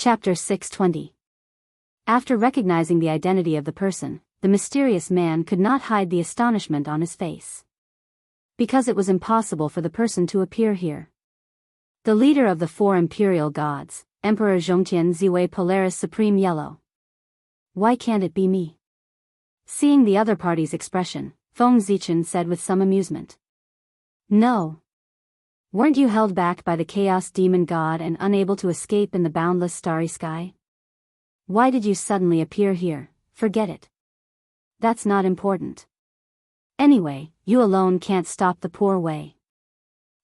Chapter 620. After recognizing the identity of the person, the mysterious man could not hide the astonishment on his face. Because it was impossible for the person to appear here. The leader of the four imperial gods, Emperor Zhongtian Ziwei Polaris Supreme Yellow. Why can't it be me? Seeing the other party's expression, Feng Zichen said with some amusement. No. Weren't you held back by the chaos demon god and unable to escape in the boundless starry sky? Why did you suddenly appear here? Forget it. That's not important. Anyway, you alone can't stop the poor Wei.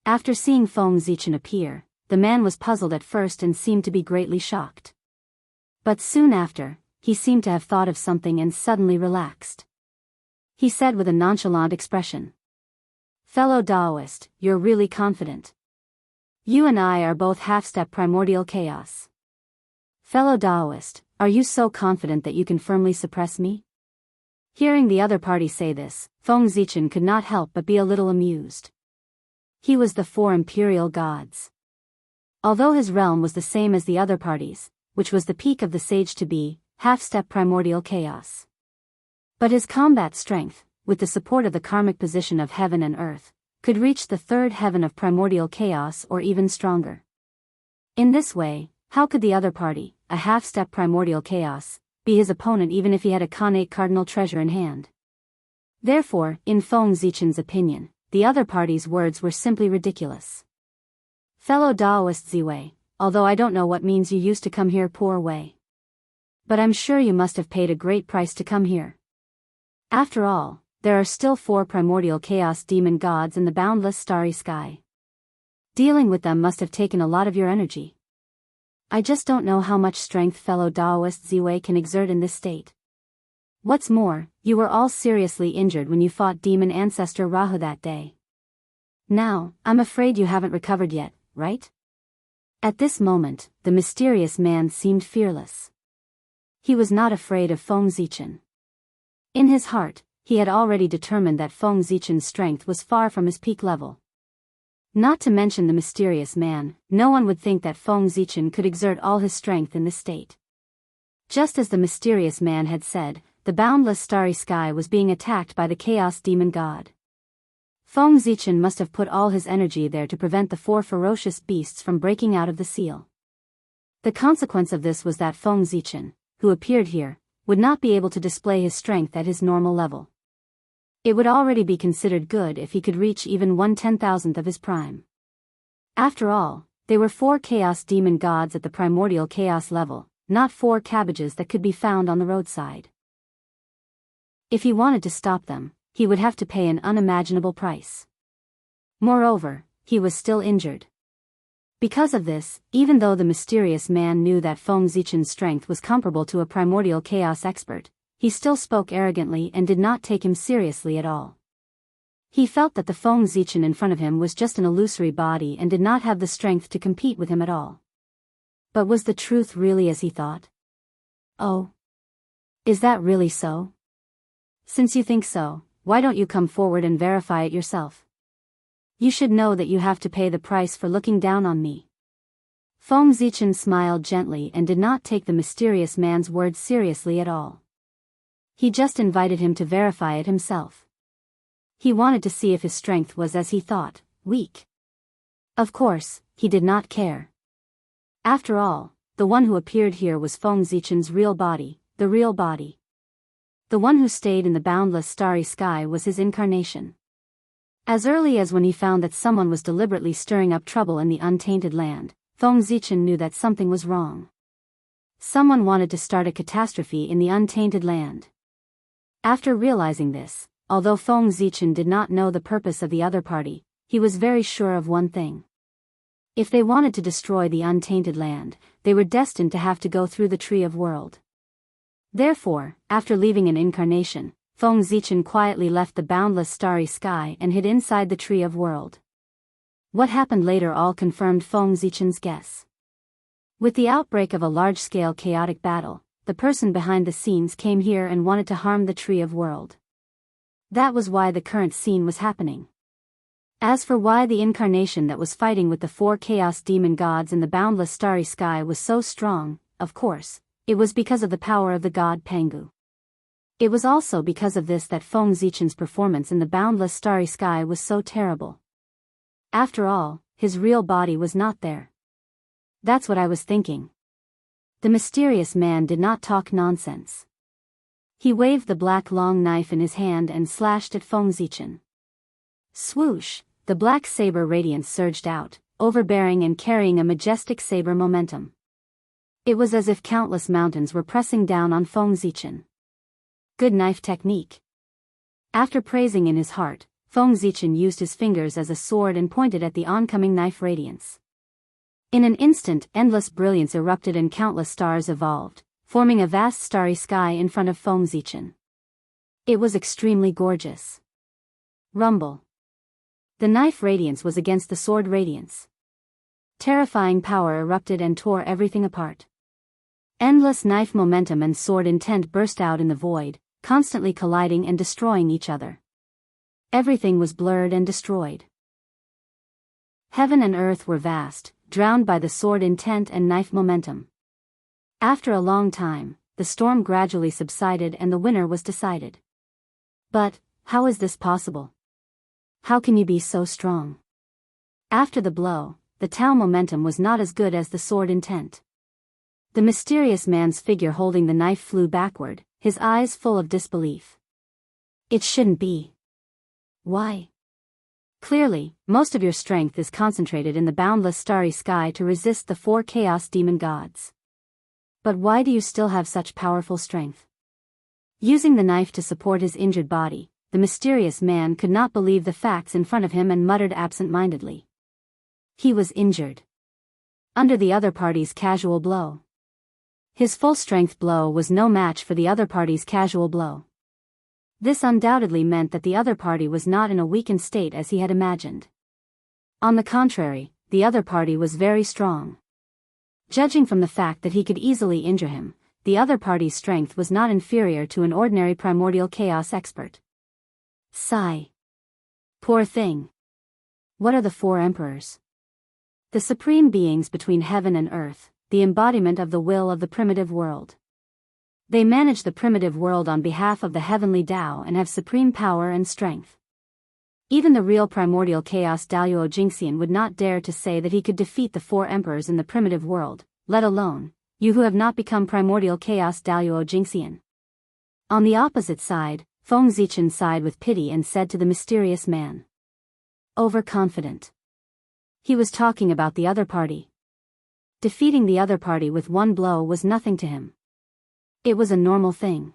After seeing Feng Zichen appear, the man was puzzled at first and seemed to be greatly shocked. But soon after, he seemed to have thought of something and suddenly relaxed. He said with a nonchalant expression. Fellow Daoist, you're really confident. You and I are both half-step primordial chaos. Fellow Daoist, are you so confident that you can firmly suppress me? Hearing the other party say this, Feng Zichen could not help but be a little amused. He was the four imperial gods. Although his realm was the same as the other parties, which was the peak of the sage to be, half-step primordial chaos. But his combat strength, with the support of the karmic position of heaven and earth, could reach the third heaven of primordial chaos or even stronger. In this way, how could the other party, a half-step primordial chaos, be his opponent even if he had a connate cardinal treasure in hand? Therefore, in Feng Zichen's opinion, the other party's words were simply ridiculous. Fellow Daoist Ziwei, although I don't know what means you used to come here poor Wei. But I'm sure you must have paid a great price to come here. After all, there are still four primordial chaos demon gods in the boundless starry sky. Dealing with them must have taken a lot of your energy. I just don't know how much strength fellow Daoist Ziwei can exert in this state. What's more, you were all seriously injured when you fought demon ancestor Rahu that day. Now, I'm afraid you haven't recovered yet, right? At this moment, the mysterious man seemed fearless. He was not afraid of Feng Zichen. In his heart, he had already determined that Feng Zichen's strength was far from his peak level. Not to mention the mysterious man, no one would think that Feng Zichen could exert all his strength in this state. Just as the mysterious man had said, the boundless starry sky was being attacked by the chaos demon god. Feng Zichen must have put all his energy there to prevent the four ferocious beasts from breaking out of the seal. The consequence of this was that Feng Zichen, who appeared here, would not be able to display his strength at his normal level. It would already be considered good if he could reach even 1/10,000th of his prime. After all, they were four chaos demon gods at the primordial chaos level, not four cabbages that could be found on the roadside. If he wanted to stop them, he would have to pay an unimaginable price. Moreover, he was still injured. Because of this, even though the mysterious man knew that Feng Zichen's strength was comparable to a primordial chaos expert, he still spoke arrogantly and did not take him seriously at all. He felt that the Feng Zichen in front of him was just an illusory body and did not have the strength to compete with him at all. But was the truth really as he thought? Oh. Is that really so? Since you think so, why don't you come forward and verify it yourself? You should know that you have to pay the price for looking down on me. Feng Zichen smiled gently and did not take the mysterious man's words seriously at all. He just invited him to verify it himself. He wanted to see if his strength was, as he thought, weak. Of course, he did not care. After all, the one who appeared here was Feng Zichen's real body, the real body. The one who stayed in the boundless starry sky was his incarnation. As early as when he found that someone was deliberately stirring up trouble in the untainted land, Feng Zichen knew that something was wrong. Someone wanted to start a catastrophe in the untainted land. After realizing this, although Feng Zichen did not know the purpose of the other party, he was very sure of one thing. If they wanted to destroy the untainted land, they were destined to have to go through the Tree of World. Therefore, after leaving an incarnation, Feng Zichen quietly left the boundless starry sky and hid inside the Tree of World. What happened later all confirmed Feng Zichen's guess. With the outbreak of a large-scale chaotic battle, the person behind the scenes came here and wanted to harm the Tree of World. That was why the current scene was happening. As for why the incarnation that was fighting with the four chaos demon gods in the boundless starry sky was so strong, of course, it was because of the power of the god Pangu. It was also because of this that Feng Zichen's performance in the boundless starry sky was so terrible. After all, his real body was not there. That's what I was thinking. The mysterious man did not talk nonsense. He waved the black long knife in his hand and slashed at Feng Zichen. Swoosh, the black saber radiance surged out, overbearing and carrying a majestic saber momentum. It was as if countless mountains were pressing down on Feng Zichen. Good knife technique. After praising in his heart, Feng Zichen used his fingers as a sword and pointed at the oncoming knife radiance. In an instant, endless brilliance erupted and countless stars evolved, forming a vast starry sky in front of Feng Zichen. It was extremely gorgeous. Rumble. The knife radiance was against the sword radiance. Terrifying power erupted and tore everything apart. Endless knife momentum and sword intent burst out in the void, constantly colliding and destroying each other. Everything was blurred and destroyed. Heaven and earth were vast, drowned by the sword intent and knife momentum. After a long time, the storm gradually subsided and the winner was decided. But, how is this possible? How can you be so strong? After the blow, the Tao momentum was not as good as the sword intent. The mysterious man's figure holding the knife flew backward, his eyes full of disbelief. It shouldn't be. Why? Clearly, most of your strength is concentrated in the boundless starry sky to resist the 4 chaos demon gods. But why do you still have such powerful strength? Using the knife to support his injured body, the mysterious man could not believe the facts in front of him and muttered absent-mindedly. He was injured. Under the other party's casual blow. His full-strength blow was no match for the other party's casual blow. This undoubtedly meant that the other party was not in a weakened state as he had imagined. On the contrary, the other party was very strong. Judging from the fact that he could easily injure him, the other party's strength was not inferior to an ordinary primordial chaos expert. Sigh. Poor thing. What are the 4 emperors? The supreme beings between heaven and earth, the embodiment of the will of the primitive world. They manage the primitive world on behalf of the heavenly Tao and have supreme power and strength. Even the real primordial chaos Daoist Jingxian would not dare to say that he could defeat the 4 emperors in the primitive world, let alone, you who have not become primordial chaos Daoist Jingxian. On the opposite side, Feng Zichen sighed with pity and said to the mysterious man. Overconfident. He was talking about the other party. Defeating the other party with one blow was nothing to him. It was a normal thing.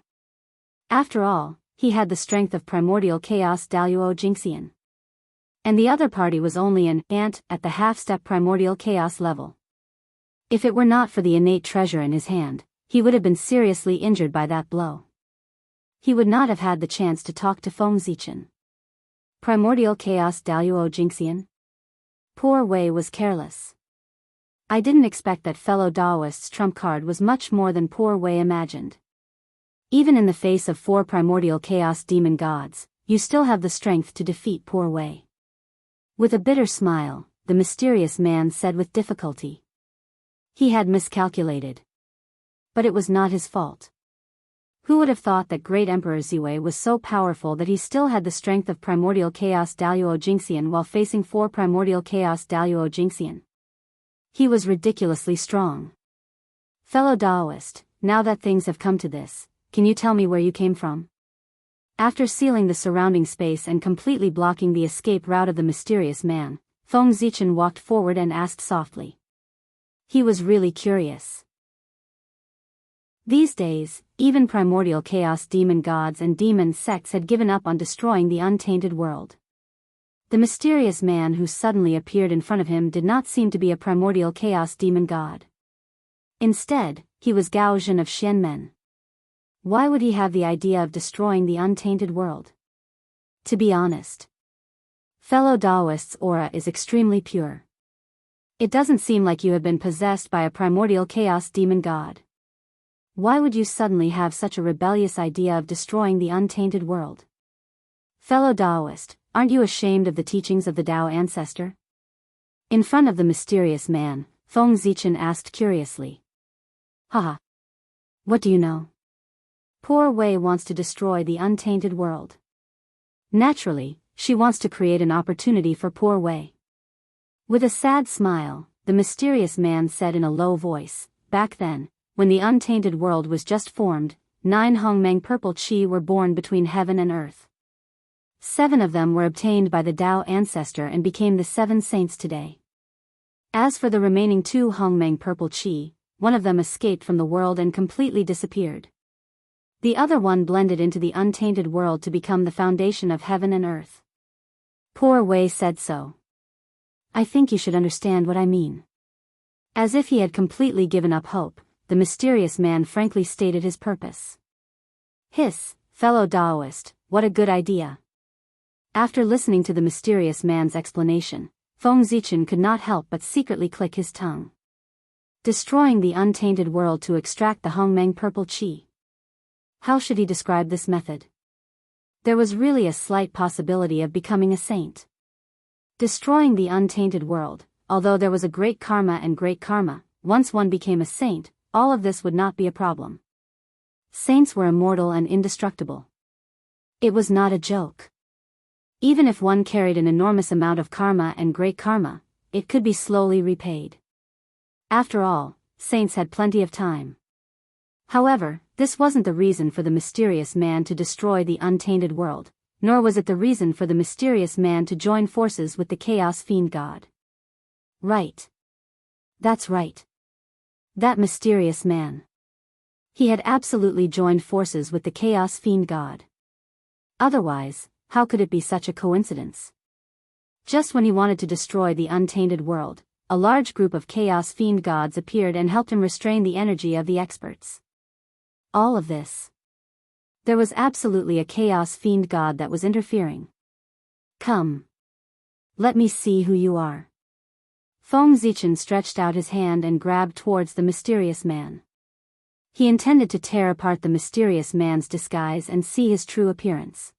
After all, he had the strength of primordial chaos Daoist Jingxian. And the other party was only an ant at the half-step primordial chaos level. If it were not for the innate treasure in his hand, he would have been seriously injured by that blow. He would not have had the chance to talk to Feng Zichen. Primordial chaos Daoist Jingxian? Poor Wei was careless. I didn't expect that fellow Daoist's trump card was much more than poor Wei imagined. Even in the face of 4 primordial chaos demon gods, you still have the strength to defeat poor Wei. With a bitter smile, the mysterious man said with difficulty. He had miscalculated. But it was not his fault. Who would have thought that great Emperor Ziwei was so powerful that he still had the strength of primordial chaos Daoist Jingxian while facing 4 primordial chaos Daoist Jingxian? He was ridiculously strong. Fellow Daoist, now that things have come to this, can you tell me where you came from? After sealing the surrounding space and completely blocking the escape route of the mysterious man, Feng Zichen walked forward and asked softly. He was really curious. These days, even primordial chaos demon gods and demon sects had given up on destroying the untainted world. The mysterious man who suddenly appeared in front of him did not seem to be a primordial chaos demon god. Instead, he was Gao Zhen of Xianmen. Why would he have the idea of destroying the untainted world? To be honest, fellow Daoist's aura is extremely pure. It doesn't seem like you have been possessed by a primordial chaos demon god. Why would you suddenly have such a rebellious idea of destroying the untainted world? Fellow Daoist, aren't you ashamed of the teachings of the Dao ancestor? In front of the mysterious man, Feng Zichen asked curiously. Haha. What do you know? Poor Wei wants to destroy the untainted world. Naturally, she wants to create an opportunity for poor Wei. With a sad smile, the mysterious man said in a low voice, back then, when the untainted world was just formed, 9 Hongmeng purple qi were born between heaven and earth. 7 of them were obtained by the Dao ancestor and became the 7 saints today. As for the remaining 2 Hongmeng purple qi, one of them escaped from the world and completely disappeared. The other one blended into the untainted world to become the foundation of heaven and earth. Poor Wei said so. I think you should understand what I mean. As if he had completely given up hope, the mysterious man frankly stated his purpose. Hiss, fellow Daoist, what a good idea. After listening to the mysterious man's explanation, Feng Zichen could not help but secretly click his tongue. Destroying the untainted world to extract the Hongmeng purple qi. How should he describe this method? There was really a slight possibility of becoming a saint. Destroying the untainted world, although there was a great karma and great karma, once one became a saint, all of this would not be a problem. Saints were immortal and indestructible. It was not a joke. Even if one carried an enormous amount of karma and great karma, it could be slowly repaid. After all, saints had plenty of time. However, this wasn't the reason for the mysterious man to destroy the untainted world, nor was it the reason for the mysterious man to join forces with the Chaos Fiend God. Right. That's right. That mysterious man. He had absolutely joined forces with the Chaos Fiend God. Otherwise, how could it be such a coincidence? Just when he wanted to destroy the untainted world, a large group of Chaos Fiend gods appeared and helped him restrain the energy of the experts. All of this. There was absolutely a Chaos Fiend god that was interfering. Come. Let me see who you are. Feng Zichen stretched out his hand and grabbed towards the mysterious man. He intended to tear apart the mysterious man's disguise and see his true appearance.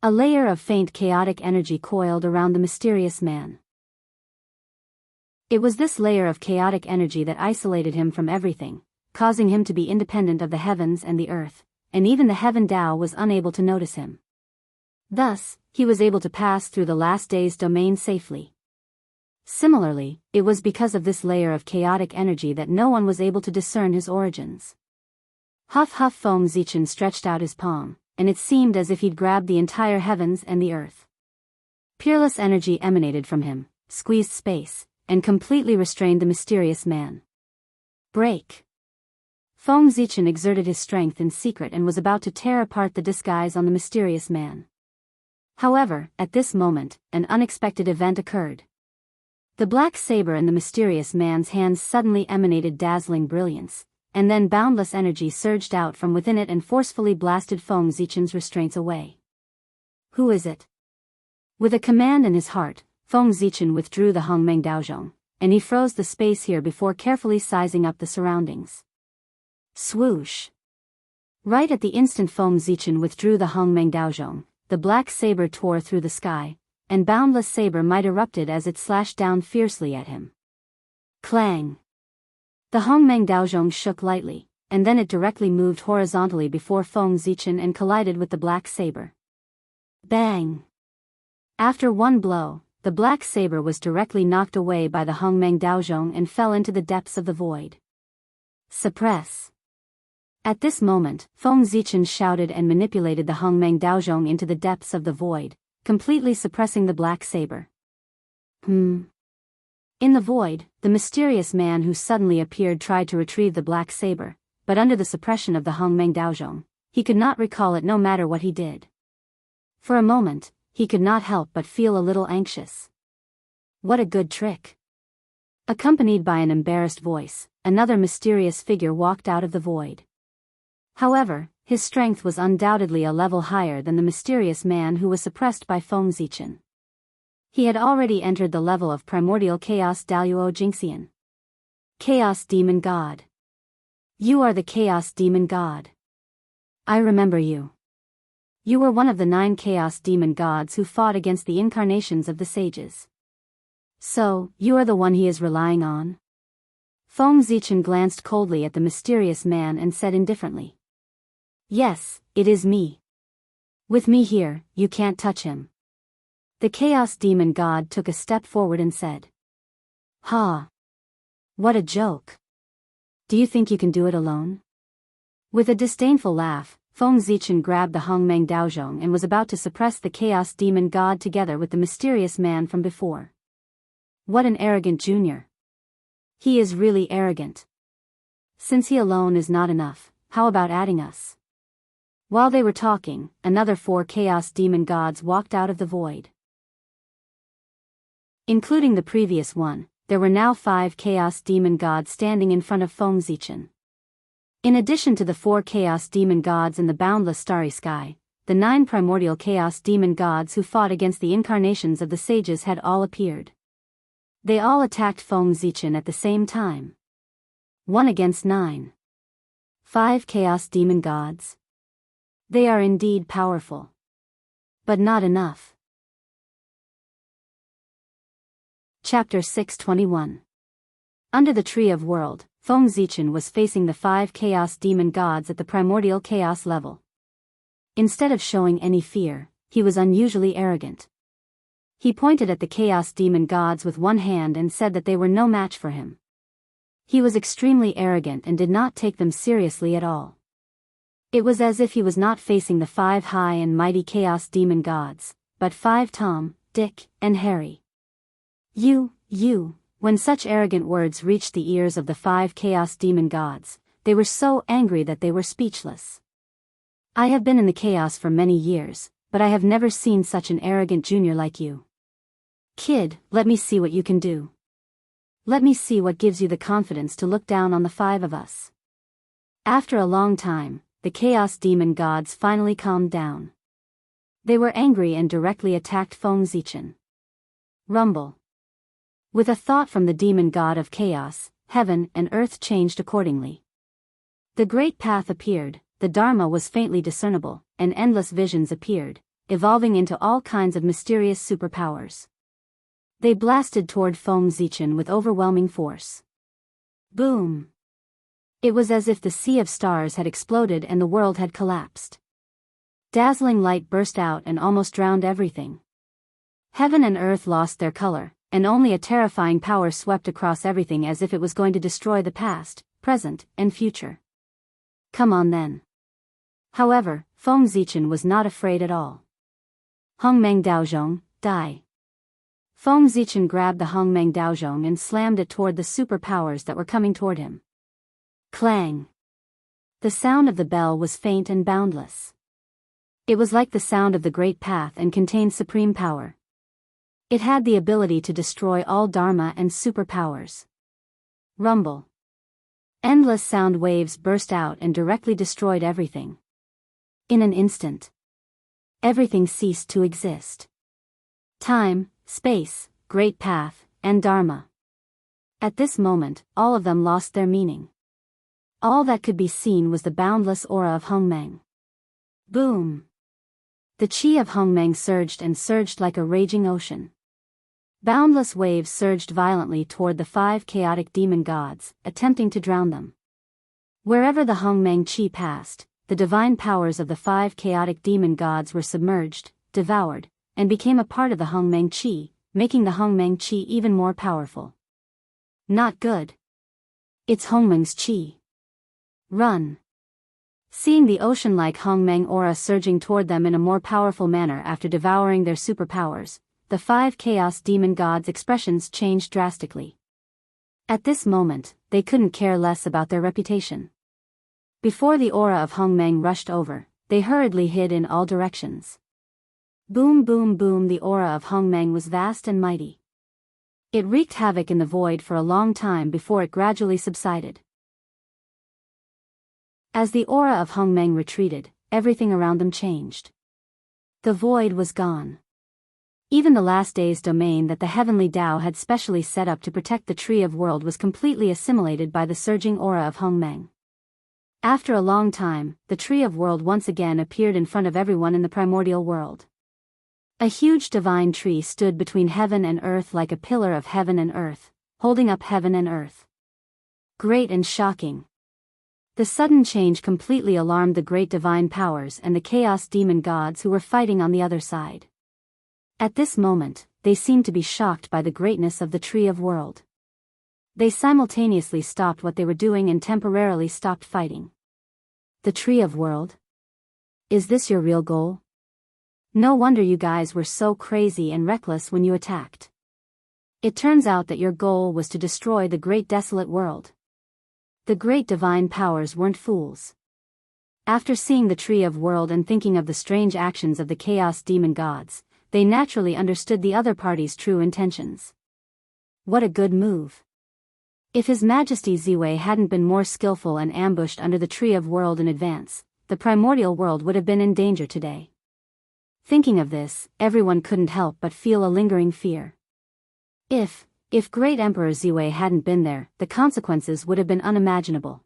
A layer of faint chaotic energy coiled around the mysterious man. It was this layer of chaotic energy that isolated him from everything, causing him to be independent of the heavens and the earth, and even the Heaven Dao was unable to notice him. Thus, he was able to pass through the last day's domain safely. Similarly, it was because of this layer of chaotic energy that no one was able to discern his origins. Huff huff Feng Zichen stretched out his palm, and it seemed as if he'd grabbed the entire heavens and the earth. Peerless energy emanated from him, squeezed space, and completely restrained the mysterious man. Break! Feng Zichen exerted his strength in secret and was about to tear apart the disguise on the mysterious man. However, at this moment, an unexpected event occurred. The black saber in the mysterious man's hands suddenly emanated dazzling brilliance, and then boundless energy surged out from within it and forcefully blasted Feng Zichen's restraints away. Who is it? With a command in his heart, Feng Zichen withdrew the Hongmeng Daozhong, and he froze the space here before carefully sizing up the surroundings. Swoosh! Right at the instant Feng Zichen withdrew the Hongmeng Daozhong, the black saber tore through the sky, and boundless saber might erupted as it slashed down fiercely at him. Clang! The Hongmeng Daozhong shook lightly, and then it directly moved horizontally before Feng Zichen and collided with the black saber. Bang! After one blow, the black saber was directly knocked away by the Hongmeng Daozhong and fell into the depths of the void. Suppress! At this moment, Feng Zichen shouted and manipulated the Hongmeng Daozhong into the depths of the void, completely suppressing the black saber. In the void, the mysterious man who suddenly appeared tried to retrieve the black saber, but under the suppression of the Hongmeng Daozhong, he could not recall it no matter what he did. For a moment, he could not help but feel a little anxious. What a good trick! Accompanied by an embarrassed voice, another mysterious figure walked out of the void. However, his strength was undoubtedly a level higher than the mysterious man who was suppressed by Feng Zichen. He had already entered the level of primordial chaos Daluo Jingxian. Chaos Demon God. You are the Chaos Demon God. I remember you. You were one of the 9 Chaos Demon Gods who fought against the incarnations of the sages. So, you are the one he is relying on? Feng Zichen glanced coldly at the mysterious man and said indifferently. Yes, it is me. With me here, you can't touch him. The Chaos Demon God took a step forward and said. Ha! What a joke. Do you think you can do it alone? With a disdainful laugh, Feng Zichen grabbed the Hongmeng Daozhong and was about to suppress the Chaos Demon God together with the mysterious man from before. What an arrogant junior. He is really arrogant. Since he alone is not enough, how about adding us? While they were talking, another 4 Chaos Demon Gods walked out of the void. Including the previous one, there were now 5 Chaos Demon Gods standing in front of Feng Zichen. In addition to the 4 Chaos Demon Gods in the boundless starry sky, the 9 primordial Chaos Demon Gods who fought against the incarnations of the sages had all appeared. They all attacked Feng Zichen at the same time. 1 against 9. 5 Chaos Demon Gods. They are indeed powerful. But not enough. Chapter 621. Under the Tree of World, Feng Zichen was facing the 5 Chaos Demon Gods at the primordial chaos level. Instead of showing any fear, he was unusually arrogant. He pointed at the Chaos Demon Gods with one hand and said that they were no match for him. He was extremely arrogant and did not take them seriously at all. It was as if he was not facing the 5 high and mighty Chaos Demon Gods, but 5 Tom, Dick, and Harry. When such arrogant words reached the ears of the 5 Chaos Demon Gods, they were so angry that they were speechless. I have been in the chaos for many years, but I have never seen such an arrogant junior like you. Kid, let me see what you can do. Let me see what gives you the confidence to look down on the 5 of us. After a long time, the Chaos Demon Gods finally calmed down. They were angry and directly attacked Feng Zichen. Rumble. With a thought from the demon god of chaos, heaven and earth changed accordingly. The great path appeared, the Dharma was faintly discernible, and endless visions appeared, evolving into all kinds of mysterious superpowers. They blasted toward Feng Zichen with overwhelming force. Boom! It was as if the sea of stars had exploded and the world had collapsed. Dazzling light burst out and almost drowned everything. Heaven and earth lost their color, and only a terrifying power swept across everything as if it was going to destroy the past, present, and future. Come on then. However, Feng Zichen was not afraid at all. Hongmeng Daozhong, die. Feng Zichen grabbed the Hongmeng Daozhong and slammed it toward the superpowers that were coming toward him. Clang. The sound of the bell was faint and boundless. It was like the sound of the great path and contained supreme power. It had the ability to destroy all Dharma and superpowers. Rumble. Endless sound waves burst out and directly destroyed everything. In an instant, everything ceased to exist. Time, space, great path, and Dharma. At this moment, all of them lost their meaning. All that could be seen was the boundless aura of Hongmeng. Boom! The chi of Hongmeng surged and surged like a raging ocean. Boundless waves surged violently toward the 5 chaotic demon gods, attempting to drown them. Wherever the Hongmeng chi passed, the divine powers of the 5 chaotic demon gods were submerged, devoured, and became a part of the Hongmeng chi, making the Hongmeng chi even more powerful. Not good. It's Hongmeng's chi. Run. Seeing the ocean-like Hongmeng aura surging toward them in a more powerful manner after devouring their superpowers, the 5 Chaos Demon Gods' expressions changed drastically. At this moment, they couldn't care less about their reputation. Before the aura of Hongmeng rushed over, they hurriedly hid in all directions. Boom boom boom, the aura of Hongmeng was vast and mighty. It wreaked havoc in the void for a long time before it gradually subsided. As the aura of Hongmeng retreated, everything around them changed. The void was gone. Even the last day's domain that the heavenly Tao had specially set up to protect the Tree of World was completely assimilated by the surging aura of Hongmeng. After a long time, the Tree of World once again appeared in front of everyone in the primordial world. A huge divine tree stood between heaven and earth like a pillar of heaven and earth, holding up heaven and earth. Great and shocking. The sudden change completely alarmed the great divine powers and the chaos demon gods who were fighting on the other side. At this moment, they seemed to be shocked by the greatness of the Tree of World. They simultaneously stopped what they were doing and temporarily stopped fighting. The Tree of World? Is this your real goal? No wonder you guys were so crazy and reckless when you attacked. It turns out that your goal was to destroy the great desolate world. The great divine powers weren't fools. After seeing the Tree of World and thinking of the strange actions of the chaos demon gods, they naturally understood the other party's true intentions. What a good move. If His Majesty Ziwei hadn't been more skillful and ambushed under the Tree of World in advance, the primordial world would have been in danger today. Thinking of this, everyone couldn't help but feel a lingering fear. If Great Emperor Ziwei hadn't been there, the consequences would have been unimaginable.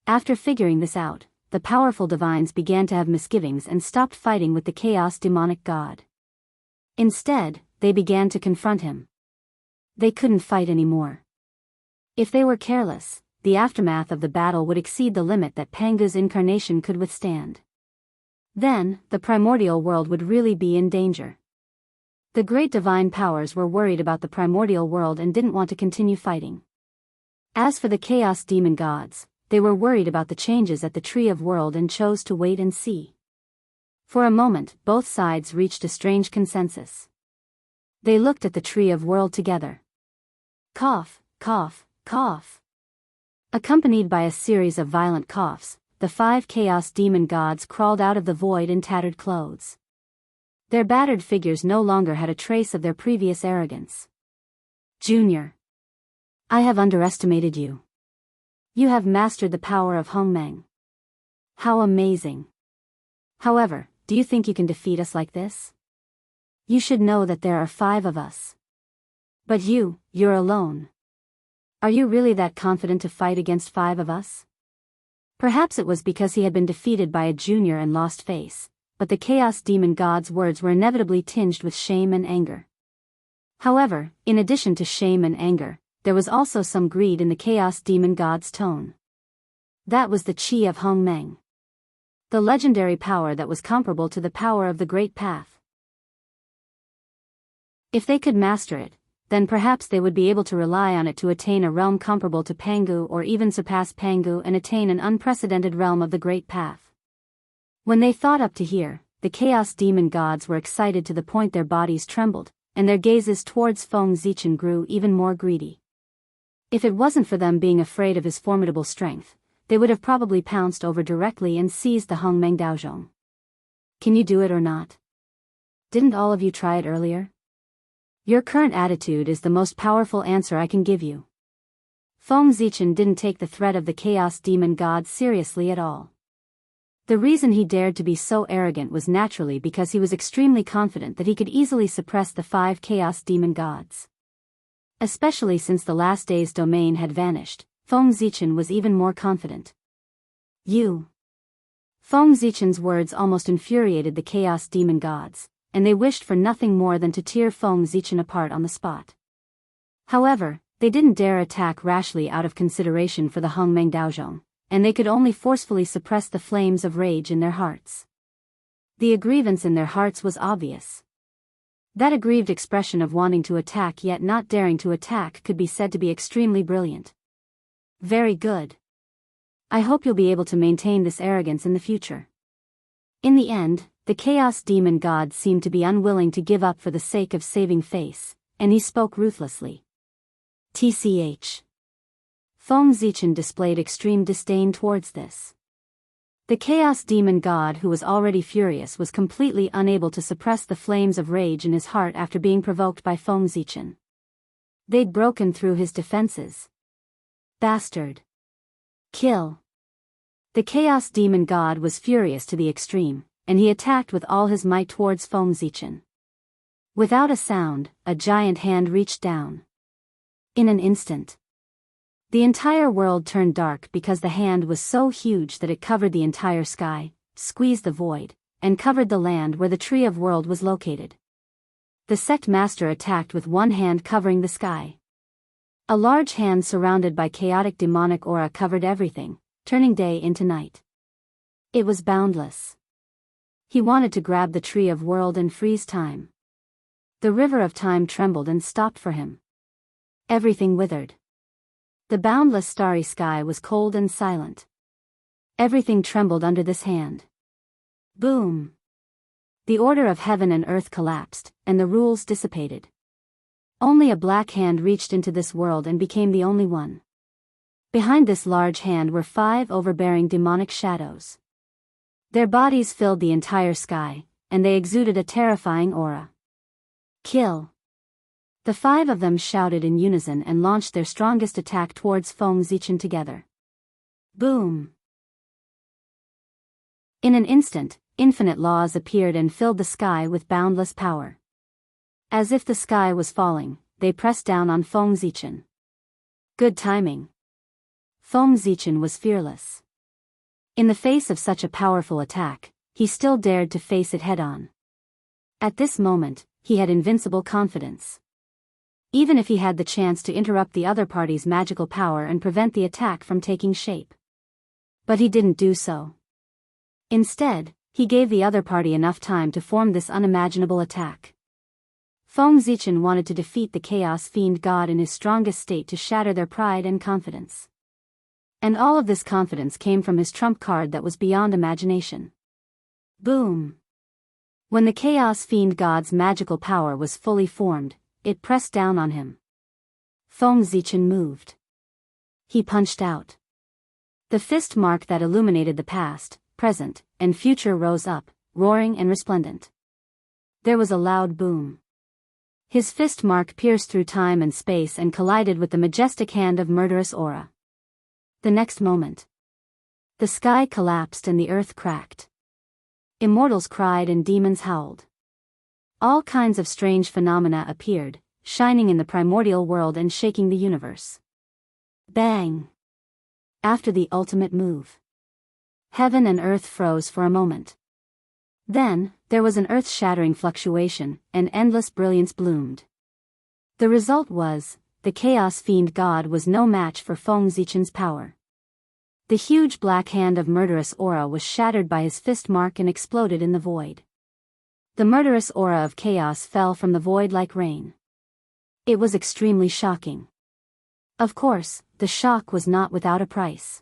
After figuring this out, the powerful divines began to have misgivings and stopped fighting with the chaos demonic god. Instead, they began to confront him. They couldn't fight anymore. If they were careless, the aftermath of the battle would exceed the limit that Pangu's incarnation could withstand. Then, the primordial world would really be in danger. The great divine powers were worried about the primordial world and didn't want to continue fighting. As for the chaos demon gods, they were worried about the changes at the Tree of World and chose to wait and see. For a moment, both sides reached a strange consensus. They looked at the Tree of World together. Cough, cough, cough. Accompanied by a series of violent coughs, the 5 chaos demon gods crawled out of the void in tattered clothes. Their battered figures no longer had a trace of their previous arrogance. Junior. I have underestimated you. You have mastered the power of Hongmeng. How amazing. However, do you think you can defeat us like this? You should know that there are 5 of us. But you're alone. Are you really that confident to fight against 5 of us? Perhaps it was because he had been defeated by a junior and lost face, but the chaos demon god's words were inevitably tinged with shame and anger. However, in addition to shame and anger, there was also some greed in the chaos demon god's tone. That was the Qi of Hongmeng. The legendary power that was comparable to the power of the Great Path. If they could master it, then perhaps they would be able to rely on it to attain a realm comparable to Pangu or even surpass Pangu and attain an unprecedented realm of the Great Path. When they thought up to here, the chaos demon gods were excited to the point their bodies trembled, and their gazes towards Feng Zichen grew even more greedy. If it wasn't for them being afraid of his formidable strength, they would have probably pounced over directly and seized the Hongmeng Daozhong. Can you do it or not? Didn't all of you try it earlier? Your current attitude is the most powerful answer I can give you. Feng Zichen didn't take the threat of the chaos demon god seriously at all. The reason he dared to be so arrogant was naturally because he was extremely confident that he could easily suppress the 5 chaos demon gods. Especially since the last day's domain had vanished, Feng Zichen was even more confident. You. Feng Zichen's words almost infuriated the chaos demon gods, and they wished for nothing more than to tear Feng Zichen apart on the spot. However, they didn't dare attack rashly out of consideration for the Hongmeng Daozhong, and they could only forcefully suppress the flames of rage in their hearts. The aggrievance in their hearts was obvious. That aggrieved expression of wanting to attack yet not daring to attack could be said to be extremely brilliant. Very good. I hope you'll be able to maintain this arrogance in the future. In the end, the chaos demon god seemed to be unwilling to give up for the sake of saving face, and he spoke ruthlessly. TCH. Feng Zichen displayed extreme disdain towards this. The chaos demon god who was already furious was completely unable to suppress the flames of rage in his heart after being provoked by Feng Zichen. They'd broken through his defenses. Bastard. Kill. The chaos demon god was furious to the extreme, and he attacked with all his might towards Feng Zichen. Without a sound, a giant hand reached down. In an instant, the entire world turned dark because the hand was so huge that it covered the entire sky, squeezed the void, and covered the land where the Tree of World was located. The sect master attacked with one hand covering the sky. A large hand surrounded by chaotic demonic aura covered everything, turning day into night. It was boundless. He wanted to grab the tree of world and freeze time. The river of time trembled and stopped for him. Everything withered. The boundless starry sky was cold and silent. Everything trembled under this hand. Boom! The order of heaven and earth collapsed, and the rules dissipated. Only a black hand reached into this world and became the only one. Behind this large hand were 5 overbearing demonic shadows. Their bodies filled the entire sky, and they exuded a terrifying aura. Kill! The 5 of them shouted in unison and launched their strongest attack towards Feng Zichen together. Boom! In an instant, infinite laws appeared and filled the sky with boundless power. As if the sky was falling, they pressed down on Feng Zichen. Good timing. Feng Zichen was fearless. In the face of such a powerful attack, he still dared to face it head-on. At this moment, he had invincible confidence. Even if he had the chance to interrupt the other party's magical power and prevent the attack from taking shape. But he didn't do so. Instead, he gave the other party enough time to form this unimaginable attack. Feng Zichen wanted to defeat the Chaos Fiend God in his strongest state to shatter their pride and confidence. And all of this confidence came from his trump card that was beyond imagination. Boom! When the Chaos Fiend God's magical power was fully formed, it pressed down on him. Feng Zichen moved. He punched out. The fist mark that illuminated the past, present, and future rose up, roaring and resplendent. There was a loud boom. His fist mark pierced through time and space and collided with the majestic hand of murderous aura. The next moment, the sky collapsed and the earth cracked. Immortals cried and demons howled. All kinds of strange phenomena appeared, shining in the primordial world and shaking the universe. Bang! After the ultimate move, heaven and earth froze for a moment. Then, there was an earth-shattering fluctuation, and endless brilliance bloomed. The result was, the Chaos Fiend God was no match for Feng Zichen's power. The huge black hand of murderous aura was shattered by his fist mark and exploded in the void. The murderous aura of chaos fell from the void like rain. It was extremely shocking. Of course, the shock was not without a price.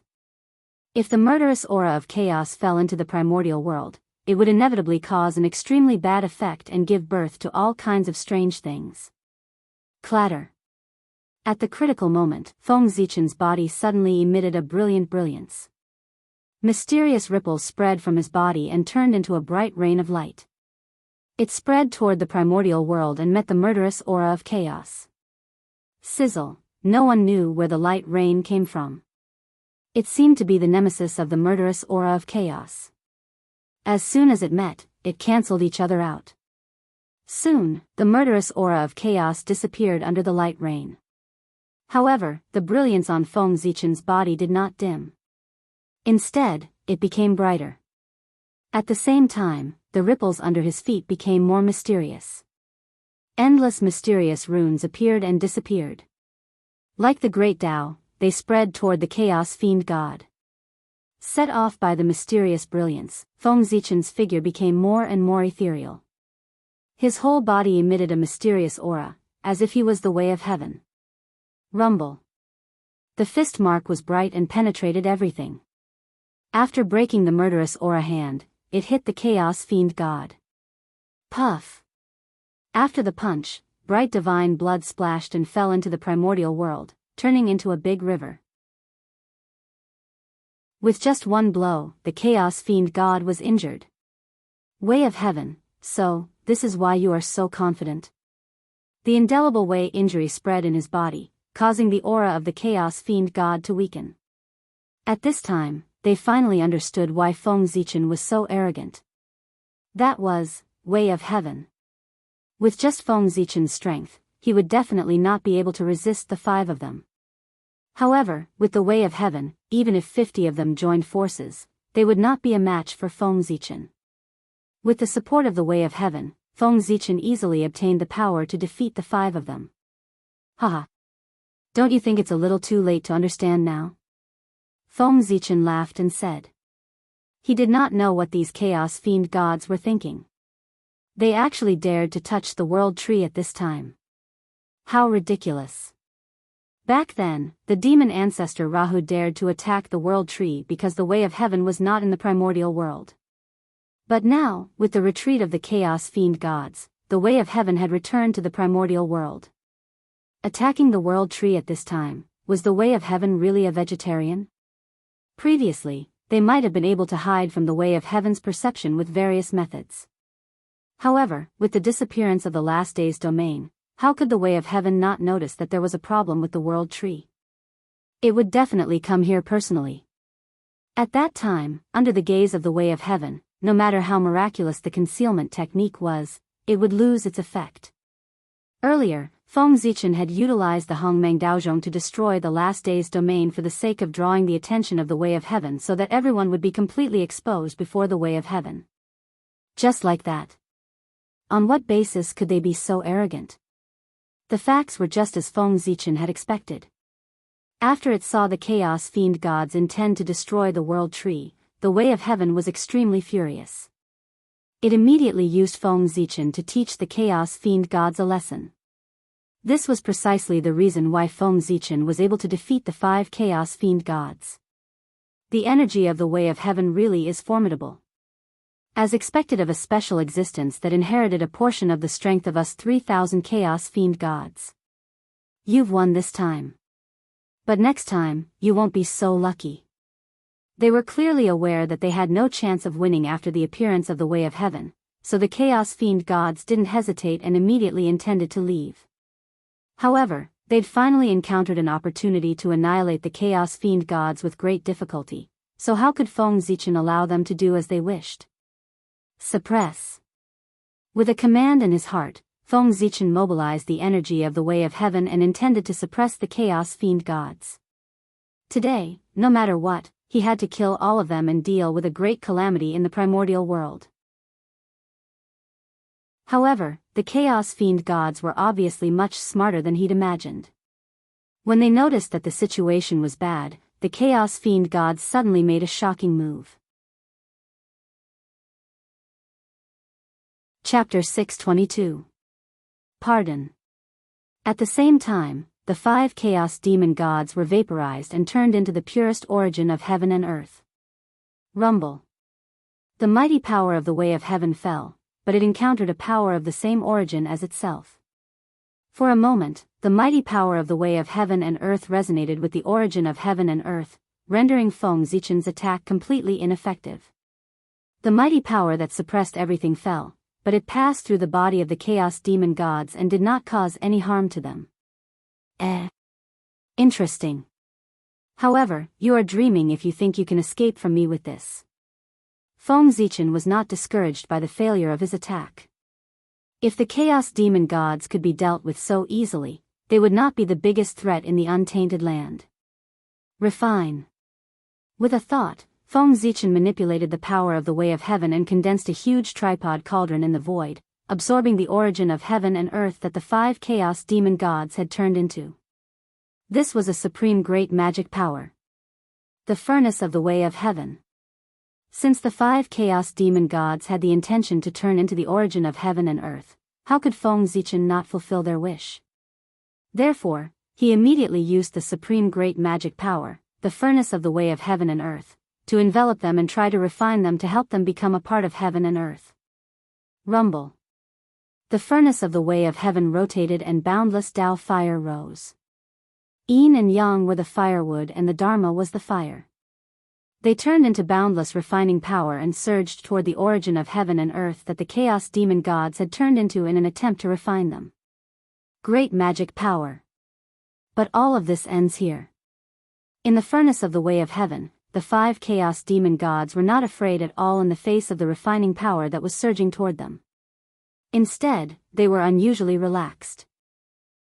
If the murderous aura of chaos fell into the primordial world, it would inevitably cause an extremely bad effect and give birth to all kinds of strange things. Clatter. At the critical moment, Feng Zichen's body suddenly emitted a brilliant brilliance. Mysterious ripples spread from his body and turned into a bright rain of light. It spread toward the primordial world and met the murderous aura of chaos. Sizzle, no one knew where the light rain came from. It seemed to be the nemesis of the murderous aura of chaos. As soon as it met, it cancelled each other out. Soon, the murderous aura of chaos disappeared under the light rain. However, the brilliance on Feng Zichen's body did not dim. Instead, it became brighter. At the same time, the ripples under his feet became more mysterious. Endless mysterious runes appeared and disappeared. Like the great Tao, they spread toward the Chaos Fiend God. Set off by the mysterious brilliance, Feng Zichen's figure became more and more ethereal. His whole body emitted a mysterious aura, as if he was the way of heaven. Rumble. The fist mark was bright and penetrated everything. After breaking the murderous aura hand, it hit the Chaos Fiend God. Puff. After the punch, bright divine blood splashed and fell into the primordial world, turning into a big river. With just one blow, the Chaos Fiend God was injured. Way of heaven, so, this is why you are so confident. The indelible way injury spread in his body, causing the aura of the Chaos Fiend God to weaken. At this time, they finally understood why Feng Zichen was so arrogant. That was, way of heaven. With just Feng Zichen's strength, he would definitely not be able to resist the 5 of them. However, with the way of heaven, even if 50 of them joined forces, they would not be a match for Feng Zichen. With the support of the way of heaven, Feng Zichen easily obtained the power to defeat the 5 of them. Haha. Don't you think it's a little too late to understand now? Feng Zichen laughed and said. He did not know what these chaos fiend gods were thinking. They actually dared to touch the world tree at this time. How ridiculous. Back then, the demon ancestor Rahu dared to attack the world tree because the way of heaven was not in the primordial world. But now, with the retreat of the chaos fiend gods, the way of heaven had returned to the primordial world. Attacking the world tree at this time, was the way of heaven really a vegetarian? Previously, they might have been able to hide from the way of heaven's perception with various methods. However, with the disappearance of the last day's domain, how could the way of heaven not notice that there was a problem with the world tree? It would definitely come here personally. At that time, under the gaze of the way of heaven, no matter how miraculous the concealment technique was, it would lose its effect. Earlier, Feng Zichen had utilized the Hongmeng Daozhong to destroy the last day's domain for the sake of drawing the attention of the way of heaven so that everyone would be completely exposed before the way of heaven. Just like that. On what basis could they be so arrogant? The facts were just as Feng Zichen had expected. After it saw the chaos fiend gods intend to destroy the world tree, the way of heaven was extremely furious. It immediately used Feng Zichen to teach the chaos fiend gods a lesson. This was precisely the reason why Feng Zichen was able to defeat the 5 chaos fiend gods. The energy of the way of heaven really is formidable. As expected of a special existence that inherited a portion of the strength of us 3,000 chaos fiend gods. You've won this time. But next time, you won't be so lucky. They were clearly aware that they had no chance of winning after the appearance of the way of heaven, so the chaos fiend gods didn't hesitate and immediately intended to leave. However, they'd finally encountered an opportunity to annihilate the chaos fiend gods with great difficulty, so how could Feng Zichen allow them to do as they wished? Suppress. With a command in his heart, Feng Zichen mobilized the energy of the way of heaven and intended to suppress the chaos fiend gods. Today, no matter what, he had to kill all of them and deal with a great calamity in the primordial world. However, the chaos fiend gods were obviously much smarter than he'd imagined. When they noticed that the situation was bad, the chaos fiend gods suddenly made a shocking move. Chapter 622. Pardon. At the same time, the 5 chaos demon gods were vaporized and turned into the purest origin of heaven and earth. Rumble. The mighty power of the way of heaven fell, but it encountered a power of the same origin as itself. For a moment, the mighty power of the way of heaven and earth resonated with the origin of heaven and earth, rendering Feng Zichen's attack completely ineffective. The mighty power that suppressed everything fell, but it passed through the body of the chaos demon gods and did not cause any harm to them. Interesting. However, you are dreaming if you think you can escape from me with this. Feng Zichen was not discouraged by the failure of his attack. If the chaos demon gods could be dealt with so easily, they would not be the biggest threat in the untainted land. Refine. With a thought, Feng Zichen manipulated the power of the way of heaven and condensed a huge tripod cauldron in the void, absorbing the origin of heaven and earth that the 5 chaos demon gods had turned into. This was a supreme great magic power. The furnace of the way of heaven. Since the 5 chaos demon gods had the intention to turn into the origin of heaven and earth, how could Feng Zichen not fulfill their wish? Therefore, he immediately used the supreme great magic power, the furnace of the way of heaven and earth, to envelop them and try to refine them to help them become a part of heaven and earth. Rumble. The furnace of the way of heaven rotated and boundless Tao fire rose. Yin and Yang were the firewood and the Dharma was the fire. They turned into boundless refining power and surged toward the origin of heaven and earth that the chaos demon gods had turned into in an attempt to refine them. Great magic power. But all of this ends here. In the furnace of the way of heaven, the 5 chaos demon gods were not afraid at all in the face of the refining power that was surging toward them. Instead, they were unusually relaxed.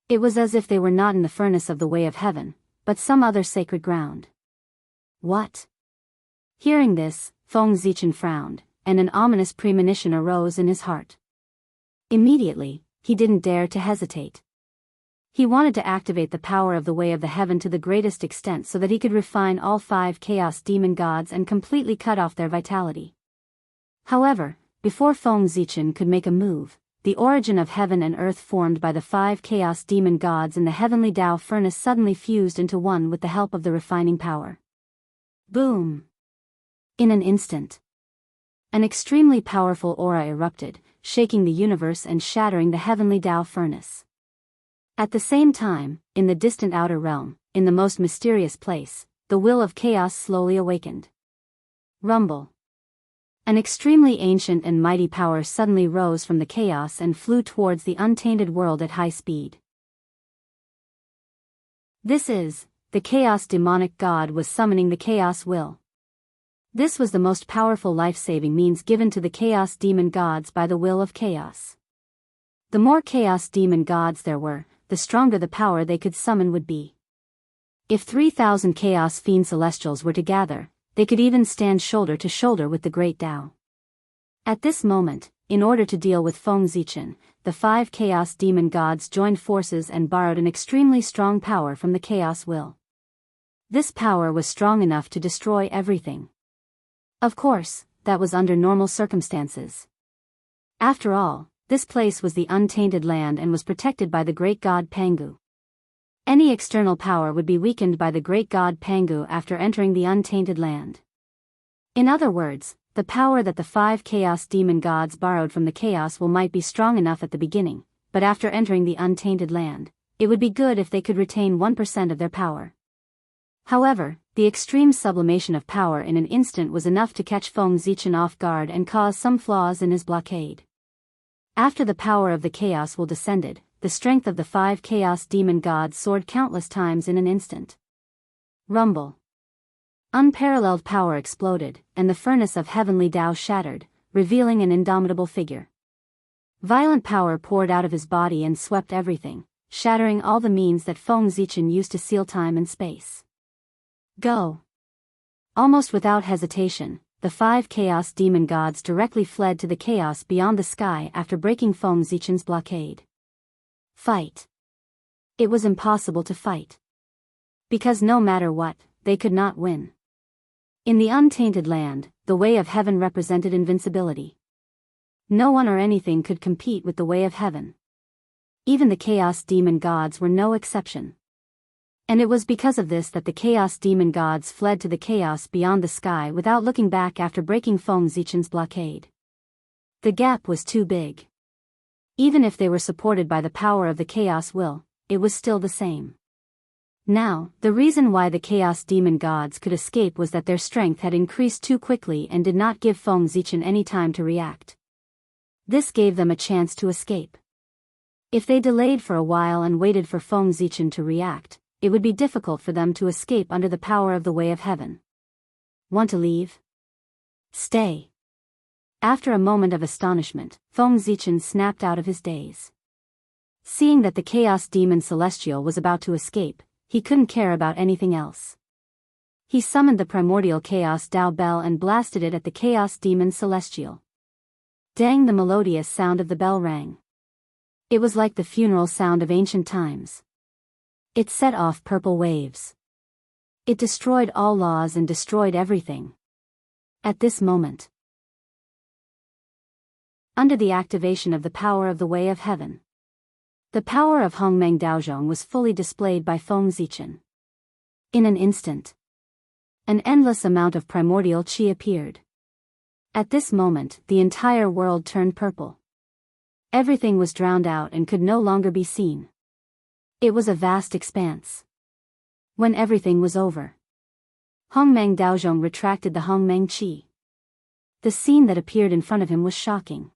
It was as if they were not in the furnace of the way of heaven, but some other sacred ground. What? Hearing this, Feng Zichen frowned, and an ominous premonition arose in his heart. Immediately, he didn't dare to hesitate. He wanted to activate the power of the Way of the Heaven to the greatest extent so that he could refine all 5 Chaos Demon Gods and completely cut off their vitality. However, before Feng Zichen could make a move, the origin of heaven and earth formed by the 5 Chaos Demon Gods in the heavenly Tao furnace suddenly fused into one with the help of the refining power. Boom! In an instant, an extremely powerful aura erupted, shaking the universe and shattering the heavenly Tao furnace. At the same time, in the distant outer realm, in the most mysterious place, the will of chaos slowly awakened. Rumble. An extremely ancient and mighty power suddenly rose from the chaos and flew towards the untainted world at high speed. This is, the chaos demonic god was summoning the chaos will. This was the most powerful life-saving means given to the chaos demon gods by the will of chaos. The more chaos demon gods there were, the stronger the power they could summon would be. If 3,000 chaos fiend celestials were to gather, they could even stand shoulder to shoulder with the great Tao. At this moment, in order to deal with Feng Zichen, the 5 chaos demon gods joined forces and borrowed an extremely strong power from the chaos will. This power was strong enough to destroy everything. Of course, that was under normal circumstances. After all, this place was the untainted land and was protected by the great god Pangu. Any external power would be weakened by the great god Pangu after entering the untainted land. In other words, the power that the 5 chaos demon gods borrowed from the chaos will might be strong enough at the beginning, but after entering the untainted land, it would be good if they could retain 1% of their power. However, the extreme sublimation of power in an instant was enough to catch Feng Zichen off guard and cause some flaws in his blockade. After the power of the chaos will descended, the strength of the 5 chaos demon gods soared countless times in an instant. Rumble. Unparalleled power exploded, and the furnace of heavenly Tao shattered, revealing an indomitable figure. Violent power poured out of his body and swept everything, shattering all the means that Feng Zichen used to seal time and space. Go! Almost without hesitation, the 5 chaos demon gods directly fled to the chaos beyond the sky after breaking Feng Zichen's blockade. Fight. It was impossible to fight. Because no matter what, they could not win. In the untainted land, the way of heaven represented invincibility. No one or anything could compete with the way of heaven. Even the chaos demon gods were no exception. And it was because of this that the chaos demon gods fled to the chaos beyond the sky without looking back after breaking Feng Zichen's blockade. The gap was too big. Even if they were supported by the power of the chaos will, it was still the same. Now, the reason why the chaos demon gods could escape was that their strength had increased too quickly and did not give Feng Zichen any time to react. This gave them a chance to escape. If they delayed for a while and waited for Feng Zichen to react, it would be difficult for them to escape under the power of the way of heaven. Want to leave? Stay. After a moment of astonishment, Feng Zichen snapped out of his daze. Seeing that the chaos demon celestial was about to escape, he couldn't care about anything else. He summoned the primordial chaos Tao bell and blasted it at the chaos demon celestial. Dang, the melodious sound of the bell rang. It was like the funeral sound of ancient times. It set off purple waves. It destroyed all laws and destroyed everything. At this moment, under the activation of the power of the way of heaven, the power of Hongmeng Daozhong was fully displayed by Feng Zichen. In an instant, an endless amount of primordial qi appeared. At this moment, the entire world turned purple. Everything was drowned out and could no longer be seen. It was a vast expanse. When everything was over, Hongmeng Daozhong retracted the Hongmeng Qi. The scene that appeared in front of him was shocking.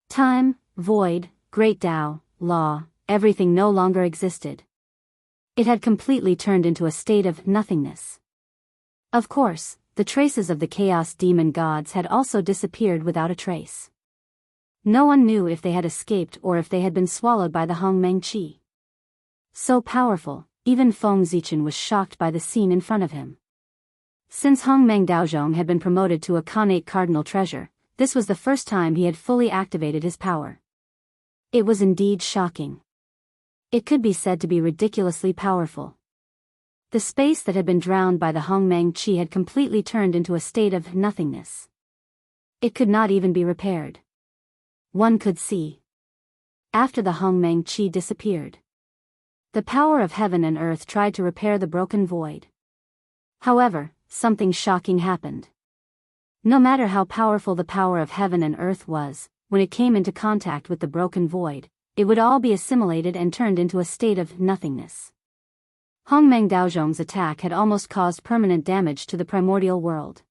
Time, void, great Tao, law, everything no longer existed. It had completely turned into a state of nothingness. Of course, the traces of the chaos demon gods had also disappeared without a trace. No one knew if they had escaped or if they had been swallowed by the Hongmeng Qi. So powerful, even Feng Zichen was shocked by the scene in front of him. Since Hongmeng Daozhong had been promoted to a Khanate cardinal treasure, this was the first time he had fully activated his power. It was indeed shocking. It could be said to be ridiculously powerful. The space that had been drowned by the Hongmeng Qi had completely turned into a state of nothingness. It could not even be repaired. One could see. After the Hongmeng Qi disappeared, the power of heaven and earth tried to repair the broken void. However, something shocking happened. No matter how powerful the power of heaven and earth was, when it came into contact with the broken void, it would all be assimilated and turned into a state of nothingness. Hongmeng Daozhong's attack had almost caused permanent damage to the primordial world.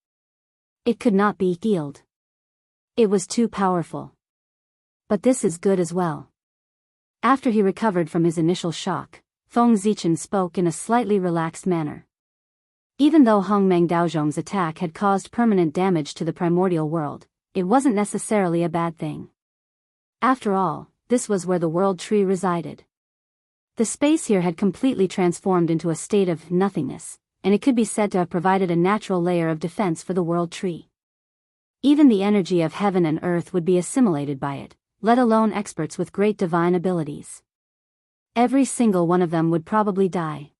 It could not be healed. It was too powerful. But this is good as well. After he recovered from his initial shock, Feng Zichen spoke in a slightly relaxed manner. Even though Hongmeng Daozhong's attack had caused permanent damage to the primordial world, it wasn't necessarily a bad thing. After all, this was where the world tree resided. The space here had completely transformed into a state of nothingness, and it could be said to have provided a natural layer of defense for the world tree. Even the energy of heaven and earth would be assimilated by it, let alone experts with great divine abilities. Every single one of them would probably die.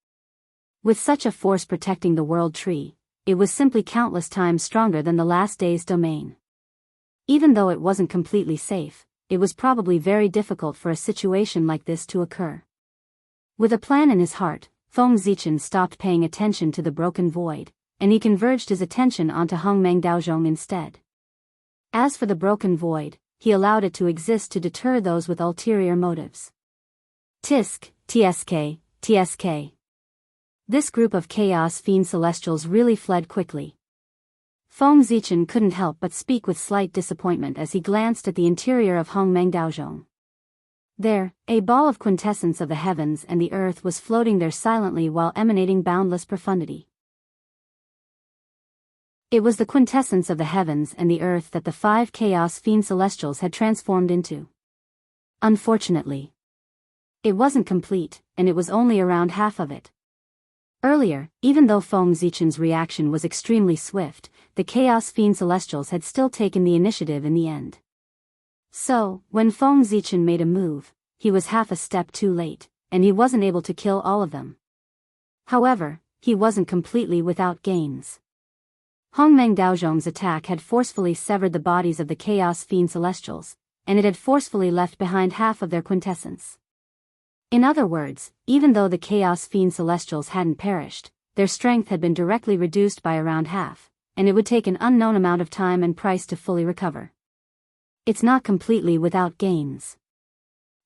With such a force protecting the world tree, it was simply countless times stronger than the last day's domain. Even though it wasn't completely safe, it was probably very difficult for a situation like this to occur. With a plan in his heart, Feng Zichen stopped paying attention to the broken void, and he converged his attention onto Hongmeng Daozhong instead. As for the broken void, he allowed it to exist to deter those with ulterior motives. Tisk, TSK, TSK. This group of chaos fiend celestials really fled quickly. Feng Zichen couldn't help but speak with slight disappointment as he glanced at the interior of Hongmeng Daozhong. There, a ball of quintessence of the heavens and the earth was floating there silently while emanating boundless profundity. It was the quintessence of the heavens and the earth that the 5 chaos fiend celestials had transformed into. Unfortunately, it wasn't complete, and it was only around half of it. Earlier, even though Feng Zichen's reaction was extremely swift, the Chaos Fiend Celestials had still taken the initiative in the end. So, when Feng Zichen made a move, he was half a step too late, and he wasn't able to kill all of them. However, he wasn't completely without gains. Hongmeng Daozhong's attack had forcefully severed the bodies of the Chaos Fiend Celestials, and it had forcefully left behind half of their quintessence. In other words, even though the Chaos Fiend Celestials hadn't perished, their strength had been directly reduced by around half, and it would take an unknown amount of time and price to fully recover. It's not completely without gains.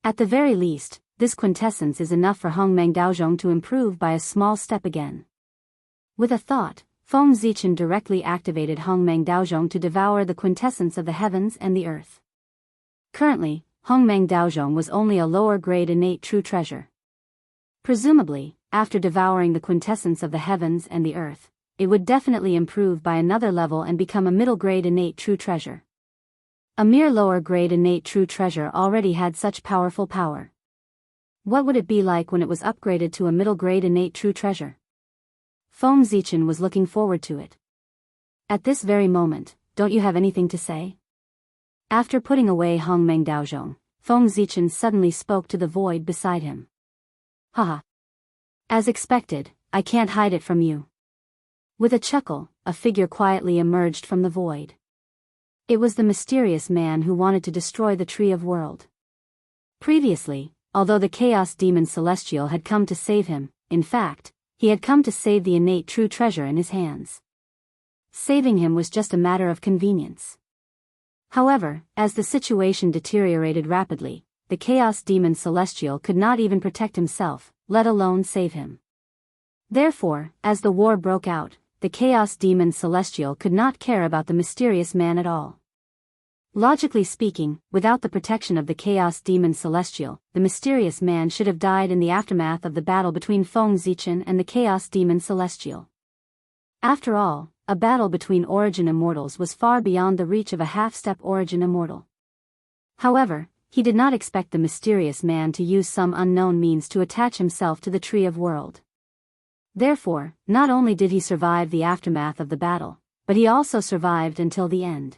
At the very least, this quintessence is enough for Hongmeng Daozhong to improve by a small step again. With a thought, Feng Zichen directly activated Hongmeng Daozhong to devour the quintessence of the heavens and the earth. Currently, Hongmeng Daozhong was only a lower-grade innate true treasure. Presumably, after devouring the quintessence of the heavens and the earth, it would definitely improve by another level and become a middle-grade innate true treasure. A mere lower-grade innate true treasure already had such powerful power. What would it be like when it was upgraded to a middle-grade innate true treasure? Feng Zichen was looking forward to it. At this very moment, don't you have anything to say? After putting away Hongmeng Daozhong, Feng Zichen suddenly spoke to the void beside him. Haha. As expected, I can't hide it from you. With a chuckle, a figure quietly emerged from the void. It was the mysterious man who wanted to destroy the Tree of World. Previously, although the Chaos Demon Celestial had come to save him, in fact, he had come to save the innate true treasure in his hands. Saving him was just a matter of convenience. However, as the situation deteriorated rapidly, the Chaos Demon Celestial could not even protect himself, let alone save him. Therefore, as the war broke out, the Chaos Demon Celestial could not care about the mysterious man at all. Logically speaking, without the protection of the Chaos Demon Celestial, the mysterious man should have died in the aftermath of the battle between Feng Zichen and the Chaos Demon Celestial. After all, a battle between Origin Immortals was far beyond the reach of a half-step Origin Immortal. However, he did not expect the mysterious man to use some unknown means to attach himself to the Tree of World. Therefore, not only did he survive the aftermath of the battle, but he also survived until the end.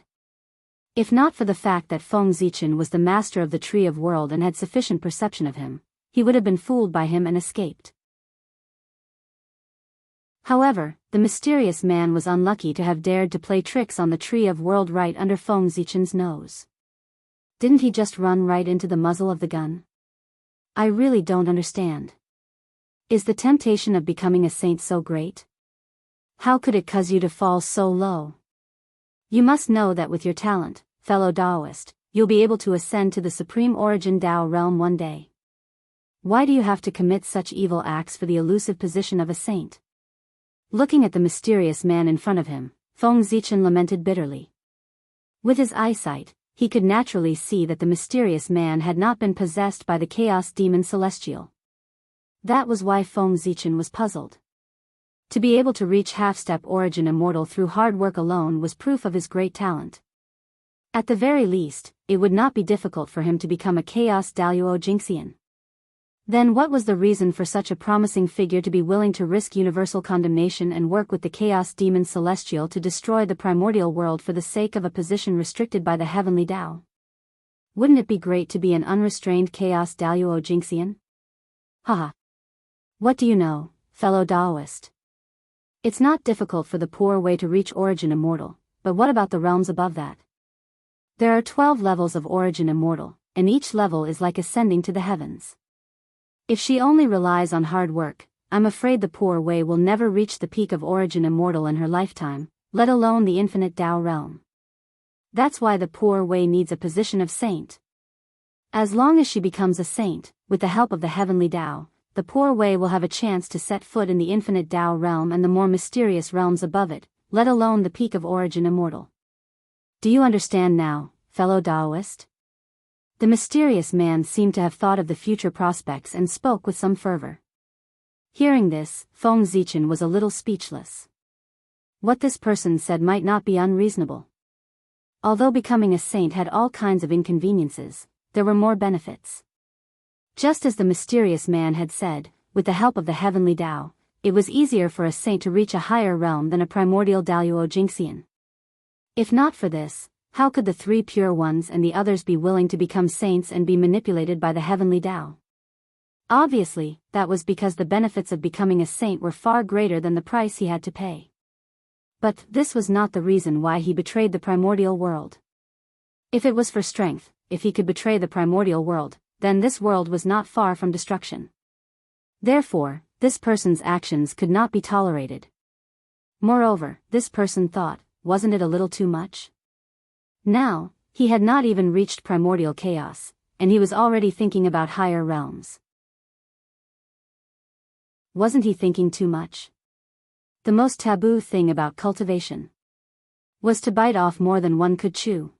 If not for the fact that Feng Zichen was the master of the Tree of World and had sufficient perception of him, he would have been fooled by him and escaped. However, the mysterious man was unlucky to have dared to play tricks on the tree of world right under Feng Zichen's nose. Didn't he just run right into the muzzle of the gun? I really don't understand. Is the temptation of becoming a saint so great? How could it cause you to fall so low? You must know that with your talent, fellow Daoist, you'll be able to ascend to the supreme origin Dao realm one day. Why do you have to commit such evil acts for the elusive position of a saint? Looking at the mysterious man in front of him, Feng Zichen lamented bitterly. With his eyesight, he could naturally see that the mysterious man had not been possessed by the chaos demon Celestial. That was why Feng Zichen was puzzled. To be able to reach half-step origin immortal through hard work alone was proof of his great talent. At the very least, it would not be difficult for him to become a chaos Daoist Jinxian. Then what was the reason for such a promising figure to be willing to risk universal condemnation and work with the chaos demon Celestial to destroy the primordial world for the sake of a position restricted by the heavenly Dao? Wouldn't it be great to be an unrestrained chaos Daoist Jinxian? Haha. What do you know, fellow Daoist? It's not difficult for the poor way to reach origin immortal, but what about the realms above that? There are 12 levels of origin immortal, and each level is like ascending to the heavens. If she only relies on hard work, I'm afraid the poor way will never reach the peak of origin immortal in her lifetime, let alone the infinite Dao realm. That's why the poor way needs a position of saint. As long as she becomes a saint, with the help of the heavenly Dao, the poor way will have a chance to set foot in the infinite Dao realm and the more mysterious realms above it, let alone the peak of origin immortal. Do you understand now, fellow Daoist? The mysterious man seemed to have thought of the future prospects and spoke with some fervor. Hearing this, Feng Zichen was a little speechless. What this person said might not be unreasonable. Although becoming a saint had all kinds of inconveniences, there were more benefits. Just as the mysterious man had said, with the help of the heavenly Dao, it was easier for a saint to reach a higher realm than a primordial Daoist Jinxian. If not for this, how could the three pure ones and the others be willing to become saints and be manipulated by the heavenly Dao? Obviously, that was because the benefits of becoming a saint were far greater than the price he had to pay. But this was not the reason why he betrayed the primordial world. If it was for strength, if he could betray the primordial world, then this world was not far from destruction. Therefore, this person's actions could not be tolerated. Moreover, this person thought, wasn't it a little too much? Now, he had not even reached primordial chaos, and he was already thinking about higher realms. Wasn't he thinking too much? The most taboo thing about cultivation was to bite off more than one could chew.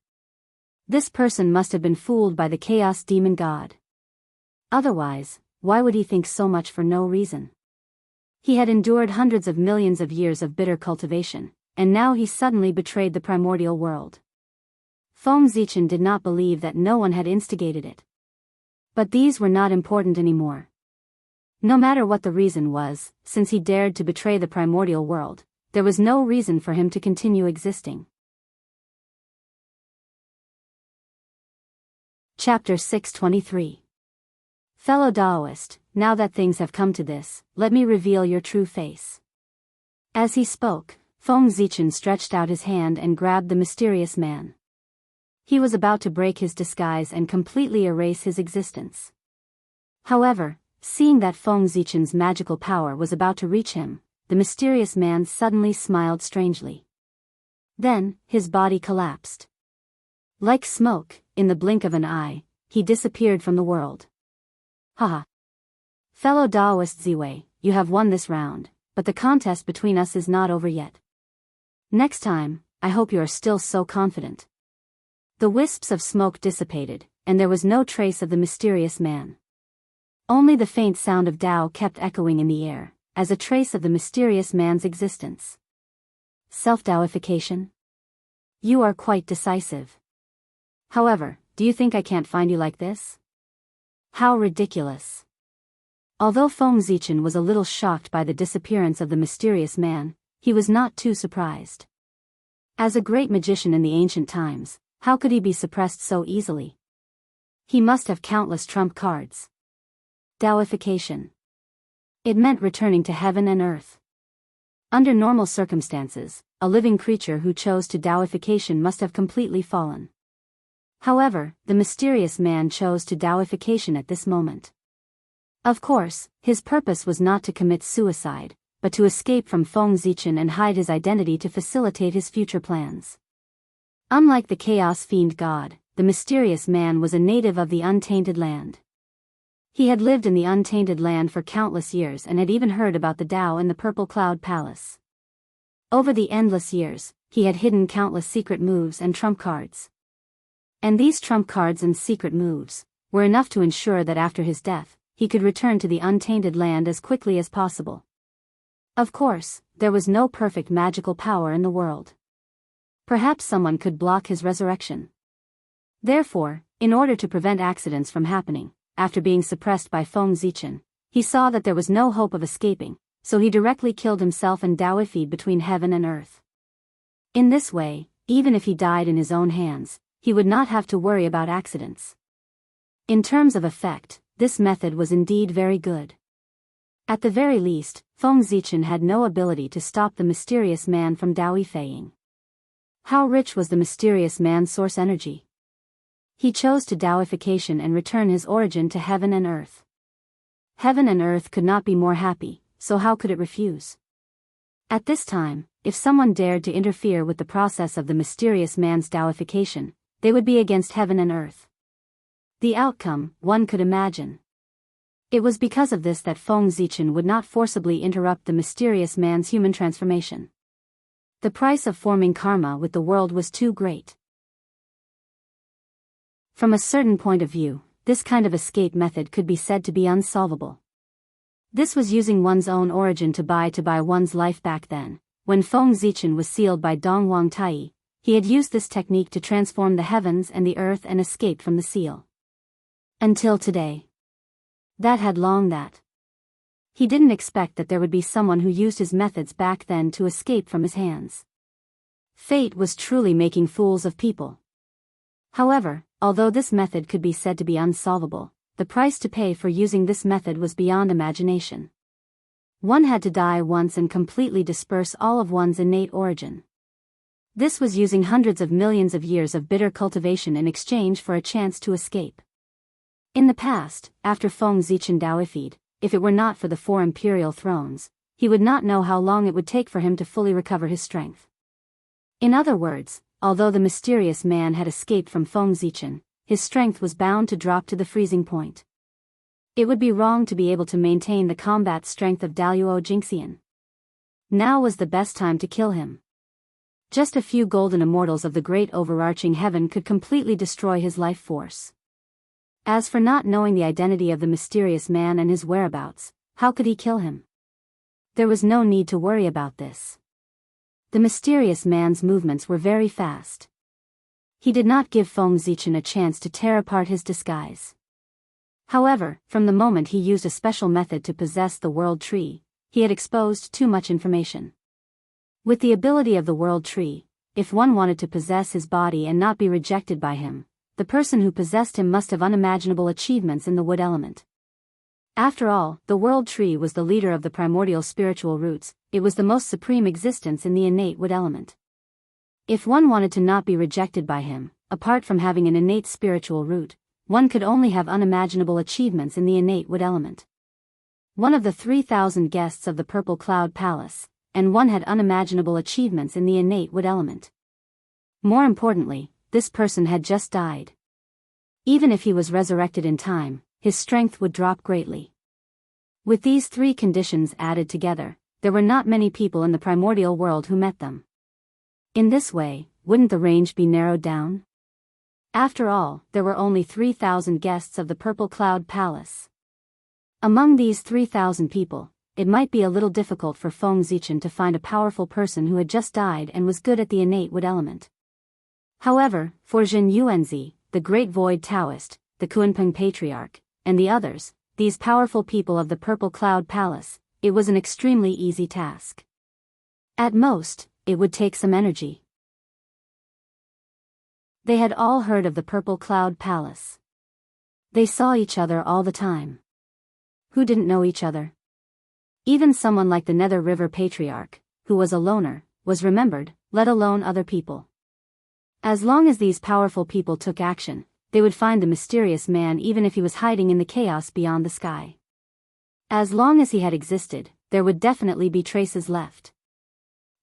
This person must have been fooled by the chaos demon god. Otherwise, why would he think so much for no reason? He had endured hundreds of millions of years of bitter cultivation, and now he suddenly betrayed the primordial world. Feng Zichen did not believe that no one had instigated it. But these were not important anymore. No matter what the reason was, since he dared to betray the primordial world, there was no reason for him to continue existing. Chapter 623. Fellow Daoist, now that things have come to this, let me reveal your true face. As he spoke, Feng Zichen stretched out his hand and grabbed the mysterious man. He was about to break his disguise and completely erase his existence. However, seeing that Feng Zichen's magical power was about to reach him, the mysterious man suddenly smiled strangely. Then, his body collapsed. Like smoke, in the blink of an eye, he disappeared from the world. Haha. Fellow Daoist Ziwei, you have won this round, but the contest between us is not over yet. Next time, I hope you are still so confident. The wisps of smoke dissipated, and there was no trace of the mysterious man. Only the faint sound of Dao kept echoing in the air, as a trace of the mysterious man's existence. Self-Daoification? You are quite decisive. However, do you think I can't find you like this? How ridiculous. Although Feng Zichen was a little shocked by the disappearance of the mysterious man, he was not too surprised. As a great magician in the ancient times, how could he be suppressed so easily? He must have countless trump cards. Daoification. It meant returning to heaven and earth. Under normal circumstances, a living creature who chose to Daoification must have completely fallen. However, the mysterious man chose to Daoification at this moment. Of course, his purpose was not to commit suicide, but to escape from Feng Zichen and hide his identity to facilitate his future plans. Unlike the Chaos Fiend god, the mysterious man was a native of the Untainted Land. He had lived in the Untainted Land for countless years and had even heard about the Tao in the Purple Cloud Palace. Over the endless years, he had hidden countless secret moves and trump cards. And these trump cards and secret moves were enough to ensure that after his death, he could return to the Untainted Land as quickly as possible. Of course, there was no perfect magical power in the world. Perhaps someone could block his resurrection. Therefore, in order to prevent accidents from happening, after being suppressed by Feng Zichen, he saw that there was no hope of escaping, so he directly killed himself and Daoified between heaven and earth. In this way, even if he died in his own hands, he would not have to worry about accidents. In terms of effect, this method was indeed very good. At the very least, Feng Zichen had no ability to stop the mysterious man from Daoifying. How rich was the mysterious man's source energy? He chose to Daoification and return his origin to heaven and earth. Heaven and earth could not be more happy, so how could it refuse? At this time, if someone dared to interfere with the process of the mysterious man's Daoification, they would be against heaven and earth. The outcome, one could imagine. It was because of this that Feng Zichen would not forcibly interrupt the mysterious man's human transformation. The price of forming karma with the world was too great. From a certain point of view, this kind of escape method could be said to be unsolvable. This was using one's own origin to buy one's life back then. When Feng Zichen was sealed by Dongwang Tai, he had used this technique to transform the heavens and the earth and escaped from the seal. Until today. That had long that. He didn't expect that there would be someone who used his methods back then to escape from his hands. Fate was truly making fools of people. However, although this method could be said to be unsolvable, the price to pay for using this method was beyond imagination. One had to die once and completely disperse all of one's innate origin. This was using hundreds of millions of years of bitter cultivation in exchange for a chance to escape. In the past, after Feng Zichen Daoified, if it were not for the 4 imperial thrones, he would not know how long it would take for him to fully recover his strength. In other words, although the mysterious man had escaped from Feng Zichen, his strength was bound to drop to the freezing point. It would be wrong to be able to maintain the combat strength of Daluo Jingxian. Now was the best time to kill him. Just a few golden immortals of the great overarching heaven could completely destroy his life force. As for not knowing the identity of the mysterious man and his whereabouts, how could he kill him? There was no need to worry about this. The mysterious man's movements were very fast. He did not give Feng Zichen a chance to tear apart his disguise. However, from the moment he used a special method to possess the World Tree, he had exposed too much information. With the ability of the World Tree, if one wanted to possess his body and not be rejected by him, the person who possessed him must have unimaginable achievements in the wood element. After all, the World Tree was the leader of the primordial spiritual roots, it was the most supreme existence in the innate wood element. If one wanted to not be rejected by him, apart from having an innate spiritual root, one could only have unimaginable achievements in the innate wood element. One of the 3,000 guests of the Purple Cloud Palace, and one had unimaginable achievements in the innate wood element. More importantly, this person had just died. Even if he was resurrected in time, his strength would drop greatly. With these 3 conditions added together, there were not many people in the primordial world who met them. In this way, wouldn't the range be narrowed down? After all, there were only 3,000 guests of the Purple Cloud Palace. Among these 3,000 people, it might be a little difficult for Feng Zichen to find a powerful person who had just died and was good at the innate wood element. However, for Jin Yuanzi, the great void Taoist, the Kunpeng Patriarch, and the others, these powerful people of the Purple Cloud Palace, it was an extremely easy task. At most, it would take some energy. They had all heard of the Purple Cloud Palace. They saw each other all the time. who didn't know each other. Even someone like the Nether River Patriarch, who was a loner, was remembered, let alone other people. As long as these powerful people took action, they would find the mysterious man even if he was hiding in the chaos beyond the sky. As long as he had existed, there would definitely be traces left.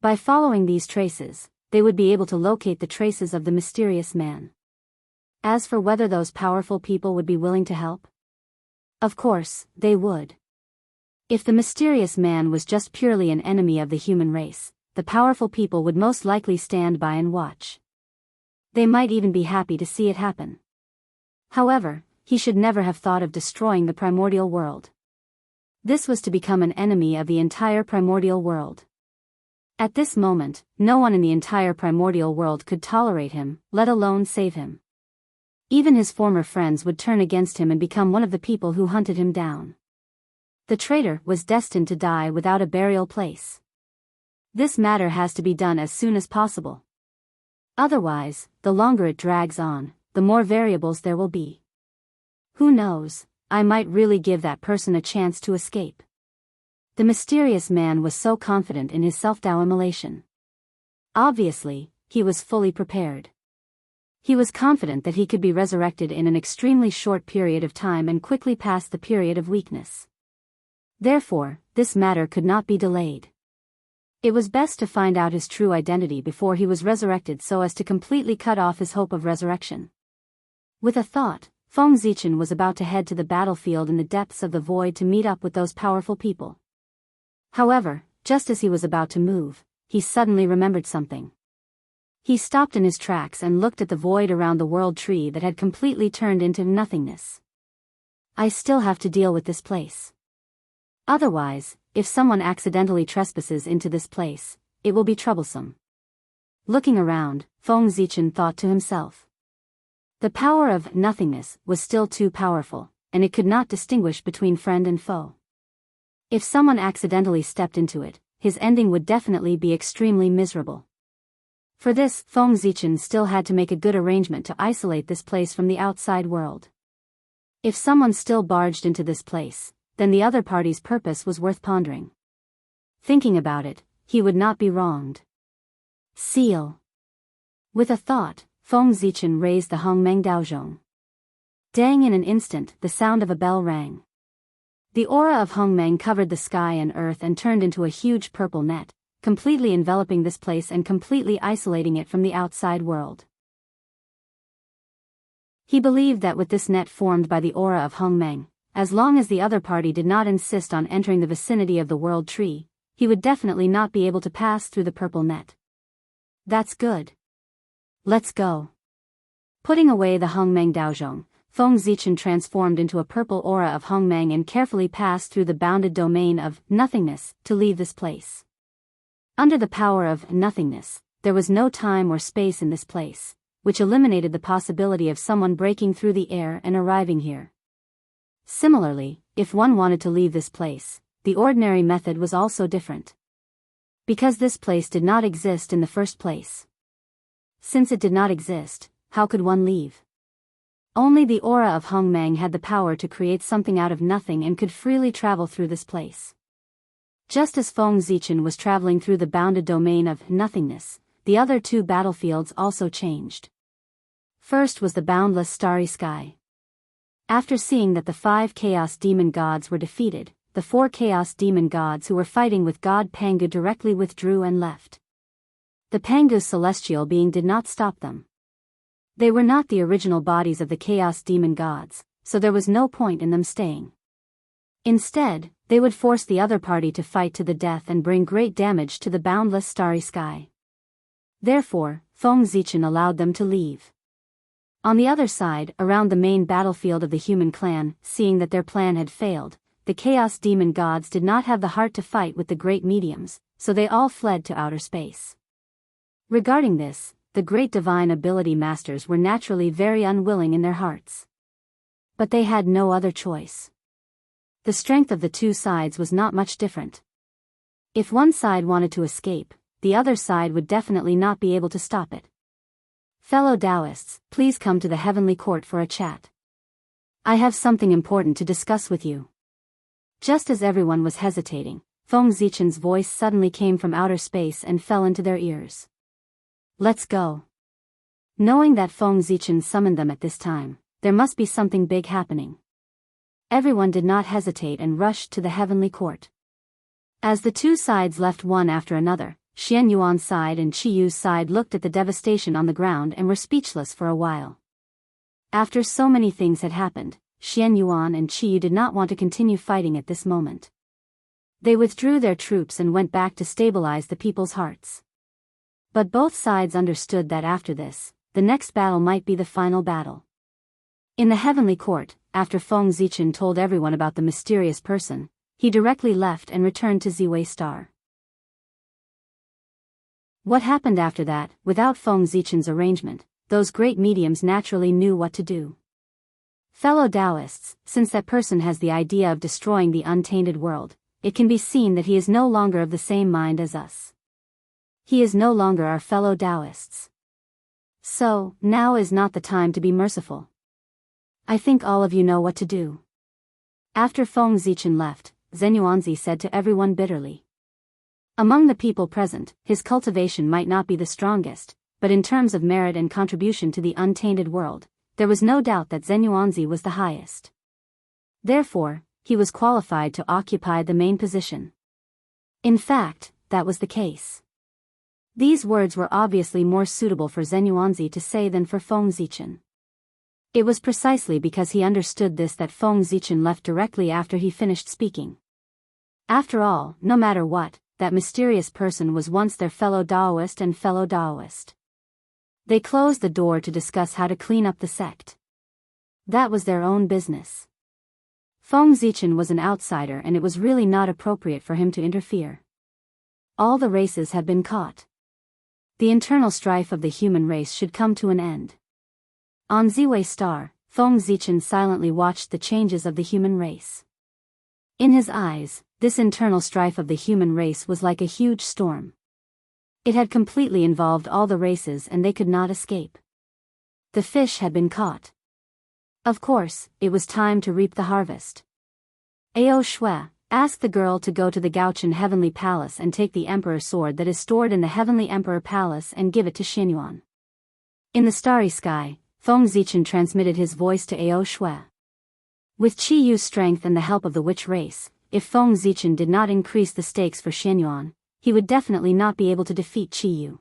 By following these traces, they would be able to locate the traces of the mysterious man. As for whether those powerful people would be willing to help, of course, they would. If the mysterious man was just purely an enemy of the human race, the powerful people would most likely stand by and watch. They might even be happy to see it happen. However, he should never have thought of destroying the primordial world. This was to become an enemy of the entire primordial world. At this moment, no one in the entire primordial world could tolerate him, let alone save him. Even his former friends would turn against him and become one of the people who hunted him down. The traitor was destined to die without a burial place. This matter has to be done as soon as possible. Otherwise, the longer it drags on, the more variables there will be. Who knows, I might really give that person a chance to escape. The mysterious man was so confident in his self-immolation. Obviously, he was fully prepared. He was confident that he could be resurrected in an extremely short period of time and quickly pass the period of weakness. Therefore, this matter could not be delayed. It was best to find out his true identity before he was resurrected so as to completely cut off his hope of resurrection. With a thought, Feng Zichen was about to head to the battlefield in the depths of the void to meet up with those powerful people. However, just as he was about to move, he suddenly remembered something. He stopped in his tracks and looked at the void around the world tree that had completely turned into nothingness. I still have to deal with this place. Otherwise, if someone accidentally trespasses into this place, it will be troublesome. Looking around, Feng Zichen thought to himself. The power of nothingness was still too powerful, and it could not distinguish between friend and foe. If someone accidentally stepped into it, his ending would definitely be extremely miserable. For this, Feng Zichen still had to make a good arrangement to isolate this place from the outside world. If someone still barged into this place, then the other party's purpose was worth pondering. Thinking about it, he would not be wronged. Seal. With a thought, Feng Zichen raised the Hongmeng Daozhong. Dang! In an instant, the sound of a bell rang. The aura of Hongmeng covered the sky and earth and turned into a huge purple net, completely enveloping this place and completely isolating it from the outside world. He believed that with this net formed by the aura of Hongmeng, as long as the other party did not insist on entering the vicinity of the world tree, he would definitely not be able to pass through the purple net. That's good. Let's go. Putting away the Hongmeng Daozhong, Feng Zichen transformed into a purple aura of Hongmeng and carefully passed through the bounded domain of nothingness to leave this place. Under the power of nothingness, there was no time or space in this place, which eliminated the possibility of someone breaking through the air and arriving here. Similarly, if one wanted to leave this place, the ordinary method was also different. Because this place did not exist in the first place. Since it did not exist, how could one leave? Only the aura of Hongmeng had the power to create something out of nothing and could freely travel through this place. Just as Feng Zichen was traveling through the bounded domain of nothingness, the other two battlefields also changed. First was the boundless starry sky. After seeing that the 5 Chaos Demon Gods were defeated, the 4 Chaos Demon Gods who were fighting with God Pangu directly withdrew and left. The Pangu's celestial being did not stop them. They were not the original bodies of the Chaos Demon Gods, so there was no point in them staying. Instead, they would force the other party to fight to the death and bring great damage to the boundless starry sky. Therefore, Feng Zichen allowed them to leave. On the other side, around the main battlefield of the human clan, seeing that their plan had failed, the Chaos Demon Gods did not have the heart to fight with the great mediums, so they all fled to outer space. Regarding this, the great divine ability masters were naturally very unwilling in their hearts. But they had no other choice. The strength of the two sides was not much different. If one side wanted to escape, the other side would definitely not be able to stop it. Fellow Daoists, please come to the heavenly court for a chat. I have something important to discuss with you. Just as everyone was hesitating, Feng Zichen's voice suddenly came from outer space and fell into their ears. Let's go. Knowing that Feng Zichen summoned them at this time, there must be something big happening. Everyone did not hesitate and rushed to the heavenly court. As the two sides left one after another, Xian Yuan's side and Qi Yu's side looked at the devastation on the ground and were speechless for a while. After so many things had happened, Xian Yuan and Qi Yu did not want to continue fighting at this moment. They withdrew their troops and went back to stabilize the people's hearts. But both sides understood that after this, the next battle might be the final battle. In the heavenly court, after Feng Zichen told everyone about the mysterious person, he directly left and returned to Ziwei Star. What happened after that? Without Feng Zichen's arrangement, those great mediums naturally knew what to do. Fellow Daoists, since that person has the idea of destroying the untainted world, it can be seen that he is no longer of the same mind as us. He is no longer our fellow Daoists. So, now is not the time to be merciful. I think all of you know what to do. After Feng Zichen left, Zhen Yuanzi said to everyone bitterly. Among the people present, his cultivation might not be the strongest, but in terms of merit and contribution to the untainted world, there was no doubt that Zhen Yuanzi was the highest. Therefore, he was qualified to occupy the main position. In fact, that was the case. These words were obviously more suitable for Zhen Yuanzi to say than for Feng Zichen. It was precisely because he understood this that Feng Zichen left directly after he finished speaking. After all, no matter what, that mysterious person was once their fellow Daoist and fellow Daoist. They closed the door to discuss how to clean up the sect. That was their own business. Feng Zichen was an outsider and it was really not appropriate for him to interfere. All the races had been caught. The internal strife of the human race should come to an end. On Ziwei Star, Feng Zichen silently watched the changes of the human race. In his eyes, this internal strife of the human race was like a huge storm. It had completely involved all the races and they could not escape. The fish had been caught. Of course, it was time to reap the harvest. Ao Shui asked the girl to go to the Gaochen Heavenly Palace and take the Emperor's sword that is stored in the Heavenly Emperor Palace and give it to Xianyuan. In the starry sky, Feng Zichen transmitted his voice to Ao Shui. With Qi Yu's strength and the help of the witch race, if Feng Zichen did not increase the stakes for Xianyuan, he would definitely not be able to defeat Qi Yu.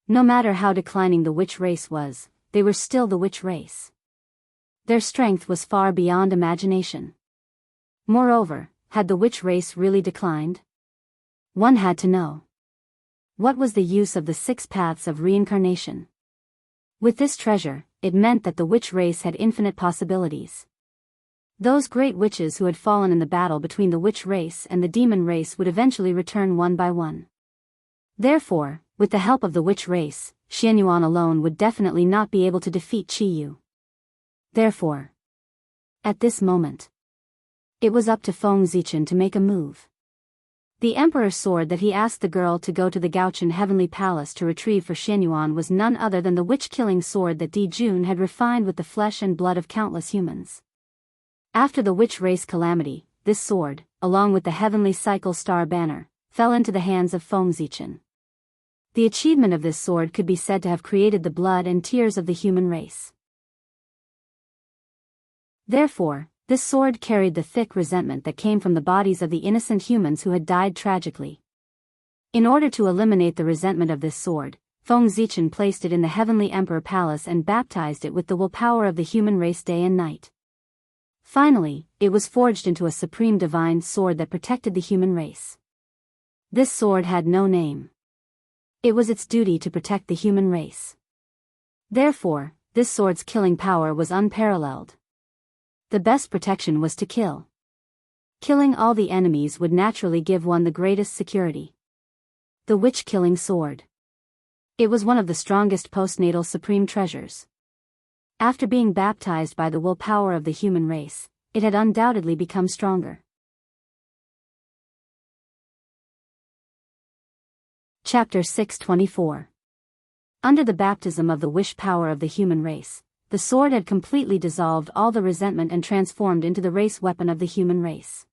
No matter how declining the witch race was, they were still the witch race. Their strength was far beyond imagination. Moreover, had the witch race really declined? One had to know. What was the use of the 6 paths of reincarnation? With this treasure, it meant that the witch race had infinite possibilities. Those great witches who had fallen in the battle between the witch race and the demon race would eventually return one by one. Therefore, with the help of the witch race, Xianyuan alone would definitely not be able to defeat Qi Yu. Therefore, at this moment, it was up to Feng Zichen to make a move. The Emperor's sword that he asked the girl to go to the Gaochen Heavenly Palace to retrieve for Xianyuan was none other than the witch-killing sword that Di Jun had refined with the flesh and blood of countless humans. After the witch race calamity, this sword, along with the Heavenly Cycle Star banner, fell into the hands of Feng Zichen. The achievement of this sword could be said to have created the blood and tears of the human race. Therefore, this sword carried the thick resentment that came from the bodies of the innocent humans who had died tragically. In order to eliminate the resentment of this sword, Feng Zichen placed it in the Heavenly Emperor Palace and baptized it with the willpower of the human race day and night. Finally, it was forged into a supreme divine sword that protected the human race. This sword had no name. It was its duty to protect the human race. Therefore, this sword's killing power was unparalleled. The best protection was to kill. Killing all the enemies would naturally give one the greatest security. The witch-killing sword. It was one of the strongest postnatal supreme treasures. After being baptized by the willpower of the human race, it had undoubtedly become stronger. Chapter 624. Under the baptism of the wish power of the human race, the sword had completely dissolved all the resentment and transformed into the race weapon of the human race.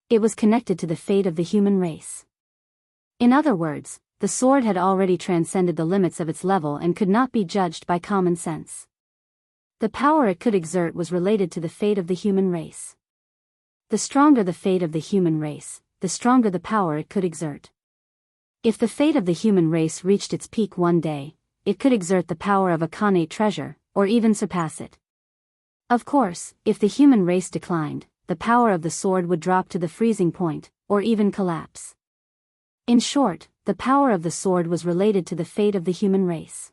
It was connected to the fate of the human race. In other words, the sword had already transcended the limits of its level and could not be judged by common sense. The power it could exert was related to the fate of the human race. The stronger the fate of the human race, the stronger the power it could exert. If the fate of the human race reached its peak one day, it could exert the power of a Khanate treasure, or even surpass it. Of course, if the human race declined, the power of the sword would drop to the freezing point, or even collapse. In short, the power of the sword was related to the fate of the human race.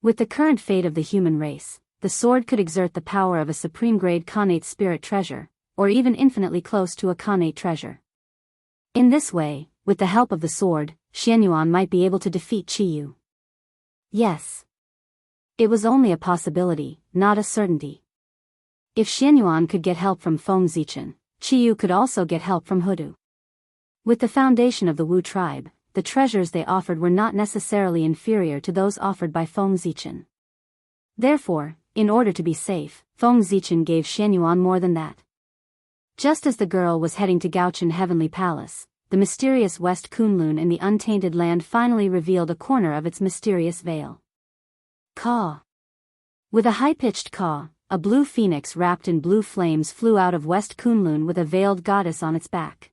With the current fate of the human race, the sword could exert the power of a supreme-grade Khanate spirit treasure, or even infinitely close to a Khanate treasure. In this way, with the help of the sword, Xianyuan might be able to defeat Qiyu. Yes. It was only a possibility, not a certainty. If Xianyuan could get help from Feng Zichen, Qiyu could also get help from Hudu. With the foundation of the Wu tribe, the treasures they offered were not necessarily inferior to those offered by Feng Zichen. Therefore, in order to be safe, Feng Zichen gave Xianyuan more than that. Just as the girl was heading to Gaochen Heavenly Palace, the mysterious West Kunlun in the untainted land finally revealed a corner of its mysterious veil. Caw. With a high-pitched caw, a blue phoenix wrapped in blue flames flew out of West Kunlun with a veiled goddess on its back.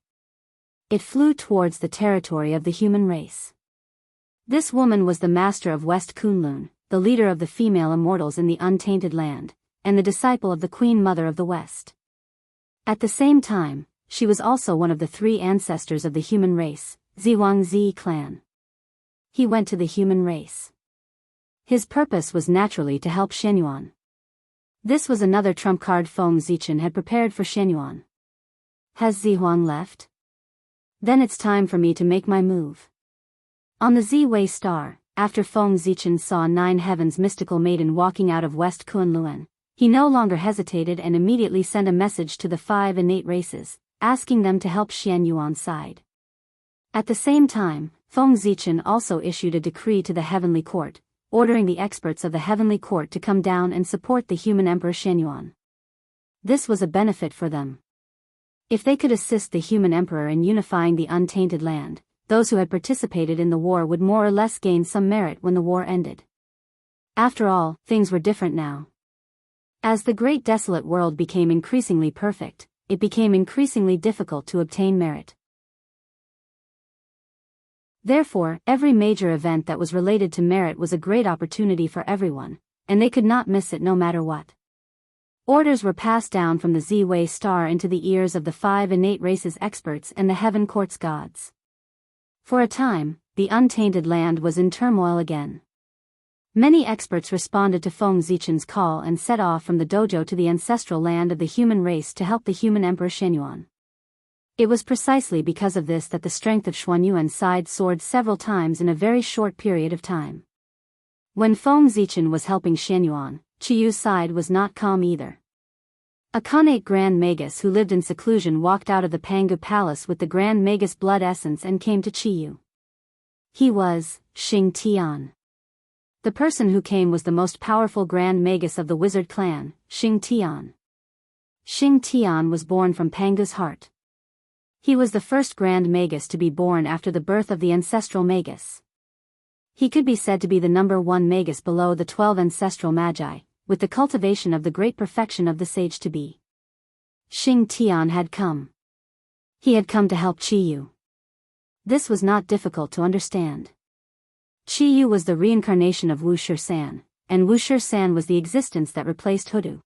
It flew towards the territory of the human race. This woman was the master of West Kunlun, the leader of the female immortals in the untainted land, and the disciple of the Queen Mother of the West. At the same time, she was also one of the three ancestors of the human race, Zhuangzi clan. He went to the human race. His purpose was naturally to help Xianyuan. This was another trump card Feng Zichen had prepared for Xianyuan. Has Zihuang left? Then it's time for me to make my move. On the Z-Way star, after Feng Zichen saw Nine Heaven's mystical maiden walking out of West Kunlun, he no longer hesitated and immediately sent a message to the 5 innate races, asking them to help Xianyuan's side. At the same time, Feng Zichen also issued a decree to the Heavenly Court, ordering the experts of the Heavenly Court to come down and support the human Emperor Xianyuan. This was a benefit for them. If they could assist the human Emperor in unifying the untainted land, those who had participated in the war would more or less gain some merit when the war ended. After all, things were different now. As the great desolate world became increasingly perfect, it became increasingly difficult to obtain merit. Therefore, every major event that was related to merit was a great opportunity for everyone, and they could not miss it no matter what. Orders were passed down from the Z-Way star into the ears of the 5 innate races experts and the Heaven Court's gods. For a time, the untainted land was in turmoil again. Many experts responded to Feng Zichen's call and set off from the dojo to the ancestral land of the human race to help the human Emperor Xianyuan. It was precisely because of this that the strength of Xuanyuan's side soared several times in a very short period of time. When Feng Zichen was helping Xianyuan, Qiyu's side was not calm either. A Khanate Grand Magus who lived in seclusion walked out of the Pangu Palace with the Grand Magus blood essence and came to Qiyu. He was Xing Tian. The person who came was the most powerful Grand Magus of the wizard clan, Xing Tian. Xing Tian was born from Pangu's heart. He was the first Grand Magus to be born after the birth of the ancestral Magus. He could be said to be the number 1 Magus below the 12 ancestral Magi, with the cultivation of the great perfection of the sage-to-be. Xing Tian had come. He had come to help Qiyu. This was not difficult to understand. Qiyu was the reincarnation of Wuxia San, and Wuxia San was the existence that replaced Hudu.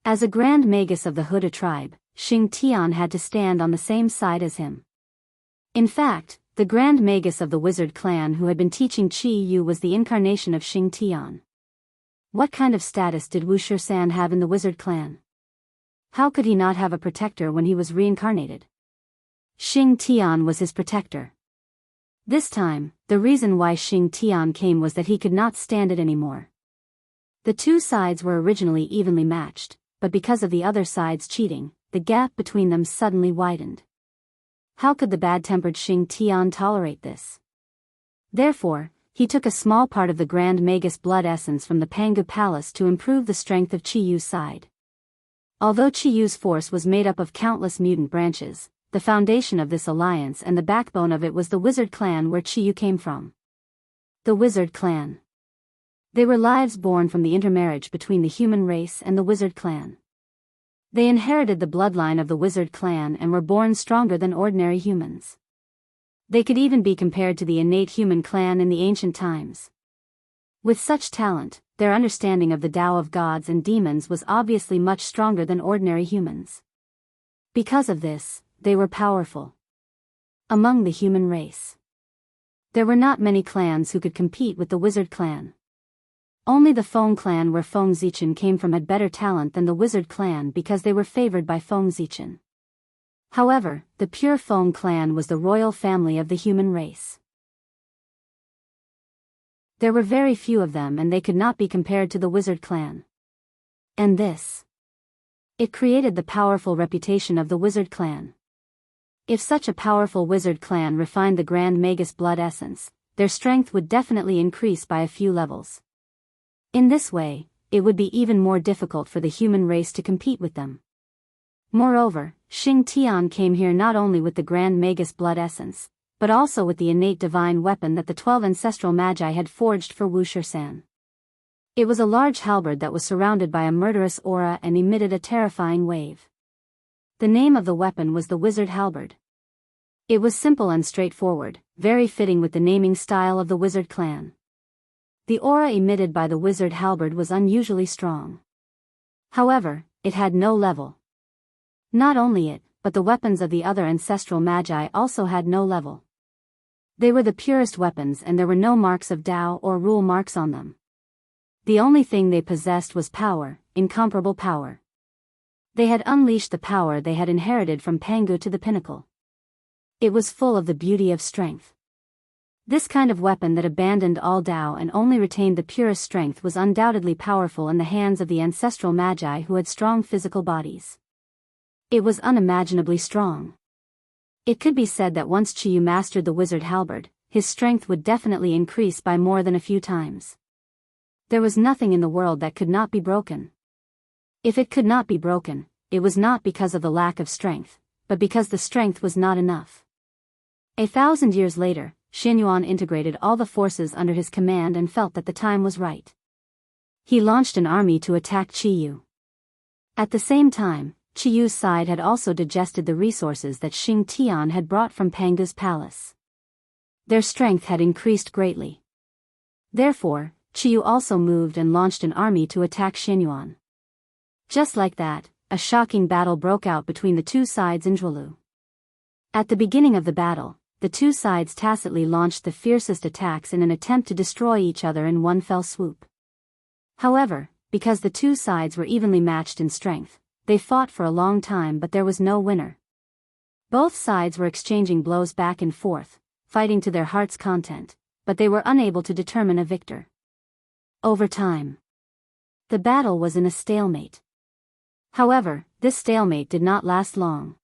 As a Grand Magus of the Huda tribe, Xing Tian had to stand on the same side as him. In fact, the Grand Magus of the wizard clan who had been teaching Qiyu was the incarnation of Xing Tian. What kind of status did Wuxia San have in the wizard clan? How could he not have a protector when he was reincarnated? Xing Tian was his protector. This time, the reason why Xing Tian came was that he could not stand it anymore. The two sides were originally evenly matched, but because of the other side's cheating, the gap between them suddenly widened. How could the bad-tempered Xing Tian tolerate this? Therefore, he took a small part of the Grand Magus blood essence from the Pangu Palace to improve the strength of Qiyu's side. Although Qiyu's force was made up of countless mutant branches, the foundation of this alliance and the backbone of it was the wizard clan where Qiyu came from. The wizard clan. They were lives born from the intermarriage between the human race and the wizard clan. They inherited the bloodline of the wizard clan and were born stronger than ordinary humans. They could even be compared to the innate human clan in the ancient times. With such talent, their understanding of the Tao of gods and demons was obviously much stronger than ordinary humans. Because of this, they were powerful among the human race. There were not many clans who could compete with the wizard clan. Only the Feng clan where Feng Zichen came from had better talent than the wizard clan because they were favored by Feng Zichen. However, the pure Feng clan was the royal family of the human race. There were very few of them and they could not be compared to the wizard clan. And this. It created the powerful reputation of the wizard clan. If such a powerful wizard clan refined the Grand Magus blood essence, their strength would definitely increase by a few levels. In this way, it would be even more difficult for the human race to compete with them. Moreover, Xing Tian came here not only with the Grand Magus blood essence, but also with the innate divine weapon that the 12 ancestral magi had forged for Wuxia Xianxia. It was a large halberd that was surrounded by a murderous aura and emitted a terrifying wave. The name of the weapon was the Wizard Halberd. It was simple and straightforward, very fitting with the naming style of the wizard clan. The aura emitted by the wizard halberd was unusually strong. However, it had no level. Not only it, but the weapons of the other ancestral magi also had no level. They were the purest weapons and there were no marks of Tao or rule marks on them. The only thing they possessed was power, incomparable power. They had unleashed the power they had inherited from Pangu to the pinnacle. It was full of the beauty of strength. This kind of weapon that abandoned all Tao and only retained the purest strength was undoubtedly powerful in the hands of the ancestral magi who had strong physical bodies. It was unimaginably strong. It could be said that once Qiyu mastered the wizard halberd, his strength would definitely increase by more than a few times. There was nothing in the world that could not be broken. If it could not be broken, it was not because of the lack of strength, but because the strength was not enough. 1,000 years later, Xianyuan integrated all the forces under his command and felt that the time was right. He launched an army to attack Qiyu. At the same time, Qiyu's side had also digested the resources that Xing Tian had brought from Pangu's palace. Their strength had increased greatly. Therefore, Qiyu also moved and launched an army to attack Xianyuan. Just like that, a shocking battle broke out between the two sides in Zhuolu. At the beginning of the battle, the two sides tacitly launched the fiercest attacks in an attempt to destroy each other in one fell swoop. However, because the two sides were evenly matched in strength, they fought for a long time but there was no winner. Both sides were exchanging blows back and forth, fighting to their heart's content, but they were unable to determine a victor. Over time, the battle was in a stalemate. However, this stalemate did not last long.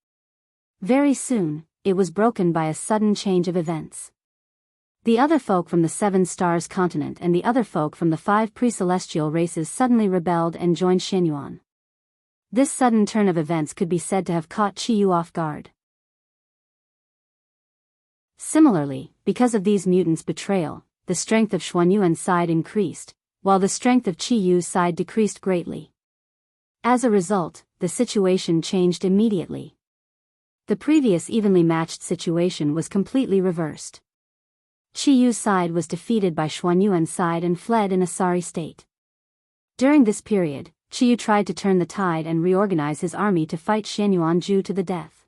Very soon, it was broken by a sudden change of events. The other folk from the Seven Stars continent and the other folk from the 5 pre-celestial races suddenly rebelled and joined Xianyuan. This sudden turn of events could be said to have caught Qiyu off guard. Similarly, because of these mutants' betrayal, the strength of Xuanyuan's side increased, while the strength of Qiyu's side decreased greatly. As a result, the situation changed immediately. The previous evenly matched situation was completely reversed. Qiyu's side was defeated by Xuanyuan's side and fled in a sorry state. During this period, Qiyu tried to turn the tide and reorganize his army to fight Xianyuan Zhu to the death.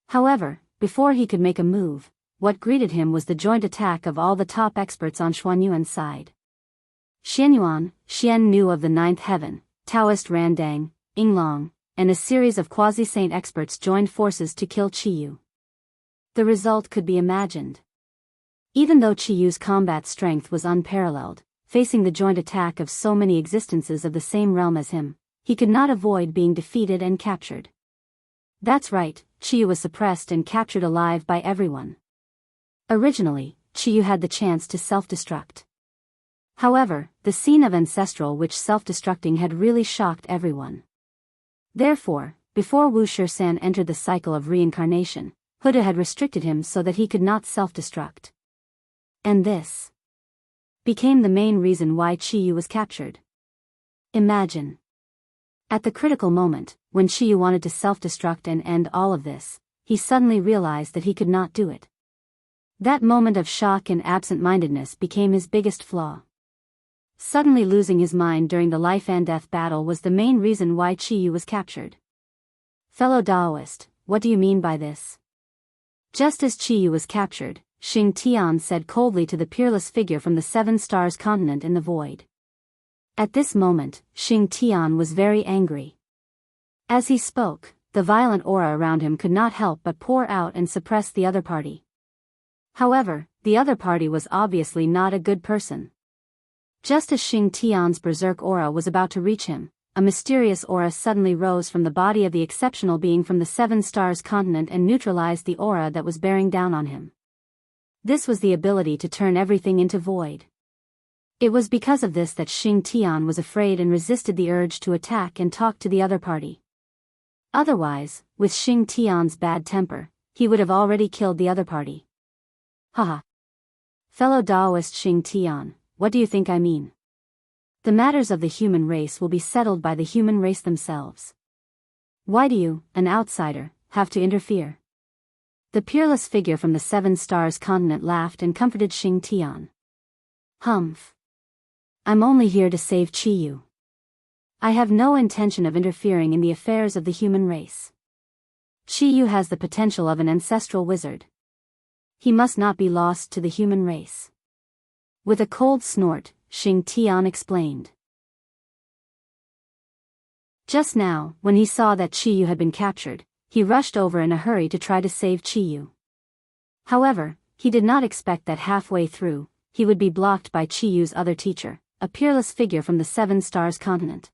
However, before he could make a move, what greeted him was the joint attack of all the top experts on Xuanyuan's side. Xianyuan, Xian Nu of the Ninth Heaven, Daoist Randang, Yinglong, and a series of quasi-saint experts joined forces to kill Qiyu. The result could be imagined. Even though Qiyu's combat strength was unparalleled, facing the joint attack of so many existences of the same realm as him, he could not avoid being defeated and captured. That's right, Qiyu was suppressed and captured alive by everyone. Originally, Qiyu had the chance to self-destruct. However, the scene of ancestral witch self-destructing had really shocked everyone. Therefore, before Wuxia Xianxia entered the cycle of reincarnation, Buddha had restricted him so that he could not self-destruct. And this became the main reason why Qiyu was captured. Imagine. At the critical moment, when Qiyu wanted to self-destruct and end all of this, he suddenly realized that he could not do it. That moment of shock and absent-mindedness became his biggest flaw. Suddenly losing his mind during the life and death battle was the main reason why Qiyu was captured. Fellow Daoist, what do you mean by this? Just as Qiyu was captured, Xing Tian said coldly to the peerless figure from the Seven Stars continent in the void. At this moment, Xing Tian was very angry. As he spoke, the violent aura around him could not help but pour out and suppress the other party. However, the other party was obviously not a good person. Just as Xing Tian's berserk aura was about to reach him, a mysterious aura suddenly rose from the body of the exceptional being from the Seven Stars continent and neutralized the aura that was bearing down on him. This was the ability to turn everything into void. It was because of this that Xing Tian was afraid and resisted the urge to attack and talk to the other party. Otherwise, with Xing Tian's bad temper, he would have already killed the other party. Haha. Fellow Daoist Xing Tian, what do you think I mean? The matters of the human race will be settled by the human race themselves. Why do you, an outsider, have to interfere? The peerless figure from the Seven Stars continent laughed and comforted Xing Tian. Humph. I'm only here to save Qiyu. I have no intention of interfering in the affairs of the human race. Qiyu has the potential of an ancestral wizard. He must not be lost to the human race. With a cold snort, Xing Tian explained. Just now, when he saw that Qiyu had been captured, he rushed over in a hurry to try to save Qiyu. However, he did not expect that halfway through, he would be blocked by Qiyu's other teacher, a peerless figure from the Seven Stars continent.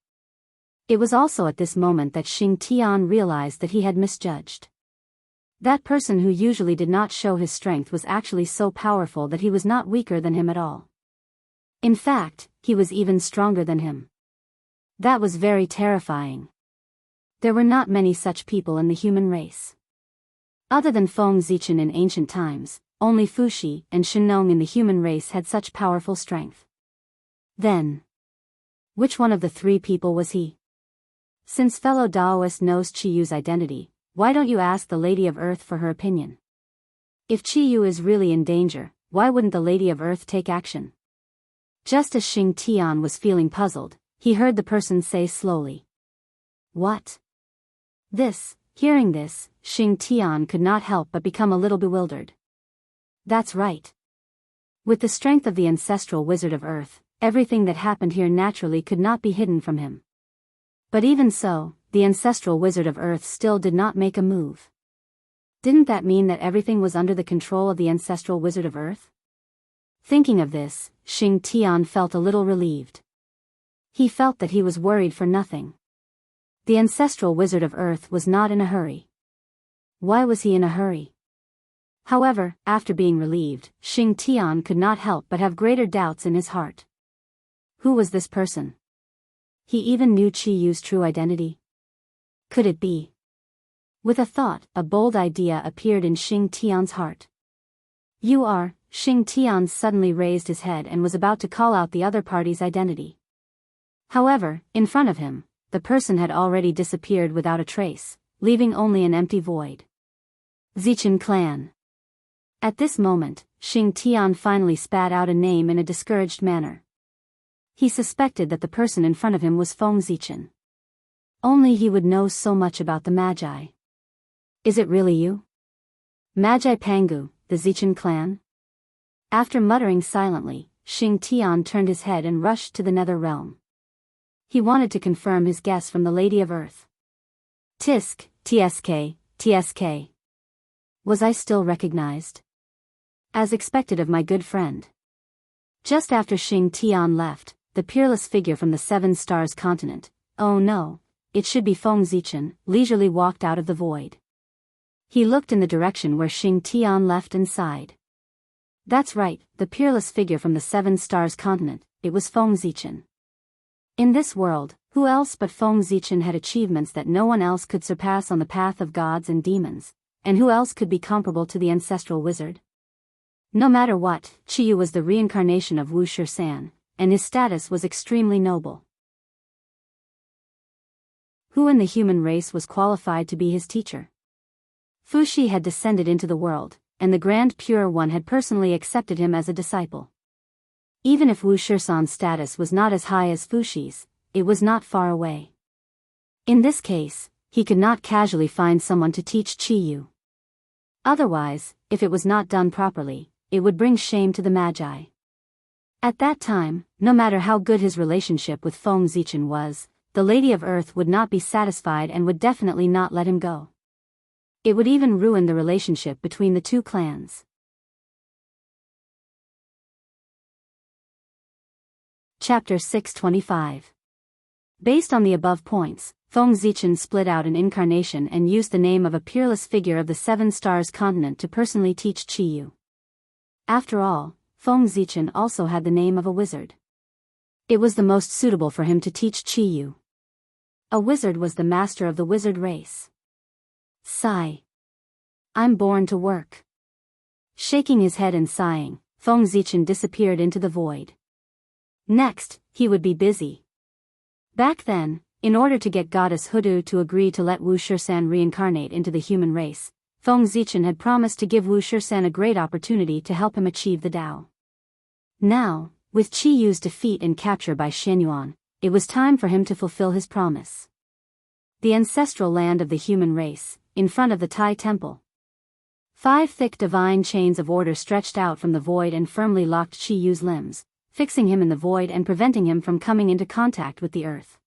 It was also at this moment that Xing Tian realized that he had misjudged. That person who usually did not show his strength was actually so powerful that he was not weaker than him at all. In fact, he was even stronger than him. That was very terrifying. There were not many such people in the human race. Other than Feng Zichen in ancient times, only Fuxi and Shenong in the human race had such powerful strength. Then, which one of the three people was he? Since fellow Daoist knows Qiyu's identity, why don't you ask the Lady of Earth for her opinion? If Qiyu is really in danger, why wouldn't the Lady of Earth take action? Just as Xing Tian was feeling puzzled, he heard the person say slowly. What? Hearing this, Xing Tian could not help but become a little bewildered. That's right. With the strength of the ancestral wizard of Earth, everything that happened here naturally could not be hidden from him. But even so, the ancestral wizard of Earth still did not make a move. Didn't that mean that everything was under the control of the ancestral wizard of Earth? Thinking of this, Xing Tian felt a little relieved. He felt that he was worried for nothing. The ancestral wizard of Earth was not in a hurry. Why was he in a hurry? However, after being relieved, Xing Tian could not help but have greater doubts in his heart. Who was this person? He even knew Qiyu's true identity. Could it be? With a thought, a bold idea appeared in Xing Tian's heart. You are. Xing Tian suddenly raised his head and was about to call out the other party's identity. However, in front of him, the person had already disappeared without a trace, leaving only an empty void. Zichen clan. At this moment, Xing Tian finally spat out a name in a discouraged manner. He suspected that the person in front of him was Feng Zichen. Only he would know so much about the Magi. Is it really you? Magi Pangu, the Zichen clan? After muttering silently, Xing Tian turned his head and rushed to the nether realm. He wanted to confirm his guess from the Lady of Earth. Tisk, TSK, TSK. Was I still recognized? As expected of my good friend. Just after Xing Tian left, the peerless figure from the Seven Stars continent, oh no, it should be Feng Zichen, leisurely walked out of the void. He looked in the direction where Xing Tian left and sighed. That's right, the peerless figure from the Seven Stars continent, it was Feng Zichen. In this world, who else but Feng Zichen had achievements that no one else could surpass on the path of gods and demons, and who else could be comparable to the ancestral wizard? No matter what, Qiyu was the reincarnation of Wuxia Xianxia, and his status was extremely noble. Who in the human race was qualified to be his teacher? Fuxi had descended into the world, and the Grand Pure One had personally accepted him as a disciple. Even if Wu Shisan's status was not as high as Fuxi's, it was not far away. In this case, he could not casually find someone to teach Qiyu. Otherwise, if it was not done properly, it would bring shame to the Magi. At that time, no matter how good his relationship with Feng Zichen was, the Lady of Earth would not be satisfied and would definitely not let him go. It would even ruin the relationship between the two clans. Chapter 625. Based on the above points, Feng Zichen split out an incarnation and used the name of a peerless figure of the Seven Stars continent to personally teach Qiyu. After all, Feng Zichen also had the name of a wizard. It was the most suitable for him to teach Qiyu. A wizard was the master of the wizard race. Sigh. I'm born to work. Shaking his head and sighing, Feng Zichen disappeared into the void. Next, he would be busy. Back then, in order to get Goddess Hudu to agree to let Wu Shisan reincarnate into the human race, Feng Zichen had promised to give Wu Shisan a great opportunity to help him achieve the Tao. Now, with Qiyu's defeat and capture by Xianyuan, it was time for him to fulfill his promise. The ancestral land of the human race, in front of the Tai Temple. 5 thick divine chains of order stretched out from the void and firmly locked Qiyu's limbs, fixing him in the void and preventing him from coming into contact with the earth.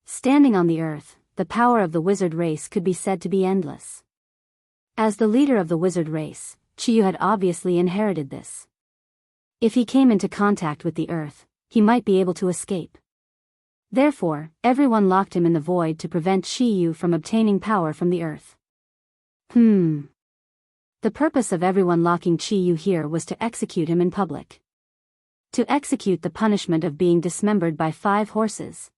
Standing on the earth, the power of the wizard race could be said to be endless. As the leader of the wizard race, Qiyu had obviously inherited this. If he came into contact with the earth, he might be able to escape. Therefore, everyone locked him in the void to prevent Qiyu from obtaining power from the earth. The purpose of everyone locking Qiyu here was to execute him in public. To execute the punishment of being dismembered by 5 horses.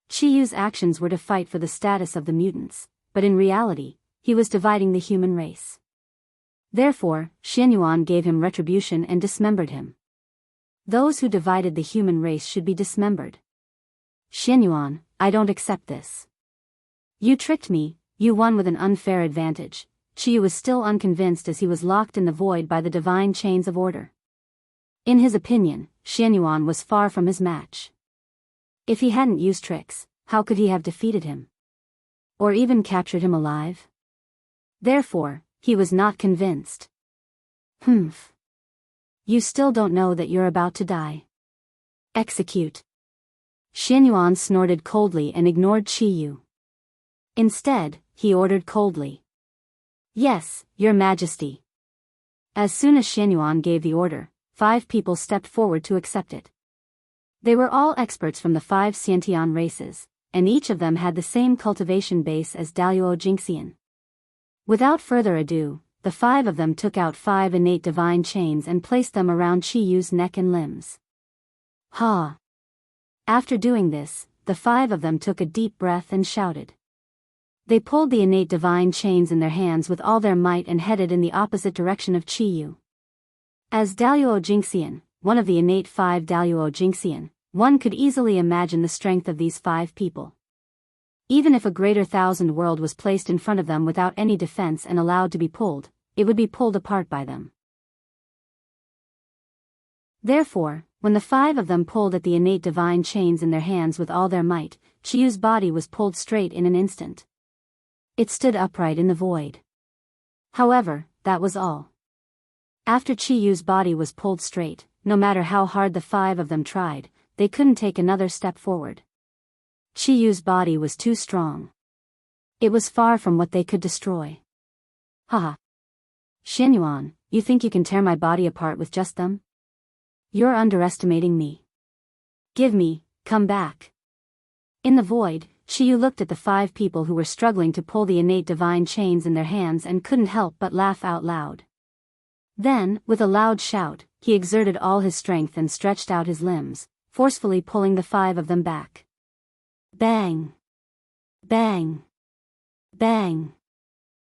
Qiyu's actions were to fight for the status of the mutants, but in reality, he was dividing the human race. Therefore, Xianyuan gave him retribution and dismembered him. Those who divided the human race should be dismembered. Xianyuan, I don't accept this. You tricked me, you won with an unfair advantage. Qiyu was still unconvinced as he was locked in the void by the divine chains of order. In his opinion, Xianyuan was far from his match. If he hadn't used tricks, how could he have defeated him? Or even captured him alive? Therefore, he was not convinced. You still don't know that you're about to die. Execute. Xianyuan snorted coldly and ignored Qiyu. Instead, he ordered coldly. Yes, your majesty. As soon as Xianyuan gave the order, 5 people stepped forward to accept it. They were all experts from the 5 Xiantian races, and each of them had the same cultivation base as Daoist Jingxian. Without further ado, the 5 of them took out 5 innate divine chains and placed them around Qiyu's neck and limbs. After doing this, the 5 of them took a deep breath and shouted. They pulled the innate divine chains in their hands with all their might and headed in the opposite direction of Qiyu. As Daoist Jingxian, one of the innate 5 Daoist Jingxian, one could easily imagine the strength of these 5 people. Even if a greater 1,000 world was placed in front of them without any defense and allowed to be pulled, it would be pulled apart by them. Therefore, when the 5 of them pulled at the innate divine chains in their hands with all their might, Qiyu's body was pulled straight in an instant. It stood upright in the void. However, that was all. After Qiyu's body was pulled straight, no matter how hard the 5 of them tried, they couldn't take another step forward. Qiyu's body was too strong. It was far from what they could destroy. Xianyuan, you think you can tear my body apart with just them? You're underestimating me. Come back. In the void, Qiyu looked at the 5 people who were struggling to pull the innate divine chains in their hands and couldn't help but laugh out loud. Then, with a loud shout, he exerted all his strength and stretched out his limbs, forcefully pulling the 5 of them back. Bang! Bang! Bang!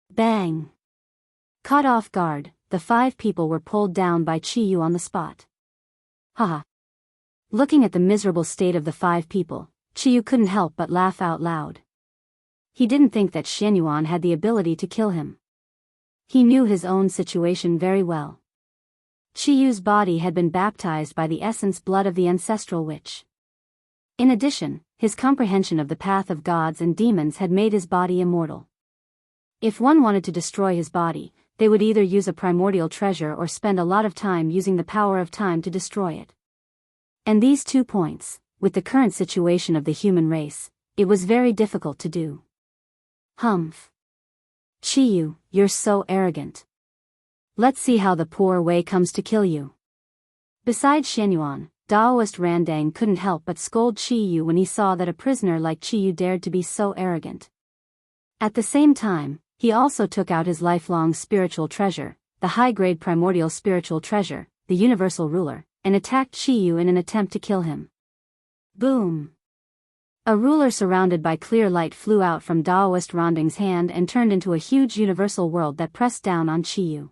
Bang! Caught off guard, the 5 people were pulled down by Qiyu on the spot. Haha. Looking at the miserable state of the 5 people, Qiyu couldn't help but laugh out loud. He didn't think that Xianyuan had the ability to kill him. He knew his own situation very well. Qiyu's body had been baptized by the essence blood of the ancestral witch. In addition, his comprehension of the path of gods and demons had made his body immortal. If one wanted to destroy his body, they would either use a primordial treasure or spend a lot of time using the power of time to destroy it. And these 2 points, with the current situation of the human race, it was very difficult to do. Humph. Qiyu, you're so arrogant. Let's see how the poor way comes to kill you. Besides Xianyuan, Daoist Randang couldn't help but scold Qiyu when he saw that a prisoner like Qiyu dared to be so arrogant. At the same time, he also took out his lifelong spiritual treasure, the high-grade primordial spiritual treasure, the universal ruler, and attacked Qiyu in an attempt to kill him. Boom! A ruler surrounded by clear light flew out from Daoist Randang's hand and turned into a huge universal world that pressed down on Qiyu.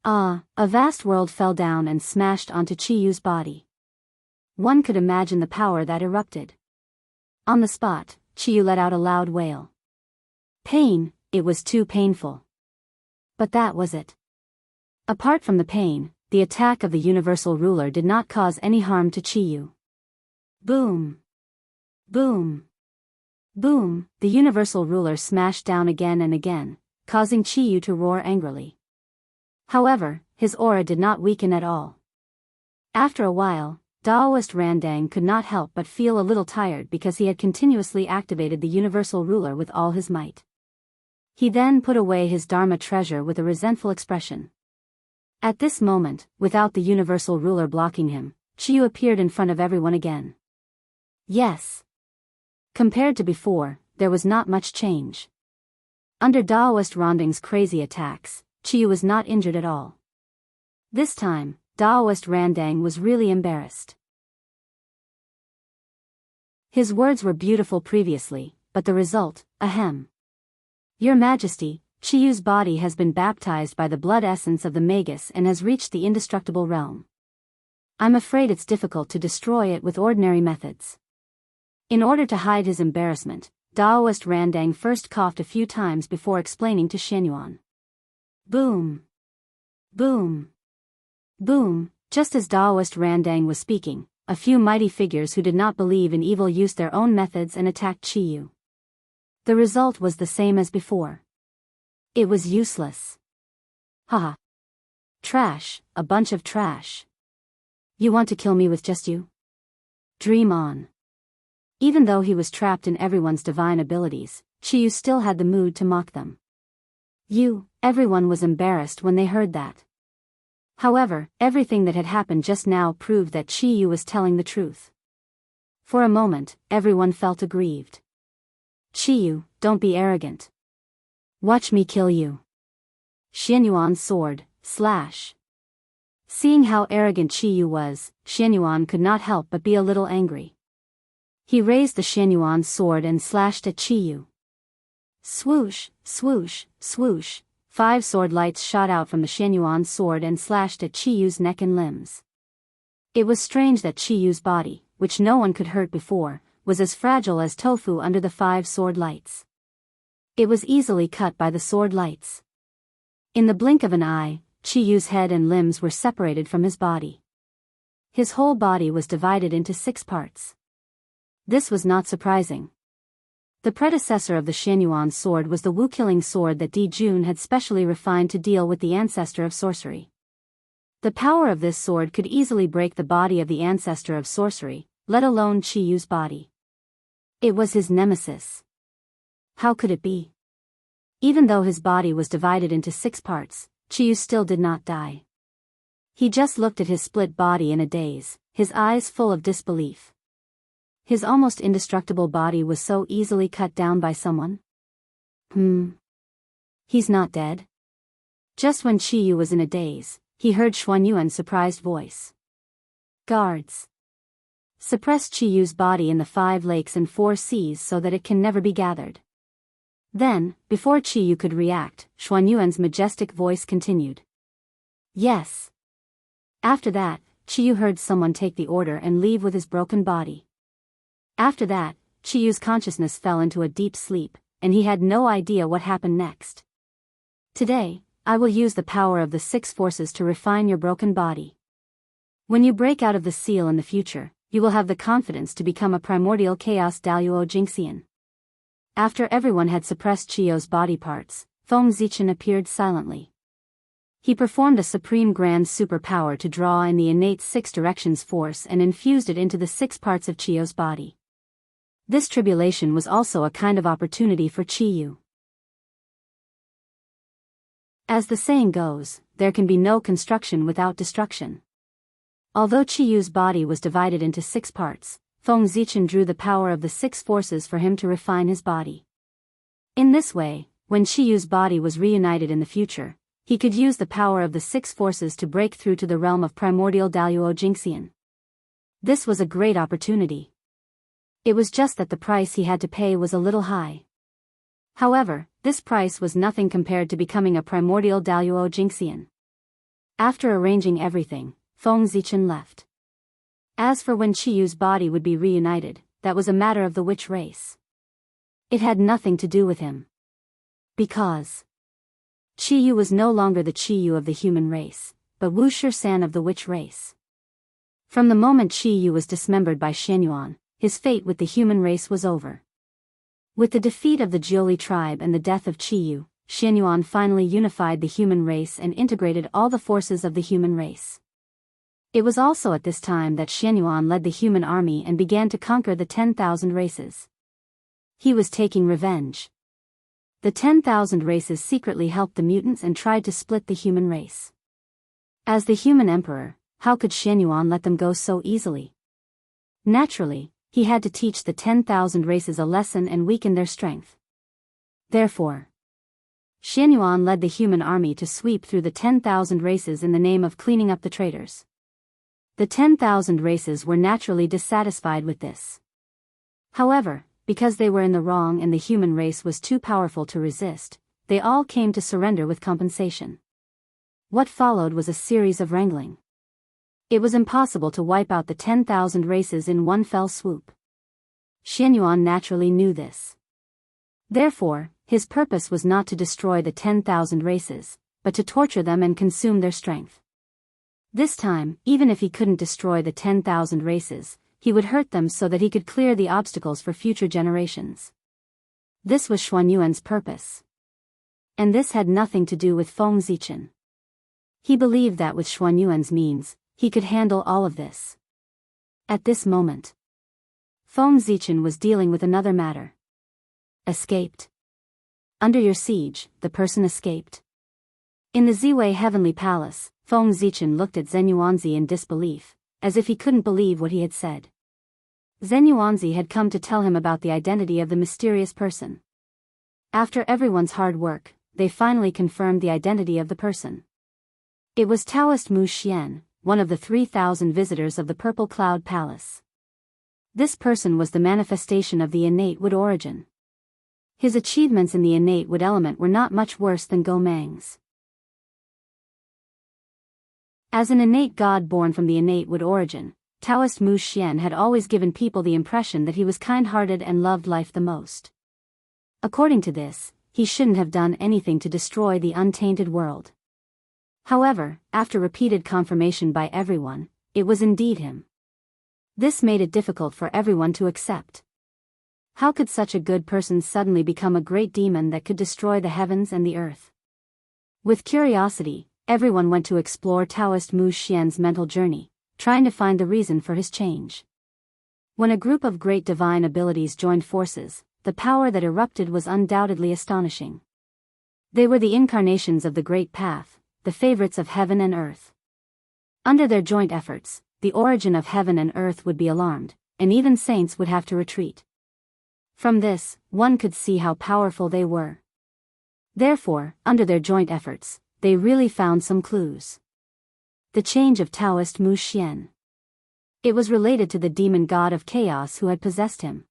A vast world fell down and smashed onto Qiyu's body. One could imagine the power that erupted. On the spot, Qiyu let out a loud wail. Pain, it was too painful. But that was it. Apart from the pain, the attack of the universal ruler did not cause any harm to Qiyu. Boom! Boom! Boom! The universal ruler smashed down again and again, causing Qiyu to roar angrily. However, his aura did not weaken at all. After a while, Daoist Randang could not help but feel a little tired because he had continuously activated the universal ruler with all his might. He then put away his Dharma treasure with a resentful expression. At this moment, without the universal ruler blocking him, Qiyu appeared in front of everyone again. Yes. Compared to before, there was not much change. Under Daoist Randang's crazy attacks, Qiyu was not injured at all. This time, Daoist Randang was really embarrassed. His words were beautiful previously, but the result, ahem. Your Majesty, Qiyu's body has been baptized by the blood essence of the Magus and has reached the indestructible realm. I'm afraid it's difficult to destroy it with ordinary methods. In order to hide his embarrassment, Daoist Randang first coughed a few times before explaining to Xianyuan. Boom! Boom! Boom! Just as Daoist Randang was speaking, a few mighty figures who did not believe in evil used their own methods and attacked Qiyu. The result was the same as before. It was useless. Haha. Trash, a bunch of trash. You want to kill me with just you? Dream on. Even though he was trapped in everyone's divine abilities, Qiyu still had the mood to mock them. Everyone was embarrassed when they heard that. However, everything that had happened just now proved that Qiyu was telling the truth. For a moment, everyone felt aggrieved. Qiyu, don't be arrogant. Watch me kill you. Xianyuan's sword, slash. Seeing how arrogant Qiyu was, Xianyuan could not help but be a little angry. He raised the Xianyuan sword and slashed at Qiyu. Swoosh, swoosh, swoosh, 5 sword lights shot out from the Xianyuan sword and slashed at Qiyu's neck and limbs. It was strange that Qiyu's body, which no one could hurt before, was as fragile as tofu under the 5 sword lights. It was easily cut by the sword lights. In the blink of an eye, Qiyu's head and limbs were separated from his body. His whole body was divided into 6 parts. This was not surprising. The predecessor of the Xianyuan sword was the Wu-killing sword that Di Jun had specially refined to deal with the ancestor of sorcery. The power of this sword could easily break the body of the ancestor of sorcery, let alone Qiyu's body. It was his nemesis. How could it be? Even though his body was divided into 6 parts, Qiyu still did not die. He just looked at his split body in a daze, his eyes full of disbelief. His almost indestructible body was so easily cut down by someone? He's not dead? Just when Qiyu was in a daze, he heard Xuanyuan's surprised voice. Guards! Suppress Qiyu's body in the 5 lakes and 4 seas so that it can never be gathered. Then, before Qiyu could react, Xuanyuan's majestic voice continued. Yes. After that, Qiyu heard someone take the order and leave with his broken body. After that, Qiyu's consciousness fell into a deep sleep, and he had no idea what happened next. Today, I will use the power of the 6 forces to refine your broken body. When you break out of the seal in the future, you will have the confidence to become a primordial chaos Daoist Jingxian. After everyone had suppressed Qiyu's body parts, Feng Zichen appeared silently. He performed a supreme grand superpower to draw in the innate 6 directions force and infused it into the 6 parts of Qiyu's body. This tribulation was also a kind of opportunity for Qiyu. As the saying goes, there can be no construction without destruction. Although Qiyu's body was divided into 6 parts, Feng Zichen drew the power of the 6 forces for him to refine his body. In this way, when Qiyu's body was reunited in the future, he could use the power of the 6 forces to break through to the realm of primordial Daoist Jingxian. This was a great opportunity. It was just that the price he had to pay was a little high. However, this price was nothing compared to becoming a primordial Daoist Jingxian. After arranging everything, Feng Zichen left. As for when Qiyu's body would be reunited, that was a matter of the witch race. It had nothing to do with him. Because Qiyu was no longer the Qiyu of the human race, but Wuxia Xianxia of the witch race. From the moment Qiyu was dismembered by Xianyuan, his fate with the human race was over. With the defeat of the Jiuli tribe and the death of Qiyu, Xianyuan finally unified the human race and integrated all the forces of the human race. It was also at this time that Xianyuan led the human army and began to conquer the 10,000 races. He was taking revenge. The 10,000 races secretly helped the mutants and tried to split the human race. As the human emperor, how could Xianyuan let them go so easily? Naturally, he had to teach the 10,000 races a lesson and weaken their strength. Therefore, Xianyuan led the human army to sweep through the 10,000 races in the name of cleaning up the traitors. The 10,000 races were naturally dissatisfied with this. However, because they were in the wrong and the human race was too powerful to resist, they all came to surrender with compensation. What followed was a series of wrangling. It was impossible to wipe out the 10,000 races in one fell swoop. Xianyuan naturally knew this. Therefore, his purpose was not to destroy the 10,000 races, but to torture them and consume their strength. This time, even if he couldn't destroy the 10,000 races, he would hurt them so that he could clear the obstacles for future generations. This was Xuanyuan's purpose. And this had nothing to do with Feng Zichen. He believed that with Xuanyuan's means, he could handle all of this. At this moment, Feng Zichen was dealing with another matter. Escaped. Under your siege, the person escaped. In the Ziwei Heavenly Palace, Feng Zichen looked at Zenyuanzi in disbelief, as if he couldn't believe what he had said. Zenyuanzi had come to tell him about the identity of the mysterious person. After everyone's hard work, they finally confirmed the identity of the person. It was Taoist Mu Xian, one of the 3,000 visitors of the Purple Cloud Palace. This person was the manifestation of the innate wood origin. His achievements in the innate wood element were not much worse than Gomang's. As an innate god born from the innate wood origin, Taoist Mu Xian had always given people the impression that he was kind-hearted and loved life the most. According to this, he shouldn't have done anything to destroy the untainted world. However, after repeated confirmation by everyone, it was indeed him. This made it difficult for everyone to accept. How could such a good person suddenly become a great demon that could destroy the heavens and the earth? With curiosity, everyone went to explore Taoist Mu Xian's mental journey, trying to find the reason for his change. When a group of great divine abilities joined forces, the power that erupted was undoubtedly astonishing. They were the incarnations of the Great Path, the favorites of heaven and earth. Under their joint efforts, the origin of heaven and earth would be alarmed, and even saints would have to retreat. From this, one could see how powerful they were. Therefore, under their joint efforts, they really found some clues. The change of Taoist Mu Xian. It was related to the demon god of chaos who had possessed him.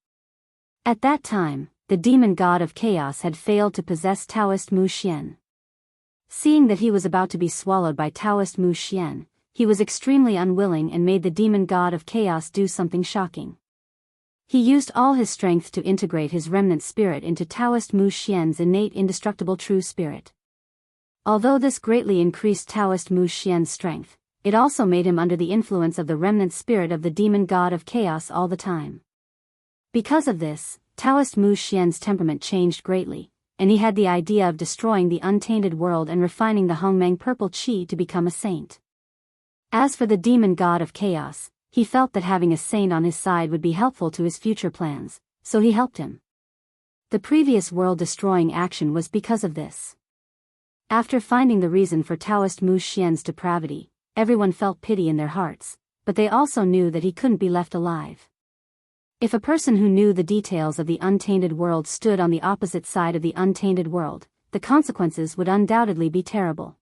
At that time, the demon god of chaos had failed to possess Daoist Mu Xian. Seeing that he was about to be swallowed by Daoist Mu Xian, he was extremely unwilling and made the demon god of chaos do something shocking. He used all his strength to integrate his remnant spirit into Daoist Mu Xian's innate indestructible true spirit. Although this greatly increased Daoist Mu Xian's strength, it also made him under the influence of the remnant spirit of the demon god of chaos all the time. Because of this, Daoist Mu Xian's temperament changed greatly, and he had the idea of destroying the untainted world and refining the Hongmeng purple qi to become a saint. As for the demon god of chaos, he felt that having a saint on his side would be helpful to his future plans, so he helped him. The previous world-destroying action was because of this. After finding the reason for Daoist Mu Xian's depravity, everyone felt pity in their hearts, but they also knew that he couldn't be left alive. If a person who knew the details of the untainted world stood on the opposite side of the untainted world, the consequences would undoubtedly be terrible.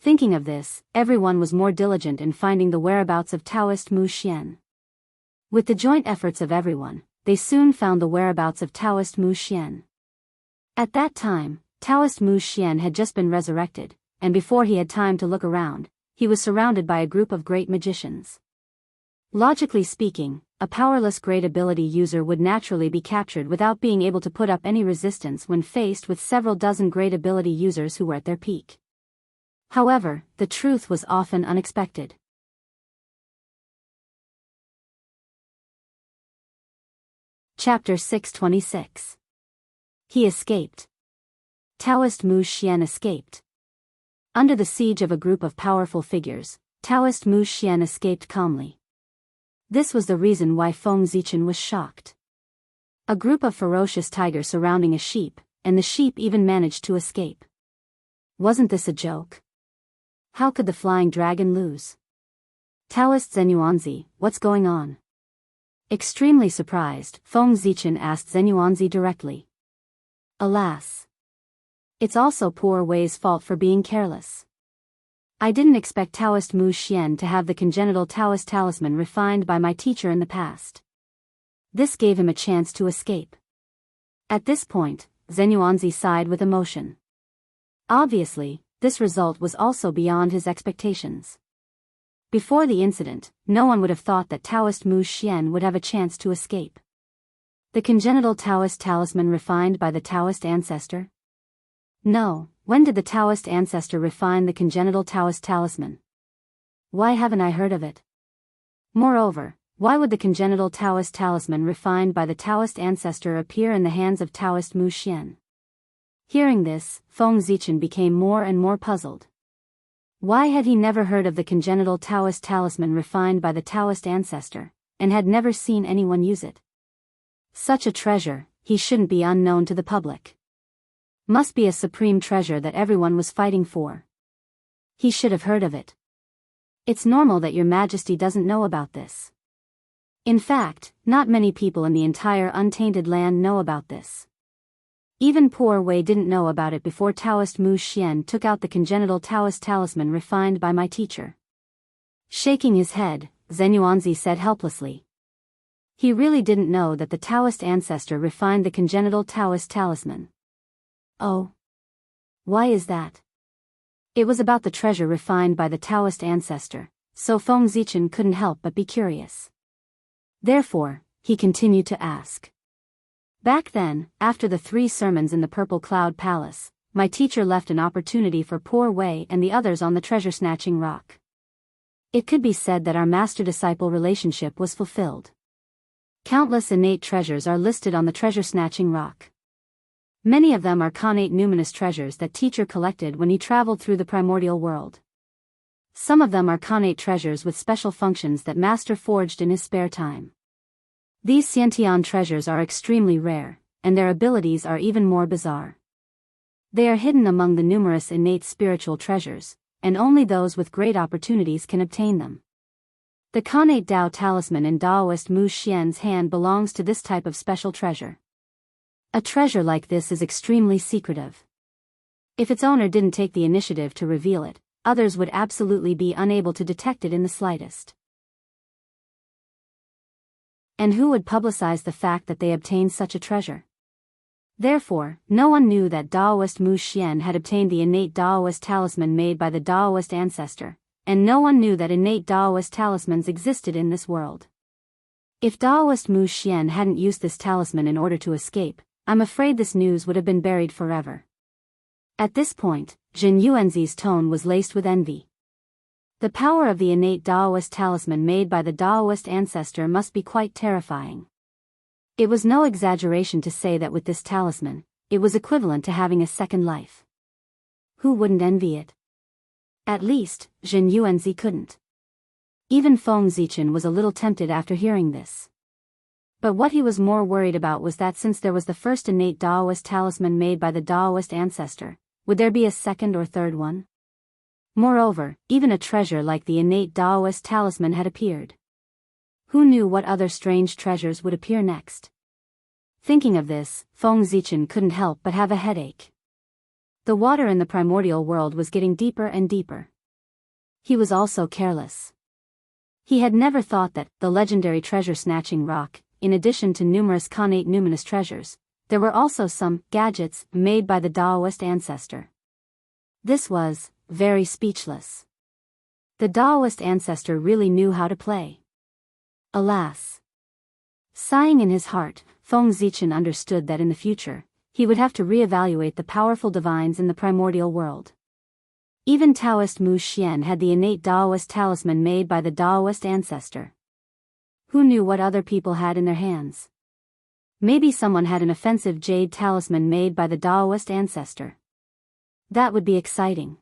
Thinking of this, everyone was more diligent in finding the whereabouts of Daoist Mu Xian. With the joint efforts of everyone, they soon found the whereabouts of Daoist Mu Xian. At that time, Daoist Mu Xian had just been resurrected, and before he had time to look around, he was surrounded by a group of great magicians. Logically speaking, a powerless great ability user would naturally be captured without being able to put up any resistance when faced with several dozen great ability users who were at their peak. However, the truth was often unexpected. Chapter 626. He escaped. Daoist Mu Xian escaped. Under the siege of a group of powerful figures, Daoist Mu Xian escaped calmly. This was the reason why Feng Zichen was shocked. A group of ferocious tigers surrounding a sheep, and the sheep even managed to escape. Wasn't this a joke? How could the flying dragon lose? Daoist Zenyuanzi, what's going on? Extremely surprised, Feng Zichen asked Zenyuanzi directly. Alas! It's also poor Wei's fault for being careless. I didn't expect Daoist Mu Xian to have the congenital Taoist talisman refined by my teacher in the past. This gave him a chance to escape. At this point, Zenyuanzi sighed with emotion. Obviously, this result was also beyond his expectations. Before the incident, no one would have thought that Daoist Mu Xian would have a chance to escape. The congenital Taoist talisman refined by the Taoist ancestor? No, when did the Taoist ancestor refine the congenital Taoist talisman? Why haven't I heard of it? Moreover, why would the congenital Taoist talisman refined by the Taoist ancestor appear in the hands of Daoist Mu Xian? Hearing this, Feng Zichen became more and more puzzled. Why had he never heard of the congenital Taoist talisman refined by the Taoist ancestor, and had never seen anyone use it? Such a treasure, he shouldn't be unknown to the public. Must be a supreme treasure that everyone was fighting for. He should have heard of it. It's normal that your majesty doesn't know about this. In fact, not many people in the entire untainted land know about this. Even poor Wei didn't know about it before Daoist Mu Xian took out the congenital Taoist talisman refined by my teacher. Shaking his head, Zenyuanzi said helplessly. He really didn't know that the Taoist ancestor refined the congenital Taoist talisman. Oh. Why is that? It was about the treasure refined by the Taoist ancestor, so Feng Zichen couldn't help but be curious. Therefore, he continued to ask. Back then, after the 3 sermons in the Purple Cloud Palace, my teacher left an opportunity for poor Wei and the others on the treasure-snatching rock. It could be said that our master-disciple relationship was fulfilled. Countless innate treasures are listed on the treasure-snatching rock. Many of them are connate numinous treasures that teacher collected when he traveled through the primordial world. Some of them are connate treasures with special functions that master forged in his spare time. These Xiantian treasures are extremely rare, and their abilities are even more bizarre. They are hidden among the numerous innate spiritual treasures, and only those with great opportunities can obtain them. The connate Dao talisman in Daoist Mu Xian's hand belongs to this type of special treasure. A treasure like this is extremely secretive. If its owner didn't take the initiative to reveal it, others would absolutely be unable to detect it in the slightest. And who would publicize the fact that they obtained such a treasure? Therefore, no one knew that Daoist Mu Xian had obtained the innate Daoist talisman made by the Daoist ancestor, and no one knew that innate Daoist talismans existed in this world. If Daoist Mu Xian hadn't used this talisman in order to escape, I'm afraid this news would have been buried forever. At this point, Jin Yuanzi's tone was laced with envy. The power of the innate Daoist talisman made by the Daoist ancestor must be quite terrifying. It was no exaggeration to say that with this talisman, it was equivalent to having a second life. Who wouldn't envy it? At least, Jin Yuanzi couldn't. Even Feng Zichen was a little tempted after hearing this. But what he was more worried about was that since there was the first innate Daoist talisman made by the Daoist ancestor, would there be a second or third one? Moreover, even a treasure like the innate Daoist talisman had appeared. Who knew what other strange treasures would appear next? Thinking of this, Feng Zichen couldn't help but have a headache. The water in the primordial world was getting deeper and deeper. He was also careless. He had never thought that, the legendary treasure-snatching rock, in addition to numerous connate numinous treasures, there were also some gadgets made by the Daoist ancestor. This was very speechless. The Daoist ancestor really knew how to play. Alas. Sighing in his heart, Feng Zichen understood that in the future, he would have to re-evaluate the powerful divines in the primordial world. Even Taoist Mu Xian had the innate Daoist talisman made by the Daoist ancestor. Who knew what other people had in their hands? Maybe someone had an offensive jade talisman made by the Daoist ancestor. That would be exciting.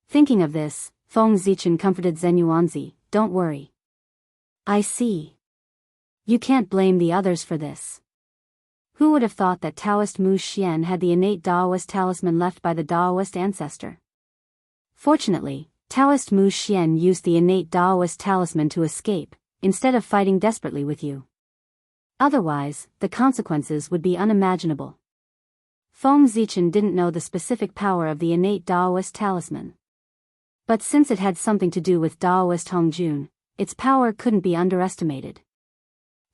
Thinking of this, Feng Zichen comforted Zhen Yuanzi, "Don't worry. I see. You can't blame the others for this." Who would have thought that Taoist Mu Xian had the innate Daoist talisman left by the Daoist ancestor? Fortunately, Taoist Mu Xian used the innate Daoist talisman to escape, instead of fighting desperately with you. Otherwise, the consequences would be unimaginable. Feng Zichen didn't know the specific power of the innate Daoist talisman. But since it had something to do with Daoist Hongjun, its power couldn't be underestimated.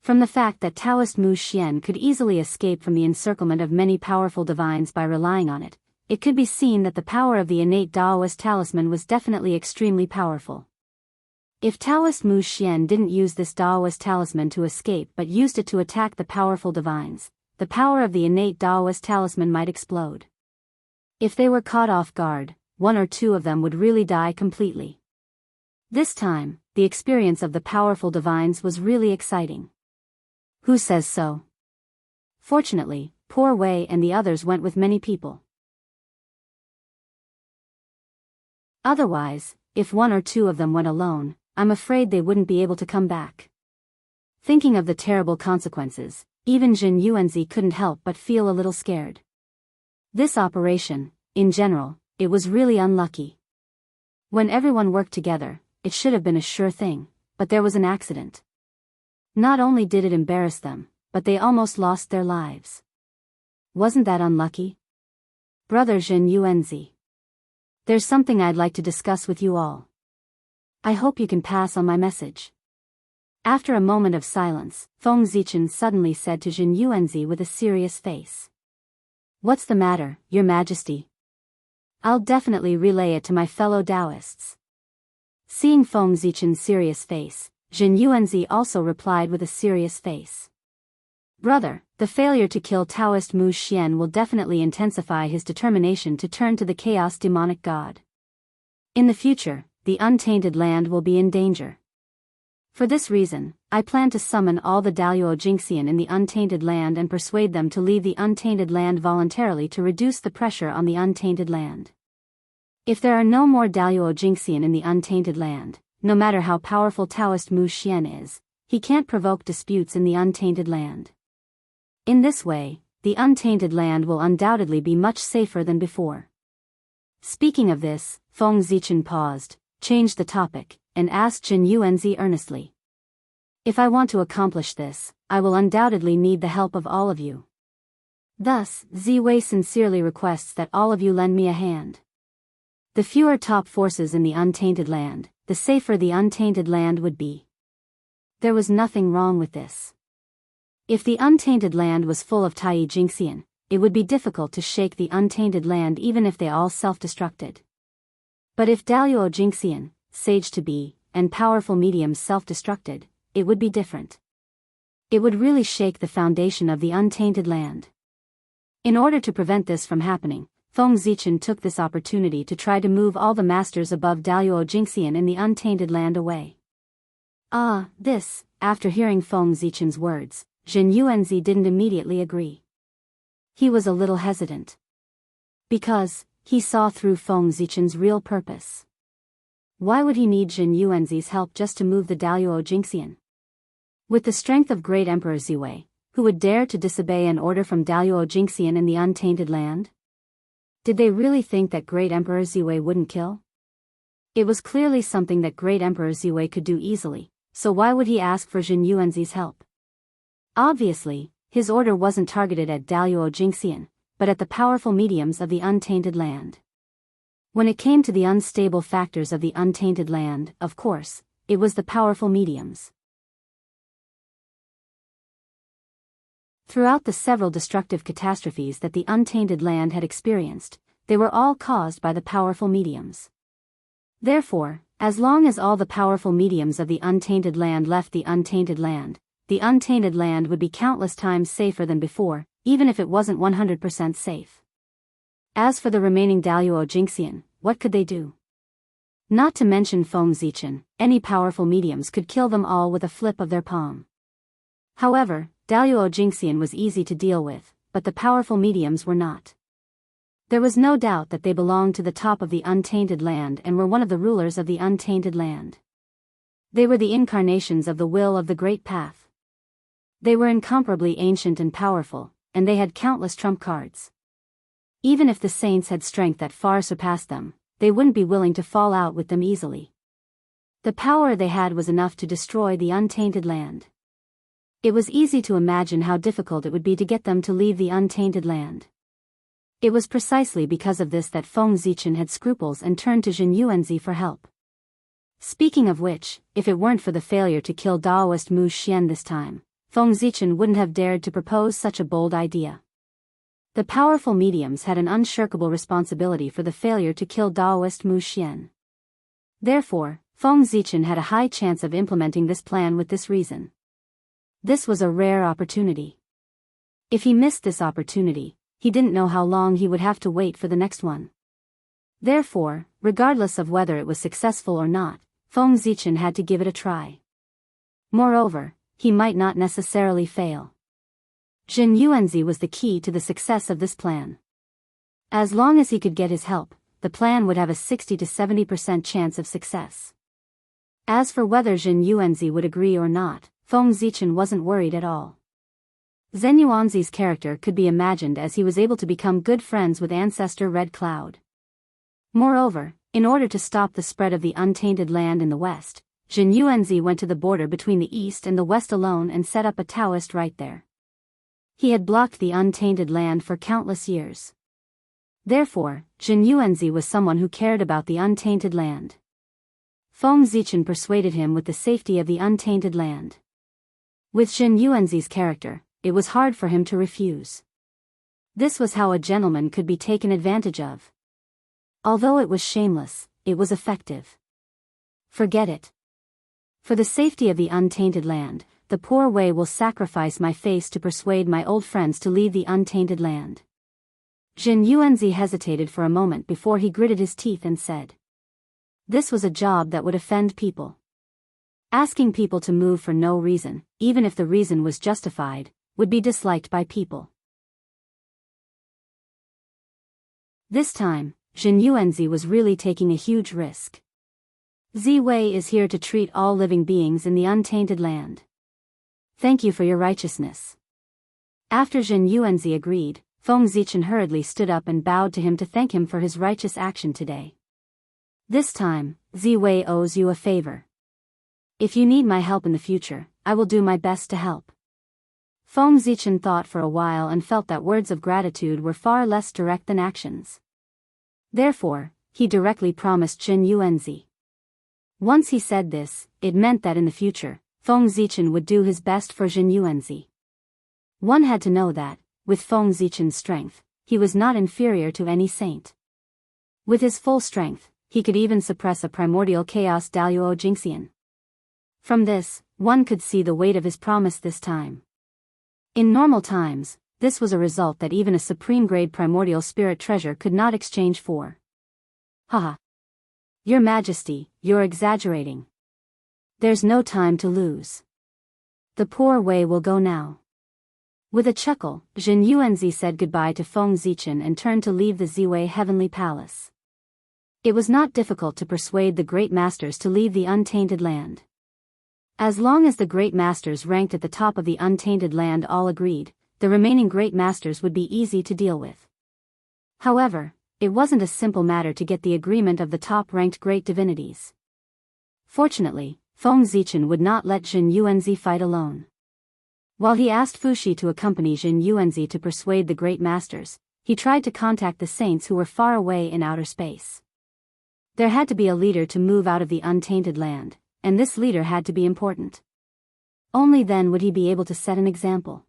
From the fact that Taoist Mu Xian could easily escape from the encirclement of many powerful divines by relying on it, it could be seen that the power of the innate Daoist talisman was definitely extremely powerful. If Taoist Mu Xian didn't use this Daoist talisman to escape but used it to attack the powerful divines, the power of the innate Daoist talisman might explode. If they were caught off guard, one or two of them would really die completely. This time, the experience of the powerful divines was really exciting. Who says so? Fortunately, poor Wei and the others went with many people. Otherwise, if one or two of them went alone, I'm afraid they wouldn't be able to come back. Thinking of the terrible consequences, even Jin Yuanzi couldn't help but feel a little scared. This operation, in general, it was really unlucky. When everyone worked together, it should have been a sure thing, but there was an accident. Not only did it embarrass them, but they almost lost their lives. Wasn't that unlucky? Brother Jin Yuanzi. There's something I'd like to discuss with you all. I hope you can pass on my message. After a moment of silence, Feng Zichen suddenly said to Jin Yuanzi with a serious face. "What's the matter, Your Majesty?" "I'll definitely relay it to my fellow Daoists." Seeing Feng Zichen's serious face, Jin Yuanzi also replied with a serious face. "Brother, the failure to kill Taoist Mu Xian will definitely intensify his determination to turn to the chaos demonic god. In the future, the untainted land will be in danger. For this reason, I plan to summon all the Daoist Jingxian in the untainted land and persuade them to leave the untainted land voluntarily to reduce the pressure on the untainted land. If there are no more Daoist Jingxian in the untainted land, no matter how powerful Taoist Mu Xian is, he can't provoke disputes in the untainted land. In this way, the untainted land will undoubtedly be much safer than before." Speaking of this, Feng Zichen paused, changed the topic, and asked Jin Yuanzi earnestly. "If I want to accomplish this, I will undoubtedly need the help of all of you. Thus, Ziwei sincerely requests that all of you lend me a hand. The fewer top forces in the untainted land, the safer the untainted land would be." There was nothing wrong with this. If the untainted land was full of Tai Jingxian, it would be difficult to shake the untainted land even if they all self-destructed. But if Daoist Jingxian, sage to be, and powerful mediums self-destructed, it would be different. It would really shake the foundation of the untainted land. In order to prevent this from happening, Feng Zichen took this opportunity to try to move all the masters above Daoist Jingxian in the untainted land away. After hearing Feng Zichen's words, Zhen Yuanzi didn't immediately agree. He was a little hesitant. Because, he saw through Feng Zichen's real purpose. Why would he need Zhen Yuanzi's help just to move the Daoist Jingxian? With the strength of Great Emperor Ziwei, who would dare to disobey an order from Daoist Jingxian in the untainted land? Did they really think that Great Emperor Ziwei wouldn't kill? It was clearly something that Great Emperor Ziwei could do easily, so why would he ask for Zhen Yuanzi's help? Obviously, his order wasn't targeted at Daoist Jingxian, but at the powerful mediums of the untainted land. When it came to the unstable factors of the untainted land, of course, it was the powerful mediums. Throughout the several destructive catastrophes that the untainted land had experienced, they were all caused by the powerful mediums. Therefore, as long as all the powerful mediums of the untainted land left the untainted land would be countless times safer than before, even if it wasn't 100% safe. As for the remaining Daoist Jingxian, what could they do? Not to mention Feng Zichen, any powerful mediums could kill them all with a flip of their palm. However, Daoist Jingxian was easy to deal with, but the powerful mediums were not. There was no doubt that they belonged to the top of the untainted land and were one of the rulers of the untainted land. They were the incarnations of the will of the Great Path. They were incomparably ancient and powerful, and they had countless trump cards. Even if the saints had strength that far surpassed them, they wouldn't be willing to fall out with them easily. The power they had was enough to destroy the untainted land. It was easy to imagine how difficult it would be to get them to leave the untainted land. It was precisely because of this that Feng Zichen had scruples and turned to Zhen Yuanzi for help. Speaking of which, if it weren't for the failure to kill Daoist Mu Xian this time, Feng Zichen wouldn't have dared to propose such a bold idea. The powerful mediums had an unshirkable responsibility for the failure to kill Daoist Mu Xian. Therefore, Feng Zichen had a high chance of implementing this plan with this reason. This was a rare opportunity. If he missed this opportunity, he didn't know how long he would have to wait for the next one. Therefore, regardless of whether it was successful or not, Feng Zichen had to give it a try. Moreover, he might not necessarily fail. Zhen Yuanzi was the key to the success of this plan. As long as he could get his help, the plan would have a 60 to 70% chance of success. As for whether Zhen Yuanzi would agree or not, Feng Zichen wasn't worried at all. Zhen Yuanzi's character could be imagined as he was able to become good friends with Ancestor Red Cloud. Moreover, in order to stop the spread of the untainted land in the west, Zhen Yuanzi went to the border between the east and the west alone and set up a Daoist right there. He had blocked the untainted land for countless years. Therefore, Zhen Yuanzi was someone who cared about the untainted land. Feng Zichen persuaded him with the safety of the untainted land. With Zhen Yuanzi's character, it was hard for him to refuse. This was how a gentleman could be taken advantage of. Although it was shameless, it was effective. Forget it. For the safety of the untainted land, the poor Wei will sacrifice my face to persuade my old friends to leave the untainted land. Zhen Yuanzi hesitated for a moment before he gritted his teeth and said. This was a job that would offend people. Asking people to move for no reason, even if the reason was justified, would be disliked by people. This time, Zhen Yuanzi was really taking a huge risk. Ziwei is here to treat all living beings in the untainted land. Thank you for your righteousness. After Zhen Yuanzi agreed, Feng Zichen hurriedly stood up and bowed to him to thank him for his righteous action today. This time, Ziwei owes you a favor. If you need my help in the future, I will do my best to help. Feng Zichen thought for a while and felt that words of gratitude were far less direct than actions. Therefore, he directly promised Zhen Yuanzi. Once he said this, it meant that in the future, Feng Zichen would do his best for Zhen Yuanzi. One had to know that, with Feng Zichen's strength, he was not inferior to any saint. With his full strength, he could even suppress a primordial chaos Daoist Jingxian. From this, one could see the weight of his promise this time. In normal times, this was a result that even a supreme-grade primordial spirit treasure could not exchange for. Haha. Your Majesty, you're exaggerating. There's no time to lose. The poor Wei will go now. With a chuckle, Zhen Yuanzi said goodbye to Feng Zichen and turned to leave the Ziwei Heavenly Palace. It was not difficult to persuade the great masters to leave the untainted land. As long as the great masters ranked at the top of the untainted land all agreed, the remaining great masters would be easy to deal with. However, it wasn't a simple matter to get the agreement of the top-ranked great divinities. Fortunately, Feng Zichen would not let Zhen Yuanzi fight alone. While he asked Fuxi to accompany Zhen Yuanzi to persuade the great masters, he tried to contact the saints who were far away in outer space. There had to be a leader to move out of the untainted land, and this leader had to be important. Only then would he be able to set an example.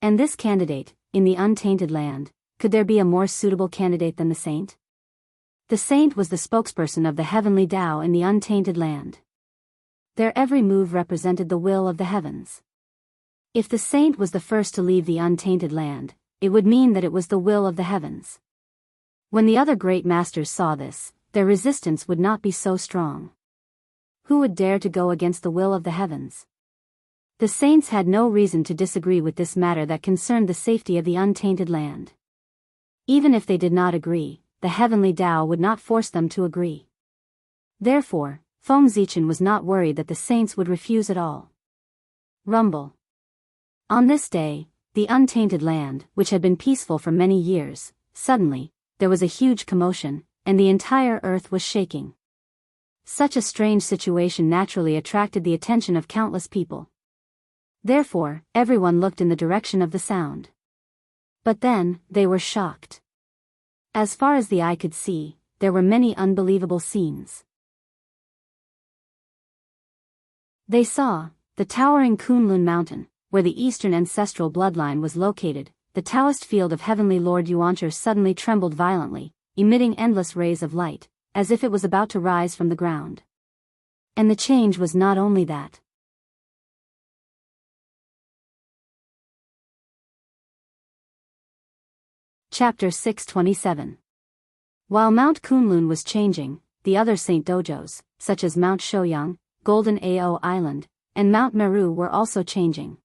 And this candidate, in the untainted land, could there be a more suitable candidate than the saint? The saint was the spokesperson of the heavenly Tao in the untainted land. Their every move represented the will of the heavens. If the saint was the first to leave the untainted land, it would mean that it was the will of the heavens. When the other great masters saw this, their resistance would not be so strong. Who would dare to go against the will of the heavens? The saints had no reason to disagree with this matter that concerned the safety of the untainted land. Even if they did not agree, the heavenly Tao would not force them to agree. Therefore, Feng Zichen was not worried that the saints would refuse at all. Rumble. On this day, the untainted land, which had been peaceful for many years, suddenly, there was a huge commotion, and the entire earth was shaking. Such a strange situation naturally attracted the attention of countless people. Therefore, everyone looked in the direction of the sound. But then, they were shocked. As far as the eye could see, there were many unbelievable scenes. They saw the towering Kunlun Mountain, where the eastern ancestral bloodline was located. The Taoist field of Heavenly Lord Yuanzhi suddenly trembled violently, emitting endless rays of light, as if it was about to rise from the ground. And the change was not only that. Chapter 627. While Mount Kunlun was changing, the other Saint Dojos, such as Mount Shouyang, Golden Ao Island, and Mount Meru were also changing.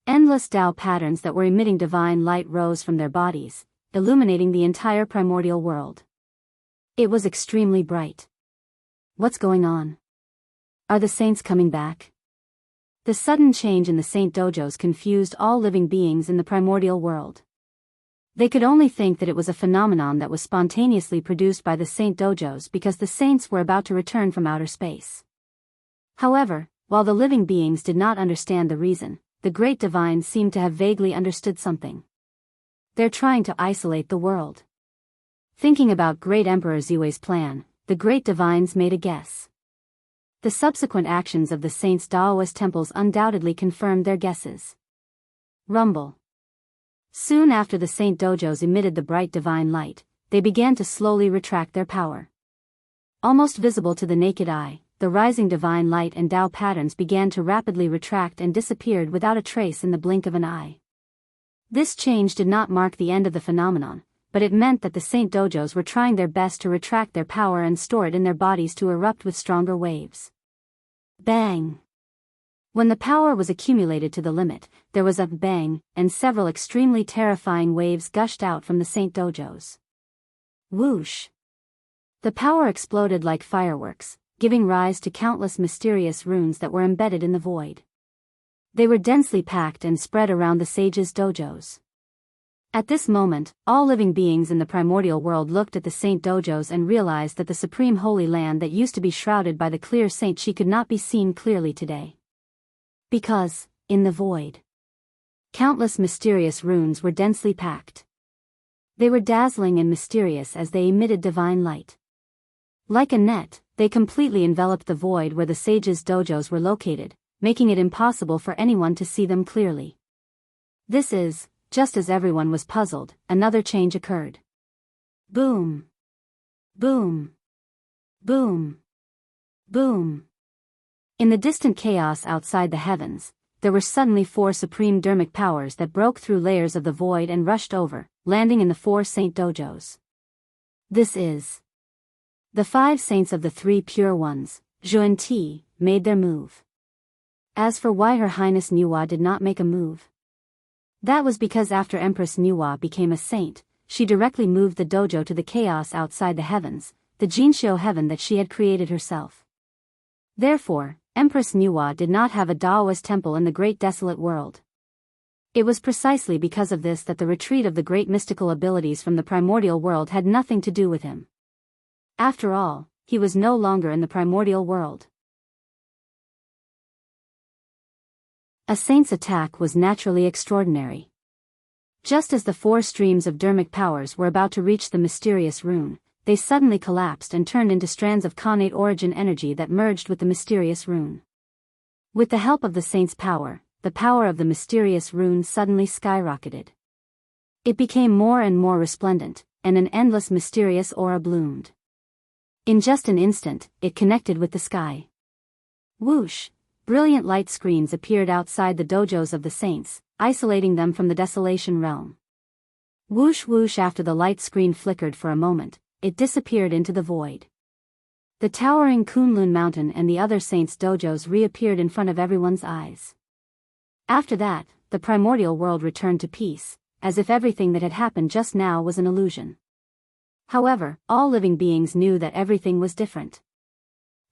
Endless Tao patterns that were emitting divine light rose from their bodies, illuminating the entire primordial world. It was extremely bright. What's going on? Are the saints coming back? The sudden change in the Saint Dojos confused all living beings in the primordial world. They could only think that it was a phenomenon that was spontaneously produced by the Saint Dojos because the saints were about to return from outer space. However, while the living beings did not understand the reason, the great divines seemed to have vaguely understood something. They're trying to isolate the world. Thinking about Great Emperor Ziwei's plan, the great divines made a guess. The subsequent actions of the saints' Daoist temples undoubtedly confirmed their guesses. Rumble. Soon after the Saint Dojos emitted the bright divine light, they began to slowly retract their power. Almost visible to the naked eye, the rising divine light and Tao patterns began to rapidly retract and disappeared without a trace in the blink of an eye. This change did not mark the end of the phenomenon, but it meant that the Saint Dojos were trying their best to retract their power and store it in their bodies to erupt with stronger waves. Bang! When the power was accumulated to the limit, there was a bang, and several extremely terrifying waves gushed out from the Saint Dojos. Whoosh! The power exploded like fireworks, giving rise to countless mysterious runes that were embedded in the void. They were densely packed and spread around the sages' dojos. At this moment, all living beings in the primordial world looked at the Saint Dojos and realized that the supreme holy land that used to be shrouded by the clear Saint Shi could not be seen clearly today. Because, in the void, countless mysterious runes were densely packed. They were dazzling and mysterious as they emitted divine light. Like a net, they completely enveloped the void where the sages' dojos were located, making it impossible for anyone to see them clearly. This is, just as everyone was puzzled, another change occurred. Boom. Boom. Boom. Boom. In the distant chaos outside the heavens, there were suddenly 4 supreme dermic powers that broke through layers of the void and rushed over, landing in the 4 saint dojos. This is. The 5 saints of the 3 pure ones, Zhuan Ti, made their move. As for why Her Highness Nuwa did not make a move, that was because after Empress Nuwa became a saint, she directly moved the dojo to the chaos outside the heavens, the Jinxiu heaven that she had created herself. Therefore, Empress Nuwa did not have a Daoist temple in the great desolate world. It was precisely because of this that the retreat of the great mystical abilities from the primordial world had nothing to do with him. After all, he was no longer in the primordial world. A saint's attack was naturally extraordinary. Just as the 4 streams of dermic powers were about to reach the mysterious rune, they suddenly collapsed and turned into strands of connate origin energy that merged with the mysterious rune. With the help of the saint's power, the power of the mysterious rune suddenly skyrocketed. It became more and more resplendent, and an endless mysterious aura bloomed. In just an instant, it connected with the sky. Whoosh! Brilliant light screens appeared outside the dojos of the saints, isolating them from the desolation realm. Whoosh whoosh! After the light screen flickered for a moment, it disappeared into the void. The towering Kunlun mountain and the other saints' dojos reappeared in front of everyone's eyes. After that, the primordial world returned to peace, as if everything that had happened just now was an illusion. However, all living beings knew that everything was different.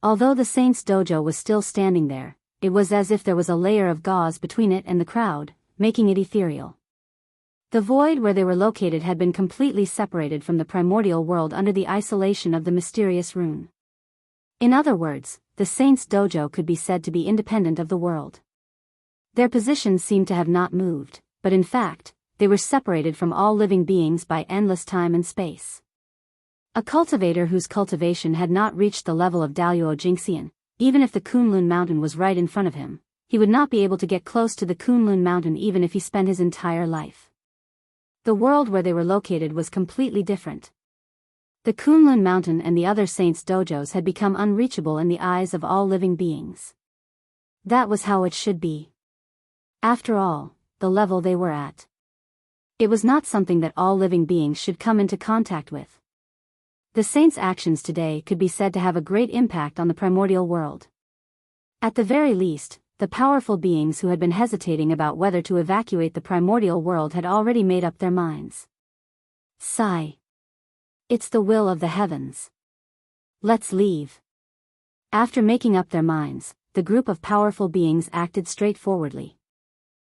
Although the saints' dojo was still standing there, it was as if there was a layer of gauze between it and the crowd, making it ethereal. The void where they were located had been completely separated from the primordial world under the isolation of the mysterious rune. In other words, the saints' dojo could be said to be independent of the world. Their positions seemed to have not moved, but in fact, they were separated from all living beings by endless time and space. A cultivator whose cultivation had not reached the level of Daoist Jingxian, even if the Kunlun mountain was right in front of him, he would not be able to get close to the Kunlun mountain even if he spent his entire life. The world where they were located was completely different. The Kunlun mountain and the other saints' dojos had become unreachable in the eyes of all living beings. That was how it should be. After all, the level they were at. It was not something that all living beings should come into contact with. The saints' actions today could be said to have a great impact on the primordial world. At the very least, the powerful beings who had been hesitating about whether to evacuate the primordial world had already made up their minds. Sigh. It's the will of the heavens. Let's leave. After making up their minds, the group of powerful beings acted straightforwardly.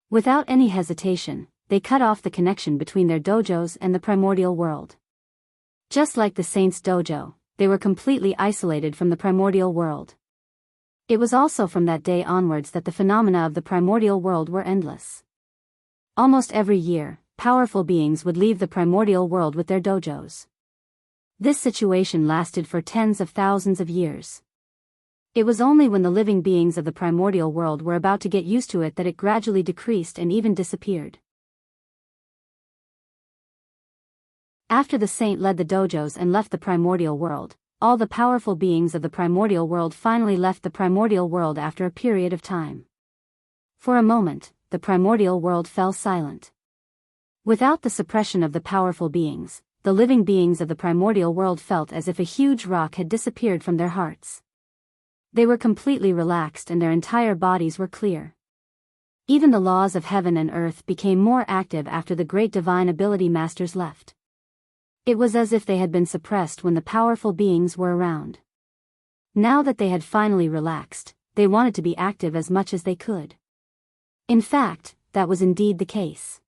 Without any hesitation, they cut off the connection between their dojos and the primordial world. Just like the saints' dojo, they were completely isolated from the primordial world. It was also from that day onwards that the phenomena of the primordial world were endless. Almost every year, powerful beings would leave the primordial world with their dojos. This situation lasted for tens of thousands of years. It was only when the living beings of the primordial world were about to get used to it that it gradually decreased and even disappeared. After the saint led the dojos and left the primordial world, all the powerful beings of the primordial world finally left the primordial world after a period of time. For a moment, the primordial world fell silent. Without the suppression of the powerful beings, the living beings of the primordial world felt as if a huge rock had disappeared from their hearts. They were completely relaxed and their entire bodies were clear. Even the laws of heaven and earth became more active after the great divine ability masters left. It was as if they had been suppressed when the powerful beings were around. Now that they had finally relaxed, they wanted to be active as much as they could. In fact, that was indeed the case.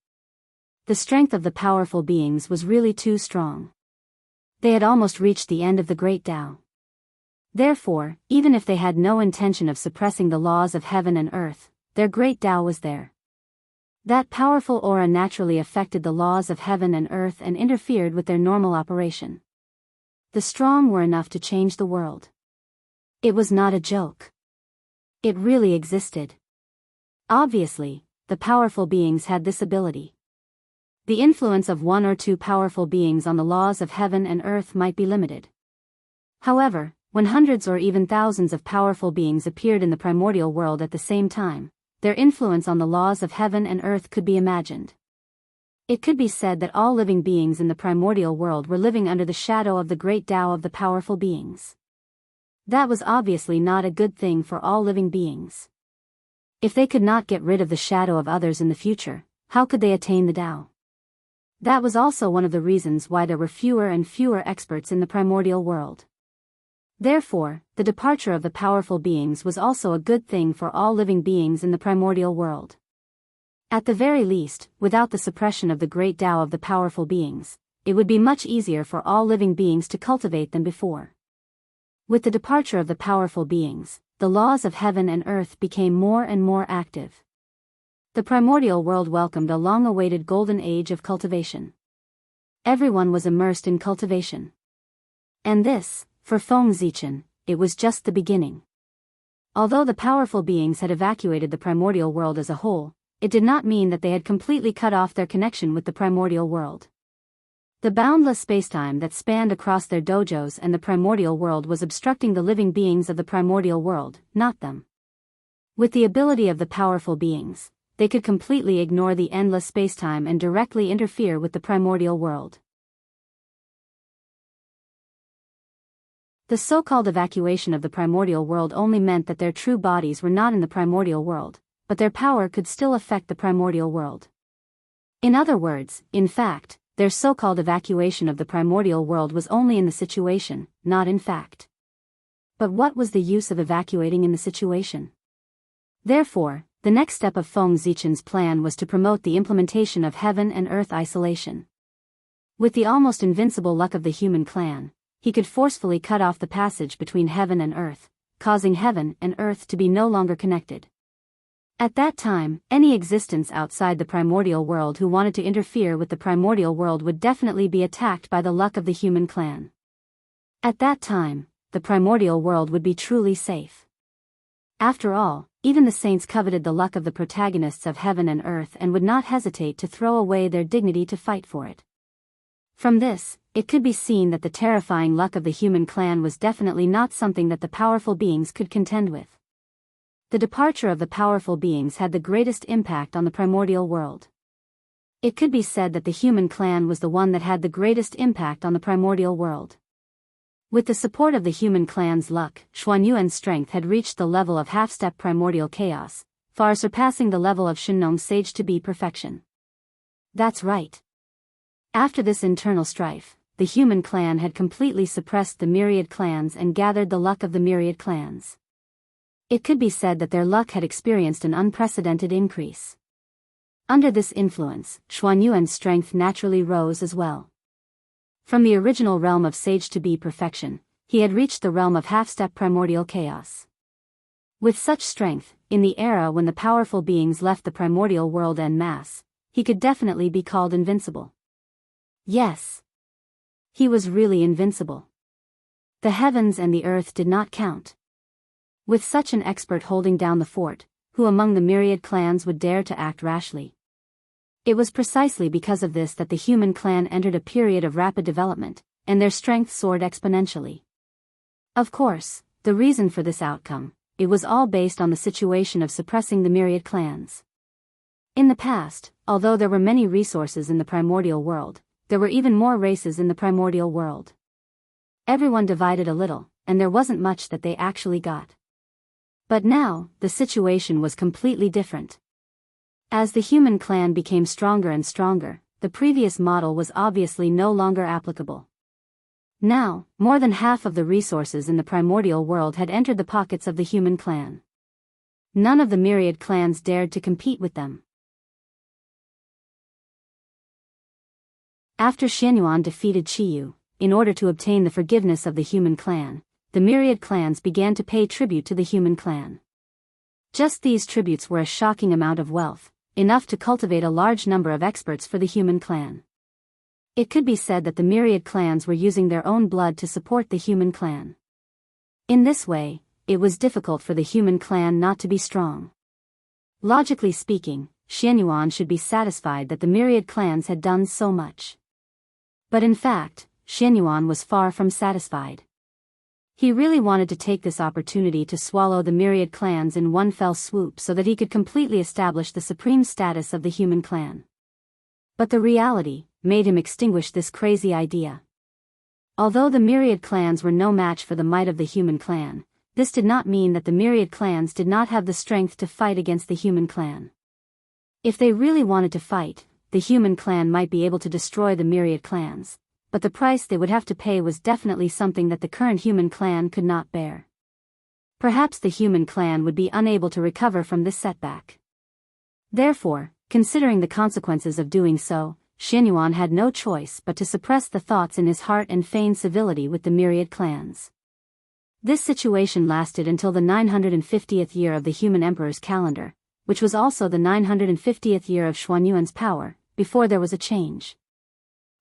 The strength of the powerful beings was really too strong. They had almost reached the end of the great Tao. Therefore, even if they had no intention of suppressing the laws of heaven and earth, their great Tao was there. That powerful aura naturally affected the laws of heaven and earth and interfered with their normal operation. The strong were enough to change the world. It was not a joke. It really existed. Obviously, the powerful beings had this ability. The influence of one or two powerful beings on the laws of heaven and earth might be limited. However, when hundreds or even thousands of powerful beings appeared in the primordial world at the same time, their influence on the laws of heaven and earth could be imagined. It could be said that all living beings in the primordial world were living under the shadow of the great Tao of the powerful beings. That was obviously not a good thing for all living beings. If they could not get rid of the shadow of others in the future, how could they attain the Tao? That was also one of the reasons why there were fewer and fewer experts in the primordial world. Therefore, the departure of the powerful beings was also a good thing for all living beings in the primordial world. At the very least, without the suppression of the great Tao of the powerful beings, it would be much easier for all living beings to cultivate than before. With the departure of the powerful beings, the laws of heaven and earth became more and more active. The primordial world welcomed a long-awaited golden age of cultivation. Everyone was immersed in cultivation. And this, for Feng Zichen, it was just the beginning. Although the powerful beings had evacuated the primordial world as a whole, it did not mean that they had completely cut off their connection with the primordial world. The boundless spacetime that spanned across their dojos and the primordial world was obstructing the living beings of the primordial world, not them. With the ability of the powerful beings, they could completely ignore the endless spacetime and directly interfere with the primordial world. The so-called evacuation of the primordial world only meant that their true bodies were not in the primordial world, but their power could still affect the primordial world. In other words, in fact, their so-called evacuation of the primordial world was only in the situation, not in fact. But what was the use of evacuating in the situation? Therefore, the next step of Feng Zichen's plan was to promote the implementation of heaven and earth isolation. With the almost invincible luck of the human clan, he could forcefully cut off the passage between heaven and earth, causing heaven and earth to be no longer connected. At that time, any existence outside the primordial world who wanted to interfere with the primordial world would definitely be attacked by the luck of the human clan. At that time, the primordial world would be truly safe. After all, even the saints coveted the luck of the protagonists of heaven and earth and would not hesitate to throw away their dignity to fight for it. From this, it could be seen that the terrifying luck of the human clan was definitely not something that the powerful beings could contend with. The departure of the powerful beings had the greatest impact on the primordial world. It could be said that the human clan was the one that had the greatest impact on the primordial world. With the support of the human clan's luck, Xuanyuan's strength had reached the level of half-step primordial chaos, far surpassing the level of Shinong's sage-to-be perfection. That's right. After this internal strife, the human clan had completely suppressed the myriad clans and gathered the luck of the myriad clans. It could be said that their luck had experienced an unprecedented increase. Under this influence, Xuanyuan's strength naturally rose as well. From the original realm of sage-to-be perfection, he had reached the realm of half-step primordial chaos. With such strength, in the era when the powerful beings left the primordial world en masse, he could definitely be called invincible. Yes. He was really invincible. The heavens and the earth did not count. With such an expert holding down the fort, who among the myriad clans would dare to act rashly? It was precisely because of this that the human clan entered a period of rapid development, and their strength soared exponentially. Of course, the reason for this outcome, it was all based on the situation of suppressing the myriad clans. In the past, although there were many resources in the primordial world, there were even more races in the primordial world. Everyone divided a little, and there wasn't much that they actually got. But now, the situation was completely different. As the human clan became stronger and stronger, the previous model was obviously no longer applicable. Now, more than half of the resources in the primordial world had entered the pockets of the human clan. None of the myriad clans dared to compete with them. After Xianyuan defeated Qiyu, in order to obtain the forgiveness of the human clan, the myriad clans began to pay tribute to the human clan. Just these tributes were a shocking amount of wealth, enough to cultivate a large number of experts for the human clan. It could be said that the myriad clans were using their own blood to support the human clan. In this way, it was difficult for the human clan not to be strong. Logically speaking, Xianyuan should be satisfied that the myriad clans had done so much. But in fact, Xianyuan was far from satisfied. He really wanted to take this opportunity to swallow the myriad clans in one fell swoop so that he could completely establish the supreme status of the human clan. But the reality made him extinguish this crazy idea. Although the myriad clans were no match for the might of the human clan, this did not mean that the myriad clans did not have the strength to fight against the human clan. If they really wanted to fight, the human clan might be able to destroy the myriad clans, but the price they would have to pay was definitely something that the current human clan could not bear. Perhaps the human clan would be unable to recover from this setback. Therefore, considering the consequences of doing so, Xianyuan had no choice but to suppress the thoughts in his heart and feign civility with the myriad clans. This situation lasted until the 950th year of the human emperor's calendar, which was also the 950th year of Xuanyuan's power, before there was a change.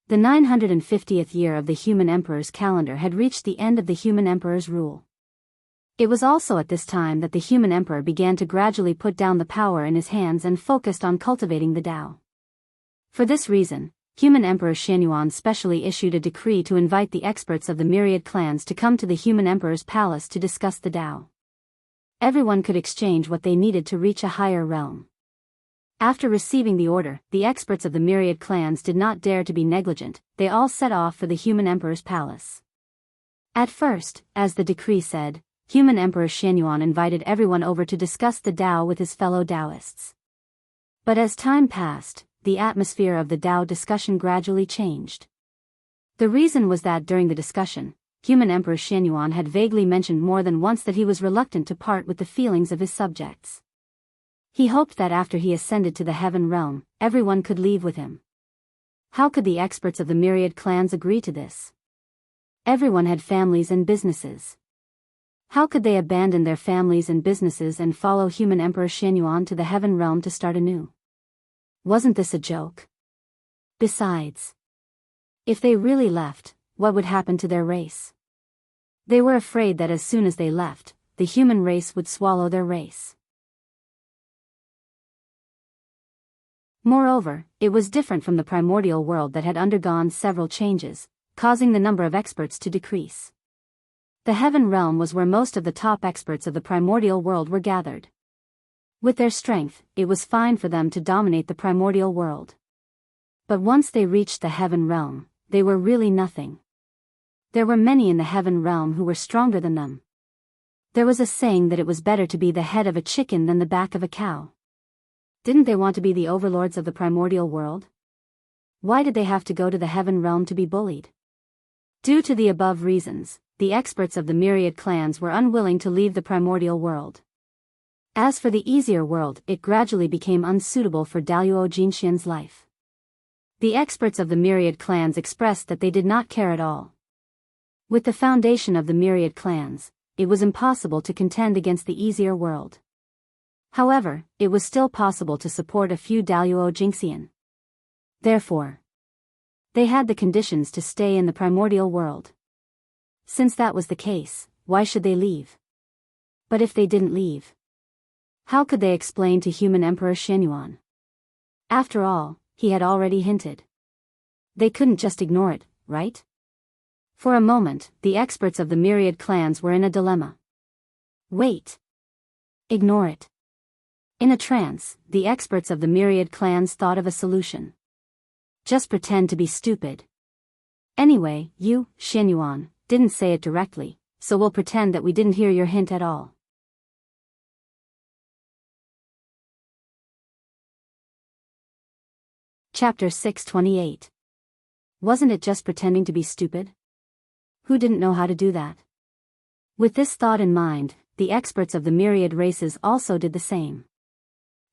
The 950th year of the human emperor's calendar had reached the end of the human emperor's rule. It was also at this time that the human emperor began to gradually put down the power in his hands and focused on cultivating the Tao. For this reason, human emperor Xianyuan specially issued a decree to invite the experts of the myriad clans to come to the human emperor's palace to discuss the Tao. Everyone could exchange what they needed to reach a higher realm. After receiving the order, the experts of the myriad clans did not dare to be negligent. They all set off for the human emperor's palace. At first, as the decree said, human emperor Xianyuan invited everyone over to discuss the Tao with his fellow Daoists. But as time passed, the atmosphere of the Tao discussion gradually changed. The reason was that during the discussion, human emperor Xianyuan had vaguely mentioned more than once that he was reluctant to part with the feelings of his subjects. He hoped that after he ascended to the heaven realm, everyone could leave with him. How could the experts of the myriad clans agree to this? Everyone had families and businesses. How could they abandon their families and businesses and follow human emperor Xianyuan to the heaven realm to start anew? Wasn't this a joke? Besides, if they really left, what would happen to their race? They were afraid that as soon as they left, the human race would swallow their race. Moreover, it was different from the primordial world that had undergone several changes, causing the number of experts to decrease. The heaven realm was where most of the top experts of the primordial world were gathered. With their strength, it was fine for them to dominate the primordial world. But once they reached the heaven realm, they were really nothing. There were many in the heaven realm who were stronger than them. There was a saying that it was better to be the head of a chicken than the back of a cow. Didn't they want to be the overlords of the primordial world? Why did they have to go to the heaven realm to be bullied? Due to the above reasons, the experts of the myriad clans were unwilling to leave the primordial world. As for the easier world, it gradually became unsuitable for Daoist Jinxian's life. The experts of the myriad clans expressed that they did not care at all. With the foundation of the myriad clans, it was impossible to contend against the easier world. However, it was still possible to support a few Daoist Jinxian. Therefore, they had the conditions to stay in the primordial world. Since that was the case, why should they leave? But if they didn't leave, how could they explain to human emperor Xianyuan? After all, he had already hinted. They couldn't just ignore it, right? For a moment, the experts of the myriad clans were in a dilemma. Wait. Ignore it. In a trance, the experts of the myriad clans thought of a solution. Just pretend to be stupid. Anyway, you, Xianyuan, didn't say it directly, so we'll pretend that we didn't hear your hint at all. Chapter 628. Wasn't it just pretending to be stupid? Who didn't know how to do that? With this thought in mind, the experts of the myriad races also did the same.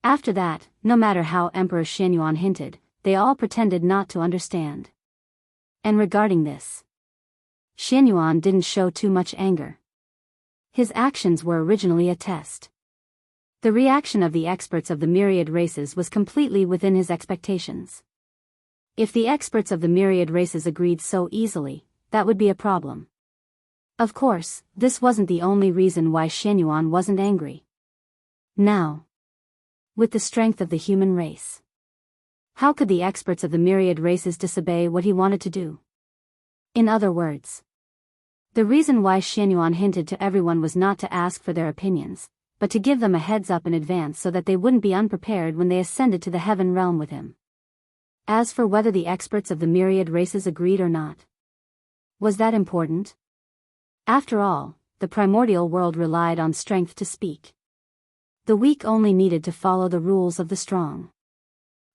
After that, no matter how Emperor Xianyuan hinted, they all pretended not to understand. And regarding this, Xianyuan didn't show too much anger. His actions were originally a test. The reaction of the experts of the myriad races was completely within his expectations. If the experts of the myriad races agreed so easily, that would be a problem. Of course, this wasn't the only reason why Xianyuan wasn't angry. Now, with the strength of the human race. How could the experts of the myriad races disobey what he wanted to do? In other words, the reason why Xianyuan hinted to everyone was not to ask for their opinions, but to give them a heads up in advance so that they wouldn't be unprepared when they ascended to the heaven realm with him. As for whether the experts of the myriad races agreed or not, was that important? After all, the primordial world relied on strength to speak. The weak only needed to follow the rules of the strong.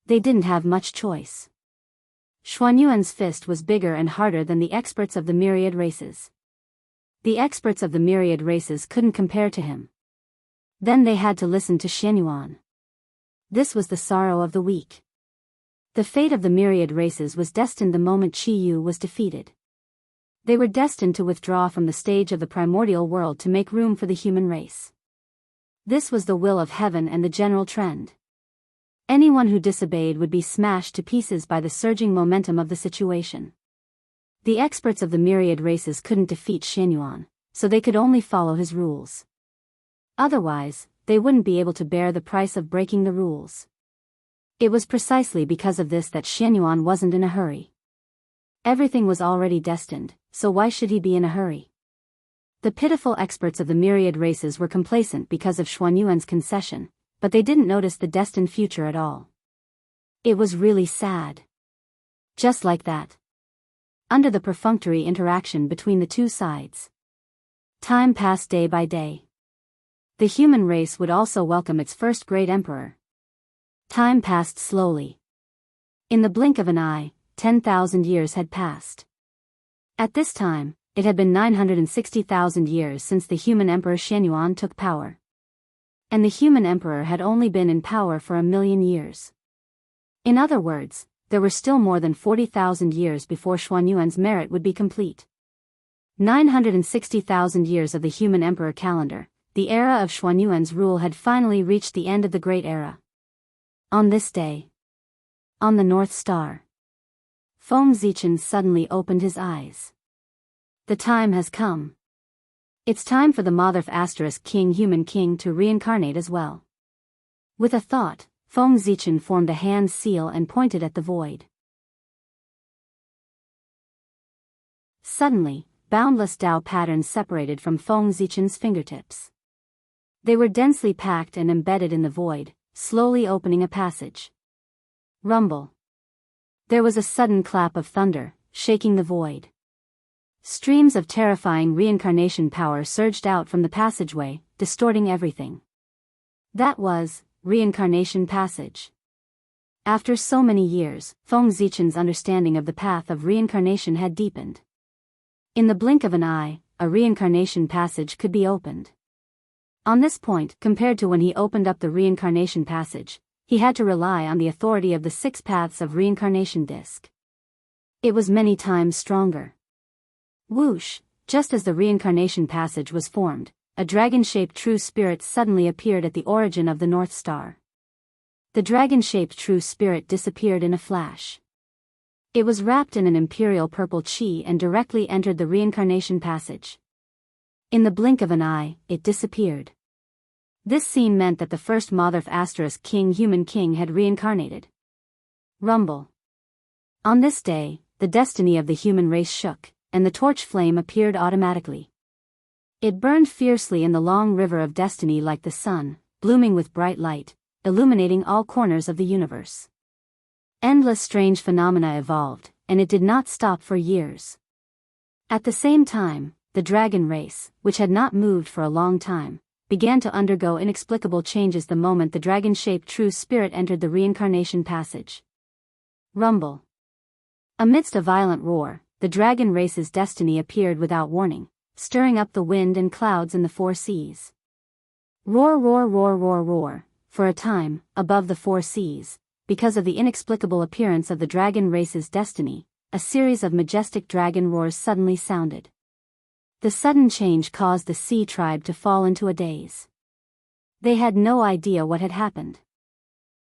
They didn't have much choice. Xuanyuan's fist was bigger and harder than the experts of the myriad races. The experts of the myriad races couldn't compare to him. Then they had to listen to Xianyuan. This was the sorrow of the weak. The fate of the myriad races was destined the moment Qi Yu was defeated. They were destined to withdraw from the stage of the primordial world to make room for the human race. This was the will of heaven and the general trend. Anyone who disobeyed would be smashed to pieces by the surging momentum of the situation. The experts of the myriad races couldn't defeat Xianyuan, so they could only follow his rules. Otherwise, they wouldn't be able to bear the price of breaking the rules. It was precisely because of this that Xianyuan wasn't in a hurry. Everything was already destined, so why should he be in a hurry? The pitiful experts of the myriad races were complacent because of Xuanyuan's concession, but they didn't notice the destined future at all. It was really sad. Just like that. Under the perfunctory interaction between the two sides, time passed day by day. The human race would also welcome its first great emperor. Time passed slowly. In the blink of an eye, 10,000 years had passed. At this time, it had been 960,000 years since the human emperor Xianyuan took power. And the human emperor had only been in power for 1,000,000 years. In other words, there were still more than 40,000 years before Xuanyuan's merit would be complete. 960,000 years of the human emperor calendar, the era of Xuanyuan's rule had finally reached the end of the Great Era. On this day, on the North Star, Feng Zichen suddenly opened his eyes. The time has come. It's time for the Mother ** King Human King to reincarnate as well. With a thought, Feng Zichen formed a hand seal and pointed at the void. Suddenly, boundless Tao patterns separated from Feng Zichen's fingertips. They were densely packed and embedded in the void, slowly opening a passage. Rumble. There was a sudden clap of thunder, shaking the void. Streams of terrifying reincarnation power surged out from the passageway, distorting everything. That was Reincarnation Passage. After so many years, Feng Zichen's understanding of the path of reincarnation had deepened. In the blink of an eye, a reincarnation passage could be opened. On this point, compared to when he opened up the reincarnation passage, he had to rely on the authority of the 6 paths of reincarnation disc. It was many times stronger. Whoosh, just as the reincarnation passage was formed, a dragon-shaped true spirit suddenly appeared at the origin of the North Star. The dragon-shaped true spirit disappeared in a flash. It was wrapped in an imperial purple qi and directly entered the reincarnation passage. In the blink of an eye, it disappeared. This scene meant that the first Mother * King Human King had reincarnated. Rumble. On this day, the destiny of the human race shook, and the torch flame appeared automatically. It burned fiercely in the long river of destiny like the sun, blooming with bright light, illuminating all corners of the universe. Endless strange phenomena evolved, and it did not stop for years. At the same time, the dragon race, which had not moved for a long time, began to undergo inexplicable changes the moment the dragon-shaped true spirit entered the reincarnation passage. Rumble. Amidst a violent roar, the dragon race's destiny appeared without warning, stirring up the wind and clouds in the 4 seas. Roar, roar, roar, roar, roar, for a time, above the 4 seas, because of the inexplicable appearance of the dragon race's destiny, a series of majestic dragon roars suddenly sounded. The sudden change caused the sea tribe to fall into a daze. They had no idea what had happened.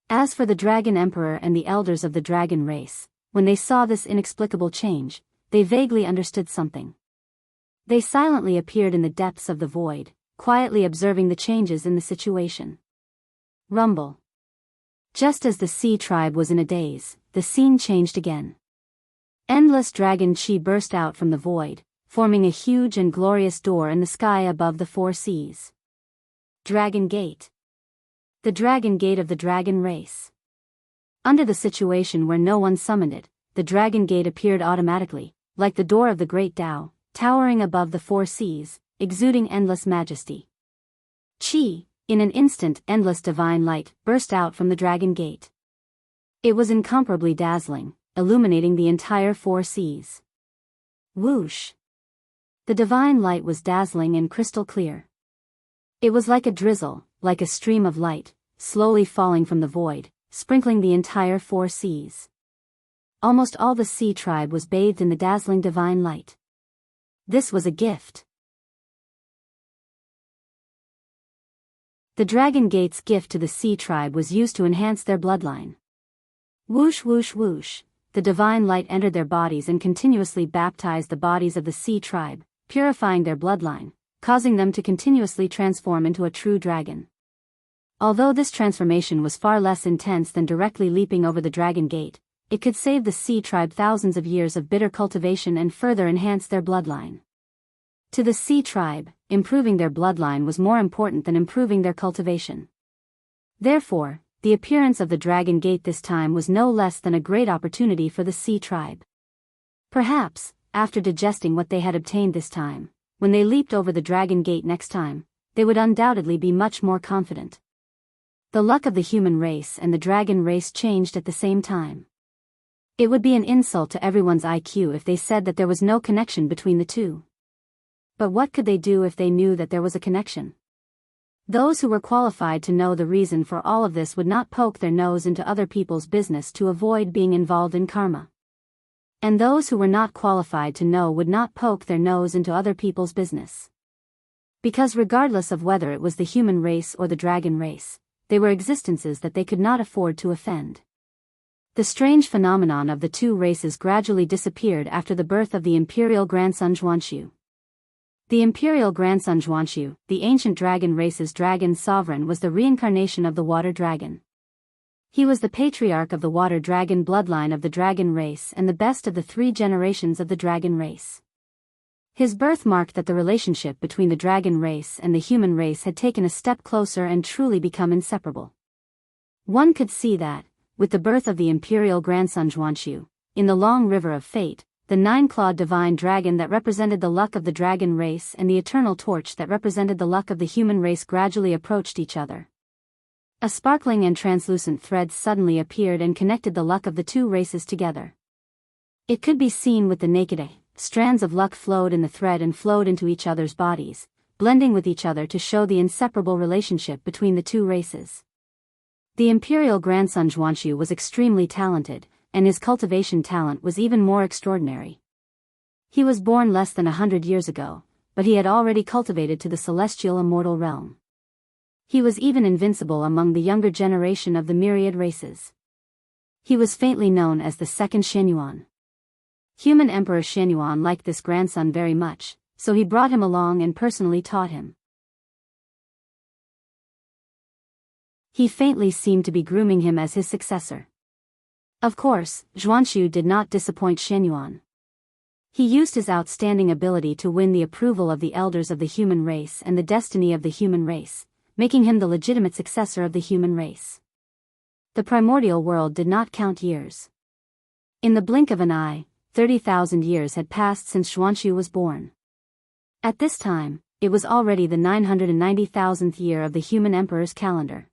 As for the Dragon Emperor and the elders of the dragon race, when they saw this inexplicable change, they vaguely understood something. They silently appeared in the depths of the void, quietly observing the changes in the situation. Rumble. Just as the sea tribe was in a daze, the scene changed again. Endless dragon chi burst out from the void, forming a huge and glorious door in the sky above the four seas. Dragon Gate. The Dragon Gate of the Dragon Race. Under the situation where no one summoned it, the Dragon Gate appeared automatically, like the door of the Great Tao, towering above the four seas, exuding endless majesty. Chi, in an instant, endless divine light burst out from the Dragon Gate. It was incomparably dazzling, illuminating the entire four seas. Whoosh! The divine light was dazzling and crystal clear. It was like a drizzle, like a stream of light, slowly falling from the void, sprinkling the entire four seas. Almost all the sea tribe was bathed in the dazzling divine light. This was a gift. The Dragon Gate's gift to the sea tribe was used to enhance their bloodline. Whoosh whoosh whoosh, the divine light entered their bodies and continuously baptized the bodies of the sea tribe, purifying their bloodline, causing them to continuously transform into a true dragon. Although this transformation was far less intense than directly leaping over the Dragon Gate, it could save the sea tribe thousands of years of bitter cultivation and further enhance their bloodline. To the sea tribe, improving their bloodline was more important than improving their cultivation. Therefore, the appearance of the Dragon Gate this time was no less than a great opportunity for the sea tribe. Perhaps, after digesting what they had obtained this time, when they leaped over the Dragon Gate next time, they would undoubtedly be much more confident. The luck of the human race and the dragon race changed at the same time. It would be an insult to everyone's IQ if they said that there was no connection between the two. But what could they do if they knew that there was a connection? Those who were qualified to know the reason for all of this would not poke their nose into other people's business to avoid being involved in karma. And those who were not qualified to know would not poke their nose into other people's business. Because regardless of whether it was the human race or the dragon race, they were existences that they could not afford to offend. The strange phenomenon of the two races gradually disappeared after the birth of the imperial grandson Xianxia. The imperial grandson Jianghu, the ancient dragon race's dragon sovereign, was the reincarnation of the water dragon. He was the patriarch of the water dragon bloodline of the dragon race and the best of the 3 generations of the dragon race. His birth marked that the relationship between the dragon race and the human race had taken a step closer and truly become inseparable. One could see that, with the birth of the imperial grandson Jianghu, in the long river of fate, the 9-clawed divine dragon that represented the luck of the dragon race and the eternal torch that represented the luck of the human race gradually approached each other. A sparkling and translucent thread suddenly appeared and connected the luck of the two races together. It could be seen with the naked eye. Strands of luck flowed in the thread and flowed into each other's bodies, blending with each other to show the inseparable relationship between the two races. The imperial grandson Jianghu was extremely talented, and his cultivation talent was even more extraordinary. He was born less than 100 years ago, but he had already cultivated to the celestial immortal realm. He was even invincible among the younger generation of the myriad races. He was faintly known as the second Xianyuan. Human Emperor Xianyuan liked this grandson very much, so he brought him along and personally taught him. He faintly seemed to be grooming him as his successor. Of course, Jianghu did not disappoint Xianyuan. He used his outstanding ability to win the approval of the elders of the human race and the destiny of the human race, making him the legitimate successor of the human race. The primordial world did not count years. In the blink of an eye, 30,000 years had passed since Jianghu was born. At this time, it was already the 990,000th year of the human emperor's calendar.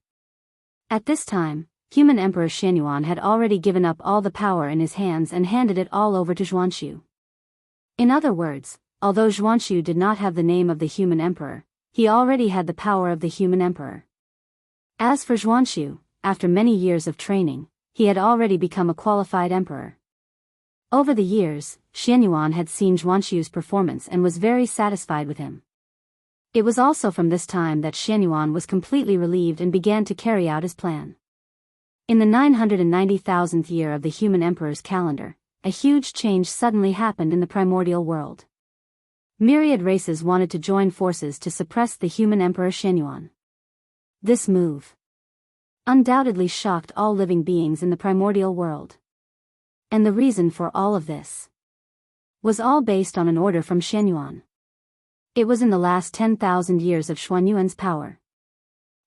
At this time, human Emperor Xianyuan had already given up all the power in his hands and handed it all over to Jianghu. In other words, although Jianghu did not have the name of the human emperor, he already had the power of the human emperor. As for Jianghu, after many years of training, he had already become a qualified emperor. Over the years, Xianyuan had seen Jianghu's performance and was very satisfied with him. It was also from this time that Xianyuan was completely relieved and began to carry out his plan. In the 990,000th year of the human emperor's calendar, a huge change suddenly happened in the primordial world. Myriad races wanted to join forces to suppress the human emperor Xianyuan. This move undoubtedly shocked all living beings in the primordial world. And the reason for all of this was all based on an order from Xianyuan. It was in the last 10,000 years of Xuanyuan's power.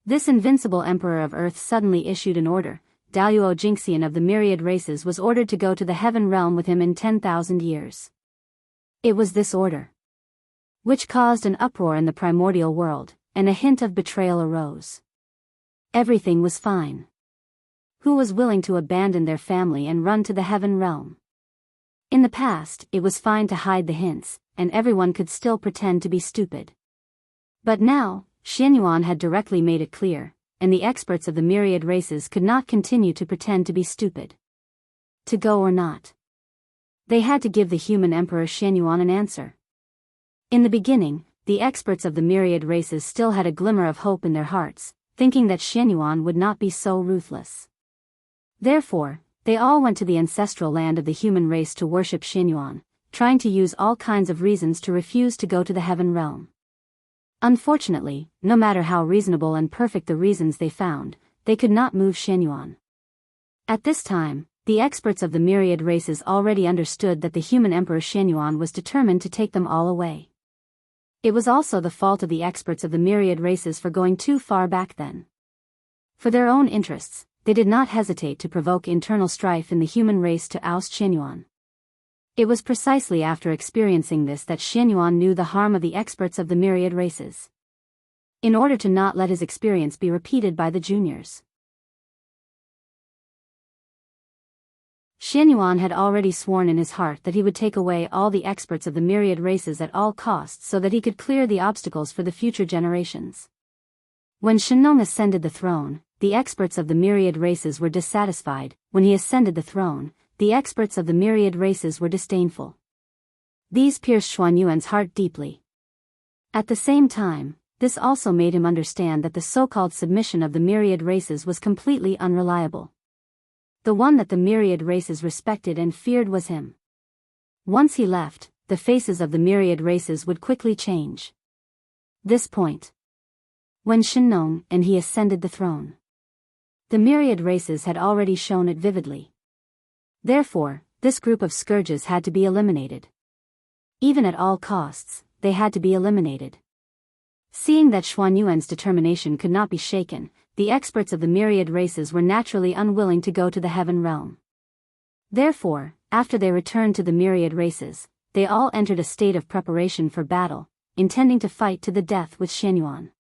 This invincible emperor of Earth suddenly issued an order. Daoist Jingxian of the myriad races was ordered to go to the heaven realm with him in 10,000 years. It was this order which caused an uproar in the primordial world, and a hint of betrayal arose. Everything was fine. Who was willing to abandon their family and run to the heaven realm? In the past, it was fine to hide the hints, and everyone could still pretend to be stupid. But now, Xianyuan had directly made it clear, and the experts of the myriad races could not continue to pretend to be stupid. To go or not? They had to give the human emperor Xianyuan an answer. In the beginning, the experts of the myriad races still had a glimmer of hope in their hearts, thinking that Xianyuan would not be so ruthless. Therefore, they all went to the ancestral land of the human race to worship Xianyuan, trying to use all kinds of reasons to refuse to go to the heaven realm. Unfortunately, no matter how reasonable and perfect the reasons they found, they could not move Xianyuan. At this time, the experts of the myriad races already understood that the human emperor Xianyuan was determined to take them all away. It was also the fault of the experts of the myriad races for going too far back then. For their own interests, they did not hesitate to provoke internal strife in the human race to oust Xianyuan. It was precisely after experiencing this that Xianyuan knew the harm of the experts of the myriad races. In order to not let his experience be repeated by the juniors, Xianyuan had already sworn in his heart that he would take away all the experts of the myriad races at all costs so that he could clear the obstacles for the future generations. When Shennong ascended the throne, the experts of the myriad races were dissatisfied. When he ascended the throne, the experts of the myriad races were disdainful. These pierced Xuanyuan's heart deeply. At the same time, this also made him understand that the so-called submission of the myriad races was completely unreliable. The one that the myriad races respected and feared was him. Once he left, the faces of the myriad races would quickly change. This point, when Shennong and he ascended the throne, the myriad races had already shown it vividly. Therefore, this group of scourges had to be eliminated. Even at all costs, they had to be eliminated. Seeing that Xuanyuan's determination could not be shaken, the experts of the myriad races were naturally unwilling to go to the heaven realm. Therefore, after they returned to the myriad races, they all entered a state of preparation for battle, intending to fight to the death with Xianyuan.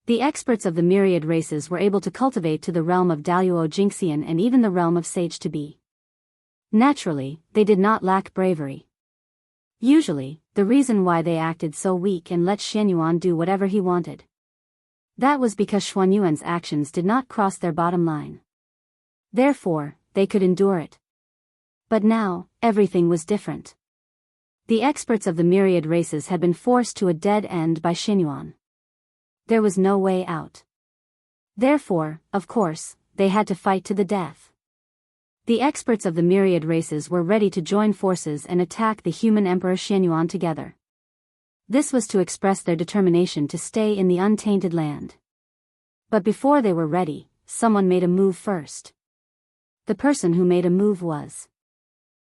The experts of the myriad races were able to cultivate to the realm of Daoist Jingxian and even the realm of Sage to be. Naturally, they did not lack bravery. Usually, the reason why they acted so weak and let Xianyuan do whatever he wanted, that was because Xuanyuan's actions did not cross their bottom line. Therefore, they could endure it. But now, everything was different. The experts of the myriad races had been forced to a dead end by Xianyuan. There was no way out. Therefore, of course, they had to fight to the death. The experts of the myriad races were ready to join forces and attack the human emperor Xianyuan together. This was to express their determination to stay in the untainted land. But before they were ready, someone made a move first. The person who made a move was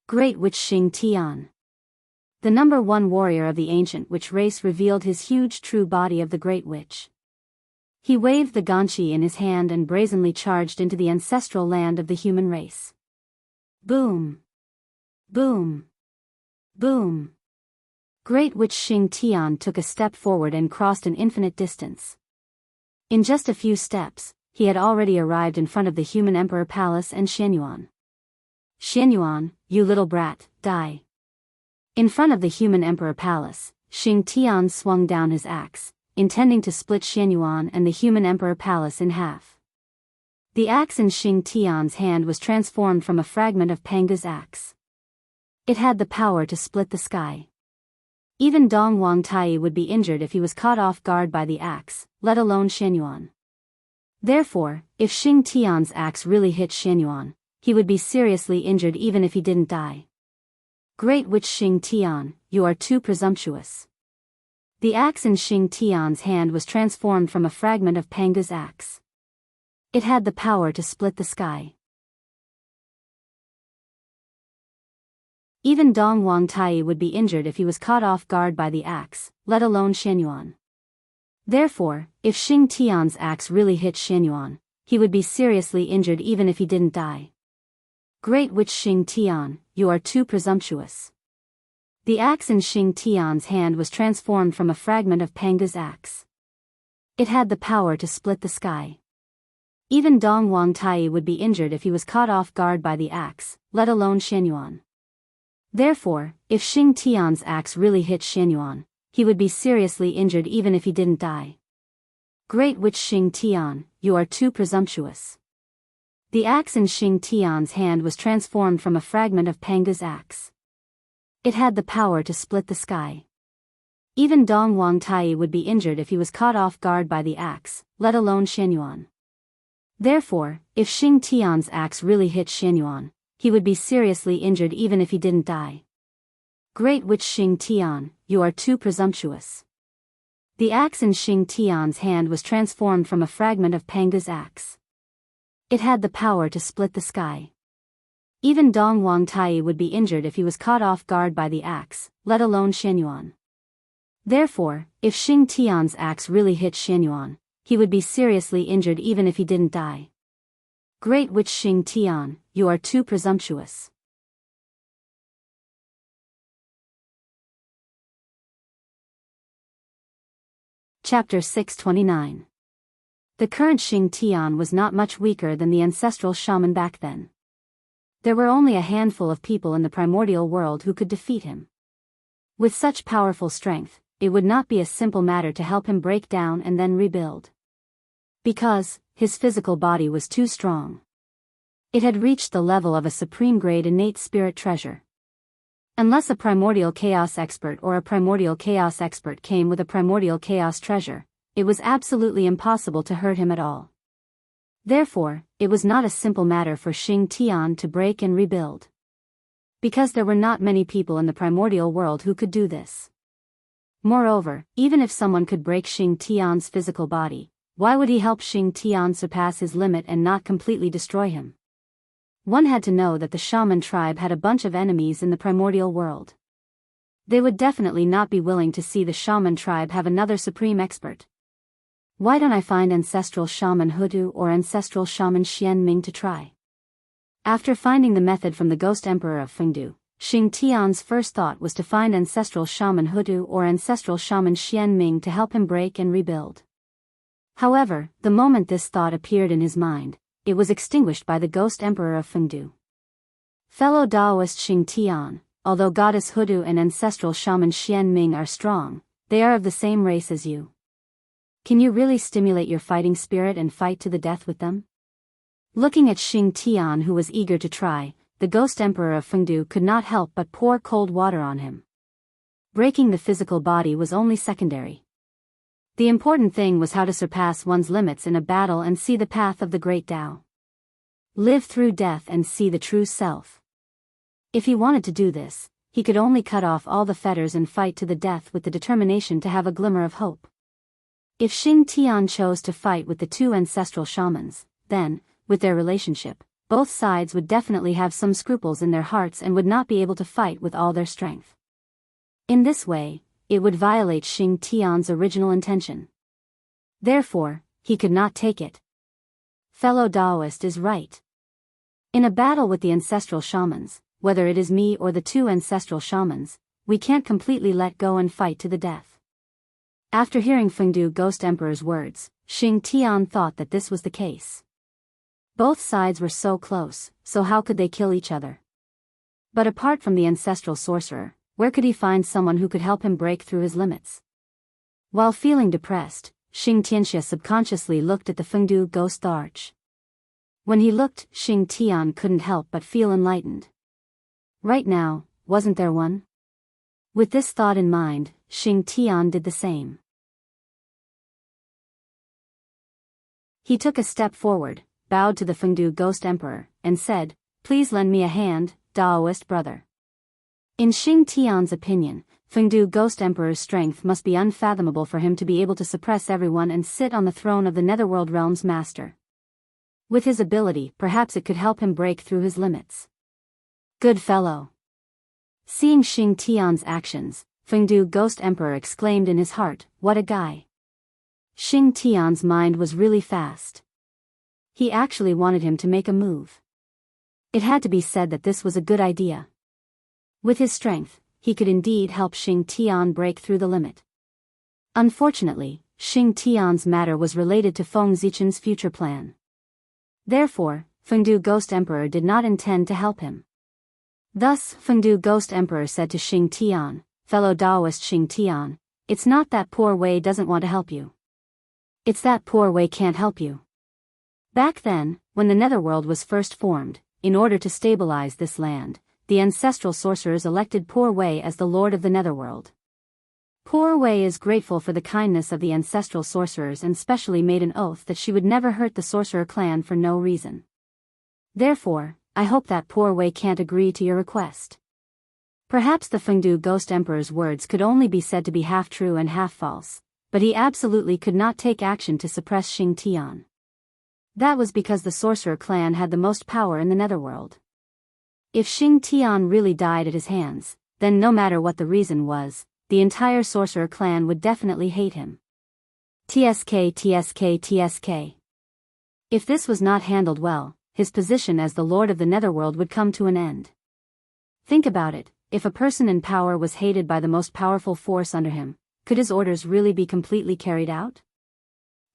Great Witch Xing Tian. The number one warrior of the ancient witch race revealed his huge true body of the Great Witch. He waved the ganqi in his hand and brazenly charged into the ancestral land of the human race. Boom! Boom! Boom! Great Witch Xing Tian took a step forward and crossed an infinite distance. In just a few steps, he had already arrived in front of the human emperor palace and Xianyuan. Xianyuan, you little brat, die. In front of the human emperor palace, Xing Tian swung down his axe, intending to split Xianyuan and the human emperor palace in half. The axe in Xing Tian's hand was transformed from a fragment of Panga's axe. It had the power to split the sky. Even Dong Wang Tai would be injured if he was caught off guard by the axe, let alone Xianyuan. Therefore, if Xing Tian's axe really hit Xianyuan, he would be seriously injured even if he didn't die. Great Witch Xing Tian, you are too presumptuous. The axe in Xing Tian's hand was transformed from a fragment of Panga's axe. It had the power to split the sky. Even Dong Wang Tai would be injured if he was caught off guard by the axe, let alone Xianyuan. Therefore, if Xing Tian's axe really hit Xianyuan, he would be seriously injured even if he didn't die. Great Witch Xing Tian, you are too presumptuous. The axe in Xing Tian's hand was transformed from a fragment of Panga's axe. It had the power to split the sky. Even Dong Wang Tai would be injured if he was caught off guard by the axe, let alone Xianyuan. Therefore, if Xing Tian's axe really hit Xianyuan, he would be seriously injured even if he didn't die. Great Witch Xing Tian, you are too presumptuous. The axe in Xing Tian's hand was transformed from a fragment of Panga's axe. It had the power to split the sky. Even Dong Wang Tai would be injured if he was caught off guard by the axe, let alone Xianyuan. Therefore, if Xing Tian's axe really hit Xianyuan, he would be seriously injured even if he didn't die. Great Witch Xing Tian, you are too presumptuous. The axe in Xing Tian's hand was transformed from a fragment of Panga's axe. It had the power to split the sky. Even Dong Wang Tai would be injured if he was caught off guard by the axe, let alone Xianyuan. Therefore, if Xing Tian's axe really hit Xianyuan, he would be seriously injured even if he didn't die. Great Witch Xing Tian, you are too presumptuous. Chapter 629. The current Xing Tian was not much weaker than the ancestral shaman back then. There were only a handful of people in the primordial world who could defeat him. With such powerful strength, it would not be a simple matter to help him break down and then rebuild. Because his physical body was too strong. It had reached the level of a supreme-grade innate spirit treasure. Unless a primordial chaos expert or a primordial chaos expert came with a primordial chaos treasure, it was absolutely impossible to hurt him at all. Therefore, it was not a simple matter for Xing Tian to break and rebuild. Because there were not many people in the primordial world who could do this. Moreover, even if someone could break Xing Tian's physical body, why would he help Xing Tian surpass his limit and not completely destroy him? One had to know that the shaman tribe had a bunch of enemies in the primordial world. They would definitely not be willing to see the shaman tribe have another supreme expert. Why don't I find ancestral shaman Hudu or ancestral shaman Xian Ming to try? After finding the method from the ghost emperor of Fengdu, Xing Tian's first thought was to find ancestral shaman Hudu or ancestral shaman Xian Ming to help him break and rebuild. However, the moment this thought appeared in his mind, it was extinguished by the ghost emperor of Fengdu. Fellow Daoist Xing Tian, although goddess Hudu and ancestral shaman Xian Ming are strong, they are of the same race as you. Can you really stimulate your fighting spirit and fight to the death with them? Looking at Xing Tian, who was eager to try, the ghost emperor of Fengdu could not help but pour cold water on him. Breaking the physical body was only secondary. The important thing was how to surpass one's limits in a battle and see the path of the great Tao. Live through death and see the true self. If he wanted to do this, he could only cut off all the fetters and fight to the death with the determination to have a glimmer of hope. If Xing Tian chose to fight with the two ancestral shamans, then, with their relationship, both sides would definitely have some scruples in their hearts and would not be able to fight with all their strength. In this way, it would violate Xing Tian's original intention. Therefore, he could not take it. Fellow Daoist is right. In a battle with the ancestral shamans, whether it is me or the two ancestral shamans, we can't completely let go and fight to the death. After hearing Fengdu Ghost Emperor's words, Xing Tian thought that this was the case. Both sides were so close, so how could they kill each other? But apart from the ancestral sorcerer, where could he find someone who could help him break through his limits? While feeling depressed, Xing Xianxia subconsciously looked at the Fengdu Ghost Arch. When he looked, Xing Tian couldn't help but feel enlightened. Right now, wasn't there one? With this thought in mind, Xing Tian did the same. He took a step forward, bowed to the Fengdu Ghost Emperor, and said, "Please lend me a hand, Daoist brother." In Xing Tian's opinion, Fengdu Ghost Emperor's strength must be unfathomable for him to be able to suppress everyone and sit on the throne of the Netherworld Realm's master. With his ability, perhaps it could help him break through his limits. Good fellow. Seeing Xing Tian's actions, Fengdu Ghost Emperor exclaimed in his heart, what a guy. Xing Tian's mind was really fast. He actually wanted him to make a move. It had to be said that this was a good idea. With his strength, he could indeed help Xing Tian break through the limit. Unfortunately, Xing Tian's matter was related to Feng Zichen's future plan. Therefore, Fengdu Ghost Emperor did not intend to help him. Thus, Fengdu Ghost Emperor said to Xing Tian, fellow Daoist Xing Tian, it's not that poor Wei doesn't want to help you. It's that poor Wei can't help you. Back then, when the Netherworld was first formed, in order to stabilize this land, the ancestral sorcerers elected Poor Wei as the Lord of the Netherworld. Poor Wei is grateful for the kindness of the ancestral sorcerers and specially made an oath that she would never hurt the sorcerer clan for no reason. Therefore, I hope that Poor Wei can't agree to your request. Perhaps the Fengdu Ghost Emperor's words could only be said to be half true and half false, but he absolutely could not take action to suppress Xing Tian. That was because the sorcerer clan had the most power in the Netherworld. If Xing Tian really died at his hands, then no matter what the reason was, the entire sorcerer clan would definitely hate him. TSK. If this was not handled well, his position as the Lord of the Netherworld would come to an end. Think about it, if a person in power was hated by the most powerful force under him, could his orders really be completely carried out?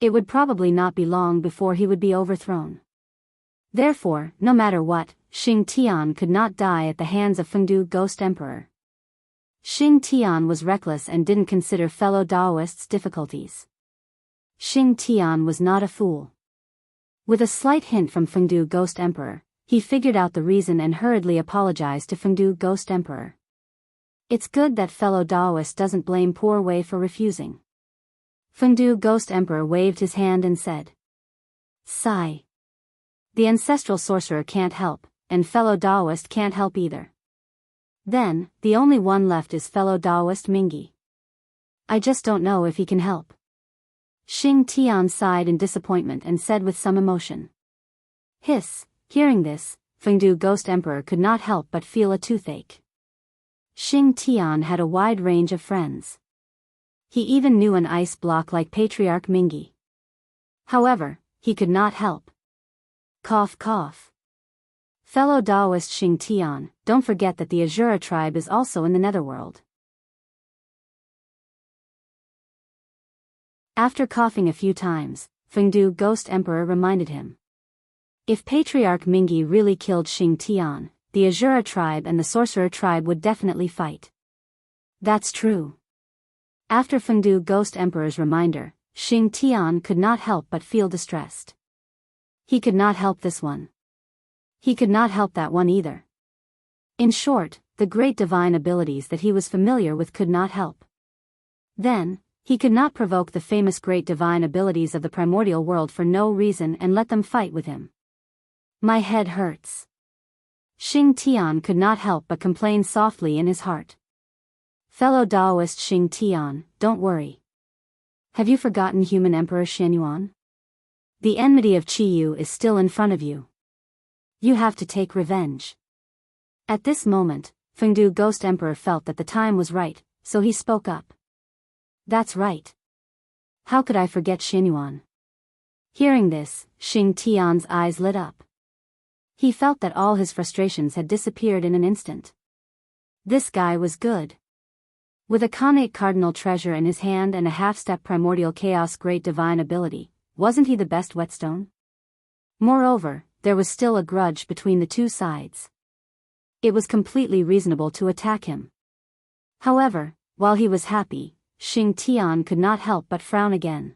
It would probably not be long before he would be overthrown. Therefore, no matter what, Xing Tian could not die at the hands of Fengdu Ghost Emperor. Xing Tian was reckless and didn't consider fellow Daoists' difficulties. Xing Tian was not a fool. With a slight hint from Fengdu Ghost Emperor, he figured out the reason and hurriedly apologized to Fengdu Ghost Emperor. It's good that fellow Daoist doesn't blame Poor Wei for refusing. Fengdu Ghost Emperor waved his hand and said, sigh. The ancestral sorcerer can't help, and fellow Daoist can't help either. Then, the only one left is fellow Daoist Mingi. I just don't know if he can help. Xing Tian sighed in disappointment and said with some emotion. Hiss, hearing this, Fengdu Ghost Emperor could not help but feel a toothache. Xing Tian had a wide range of friends. He even knew an ice block like Patriarch Mingi. However, he could not help. Cough cough. Fellow Daoist Xing Tian, don't forget that the Azura tribe is also in the Netherworld. After coughing a few times, Fengdu Ghost Emperor reminded him. If Patriarch Mingi really killed Xing Tian, the Azura tribe and the Sorcerer tribe would definitely fight. That's true. After Fengdu Ghost Emperor's reminder, Xing Tian could not help but feel distressed. He could not help this one. He could not help that one either. In short, the great divine abilities that he was familiar with could not help. Then, he could not provoke the famous great divine abilities of the primordial world for no reason and let them fight with him. My head hurts. Xing Tian could not help but complain softly in his heart. Fellow Daoist Xing Tian, don't worry. Have you forgotten human Emperor Xianyuan? The enmity of Qiyu is still in front of you. You have to take revenge. At this moment, Fengdu Ghost Emperor felt that the time was right, so he spoke up. That's right. How could I forget Xianyuan? Hearing this, Xing Tian's eyes lit up. He felt that all his frustrations had disappeared in an instant. This guy was good. With a connate cardinal treasure in his hand and a half-step primordial chaos great divine ability, wasn't he the best whetstone? Moreover, there was still a grudge between the two sides. It was completely reasonable to attack him. However, while he was happy, Xing Tian could not help but frown again.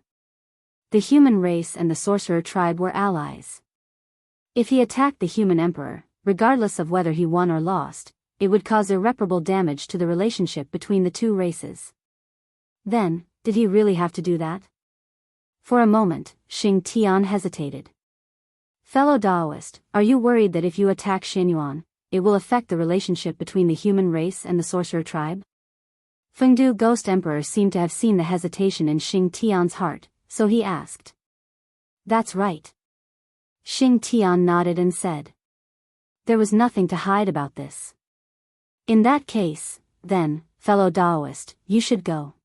The human race and the sorcerer tribe were allies. If he attacked the human emperor, regardless of whether he won or lost, it would cause irreparable damage to the relationship between the two races. Then, did he really have to do that? For a moment, Xing Tian hesitated. Fellow Daoist, are you worried that if you attack Xianyuan, it will affect the relationship between the human race and the sorcerer tribe? Fengdu Ghost Emperor seemed to have seen the hesitation in Xing Tian's heart, so he asked. That's right. Xing Tian nodded and said. There was nothing to hide about this. In that case, then, fellow Daoist, you should go.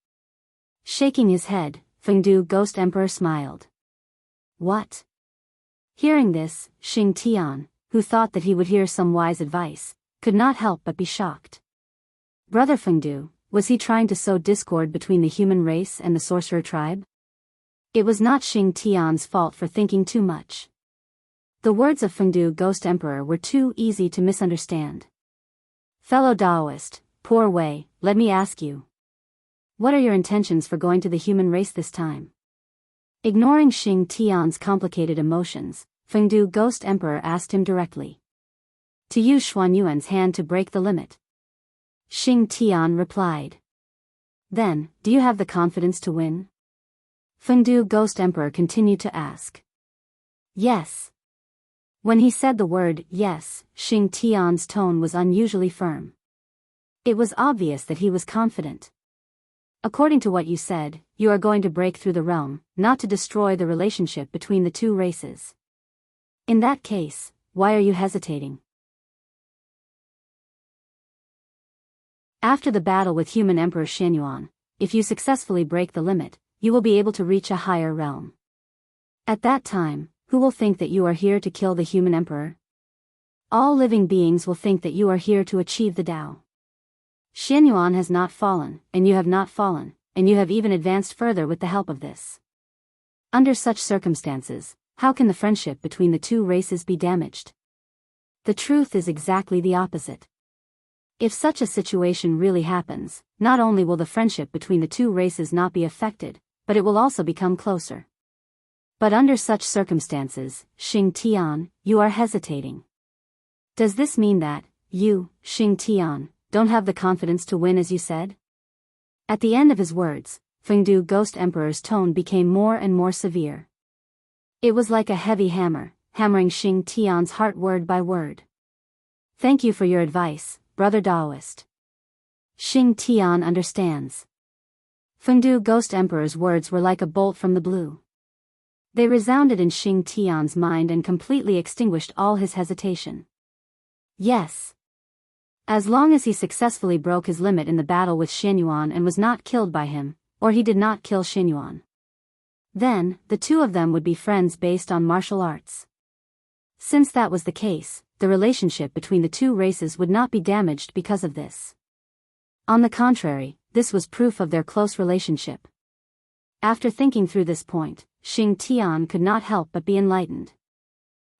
Shaking his head, Fengdu Ghost Emperor smiled. What? Hearing this, Xing Tian, who thought that he would hear some wise advice, could not help but be shocked. Brother Fengdu, was he trying to sow discord between the human race and the sorcerer tribe? It was not Xing Tian's fault for thinking too much. The words of Fengdu Ghost Emperor were too easy to misunderstand. Fellow Daoist, poor Wei, let me ask you. What are your intentions for going to the human race this time? Ignoring Xing Tian's complicated emotions, Fengdu Ghost Emperor asked him directly. To use Xuanyuan's hand to break the limit. Xing Tian replied. Then, do you have the confidence to win? Fengdu Ghost Emperor continued to ask. Yes. When he said the word yes, Xing Tian's tone was unusually firm. It was obvious that he was confident. According to what you said, you are going to break through the realm, not to destroy the relationship between the two races. In that case, why are you hesitating? After the battle with human Emperor Xianyuan, if you successfully break the limit, you will be able to reach a higher realm. At that time, who will think that you are here to kill the human emperor? All living beings will think that you are here to achieve the Tao. Xianyuan has not fallen, and you have not fallen, and you have even advanced further with the help of this. Under such circumstances, how can the friendship between the two races be damaged? The truth is exactly the opposite. If such a situation really happens, not only will the friendship between the two races not be affected, but it will also become closer. But under such circumstances, Xing Tian, you are hesitating. Does this mean that, you, Xing Tian, don't have the confidence to win as you said? At the end of his words, Fengdu Ghost Emperor's tone became more and more severe. It was like a heavy hammer, hammering Xing Tian's heart word by word. Thank you for your advice, brother Daoist. Xing Tian understands. Fengdu Ghost Emperor's words were like a bolt from the blue. They resounded in Xing Tian's mind and completely extinguished all his hesitation. Yes. As long as he successfully broke his limit in the battle with Xianyuan and was not killed by him, or he did not kill Xianyuan, then, the two of them would be friends based on martial arts. Since that was the case, the relationship between the two races would not be damaged because of this. On the contrary, this was proof of their close relationship. After thinking through this point, Xing Tian could not help but be enlightened.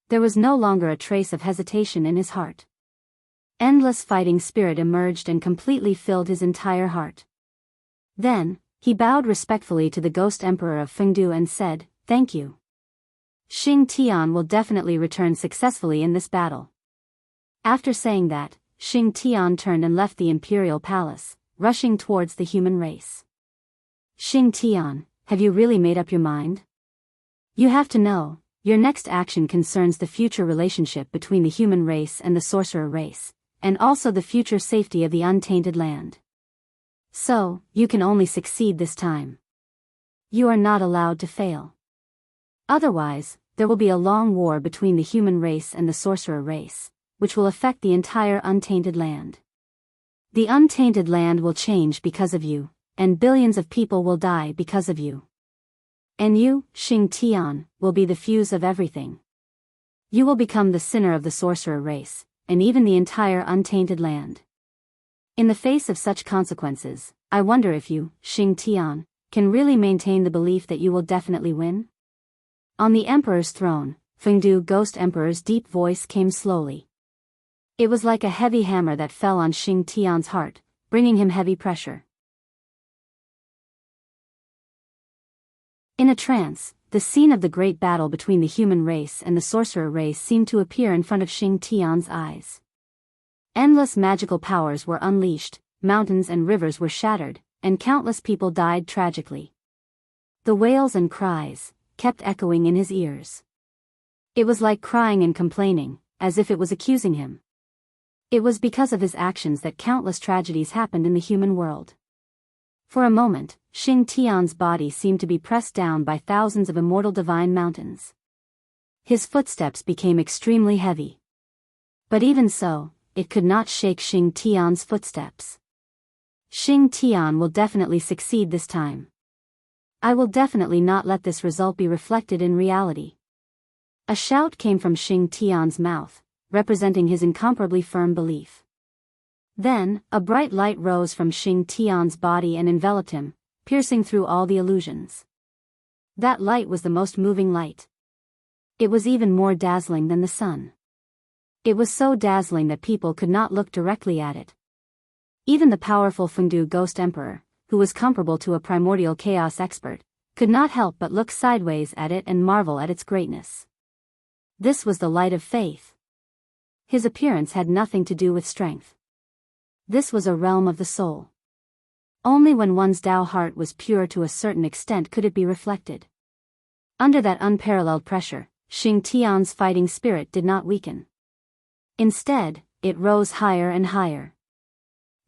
There was no longer a trace of hesitation in his heart. Endless fighting spirit emerged and completely filled his entire heart. Then, he bowed respectfully to the Ghost Emperor of Fengdu and said, "Thank you. Xing Tian will definitely return successfully in this battle." After saying that, Xing Tian turned and left the imperial palace, rushing towards the human race. Xing Tian, have you really made up your mind? You have to know, your next action concerns the future relationship between the human race and the sorcerer race, and also the future safety of the untainted land. So, you can only succeed this time. You are not allowed to fail. Otherwise, there will be a long war between the human race and the sorcerer race, which will affect the entire untainted land. The untainted land will change because of you, and billions of people will die because of you. And you, Xing Tian, will be the fuse of everything. You will become the sinner of the sorcerer race, and even the entire untainted land. In the face of such consequences, I wonder if you, Xing Tian, can really maintain the belief that you will definitely win? On the Emperor's throne, Fengdu Ghost Emperor's deep voice came slowly. It was like a heavy hammer that fell on Xing Tian's heart, bringing him heavy pressure. In a trance, the scene of the great battle between the human race and the sorcerer race seemed to appear in front of Xing Tian's eyes. Endless magical powers were unleashed, mountains and rivers were shattered, and countless people died tragically. The wails and cries kept echoing in his ears. It was like crying and complaining, as if it was accusing him. It was because of his actions that countless tragedies happened in the human world. For a moment, Xing Tian's body seemed to be pressed down by thousands of immortal divine mountains. His footsteps became extremely heavy. But even so, it could not shake Xing Tian's footsteps. Xing Tian will definitely succeed this time. I will definitely not let this result be reflected in reality. A shout came from Xing Tian's mouth, representing his incomparably firm belief. Then, a bright light rose from Xing Tian's body and enveloped him, piercing through all the illusions. That light was the most moving light. It was even more dazzling than the sun. It was so dazzling that people could not look directly at it. Even the powerful Fengdu Ghost Emperor, who was comparable to a primordial chaos expert, could not help but look sideways at it and marvel at its greatness. This was the light of faith. His appearance had nothing to do with strength. This was a realm of the soul. Only when one's Tao heart was pure to a certain extent could it be reflected. Under that unparalleled pressure, Xing Tian's fighting spirit did not weaken. Instead, it rose higher and higher.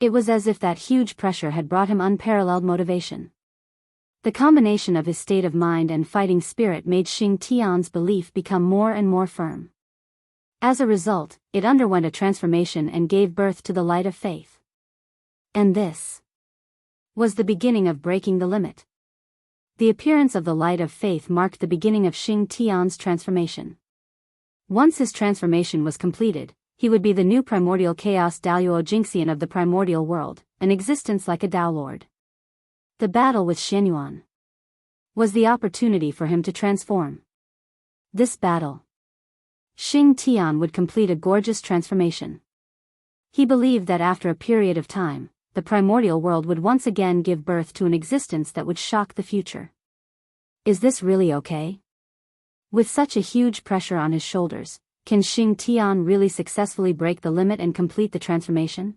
It was as if that huge pressure had brought him unparalleled motivation. The combination of his state of mind and fighting spirit made Xing Tian's belief become more and more firm. As a result, it underwent a transformation and gave birth to the light of faith. And this was the beginning of breaking the limit. The appearance of the light of faith marked the beginning of Xing Tian's transformation. Once his transformation was completed, he would be the new primordial chaos Daoist Jingxian of the primordial world, an existence like a Tao Lord. The battle with Xianyuan was the opportunity for him to transform. This battle, Xing Tian would complete a gorgeous transformation. He believed that after a period of time, the primordial world would once again give birth to an existence that would shock the future. Is this really okay? With such a huge pressure on his shoulders, can Xing Tian really successfully break the limit and complete the transformation?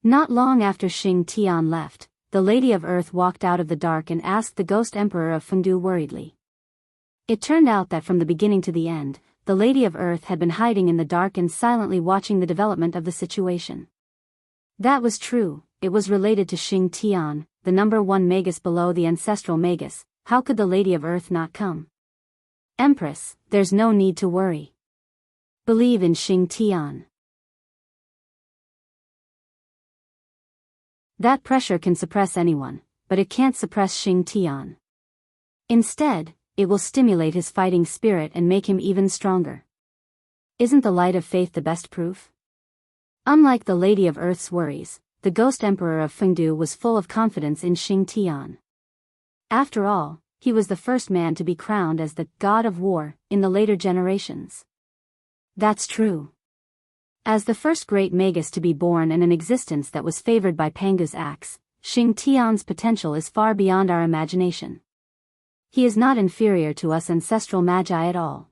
Not long after Xing Tian left, the Lady of Earth walked out of the dark and asked the Ghost Emperor of Fengdu worriedly. It turned out that from the beginning to the end, the Lady of Earth had been hiding in the dark and silently watching the development of the situation. That was true, it was related to Xing Tian, the number one magus below the ancestral magus. How could the Lady of Earth not come? Empress, there's no need to worry. Believe in Xing Tian. That pressure can suppress anyone, but it can't suppress Xing Tian. Instead, it will stimulate his fighting spirit and make him even stronger. Isn't the light of faith the best proof? Unlike the Lady of Earth's worries, the Ghost Emperor of Fengdu was full of confidence in Xing Tian. After all, he was the first man to be crowned as the God of War in the later generations. That's true. As the first great magus to be born in an existence that was favored by Pangu's axe, Xing Tian's potential is far beyond our imagination. He is not inferior to us ancestral magi at all.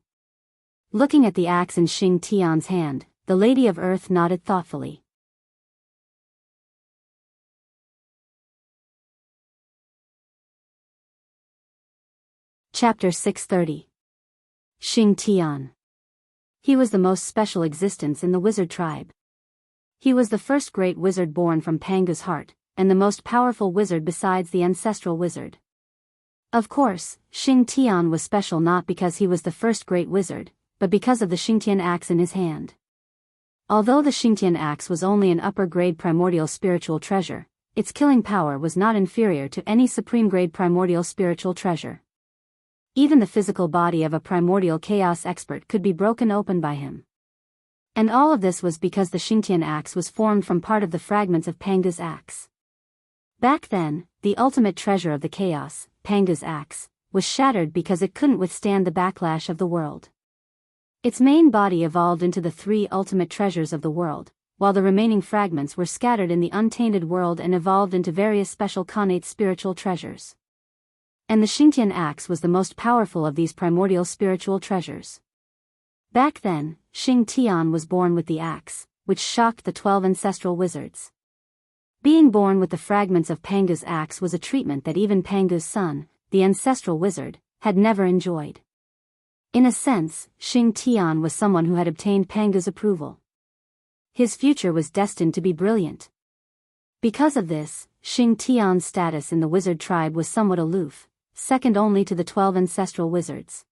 Looking at the axe in Xing Tian's hand, the Lady of Earth nodded thoughtfully. Chapter 630. Xing Tian. He was the most special existence in the wizard tribe. He was the first great wizard born from Pangu's heart, and the most powerful wizard besides the ancestral wizard. Of course, Xing Tian was special not because he was the first great wizard, but because of the Xingtian axe in his hand. Although the Xingtian axe was only an upper-grade primordial spiritual treasure, its killing power was not inferior to any supreme-grade primordial spiritual treasure. Even the physical body of a primordial chaos expert could be broken open by him. And all of this was because the Xingtian axe was formed from part of the fragments of Pangu's axe. Back then, the ultimate treasure of the chaos, Pangu's axe, was shattered because it couldn't withstand the backlash of the world. Its main body evolved into the three ultimate treasures of the world, while the remaining fragments were scattered in the untainted world and evolved into various special connate spiritual treasures. And the Xingtian axe was the most powerful of these primordial spiritual treasures. Back then, Xing Tian was born with the axe, which shocked the 12 ancestral wizards. Being born with the fragments of Pangu's axe was a treatment that even Pangu's son, the ancestral wizard, had never enjoyed. In a sense, Xing Tian was someone who had obtained Pangu's approval. His future was destined to be brilliant. Because of this, Xing Tian's status in the wizard tribe was somewhat aloof, second only to the 12 ancestral wizards.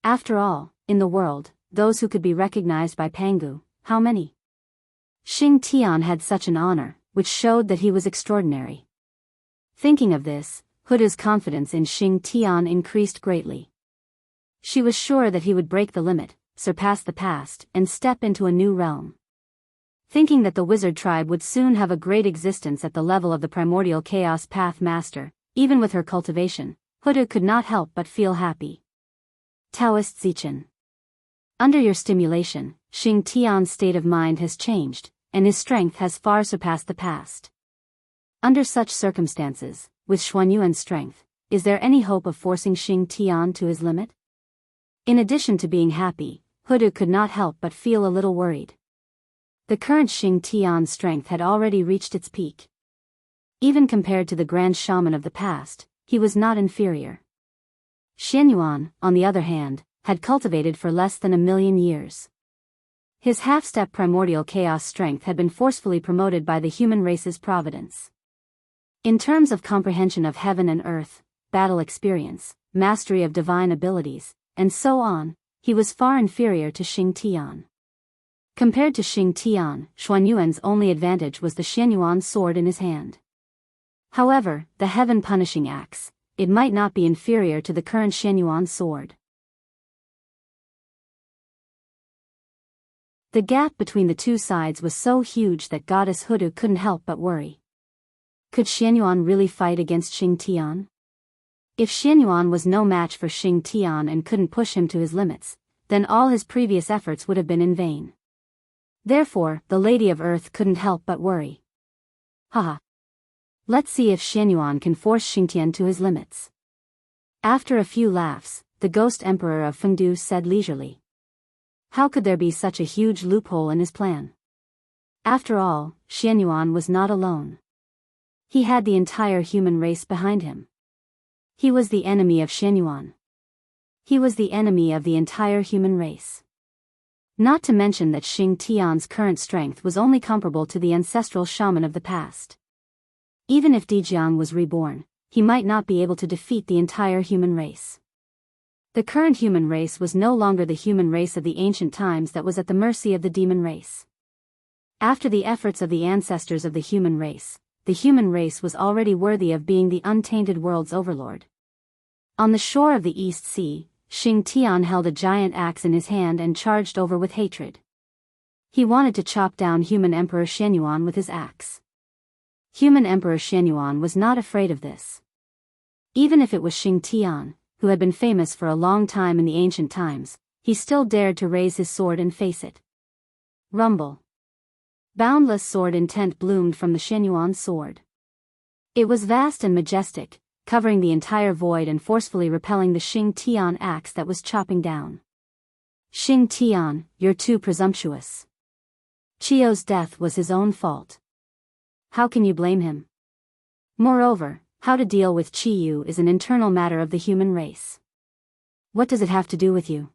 After all, in the world, those who could be recognized by Pangu, how many? Xing Tian had such an honor, which showed that he was extraordinary. Thinking of this, Huda's confidence in Xing Tian increased greatly. She was sure that he would break the limit, surpass the past, and step into a new realm. Thinking that the wizard tribe would soon have a great existence at the level of the primordial chaos path master, even with her cultivation, Huda could not help but feel happy. Daoist Zichen. Under your stimulation, Xing Tian's state of mind has changed, and his strength has far surpassed the past. Under such circumstances, with Xuanyuan's strength, is there any hope of forcing Xing Tian to his limit? In addition to being happy, Huda could not help but feel a little worried. The current Xing Tian's strength had already reached its peak. Even compared to the grand shaman of the past, he was not inferior. Xianyuan, on the other hand, had cultivated for less than 1,000,000 years. His half-step primordial chaos strength had been forcefully promoted by the human race's providence. In terms of comprehension of heaven and earth, battle experience, mastery of divine abilities, and so on, he was far inferior to Xing Tian. Compared to Xing Tian, Xuanyuan's only advantage was the Xianyuan sword in his hand. However, the heaven-punishing axe, it might not be inferior to the current Xianyuan sword. The gap between the two sides was so huge that Goddess Huda couldn't help but worry. Could Xianyuan really fight against Xing Tian? If Xianyuan was no match for Xing Tian and couldn't push him to his limits, then all his previous efforts would have been in vain. Therefore, the Lady of Earth couldn't help but worry. Haha. Let's see if Xianyuan can force Xing Tian to his limits. After a few laughs, the Ghost Emperor of Fengdu said leisurely. How could there be such a huge loophole in his plan? After all, Xianyuan was not alone. He had the entire human race behind him. He was the enemy of Xianyuan. He was the enemy of the entire human race. Not to mention that Xing Tian's current strength was only comparable to the ancestral shaman of the past. Even if Jianghu was reborn, he might not be able to defeat the entire human race. The current human race was no longer the human race of the ancient times that was at the mercy of the demon race. After the efforts of the ancestors of the human race was already worthy of being the untainted world's overlord. On the shore of the East Sea, Xing Tian held a giant axe in his hand and charged over with hatred. He wanted to chop down human Emperor Xianyuan with his axe. Human Emperor Xianyuan was not afraid of this. Even if it was Xing Tian, who had been famous for a long time in the ancient times, he still dared to raise his sword and face it. Rumble. Boundless sword intent bloomed from the Xianyuan sword. It was vast and majestic, covering the entire void and forcefully repelling the Xing Tian axe that was chopping down. Xing Tian, you're too presumptuous. Chiyo's death was his own fault. How can you blame him? Moreover, how to deal with Chiyu is an internal matter of the human race. What does it have to do with you?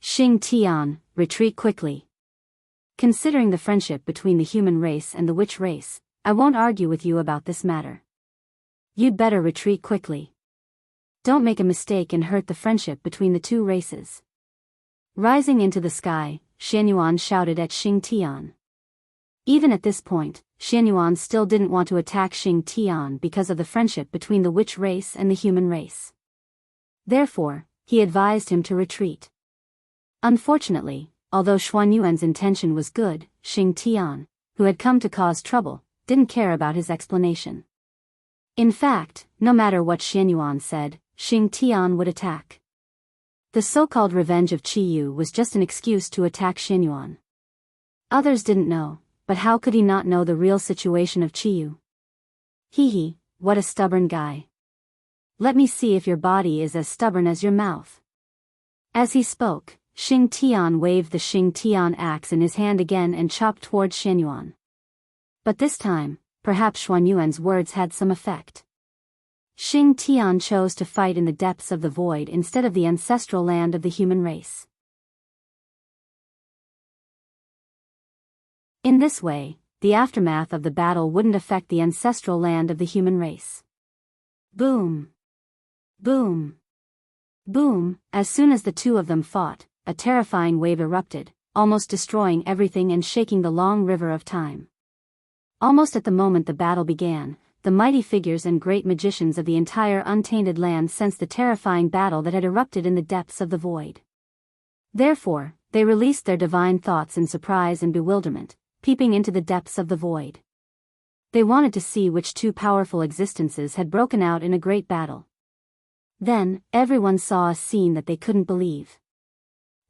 Xing Tian, retreat quickly. Considering the friendship between the human race and the witch race, I won't argue with you about this matter. You'd better retreat quickly. Don't make a mistake and hurt the friendship between the two races. Rising into the sky, Xianyuan shouted at Xing Tian. Even at this point, Xianyuan still didn't want to attack Xing Tian because of the friendship between the witch race and the human race. Therefore, he advised him to retreat. Unfortunately, although Xuanyuan's intention was good, Xing Tian, who had come to cause trouble, didn't care about his explanation. In fact, no matter what Xianyuan said, Xing Tian would attack. The so-called revenge of Chiyu was just an excuse to attack Xianyuan. Others didn't know, but how could he not know the real situation of Chiyu? Hee, what a stubborn guy. Let me see if your body is as stubborn as your mouth. As he spoke, Xing Tian waved the Xing Tian axe in his hand again and chopped towards Xianyuan. But this time, perhaps Xuanyuan's words had some effect. Xing Tian chose to fight in the depths of the void instead of the ancestral land of the human race. In this way, the aftermath of the battle wouldn't affect the ancestral land of the human race. Boom! Boom! Boom! As soon as the two of them fought, a terrifying wave erupted, almost destroying everything and shaking the long river of time. Almost at the moment the battle began, the mighty figures and great magicians of the entire untainted land sensed the terrifying battle that had erupted in the depths of the void. Therefore, they released their divine thoughts in surprise and bewilderment, peeping into the depths of the void. They wanted to see which two powerful existences had broken out in a great battle. Then, everyone saw a scene that they couldn't believe.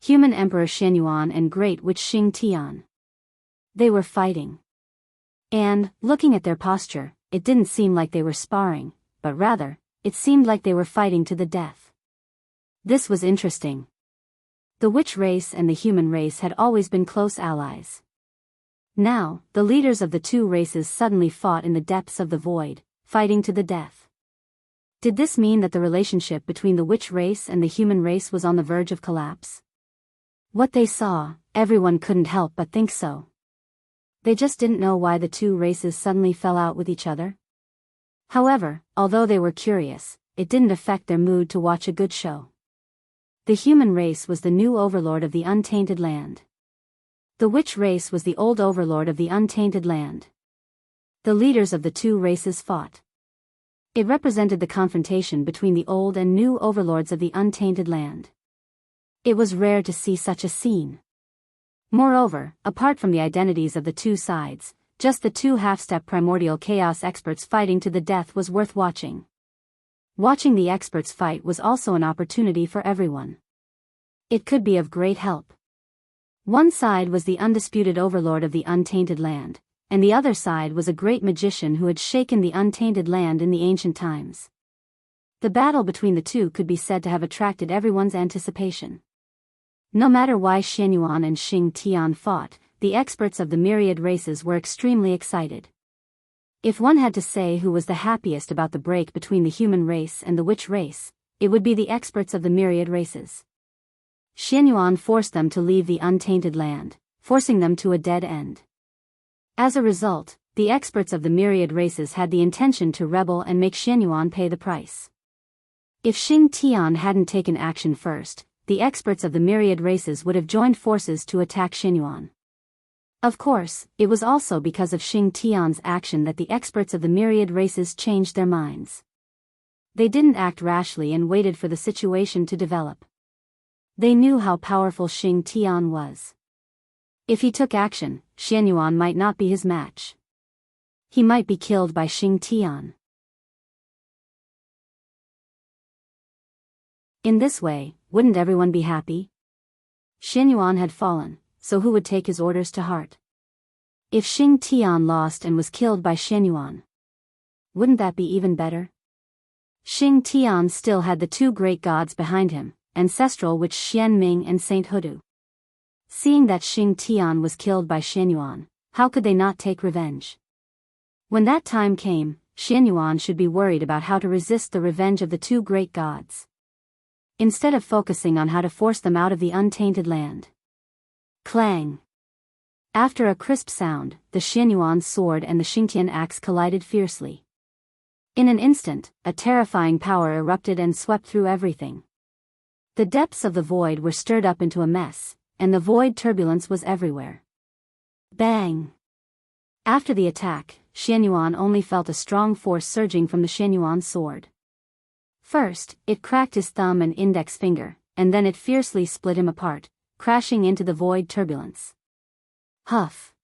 Human Emperor Xianyuan and Great Witch Xing Tian. They were fighting. And, looking at their posture, it didn't seem like they were sparring, but rather, it seemed like they were fighting to the death. This was interesting. The witch race and the human race had always been close allies. Now, the leaders of the two races suddenly fought in the depths of the void, fighting to the death. Did this mean that the relationship between the witch race and the human race was on the verge of collapse? What they saw, everyone couldn't help but think so. They just didn't know why the two races suddenly fell out with each other. However, although they were curious, it didn't affect their mood to watch a good show. The human race was the new overlord of the untainted land. The witch race was the old overlord of the untainted land. The leaders of the two races fought. It represented the confrontation between the old and new overlords of the untainted land. It was rare to see such a scene. Moreover, apart from the identities of the two sides, just the two half-step primordial chaos experts fighting to the death was worth watching. Watching the experts fight was also an opportunity for everyone. It could be of great help. One side was the undisputed overlord of the untainted land, and the other side was a great magician who had shaken the untainted land in the ancient times. The battle between the two could be said to have attracted everyone's anticipation. No matter why Xianyuan and Xing Tian fought, the experts of the myriad races were extremely excited. If one had to say who was the happiest about the break between the human race and the witch race, it would be the experts of the myriad races. Xianyuan forced them to leave the untainted land, forcing them to a dead end. As a result, the experts of the myriad races had the intention to rebel and make Xianyuan pay the price. If Xing Tian hadn't taken action first, the experts of the myriad races would have joined forces to attack Xianyuan. Of course, it was also because of Xing Tian's action that the experts of the myriad races changed their minds. They didn't act rashly and waited for the situation to develop. They knew how powerful Xing Tian was. If he took action, Xianyuan might not be his match. He might be killed by Xing Tian. In this way, wouldn't everyone be happy? Xianyuan had fallen, so who would take his orders to heart? If Xing Tian lost and was killed by Xianyuan, wouldn't that be even better? Xing Tian still had the two great gods behind him, ancestral witch Xianming and Saint Hudu. Seeing that Xing Tian was killed by Xianyuan, how could they not take revenge? When that time came, Xianyuan should be worried about how to resist the revenge of the two great gods, instead of focusing on how to force them out of the untainted land. Clang! After a crisp sound, the Xianyuan sword and the Xingtian axe collided fiercely. In an instant, a terrifying power erupted and swept through everything. The depths of the void were stirred up into a mess, and the void turbulence was everywhere. Bang! After the attack, Xianyuan only felt a strong force surging from the Xianyuan sword. First, it cracked his thumb and index finger, and then it fiercely split him apart, crashing into the void turbulence. Huff!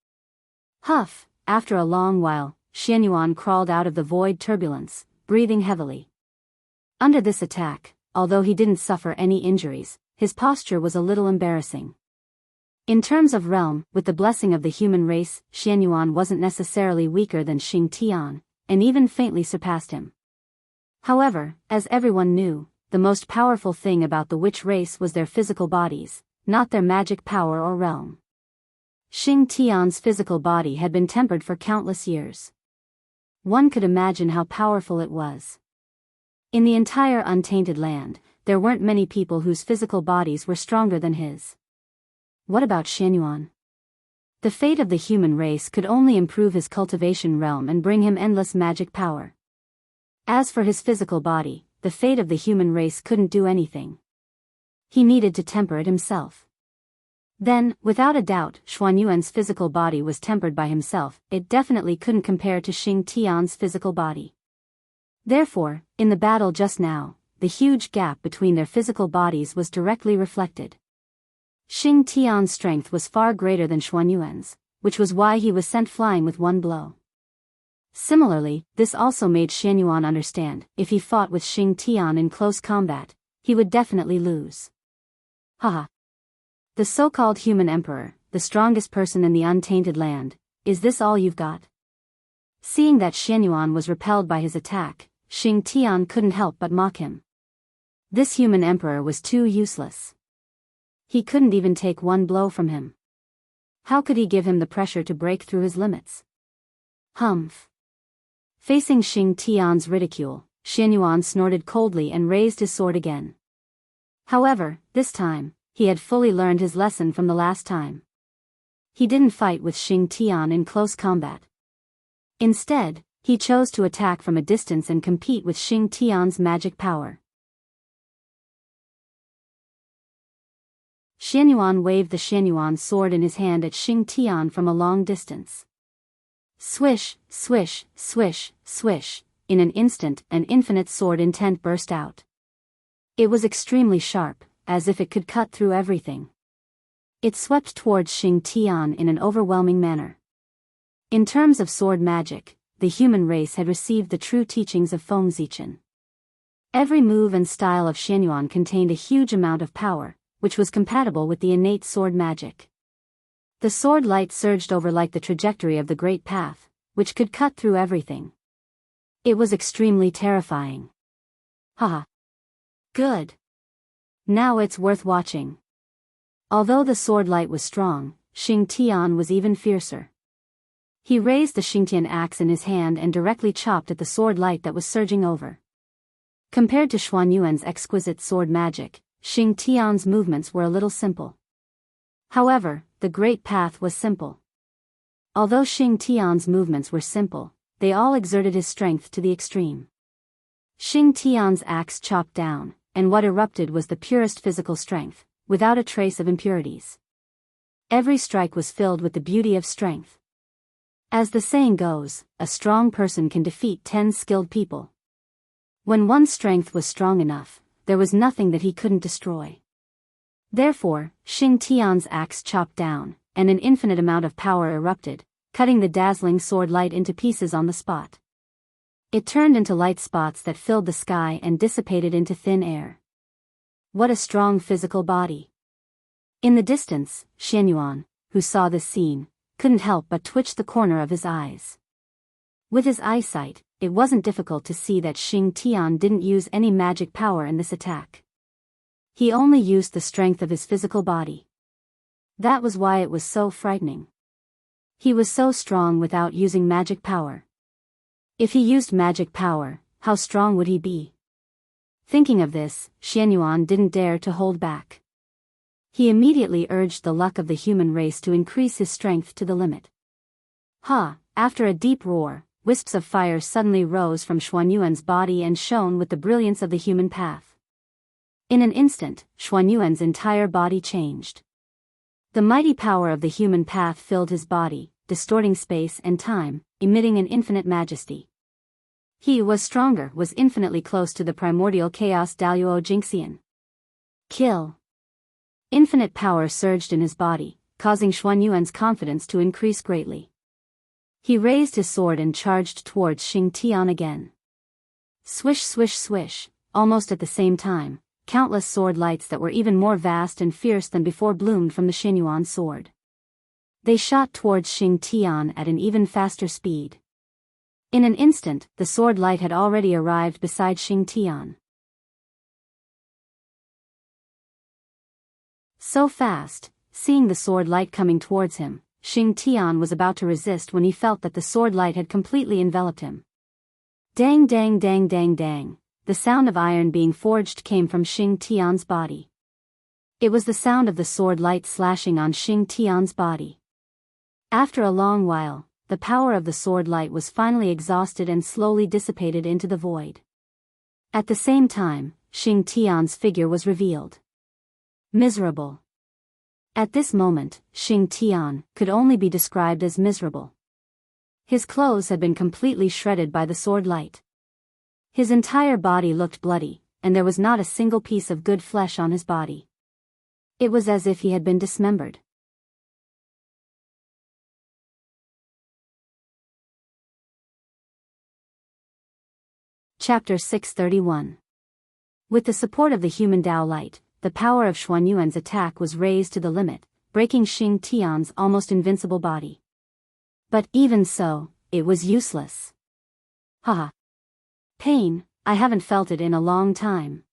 Huff! After a long while, Xianyuan crawled out of the void turbulence, breathing heavily. Under this attack, although he didn't suffer any injuries, his posture was a little embarrassing. In terms of realm, with the blessing of the human race, Xianyuan wasn't necessarily weaker than Xing Tian, and even faintly surpassed him. However, as everyone knew, the most powerful thing about the witch race was their physical bodies, not their magic power or realm. Xing Tian's physical body had been tempered for countless years. One could imagine how powerful it was. In the entire untainted land, there weren't many people whose physical bodies were stronger than his. What about Xianyuan? The fate of the human race could only improve his cultivation realm and bring him endless magic power. As for his physical body, the fate of the human race couldn't do anything. He needed to temper it himself. Then, without a doubt, Xuanyuan's physical body was tempered by himself. It definitely couldn't compare to Xing Tian's physical body. Therefore, in the battle just now, the huge gap between their physical bodies was directly reflected. Xing Tian's strength was far greater than Xuanyuan's, which was why he was sent flying with one blow. Similarly, this also made Xianyuan understand, if he fought with Xing Tian in close combat, he would definitely lose. Haha. The so-called human emperor, the strongest person in the untainted land, is this all you've got? Seeing that Xianyuan was repelled by his attack, Xing Tian couldn't help but mock him. This human emperor was too useless. He couldn't even take one blow from him. How could he give him the pressure to break through his limits? Humph. Facing Xing Tian's ridicule, Xianyuan snorted coldly and raised his sword again. However, this time, he had fully learned his lesson from the last time. He didn't fight with Xing Tian in close combat. Instead, he chose to attack from a distance and compete with Xing Tian's magic power. Xianyuan waved the Xianyuan sword in his hand at Xing Tian from a long distance. Swish, swish, swish, swish, in an instant an infinite sword intent burst out. It was extremely sharp, as if it could cut through everything. It swept towards Xing Tian in an overwhelming manner. In terms of sword magic, the human race had received the true teachings of Feng Zichen. Every move and style of Xianyuan contained a huge amount of power, which was compatible with the innate sword magic. The sword light surged over like the trajectory of the Great Path, which could cut through everything. It was extremely terrifying. Haha. Good. Now it's worth watching. Although the sword light was strong, Xing Tian was even fiercer. He raised the Xingtian axe in his hand and directly chopped at the sword light that was surging over. Compared to Xuanyuan's exquisite sword magic, Xing Tian's movements were a little simple. However, the Great Path was simple. Although Xing Tian's movements were simple, they all exerted his strength to the extreme. Xing Tian's axe chopped down, and what erupted was the purest physical strength, without a trace of impurities. Every strike was filled with the beauty of strength. As the saying goes, a strong person can defeat 10 skilled people. When one's strength was strong enough, there was nothing that he couldn't destroy. Therefore, Xing Tian's axe chopped down, and an infinite amount of power erupted, cutting the dazzling sword light into pieces on the spot. It turned into light spots that filled the sky and dissipated into thin air. What a strong physical body. In the distance, Xianyuan, who saw this scene, couldn't help but twitch the corner of his eyes. With his eyesight, it wasn't difficult to see that Xing Tian didn't use any magic power in this attack. He only used the strength of his physical body. That was why it was so frightening. He was so strong without using magic power. If he used magic power, how strong would he be? Thinking of this, Xianyuan didn't dare to hold back. He immediately urged the luck of the human race to increase his strength to the limit. Ha! After a deep roar, wisps of fire suddenly rose from Xuanyuan's body and shone with the brilliance of the human path. In an instant, Xuanyuan's entire body changed. The mighty power of the human path filled his body, distorting space and time, emitting an infinite majesty. He was stronger, was infinitely close to the primordial chaos Daoist Jingxian. Kill. Infinite power surged in his body, causing Xuanyuan's confidence to increase greatly. He raised his sword and charged towards Xing Tian again. Swish swish swish, almost at the same time, countless sword lights that were even more vast and fierce than before bloomed from the Xianyuan sword. They shot towards Xing Tian at an even faster speed. In an instant, the sword light had already arrived beside Xing Tian. So fast, seeing the sword light coming towards him, Xing Tian was about to resist when he felt that the sword light had completely enveloped him. Dang dang dang dang dang, the sound of iron being forged came from Xing Tian's body. It was the sound of the sword light slashing on Xing Tian's body. After a long while, the power of the sword light was finally exhausted and slowly dissipated into the void. At the same time, Xing Tian's figure was revealed. Miserable. At this moment, Xing Tian could only be described as miserable. His clothes had been completely shredded by the sword light. His entire body looked bloody, and there was not a single piece of good flesh on his body. It was as if he had been dismembered. Chapter 631. With the support of the human Dao light, the power of Xuanyuan's attack was raised to the limit, breaking Xing Tian's almost invincible body. But even so, it was useless. Haha. Pain, I haven't felt it in a long time.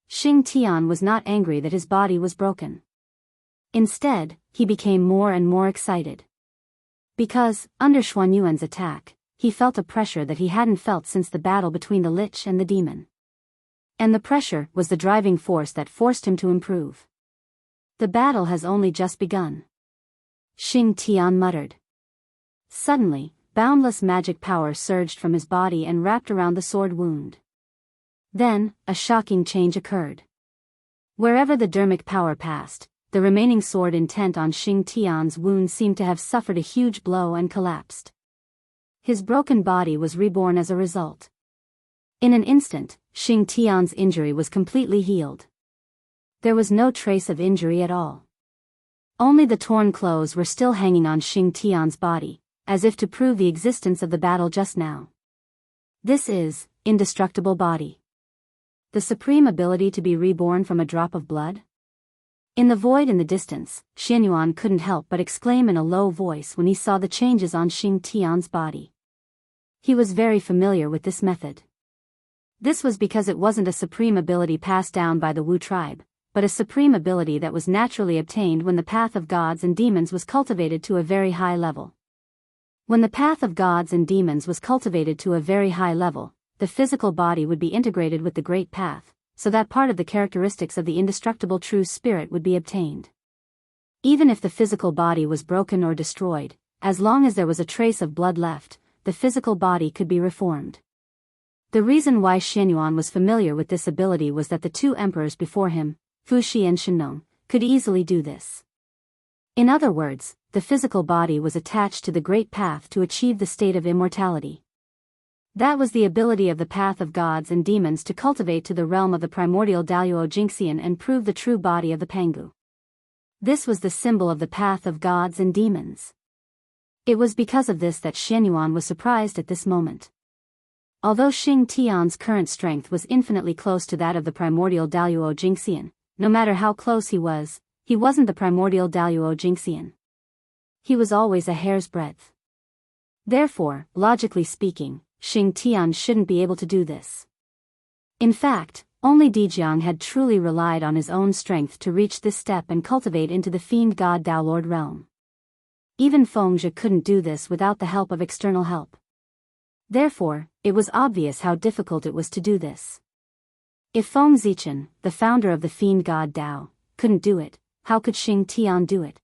Xing Tian was not angry that his body was broken. Instead, he became more and more excited. Because, under Xuanyuan's attack, he felt a pressure that he hadn't felt since the battle between the Lich and the demon. And the pressure was the driving force that forced him to improve. The battle has only just begun. Xing Tian muttered. Suddenly, boundless magic power surged from his body and wrapped around the sword wound. Then, a shocking change occurred. Wherever the dermic power passed, the remaining sword intent on Xing Tian's wound seemed to have suffered a huge blow and collapsed. His broken body was reborn as a result. In an instant, Xing Tian's injury was completely healed. There was no trace of injury at all. Only the torn clothes were still hanging on Xing Tian's body, as if to prove the existence of the battle just now. This is indestructible body. The supreme ability to be reborn from a drop of blood? In the void in the distance, Xianyuan couldn't help but exclaim in a low voice when he saw the changes on Xing Tian's body. He was very familiar with this method. This was because it wasn't a supreme ability passed down by the Wu tribe, but a supreme ability that was naturally obtained when the path of gods and demons was cultivated to a very high level. When the path of gods and demons was cultivated to a very high level, the physical body would be integrated with the great path, so that part of the characteristics of the indestructible true spirit would be obtained. Even if the physical body was broken or destroyed, as long as there was a trace of blood left, the physical body could be reformed. The reason why Xianyuan was familiar with this ability was that the two emperors before him, Fuxi and Shennong, could easily do this. In other words, the physical body was attached to the great path to achieve the state of immortality. That was the ability of the path of gods and demons to cultivate to the realm of the primordial Daoist Jingxian and prove the true body of the Pangu. This was the symbol of the path of gods and demons. It was because of this that Xianyuan was surprised at this moment. Although Xing Tian's current strength was infinitely close to that of the primordial Daoist Jingxian, no matter how close he wasn't the primordial Daoist Jingxian. He was always a hair's breadth. Therefore, logically speaking, Xing Tian shouldn't be able to do this. In fact, only Jianghu had truly relied on his own strength to reach this step and cultivate into the fiend god Dao Lord realm. Even Fengzhi couldn't do this without the help of external help. Therefore, it was obvious how difficult it was to do this. If Feng Zichen, the founder of the fiend god Dao, couldn't do it, how could Xing Tian do it?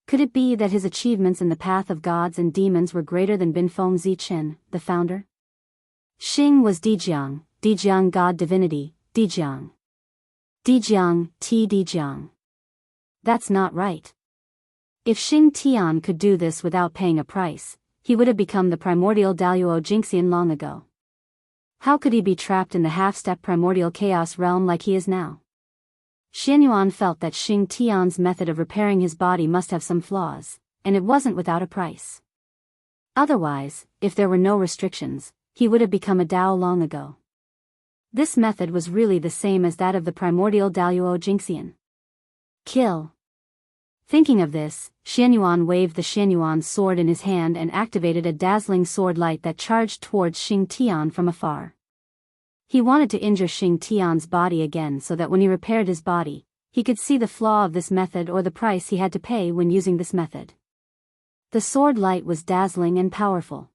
Could it be that his achievements in the path of gods and demons were greater than Bin Feng Zichen, the founder? Xing was Dijiang god divinity, Dijiang. Dijiang. That's not right. If Xing Tian could do this without paying a price, he would have become the primordial Daoist Jingxian long ago. How could he be trapped in the half-step primordial chaos realm like he is now? Xianyuan felt that Xing Tian's method of repairing his body must have some flaws, and it wasn't without a price. Otherwise, if there were no restrictions, he would have become a Dao long ago. This method was really the same as that of the primordial Daoist Jingxian. Kill. Thinking of this, Xianyuan waved the Xianyuan sword in his hand and activated a dazzling sword light that charged towards Xing Tian from afar. He wanted to injure Xing Tian's body again so that when he repaired his body, he could see the flaw of this method or the price he had to pay when using this method. The sword light was dazzling and powerful.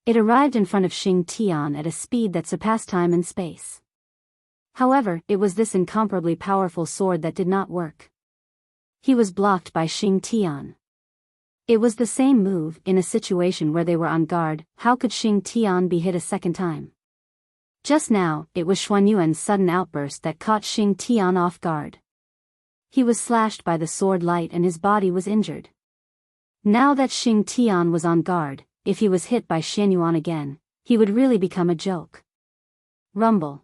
It arrived in front of Xing Tian at a speed that surpassed time and space. However, it was this incomparably powerful sword that did not work. He was blocked by Xing Tian. It was the same move in a situation where they were on guard. How could Xing Tian be hit a second time? Just now, it was Xuan Yuan's sudden outburst that caught Xing Tian off guard. He was slashed by the sword light and his body was injured. Now that Xing Tian was on guard, if he was hit by Xuan Yuan again, he would really become a joke. Rumble.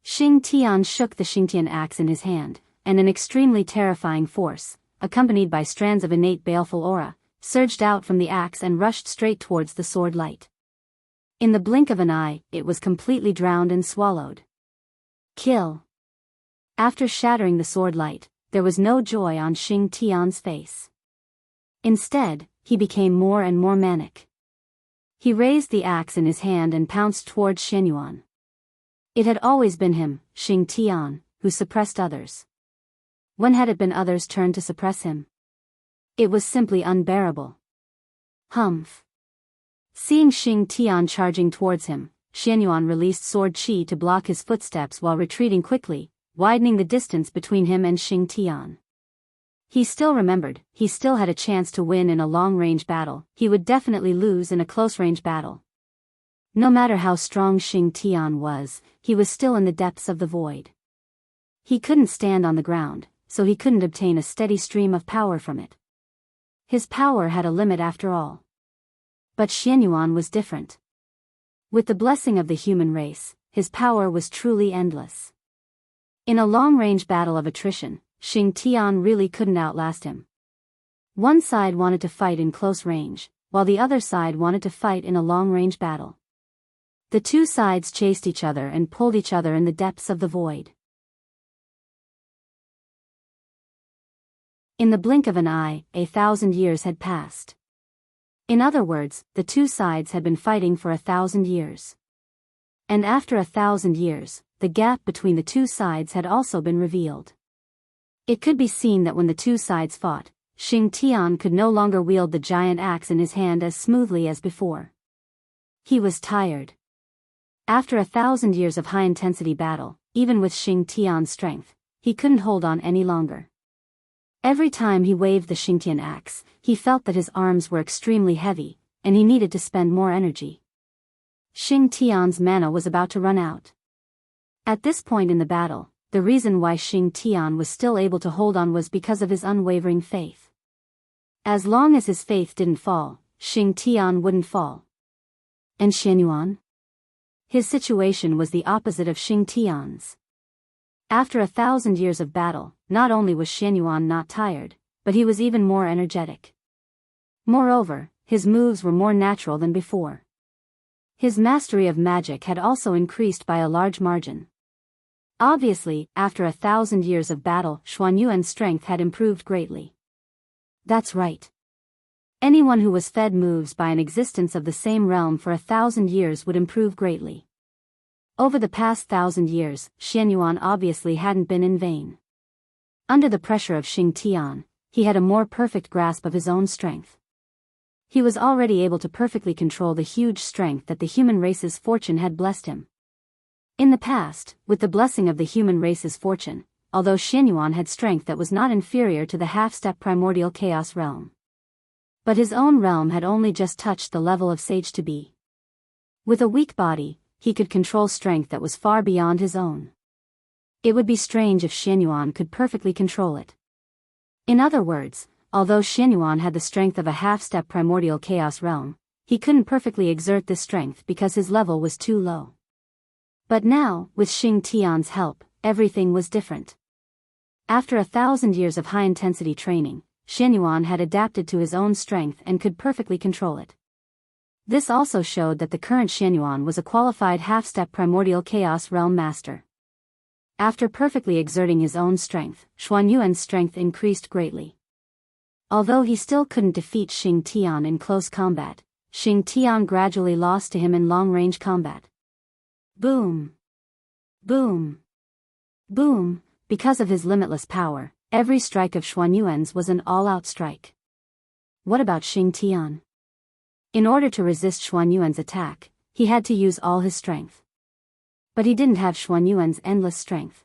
Xing Tian shook the Xingtian axe in his hand, and an extremely terrifying force, accompanied by strands of innate baleful aura, surged out from the axe and rushed straight towards the sword light. In the blink of an eye, it was completely drowned and swallowed. Kill. After shattering the sword light, there was no joy on Xing Tian's face. Instead, he became more and more manic. He raised the axe in his hand and pounced towards Xuan Yuan. It had always been him, Xing Tian, who suppressed others. When had it been others' turn to suppress him? It was simply unbearable. Humph. Seeing Xing Tian charging towards him, Xuan Yuan released sword qi to block his footsteps while retreating quickly, widening the distance between him and Xing Tian. He still remembered, he still had a chance to win in a long-range battle, he would definitely lose in a close-range battle. No matter how strong Xing Tian was, he was still in the depths of the void. He couldn't stand on the ground, so he couldn't obtain a steady stream of power from it. His power had a limit after all. But Xuan Yuan was different. With the blessing of the human race, his power was truly endless. In a long-range battle of attrition, Xing Tian really couldn't outlast him. One side wanted to fight in close range, while the other side wanted to fight in a long-range battle. The two sides chased each other and pulled each other in the depths of the void. In the blink of an eye, 1,000 years had passed. In other words, the two sides had been fighting for 1,000 years. And after 1,000 years, the gap between the two sides had also been revealed. It could be seen that when the two sides fought, Xing Tian could no longer wield the giant axe in his hand as smoothly as before. He was tired. After 1,000 years of high-intensity battle, even with Xing Tian's strength, he couldn't hold on any longer. Every time he waved the Xingtian axe, he felt that his arms were extremely heavy, and he needed to spend more energy. Xing Tian's mana was about to run out. At this point in the battle, the reason why Xing Tian was still able to hold on was because of his unwavering faith. As long as his faith didn't fall, Xing Tian wouldn't fall. And Xuan Yuan? His situation was the opposite of Xing Tian's. After 1,000 years of battle, not only was Xuan Yuan not tired, but he was even more energetic. Moreover, his moves were more natural than before. His mastery of magic had also increased by a large margin. Obviously, after 1,000 years of battle, Xuan Yuan's strength had improved greatly. That's right. Anyone who was fed moves by an existence of the same realm for 1,000 years would improve greatly. Over the past 1,000 years, Xuan Yuan obviously hadn't been in vain. Under the pressure of Xing Tian, he had a more perfect grasp of his own strength. He was already able to perfectly control the huge strength that the human race's fortune had blessed him. In the past, with the blessing of the human race's fortune, although Xuan Yuan had strength that was not inferior to the half-step primordial chaos realm. But his own realm had only just touched the level of sage to be. With a weak body, he could control strength that was far beyond his own. It would be strange if Xuan Yuan could perfectly control it. In other words, although Xuan Yuan had the strength of a half-step primordial chaos realm, he couldn't perfectly exert this strength because his level was too low. But now, with Xing Tian's help, everything was different. After 1,000 years of high-intensity training, Xuan Yuan had adapted to his own strength and could perfectly control it. This also showed that the current Xuan Yuan was a qualified half-step primordial chaos realm master. After perfectly exerting his own strength, Xuan Yuan's strength increased greatly. Although he still couldn't defeat Xing Tian in close combat, Xing Tian gradually lost to him in long-range combat. Boom! Boom! Boom! Because of his limitless power, every strike of Xuan Yuan's was an all-out strike. What about Xing Tian? In order to resist Xuan Yuan's attack, he had to use all his strength. But he didn't have Xuan Yuan's endless strength.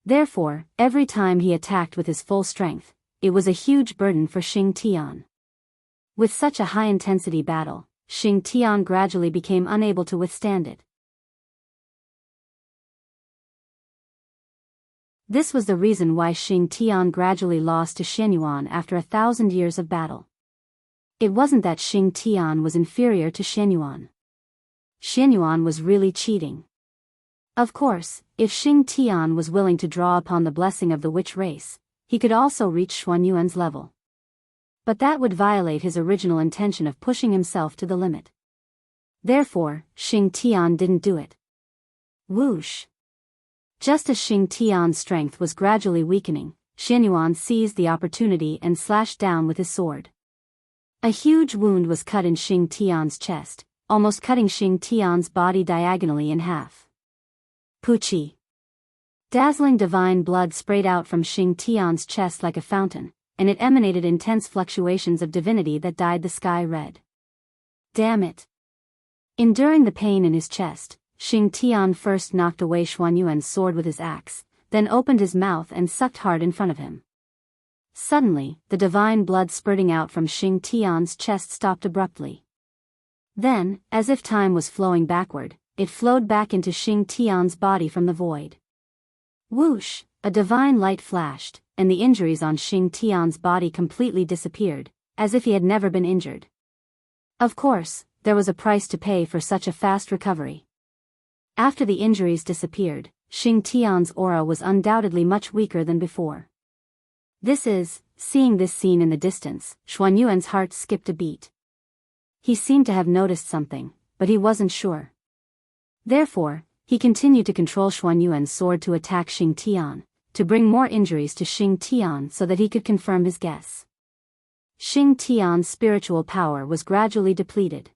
Therefore, every time he attacked with his full strength, it was a huge burden for Xing Tian. With such a high-intensity battle, Xing Tian gradually became unable to withstand it. This was the reason why Xing Tian gradually lost to Xianyuan after 1,000 years of battle. It wasn't that Xing Tian was inferior to Xianyuan. Xianyuan was really cheating. Of course, if Xing Tian was willing to draw upon the blessing of the witch race, he could also reach Xuanyuan's level. But that would violate his original intention of pushing himself to the limit. Therefore, Xing Tian didn't do it. Whoosh! Just as Xing Tian's strength was gradually weakening, Xianyuan seized the opportunity and slashed down with his sword. A huge wound was cut in Xing Tian's chest, almost cutting Xing Tian's body diagonally in half. Puchi! Dazzling divine blood sprayed out from Xing Tian's chest like a fountain, and it emanated intense fluctuations of divinity that dyed the sky red. Damn it! Enduring the pain in his chest, Xing Tian first knocked away Xuanyuan's sword with his axe, then opened his mouth and sucked hard in front of him. Suddenly, the divine blood spurting out from Xing Tian's chest stopped abruptly. Then, as if time was flowing backward, it flowed back into Xing Tian's body from the void. Whoosh! A divine light flashed, and the injuries on Xing Tian's body completely disappeared, as if he had never been injured. Of course, there was a price to pay for such a fast recovery. After the injuries disappeared, Xing Tian's aura was undoubtedly much weaker than before. Seeing this scene in the distance, Xuanyuan's heart skipped a beat. He seemed to have noticed something, but he wasn't sure. Therefore, he continued to control Xuanyuan's sword to attack Xing Tian, to bring more injuries to Xing Tian so that he could confirm his guess. Xing Tian's spiritual power was gradually depleted.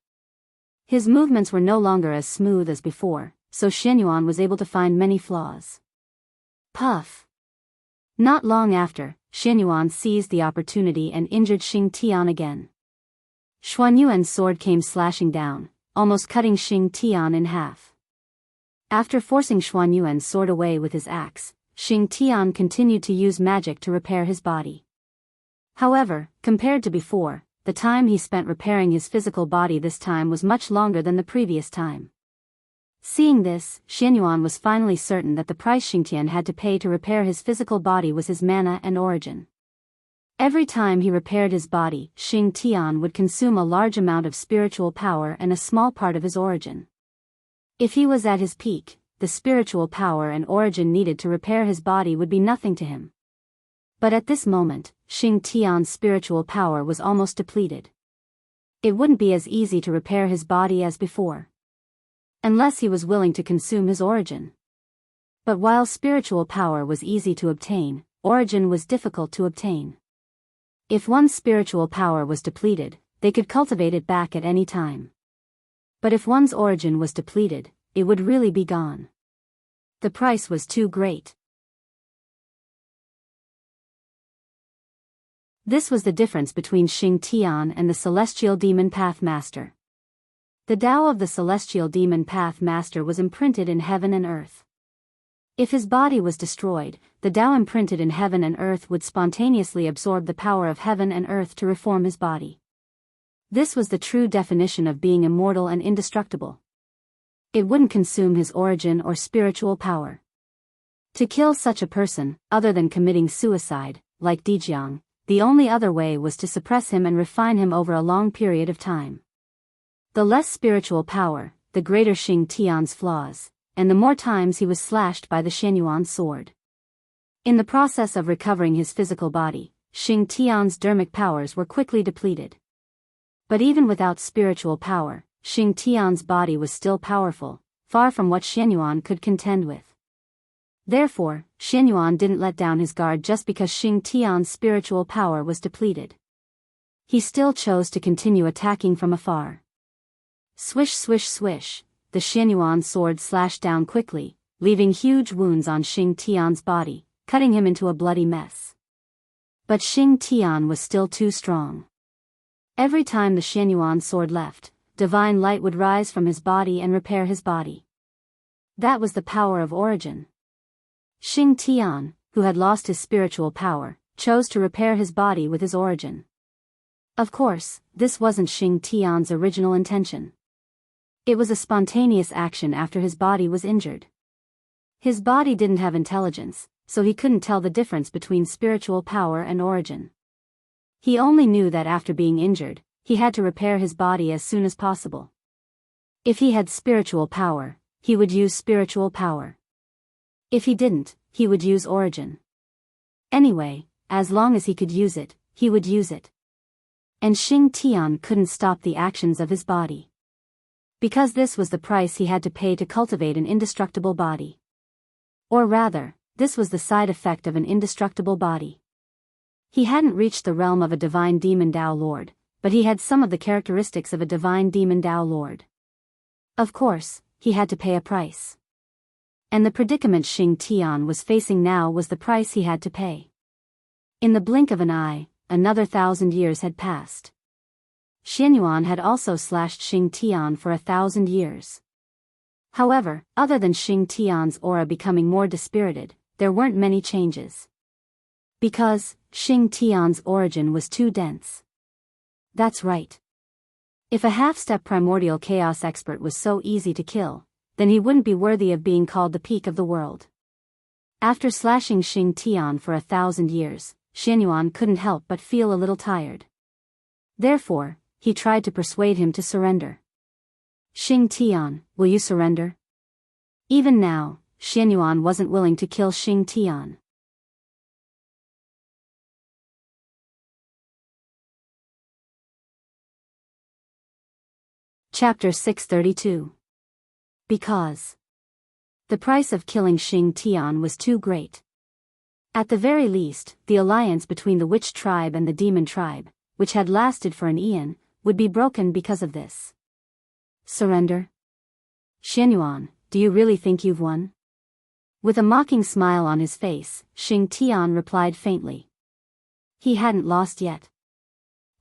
His movements were no longer as smooth as before, so Xianyuan was able to find many flaws. Puff! Not long after, Xianyuan seized the opportunity and injured Xing Tian again. Xuanyuan's sword came slashing down, almost cutting Xing Tian in half. After forcing Xuanyuan's sword away with his axe, Xing Tian continued to use magic to repair his body. However, compared to before, the time he spent repairing his physical body this time was much longer than the previous time. Seeing this, Xianyuan was finally certain that the price Xingtian had to pay to repair his physical body was his mana and origin. Every time he repaired his body, Xing Tian would consume a large amount of spiritual power and a small part of his origin. If he was at his peak, the spiritual power and origin needed to repair his body would be nothing to him. But at this moment, Xing Tian's spiritual power was almost depleted. It wouldn't be as easy to repair his body as before, unless he was willing to consume his origin. But while spiritual power was easy to obtain, origin was difficult to obtain. If one's spiritual power was depleted, they could cultivate it back at any time. But if one's origin was depleted, it would really be gone. The price was too great. This was the difference between Xing Tian and the Celestial Demon Path Master. The Tao of the Celestial Demon Path Master was imprinted in heaven and earth. If his body was destroyed, the Tao imprinted in heaven and earth would spontaneously absorb the power of heaven and earth to reform his body. This was the true definition of being immortal and indestructible. It wouldn't consume his origin or spiritual power. To kill such a person, other than committing suicide, like Jianghu, the only other way was to suppress him and refine him over a long period of time. The less spiritual power, the greater Xing Tian's flaws, and the more times he was slashed by the Xianyuan sword. In the process of recovering his physical body, Xing Tian's dermic powers were quickly depleted. But even without spiritual power, Xing Tian's body was still powerful, far from what Xianyuan could contend with. Therefore, Xianyuan didn't let down his guard just because Xing Tian's spiritual power was depleted. He still chose to continue attacking from afar. Swish swish swish, the Xianyuan sword slashed down quickly, leaving huge wounds on Xing Tian's body, cutting him into a bloody mess. But Xing Tian was still too strong. Every time the Xianyuan sword left, divine light would rise from his body and repair his body. That was the power of origin. Xing Tian, who had lost his spiritual power, chose to repair his body with his origin. Of course, this wasn't Xing Tian's original intention. It was a spontaneous action after his body was injured. His body didn't have intelligence, so he couldn't tell the difference between spiritual power and origin. He only knew that after being injured, he had to repair his body as soon as possible. If he had spiritual power, he would use spiritual power. If he didn't, he would use origin. Anyway, as long as he could use it, he would use it. And Xing Tian couldn't stop the actions of his body. Because this was the price he had to pay to cultivate an indestructible body. Or rather, this was the side effect of an indestructible body. He hadn't reached the realm of a divine demon Dao Lord, but he had some of the characteristics of a divine demon Dao Lord. Of course, he had to pay a price. And the predicament Xing Tian was facing now was the price he had to pay. In the blink of an eye, another 1,000 years had passed. Xianyuan had also slashed Xing Tian for 1,000 years. However, other than Xing Tian's aura becoming more dispirited, there weren't many changes. Because Xing Tian's origin was too dense. That's right. If a half-step primordial chaos expert was so easy to kill, then he wouldn't be worthy of being called the peak of the world. After slashing Xing Tian for 1,000 years, Xianyuan couldn't help but feel a little tired. Therefore, he tried to persuade him to surrender. Xing Tian, will you surrender? Even now, Xianyuan wasn't willing to kill Xing Tian. Chapter 632. Because the price of killing Xing Tian was too great. At the very least, the alliance between the witch tribe and the demon tribe, which had lasted for an eon, would be broken because of this. Surrender? Xianyuan, do you really think you've won? With a mocking smile on his face, Xing Tian replied faintly. He hadn't lost yet.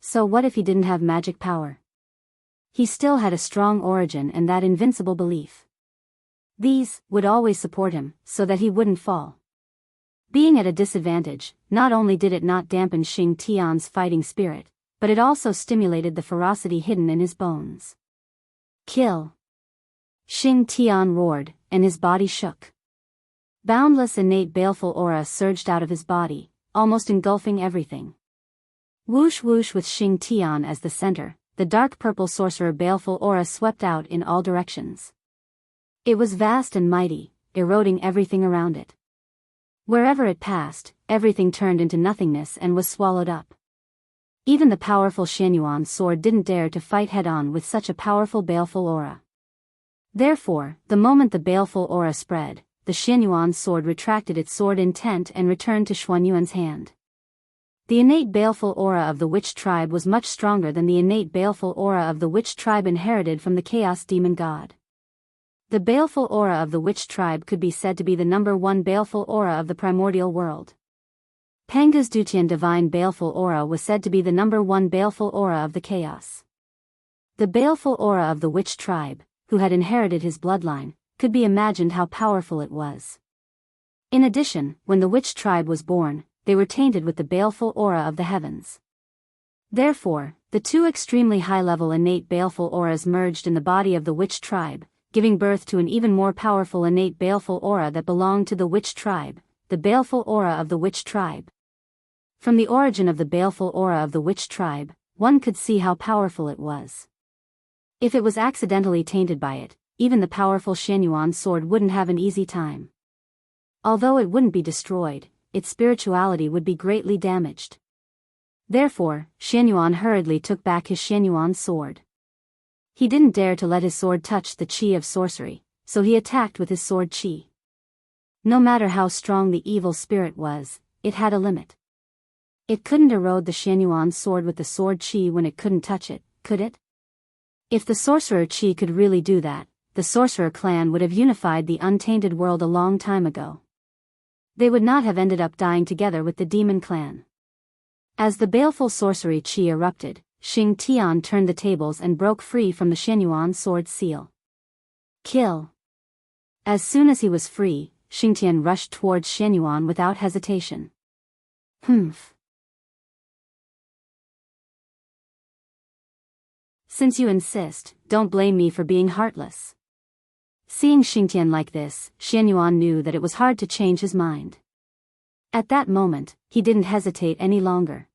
So what if he didn't have magic power? He still had a strong origin and that invincible belief. These would always support him, so that he wouldn't fall. Being at a disadvantage, not only did it not dampen Xing Tian's fighting spirit, but it also stimulated the ferocity hidden in his bones. Kill! Xing Tian roared, and his body shook. Boundless innate baleful aura surged out of his body, almost engulfing everything. Whoosh whoosh with Xing Tian as the center, the dark purple sorcerer baleful aura swept out in all directions. It was vast and mighty, eroding everything around it. Wherever it passed, everything turned into nothingness and was swallowed up. Even the powerful Xianyuan sword didn't dare to fight head-on with such a powerful baleful aura. Therefore, the moment the baleful aura spread, the Xianyuan sword retracted its sword intent and returned to Xuanyuan's hand. The innate baleful aura of the witch tribe was much stronger than the innate baleful aura of the witch tribe inherited from the chaos demon god. The baleful aura of the witch tribe could be said to be the number one baleful aura of the primordial world. Panga's Dutian divine baleful aura was said to be the number one baleful aura of the chaos. The baleful aura of the witch tribe, who had inherited his bloodline, could be imagined how powerful it was. In addition, when the witch tribe was born, they were tainted with the baleful aura of the heavens. Therefore, the two extremely high-level innate baleful auras merged in the body of the witch tribe, giving birth to an even more powerful innate baleful aura that belonged to the witch tribe, the baleful aura of the witch tribe. From the origin of the baleful aura of the witch tribe, one could see how powerful it was. If it was accidentally tainted by it, even the powerful Xianyuan sword wouldn't have an easy time. Although it wouldn't be destroyed, its spirituality would be greatly damaged. Therefore, Xianyuan hurriedly took back his Xianyuan sword. He didn't dare to let his sword touch the qi of sorcery, so he attacked with his sword qi. No matter how strong the evil spirit was, it had a limit. It couldn't erode the Xianyuan sword with the sword qi when it couldn't touch it, could it? If the sorcerer qi could really do that, the sorcerer clan would have unified the untainted world a long time ago. They would not have ended up dying together with the demon clan. As the baleful sorcery qi erupted, Xing Tian turned the tables and broke free from the Xianyuan sword seal. Kill! As soon as he was free, Xing Tian rushed towards Xianyuan without hesitation. Humph! Since you insist, don't blame me for being heartless. Seeing Xing Tian like this, Xianyuan knew that it was hard to change his mind. At that moment, he didn't hesitate any longer.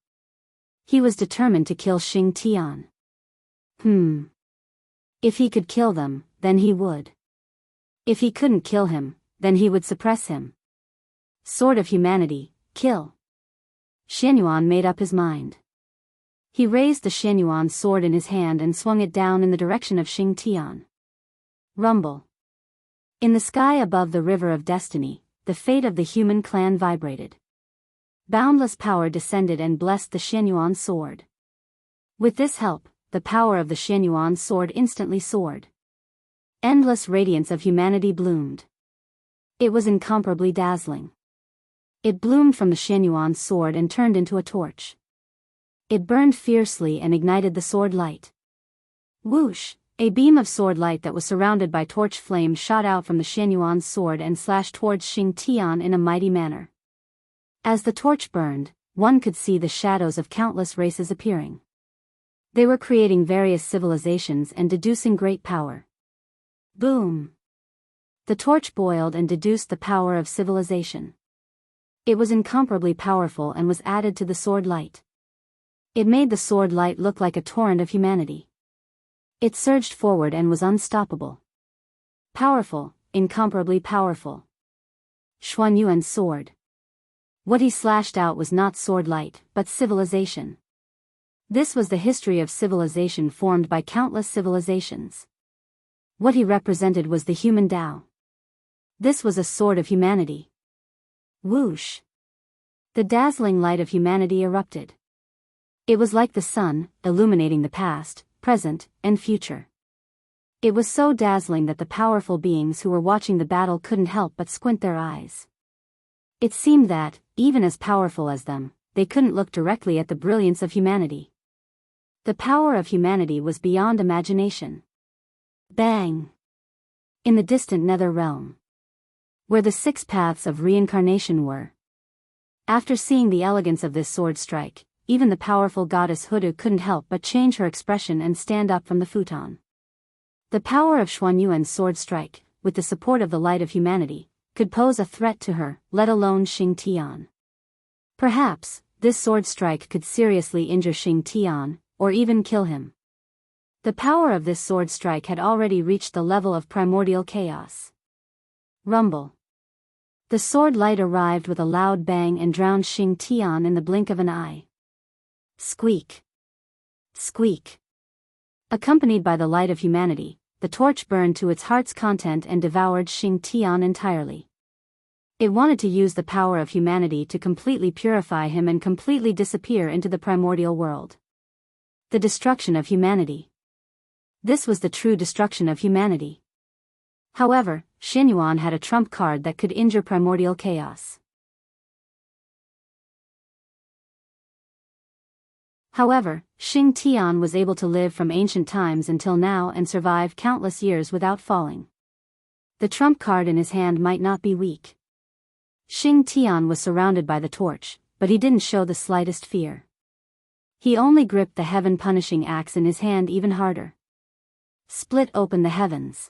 He was determined to kill Xing Tian. If he could kill them, then he would. If he couldn't kill him, then he would suppress him. Sword of humanity, kill. Xianyuan made up his mind. He raised the Xianyuan sword in his hand and swung it down in the direction of Xing Tian. Rumble. In the sky above the river of destiny, the fate of the human clan vibrated. Boundless power descended and blessed the Xianyuan sword. With this help, the power of the Xianyuan sword instantly soared. Endless radiance of humanity bloomed. It was incomparably dazzling. It bloomed from the Xianyuan sword and turned into a torch. It burned fiercely and ignited the sword light. Whoosh! A beam of sword light that was surrounded by torch flame shot out from the Xianyuan sword and slashed towards Xing Tian in a mighty manner. As the torch burned, one could see the shadows of countless races appearing. They were creating various civilizations and deducing great power. Boom! The torch boiled and deduced the power of civilization. It was incomparably powerful and was added to the sword light. It made the sword light look like a torrent of humanity. It surged forward and was unstoppable. Powerful, incomparably powerful. Xuanyuan's sword. What he slashed out was not sword light, but civilization. This was the history of civilization formed by countless civilizations. What he represented was the human Tao. This was a sword of humanity. Whoosh! The dazzling light of humanity erupted. It was like the sun, illuminating the past, present, and future. It was so dazzling that the powerful beings who were watching the battle couldn't help but squint their eyes. It seemed that, even as powerful as them, they couldn't look directly at the brilliance of humanity. The power of humanity was beyond imagination. Bang! In the distant nether realm, where the 6 paths of reincarnation were. After seeing the elegance of this sword strike, even the powerful goddess Hudu couldn't help but change her expression and stand up from the futon. The power of Xuanyuan's sword strike, with the support of the light of humanity, could pose a threat to her, let alone Xing Tian. Perhaps, this sword strike could seriously injure Xing Tian, or even kill him. The power of this sword strike had already reached the level of primordial chaos. Rumble. The sword light arrived with a loud bang and drowned Xing Tian in the blink of an eye. Squeak. Squeak. Accompanied by the light of humanity, the torch burned to its heart's content and devoured Xing Tian entirely. It wanted to use the power of humanity to completely purify him and completely disappear into the primordial world. The destruction of humanity. This was the true destruction of humanity. However, Xianyuan had a trump card that could injure primordial chaos. However, Xing Tian was able to live from ancient times until now and survive countless years without falling. The trump card in his hand might not be weak. Xing Tian was surrounded by the torch, but he didn't show the slightest fear. He only gripped the heaven-punishing axe in his hand even harder. Split open the heavens.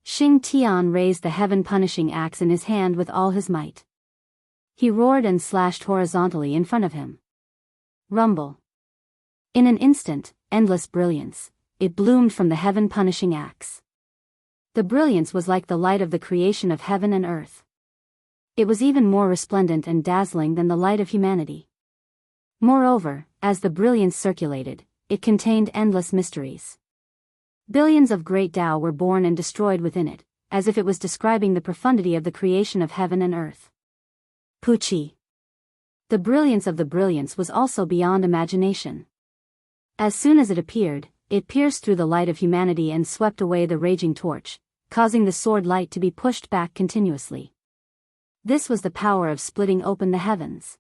Xing Tian raised the heaven-punishing axe in his hand with all his might. He roared and slashed horizontally in front of him. Rumble. In an instant, endless brilliance, it bloomed from the heaven-punishing axe. The brilliance was like the light of the creation of heaven and earth. It was even more resplendent and dazzling than the light of humanity. Moreover, as the brilliance circulated, it contained endless mysteries. Billions of great Tao were born and destroyed within it, as if it was describing the profundity of the creation of heaven and earth. Puchi. The brilliance of the brilliance was also beyond imagination. As soon as it appeared, it pierced through the light of humanity and swept away the raging torch, causing the sword light to be pushed back continuously. This was the power of splitting open the heavens.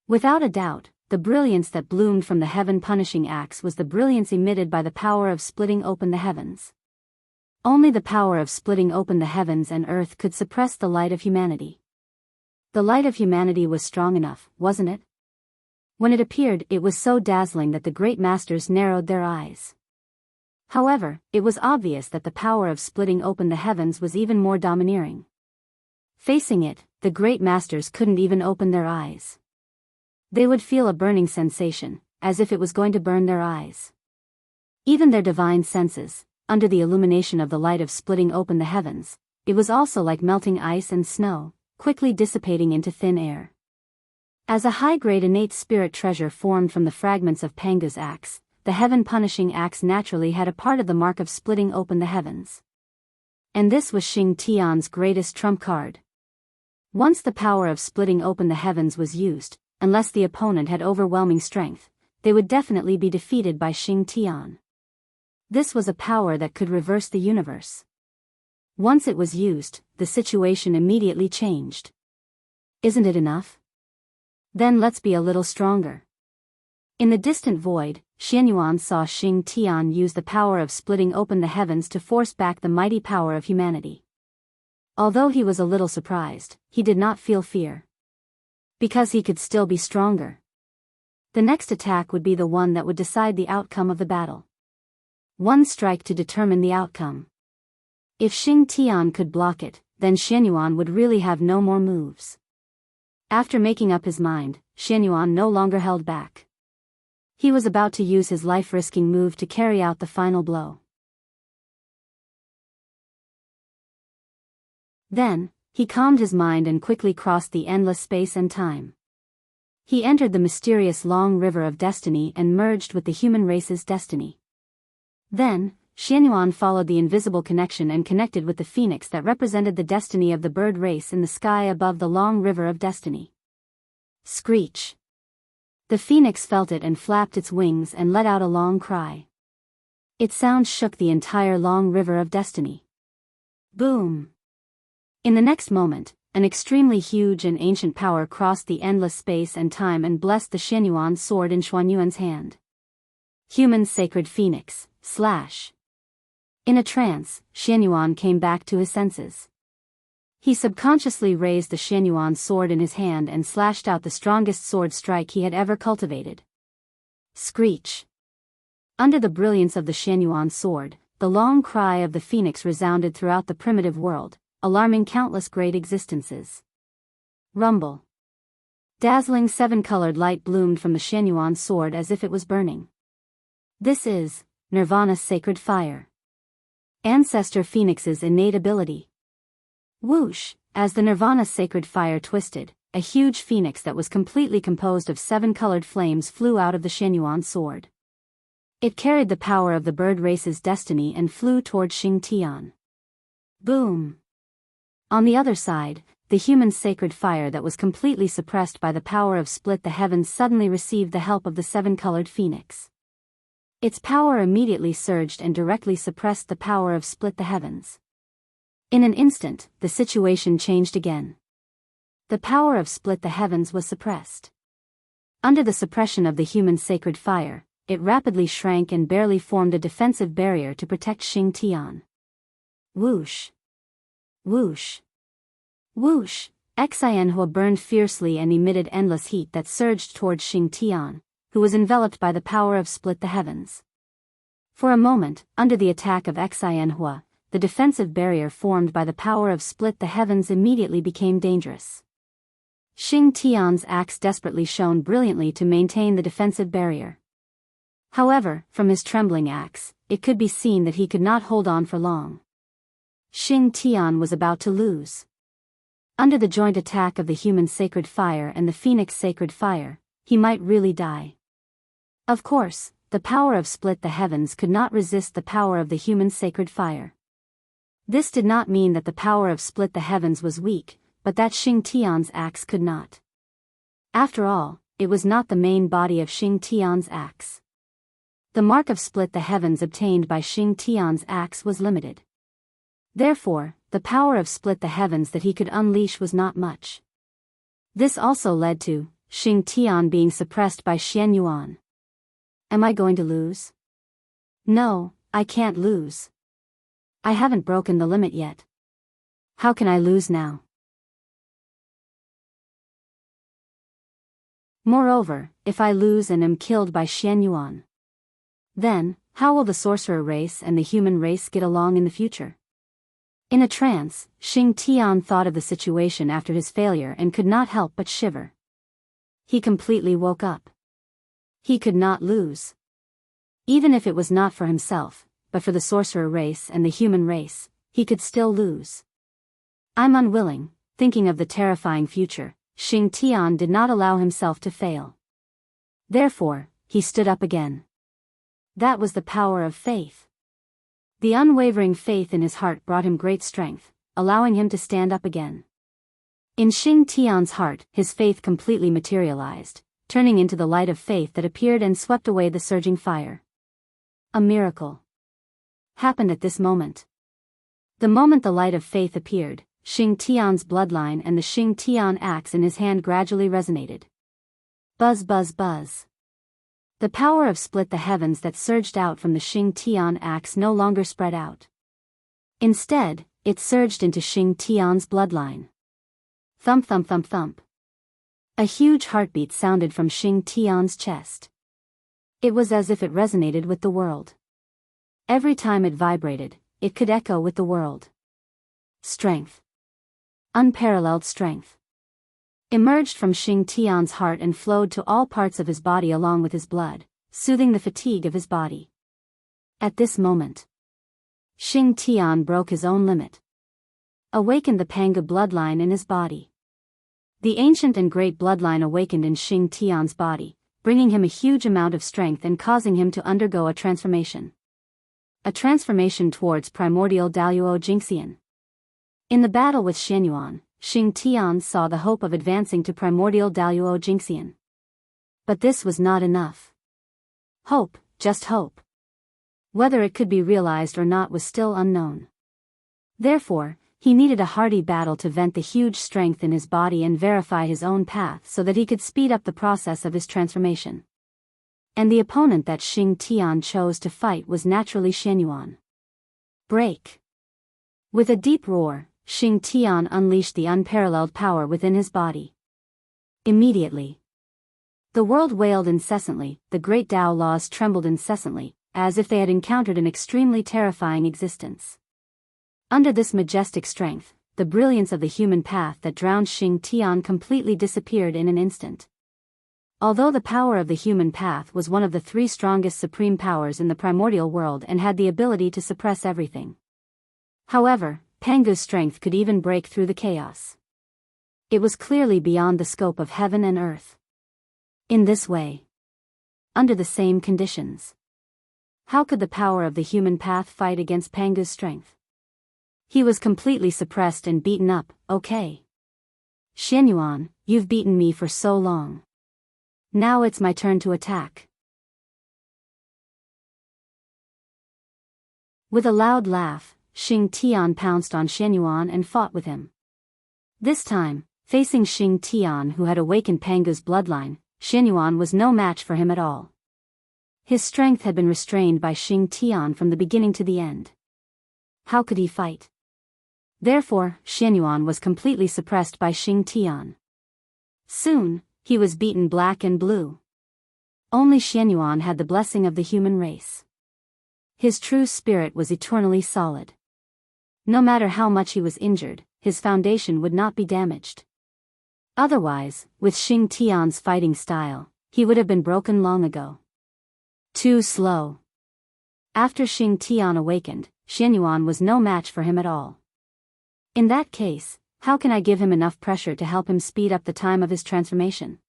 Without a doubt, the brilliance that bloomed from the heaven-punishing axe was the brilliance emitted by the power of splitting open the heavens. Only the power of splitting open the heavens and earth could suppress the light of humanity. The light of humanity was strong enough, wasn't it? When it appeared, it was so dazzling that the great masters narrowed their eyes. However, it was obvious that the power of splitting open the heavens was even more domineering. Facing it, the great masters couldn't even open their eyes. They would feel a burning sensation, as if it was going to burn their eyes. Even their divine senses, under the illumination of the light of splitting open the heavens, it was also like melting ice and snow, quickly dissipating into thin air. As a high-grade innate spirit treasure formed from the fragments of Panga's axe, the heaven-punishing axe naturally had a part of the mark of splitting open the heavens. And this was Xing Tian's greatest trump card. Once the power of splitting open the heavens was used, unless the opponent had overwhelming strength, they would definitely be defeated by Xing Tian. This was a power that could reverse the universe. Once it was used, the situation immediately changed. Isn't it enough? Then let's be a little stronger. In the distant void, Xianyuan saw Xing Tian use the power of splitting open the heavens to force back the mighty power of humanity. Although he was a little surprised, he did not feel fear. Because he could still be stronger. The next attack would be the one that would decide the outcome of the battle. One strike to determine the outcome. If Xing Tian could block it, then Xianyuan would really have no more moves. After making up his mind, Xianyuan no longer held back. He was about to use his life-risking move to carry out the final blow. Then, he calmed his mind and quickly crossed the endless space and time. He entered the mysterious long river of destiny and merged with the human race's destiny. Then, Xianyuan followed the invisible connection and connected with the phoenix that represented the destiny of the bird race in the sky above the long river of destiny. Screech! The phoenix felt it and flapped its wings and let out a long cry. Its sound shook the entire long river of destiny. Boom! In the next moment, an extremely huge and ancient power crossed the endless space and time and blessed the Xianyuan sword in Xuanyuan's hand. Human sacred phoenix, slash. In a trance, Xianyuan came back to his senses. He subconsciously raised the Xianyuan sword in his hand and slashed out the strongest sword strike he had ever cultivated. Screech! Under the brilliance of the Xianyuan sword, the long cry of the phoenix resounded throughout the primitive world, alarming countless great existences. Rumble! Dazzling seven-colored light bloomed from the Xianyuan sword as if it was burning. This is Nirvana's sacred fire. Ancestor Phoenix's innate ability. Whoosh! As the Nirvana's sacred fire twisted, a huge phoenix that was completely composed of seven-colored flames flew out of the Xianyuan sword. It carried the power of the bird race's destiny and flew toward Xing Tian. Boom! On the other side, the human sacred fire that was completely suppressed by the power of split the heavens suddenly received the help of the seven-colored phoenix. Its power immediately surged and directly suppressed the power of split the heavens. In an instant, the situation changed again. The power of split the heavens was suppressed. Under the suppression of the human sacred fire, it rapidly shrank and barely formed a defensive barrier to protect Xing Tian. Whoosh! Whoosh! Whoosh! Xianxia burned fiercely and emitted endless heat that surged towards Xing Tian, who was enveloped by the power of split the heavens. For a moment, under the attack of Xianxia, the defensive barrier formed by the power of split the heavens immediately became dangerous. Xing Tian's axe desperately shone brilliantly to maintain the defensive barrier. However, from his trembling axe, it could be seen that he could not hold on for long. Xing Tian was about to lose. Under the joint attack of the human sacred fire and the phoenix sacred fire, he might really die. Of course, the power of split the heavens could not resist the power of the human sacred fire. This did not mean that the power of split the heavens was weak, but that Xing Tian's axe could not. After all, it was not the main body of Xing Tian's axe. The mark of split the heavens obtained by Xing Tian's axe was limited. Therefore, the power of split the heavens that he could unleash was not much. This also led to Xing Tian being suppressed by Xianyuan. Am I going to lose? No, I can't lose. I haven't broken the limit yet. How can I lose now? Moreover, if I lose and am killed by Xianyuan, then, how will the sorcerer race and the human race get along in the future? In a trance, Xing Tian thought of the situation after his failure and could not help but shiver. He completely woke up. He could not lose. Even if it was not for himself, but for the sorcerer race and the human race, he could still lose. I'm unwilling. Thinking of the terrifying future, Xing Tian did not allow himself to fail. Therefore, he stood up again. That was the power of faith. The unwavering faith in his heart brought him great strength, allowing him to stand up again. In Xing Tian's heart, his faith completely materialized, turning into the light of faith that appeared and swept away the surging fire. A miracle happened at this moment. The moment the light of faith appeared, Xing Tian's bloodline and the Xing Tian axe in his hand gradually resonated. Buzz buzz buzz. The power of split the heavens that surged out from the Xing Tian axe no longer spread out. Instead, it surged into Xing Tian's bloodline. Thump thump thump thump. A huge heartbeat sounded from Xing Tian's chest. It was as if it resonated with the world. Every time it vibrated, it could echo with the world. Strength. Unparalleled strength emerged from Xing Tian's heart and flowed to all parts of his body along with his blood, soothing the fatigue of his body. At this moment, Xing Tian broke his own limit. Awakened the Pangu bloodline in his body. The ancient and great bloodline awakened in Xing Tian's body, bringing him a huge amount of strength and causing him to undergo a transformation. A transformation towards primordial Daoist Jingxian. In the battle with Xianyuan, Xing Tian saw the hope of advancing to primordial Daoist Jingxian. But this was not enough. Hope, just hope. Whether it could be realized or not was still unknown. Therefore, he needed a hearty battle to vent the huge strength in his body and verify his own path so that he could speed up the process of his transformation. And the opponent that Xing Tian chose to fight was naturally Xianyuan. Break. With a deep roar, Xing Tian unleashed the unparalleled power within his body. Immediately, the world wailed incessantly, the great Tao laws trembled incessantly, as if they had encountered an extremely terrifying existence. Under this majestic strength, the brilliance of the human path that drowned Xing Tian completely disappeared in an instant. Although the power of the human path was one of the three strongest supreme powers in the primordial world and had the ability to suppress everything. However, Pangu's strength could even break through the chaos. It was clearly beyond the scope of heaven and earth. In this way, under the same conditions, how could the power of the human path fight against Pangu's strength? He was completely suppressed and beaten up. Okay. Xianyuan, you've beaten me for so long. Now it's my turn to attack. With a loud laugh, Xing Tian pounced on Xianyuan and fought with him. This time, facing Xing Tian who had awakened Pangu's bloodline, Xianyuan was no match for him at all. His strength had been restrained by Xing Tian from the beginning to the end. How could he fight? Therefore, Xianyuan was completely suppressed by Xing Tian. Soon, he was beaten black and blue. Only Xianyuan had the blessing of the human race. His true spirit was eternally solid. No matter how much he was injured, his foundation would not be damaged. Otherwise, with Xing Tian's fighting style, he would have been broken long ago. Too slow. After Xing Tian awakened, Xianyuan was no match for him at all. In that case, how can I give him enough pressure to help him speed up the time of his transformation?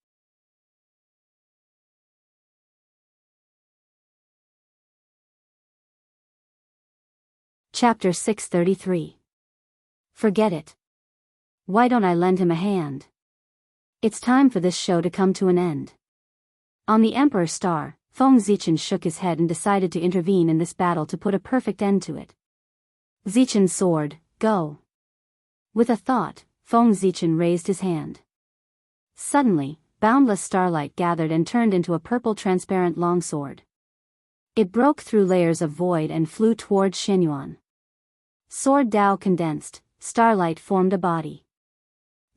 Chapter 633. Forget it. Why don't I lend him a hand? It's time for this show to come to an end. On the Emperor Star, Feng Zichen shook his head and decided to intervene in this battle to put a perfect end to it. Zichen's sword, go. With a thought, Feng Zichen raised his hand. Suddenly, boundless starlight gathered and turned into a purple transparent longsword. It broke through layers of void and flew towards Xianyuan. Sword Dao condensed, starlight formed a body.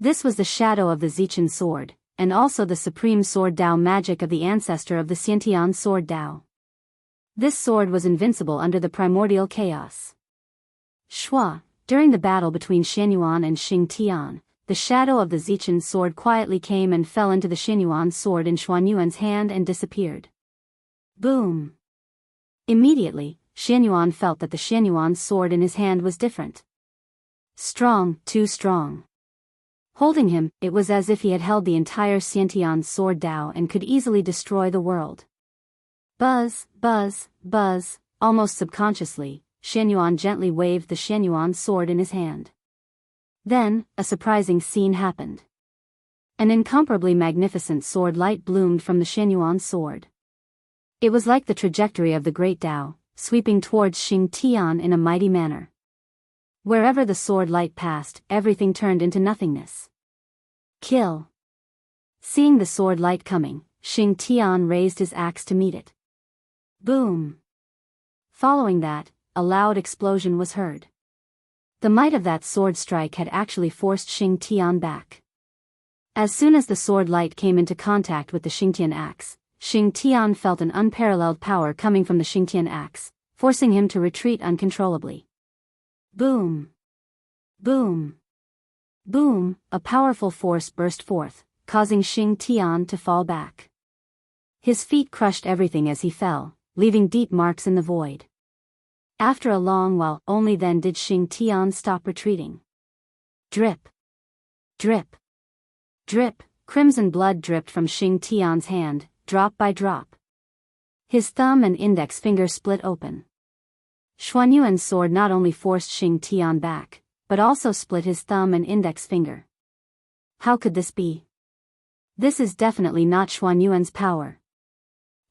This was the shadow of the Zichen sword, and also the supreme sword Dao magic of the ancestor of the Xiantian sword Dao. This sword was invincible under the primordial chaos. Shua, During the battle between Xianyuan and Xing Tian, the shadow of the Zichen sword quietly came and fell into the Xianyuan sword in Xuanyuan's hand and disappeared. Boom! Immediately, Xianyuan felt that the Xianyuan sword in his hand was different. Strong, too strong. Holding him, it was as if he had held the entire Xiantian sword Dao and could easily destroy the world. Buzz, buzz, buzz, almost subconsciously, Xianyuan gently waved the Xianyuan sword in his hand. Then, a surprising scene happened. An incomparably magnificent sword light bloomed from the Xianyuan sword. It was like the trajectory of the great Tao, sweeping towards Xing Tian in a mighty manner. Wherever the sword light passed, everything turned into nothingness. Kill! Seeing the sword light coming, Xing Tian raised his axe to meet it. Boom! Following that, a loud explosion was heard. The might of that sword strike had actually forced Xing Tian back. As soon as the sword light came into contact with the Xingtian axe, Xing Tian felt an unparalleled power coming from the Xingtian axe, forcing him to retreat uncontrollably. Boom! Boom! Boom! A powerful force burst forth, causing Xing Tian to fall back. His feet crushed everything as he fell, leaving deep marks in the void. After a long while, only then did Xing Tian stop retreating. Drip! Drip! Drip! Crimson blood dripped from Xing Tian's hand, drop by drop. His thumb and index finger split open. Xuanyuan's sword not only forced Xing Tian back, but also split his thumb and index finger. How could this be? This is definitely not Xuanyuan's power.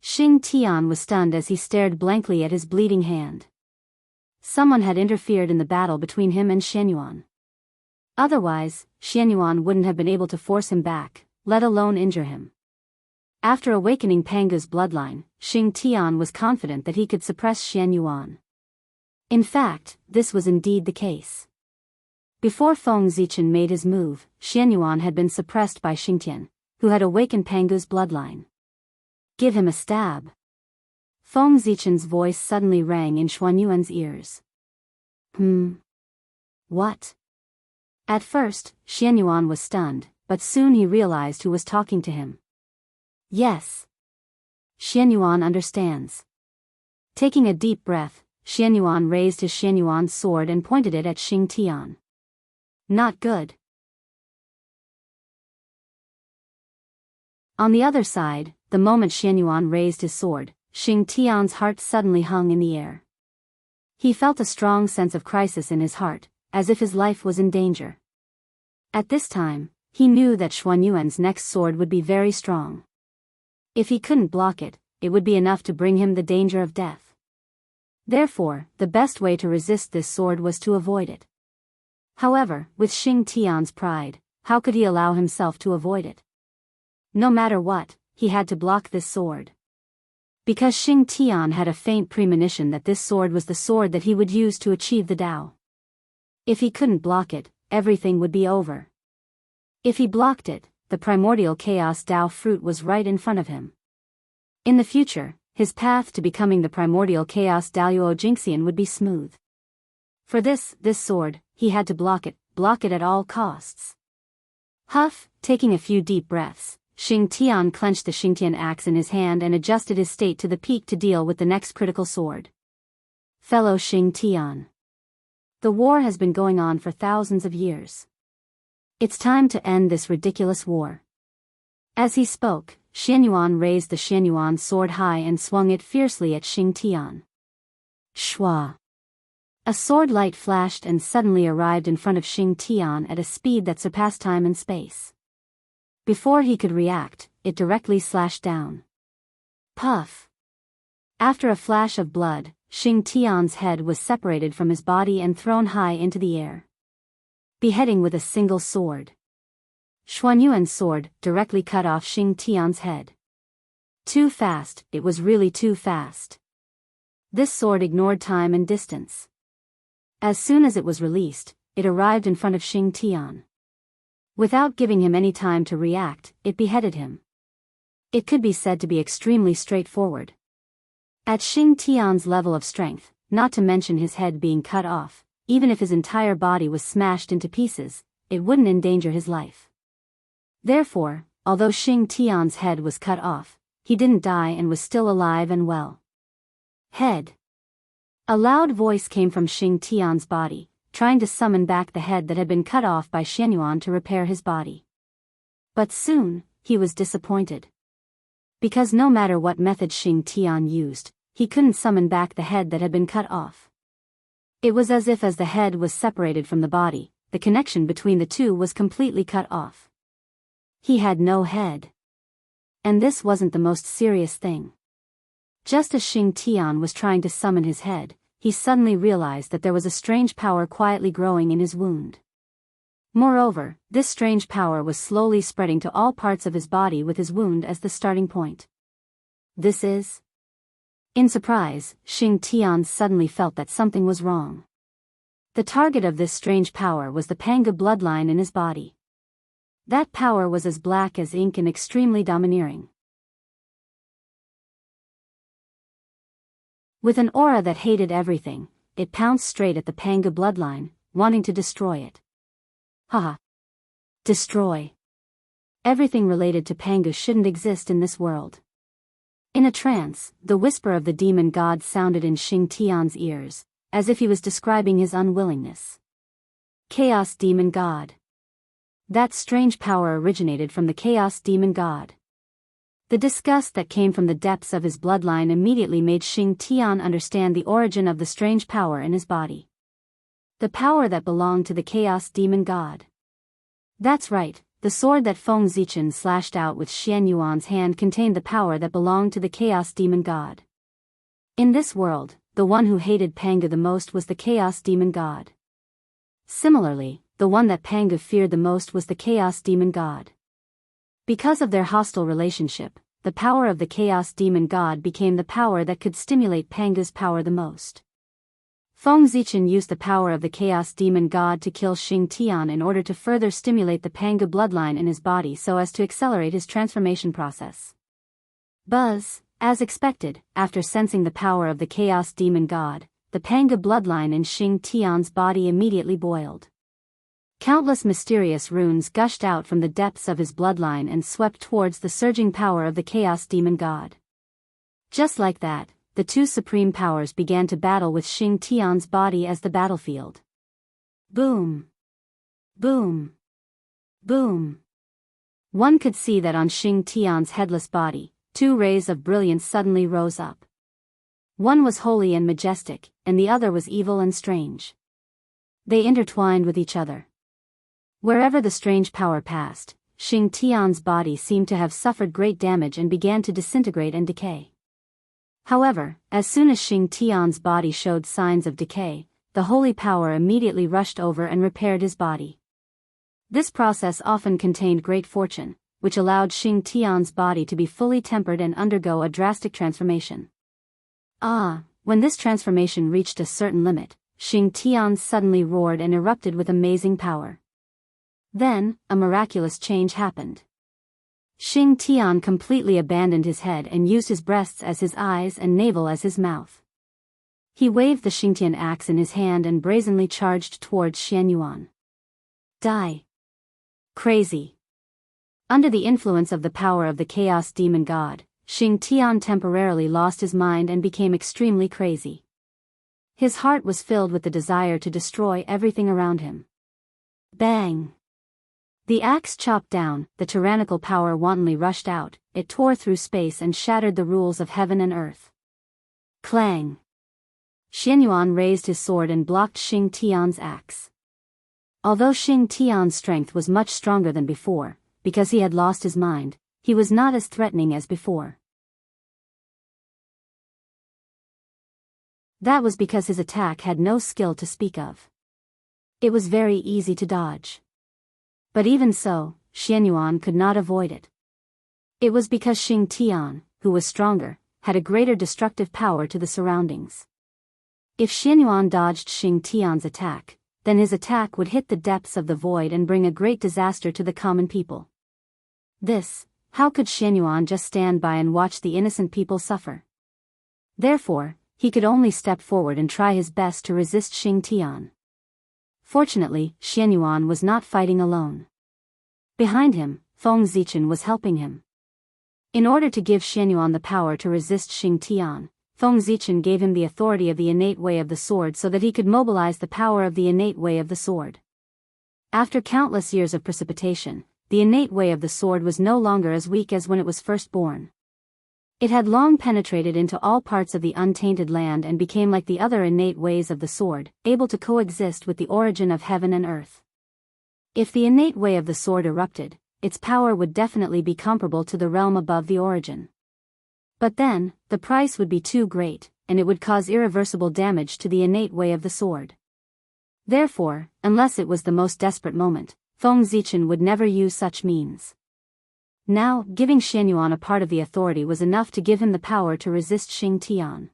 Xing Tian was stunned as he stared blankly at his bleeding hand. Someone had interfered in the battle between him and Xianyuan. Otherwise, Xianyuan wouldn't have been able to force him back, let alone injure him. After awakening Pangu's bloodline, Xing Tian was confident that he could suppress Xianyuan. In fact, this was indeed the case. Before Feng Zichen made his move, Xianyuan had been suppressed by Xingtian, who had awakened Pangu's bloodline. Give him a stab. Feng Zichen's voice suddenly rang in Xuanyuan's ears. What? At first, Xianyuan was stunned, but soon he realized who was talking to him. Yes. Xianyuan understands. Taking a deep breath, Xianyuan raised his Xianyuan sword and pointed it at Xing Tian. Not good. On the other side, the moment Xianyuan raised his sword, Xing Tian's heart suddenly hung in the air. He felt a strong sense of crisis in his heart, as if his life was in danger. At this time, he knew that Xuanyuan's next sword would be very strong. If he couldn't block it, it would be enough to bring him the danger of death. Therefore, the best way to resist this sword was to avoid it. However, with Xing Tian's pride, how could he allow himself to avoid it? No matter what, he had to block this sword. Because Xing Tian had a faint premonition that this sword was the sword that he would use to achieve the Tao. If he couldn't block it, everything would be over. If he blocked it, the primordial chaos Tao fruit was right in front of him. In the future, his path to becoming the primordial chaos Daoist Jingxian would be smooth. For this sword, he had to block it at all costs. Huff, taking a few deep breaths, Xing Tian clenched the Xingtian axe in his hand and adjusted his state to the peak to deal with the next critical sword. Fellow Xing Tian. The war has been going on for thousands of years. It's time to end this ridiculous war. As he spoke, Xianyuan raised the Xianyuan sword high and swung it fiercely at Xing Tian. Shua! A sword light flashed and suddenly arrived in front of Xing Tian at a speed that surpassed time and space. Before he could react, it directly slashed down. Puff! After a flash of blood, Xing Tian's head was separated from his body and thrown high into the air. Beheading with a single sword. Xuanyuan's sword directly cut off Xing Tian's head. Too fast, it was really too fast. This sword ignored time and distance. As soon as it was released, it arrived in front of Xing Tian. Without giving him any time to react, it beheaded him. It could be said to be extremely straightforward. At Xing Tian's level of strength, not to mention his head being cut off, even if his entire body was smashed into pieces, it wouldn't endanger his life. Therefore, although Xing Tian's head was cut off, he didn't die and was still alive and well. Head. A loud voice came from Xing Tian's body, trying to summon back the head that had been cut off by Xianyuan to repair his body. But soon, he was disappointed. Because no matter what method Xing Tian used, he couldn't summon back the head that had been cut off. It was as if as the head was separated from the body, the connection between the two was completely cut off. He had no head. And this wasn't the most serious thing. Just as Xing Tian was trying to summon his head, he suddenly realized that there was a strange power quietly growing in his wound. Moreover, this strange power was slowly spreading to all parts of his body with his wound as the starting point. This is... In surprise, Xing Tian suddenly felt that something was wrong. The target of this strange power was the Panga bloodline in his body. That power was as black as ink and extremely domineering. With an aura that hated everything, it pounced straight at the Panga bloodline, wanting to destroy it. Haha. Destroy. Everything related to Panga shouldn't exist in this world. In a trance, the whisper of the demon god sounded in Xing Tian's ears, as if he was describing his unwillingness. Chaos Demon God. That strange power originated from the Chaos Demon God. The disgust that came from the depths of his bloodline immediately made Xing Tian understand the origin of the strange power in his body. The power that belonged to the Chaos Demon God. That's right, the sword that Feng Zichen slashed out with Xianyuan's hand contained the power that belonged to the Chaos Demon God. In this world, the one who hated Panga the most was the Chaos Demon God. Similarly, the one that Panga feared the most was the Chaos Demon God. Because of their hostile relationship, the power of the Chaos Demon God became the power that could stimulate Panga's power the most. Feng Zichen used the power of the Chaos Demon God to kill Xing Tian in order to further stimulate the Panga bloodline in his body so as to accelerate his transformation process. Buzz, as expected, after sensing the power of the Chaos Demon God, the Panga bloodline in Xing Tian's body immediately boiled. Countless mysterious runes gushed out from the depths of his bloodline and swept towards the surging power of the Chaos Demon God. Just like that, the two supreme powers began to battle with Xing Tian's body as the battlefield. Boom! Boom! Boom! One could see that on Xing Tian's headless body, two rays of brilliance suddenly rose up. One was holy and majestic, and the other was evil and strange. They intertwined with each other. Wherever the strange power passed, Xing Tian's body seemed to have suffered great damage and began to disintegrate and decay. However, as soon as Xing Tian's body showed signs of decay, the holy power immediately rushed over and repaired his body. This process often contained great fortune, which allowed Xing Tian's body to be fully tempered and undergo a drastic transformation. When this transformation reached a certain limit, Xing Tian suddenly roared and erupted with amazing power. Then, a miraculous change happened. Xing Tian completely abandoned his head and used his breasts as his eyes and navel as his mouth. He waved the Xingtian axe in his hand and brazenly charged towards Xianyuan. Die. Crazy. Under the influence of the power of the Chaos Demon God, Xing Tian temporarily lost his mind and became extremely crazy. His heart was filled with the desire to destroy everything around him. Bang! The axe chopped down, the tyrannical power wantonly rushed out, it tore through space and shattered the rules of heaven and earth. Clang! Xianyuan raised his sword and blocked Xing Tian's axe. Although Xing Tian's strength was much stronger than before, because he had lost his mind, he was not as threatening as before. That was because his attack had no skill to speak of. It was very easy to dodge. But even so, Xianyuan could not avoid it. It was because Xing Tian, who was stronger, had a greater destructive power to the surroundings. If Xianyuan dodged Xing Tian's attack, then his attack would hit the depths of the void and bring a great disaster to the common people. How could Xianyuan just stand by and watch the innocent people suffer? Therefore, he could only step forward and try his best to resist Xing Tian. Fortunately, Xianyuan was not fighting alone. Behind him, Feng Zichen was helping him. In order to give Xianyuan the power to resist Xing Tian, Feng Zichen gave him the authority of the innate way of the sword so that he could mobilize the power of the innate way of the sword. After countless years of precipitation, the innate way of the sword was no longer as weak as when it was first born. It had long penetrated into all parts of the untainted land and became like the other innate ways of the sword, able to coexist with the origin of heaven and earth. If the innate way of the sword erupted, its power would definitely be comparable to the realm above the origin. But then, the price would be too great, and it would cause irreversible damage to the innate way of the sword. Therefore, unless it was the most desperate moment, Feng Zichen would never use such means. Now, giving Xianyuan a part of the authority was enough to give him the power to resist Xing Tian.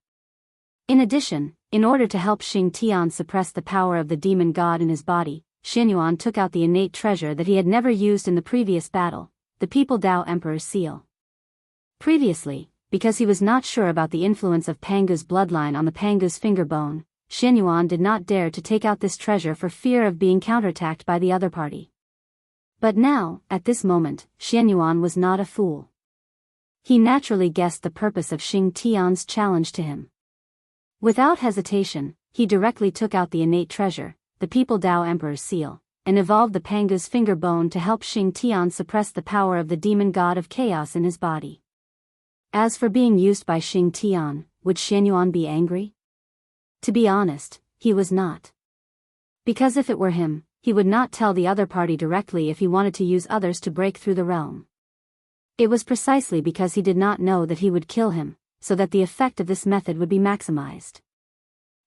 In addition, in order to help Xing Tian suppress the power of the demon god in his body, Xianyuan took out the innate treasure that he had never used in the previous battle, the People Dao Emperor's seal. Previously, because he was not sure about the influence of Pangu's bloodline on the Pangu's finger bone, Xianyuan did not dare to take out this treasure for fear of being counterattacked by the other party. But now, at this moment, Xianyuan was not a fool. He naturally guessed the purpose of Xing Tian's challenge to him. Without hesitation, he directly took out the innate treasure, the People Dao Emperor's seal, and evolved the Pangu's finger bone to help Xing Tian suppress the power of the demon god of chaos in his body. As for being used by Xing Tian, would Xianyuan be angry? To be honest, he was not. Because if it were him, he would not tell the other party directly if he wanted to use others to break through the realm. It was precisely because he did not know that he would kill him, so that the effect of this method would be maximized.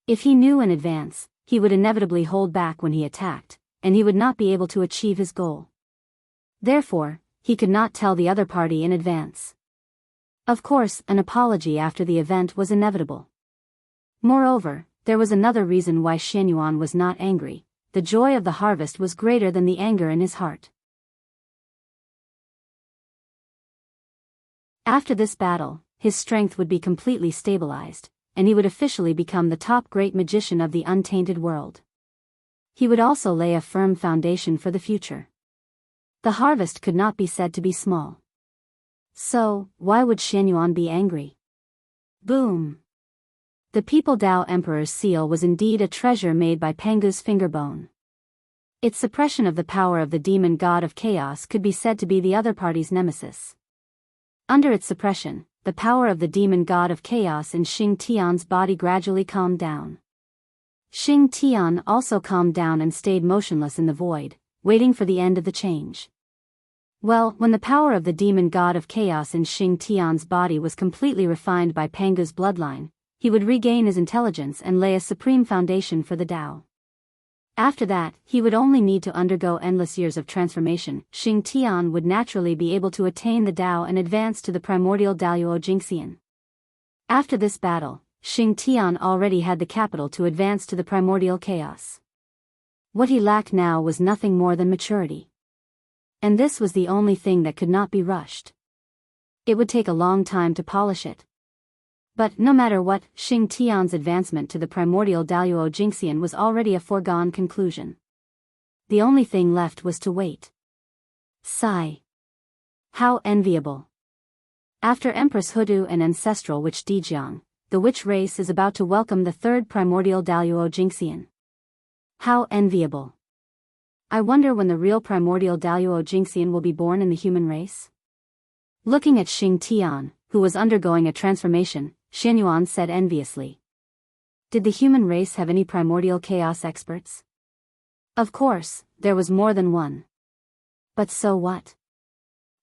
If he knew in advance, he would inevitably hold back when he attacked, and he would not be able to achieve his goal. Therefore, he could not tell the other party in advance. Of course, an apology after the event was inevitable. Moreover, there was another reason why Xianyuan was not angry. The joy of the harvest was greater than the anger in his heart. After this battle, his strength would be completely stabilized, and he would officially become the top great magician of the untainted world. He would also lay a firm foundation for the future. The harvest could not be said to be small. So, why would Xianyuan be angry? Boom! The People Dao Emperor's seal was indeed a treasure made by Pangu's fingerbone. Its suppression of the power of the demon god of chaos could be said to be the other party's nemesis. Under its suppression, the power of the demon god of chaos in Xing Tian's body gradually calmed down. Xing Tian also calmed down and stayed motionless in the void, waiting for the end of the change. Well, when the power of the demon god of chaos in Xing Tian's body was completely refined by Pangu's bloodline, he would regain his intelligence and lay a supreme foundation for the Tao. After that, he would only need to undergo endless years of transformation. Xing Tian would naturally be able to attain the Tao and advance to the primordial Daoist Jingxian. After this battle, Xing Tian already had the capital to advance to the primordial chaos. What he lacked now was nothing more than maturity. And this was the only thing that could not be rushed. It would take a long time to polish it. But no matter what, Xing Tian's advancement to the primordial Daoist Jingxian was already a foregone conclusion. The only thing left was to wait. Sigh. How enviable. After Empress Hudu and ancestral witch Dijiang, the witch race is about to welcome the third primordial Daoist Jingxian. How enviable. I wonder when the real primordial Daoist Jingxian will be born in the human race? Looking at Xing Tian, who was undergoing a transformation, Xianyuan said enviously. Did the human race have any primordial chaos experts? Of course, there was more than one. But so what?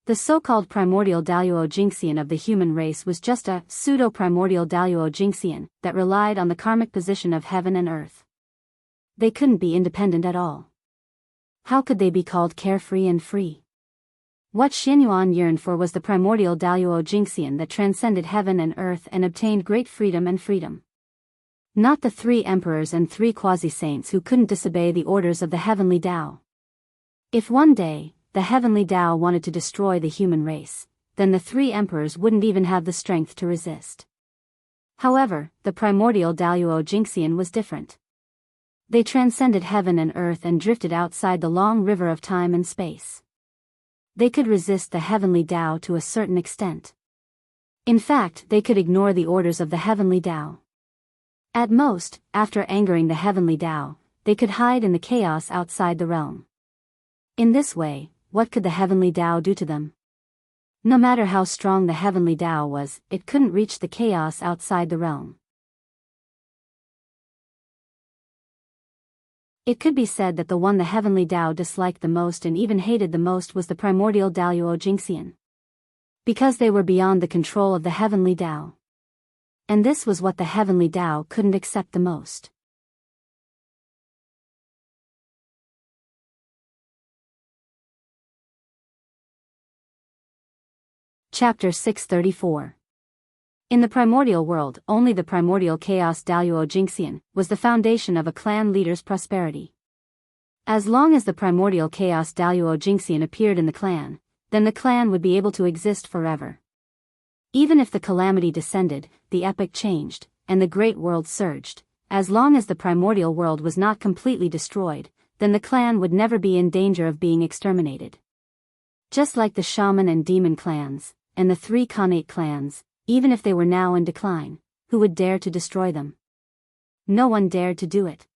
The so-called primordial Daoist Jingxian of the human race was just a pseudo-primordial Daoist Jingxian that relied on the karmic position of heaven and earth. They couldn't be independent at all. How could they be called carefree and free? What Xianyuan yearned for was the primordial Daoist Jingxian that transcended heaven and earth and obtained great freedom and freedom. Not the 3 emperors and 3 quasi-saints who couldn't disobey the orders of the heavenly Tao. If one day, the heavenly Tao wanted to destroy the human race, then the 3 emperors wouldn't even have the strength to resist. However, the primordial Daoist Jingxian was different. They transcended heaven and earth and drifted outside the long river of time and space. They could resist the heavenly Tao to a certain extent. In fact, they could ignore the orders of the heavenly Tao. At most, after angering the heavenly Tao, they could hide in the chaos outside the realm. In this way, what could the heavenly Tao do to them? No matter how strong the heavenly Tao was, it couldn't reach the chaos outside the realm. It could be said that the one the heavenly Tao disliked the most and even hated the most was the primordial Daoist Jingxian. Because they were beyond the control of the heavenly Tao. And this was what the heavenly Tao couldn't accept the most. Chapter 634. In the primordial world, only the primordial chaos Daoist Jingxian was the foundation of a clan leader's prosperity. As long as the primordial chaos Daoist Jingxian appeared in the clan, then the clan would be able to exist forever. Even if the calamity descended, the epoch changed, and the great world surged, as long as the primordial world was not completely destroyed, then the clan would never be in danger of being exterminated. Just like the shaman and demon clans, and the 3 Khanate clans, even if they were now in decline, who would dare to destroy them? No one dared to do it.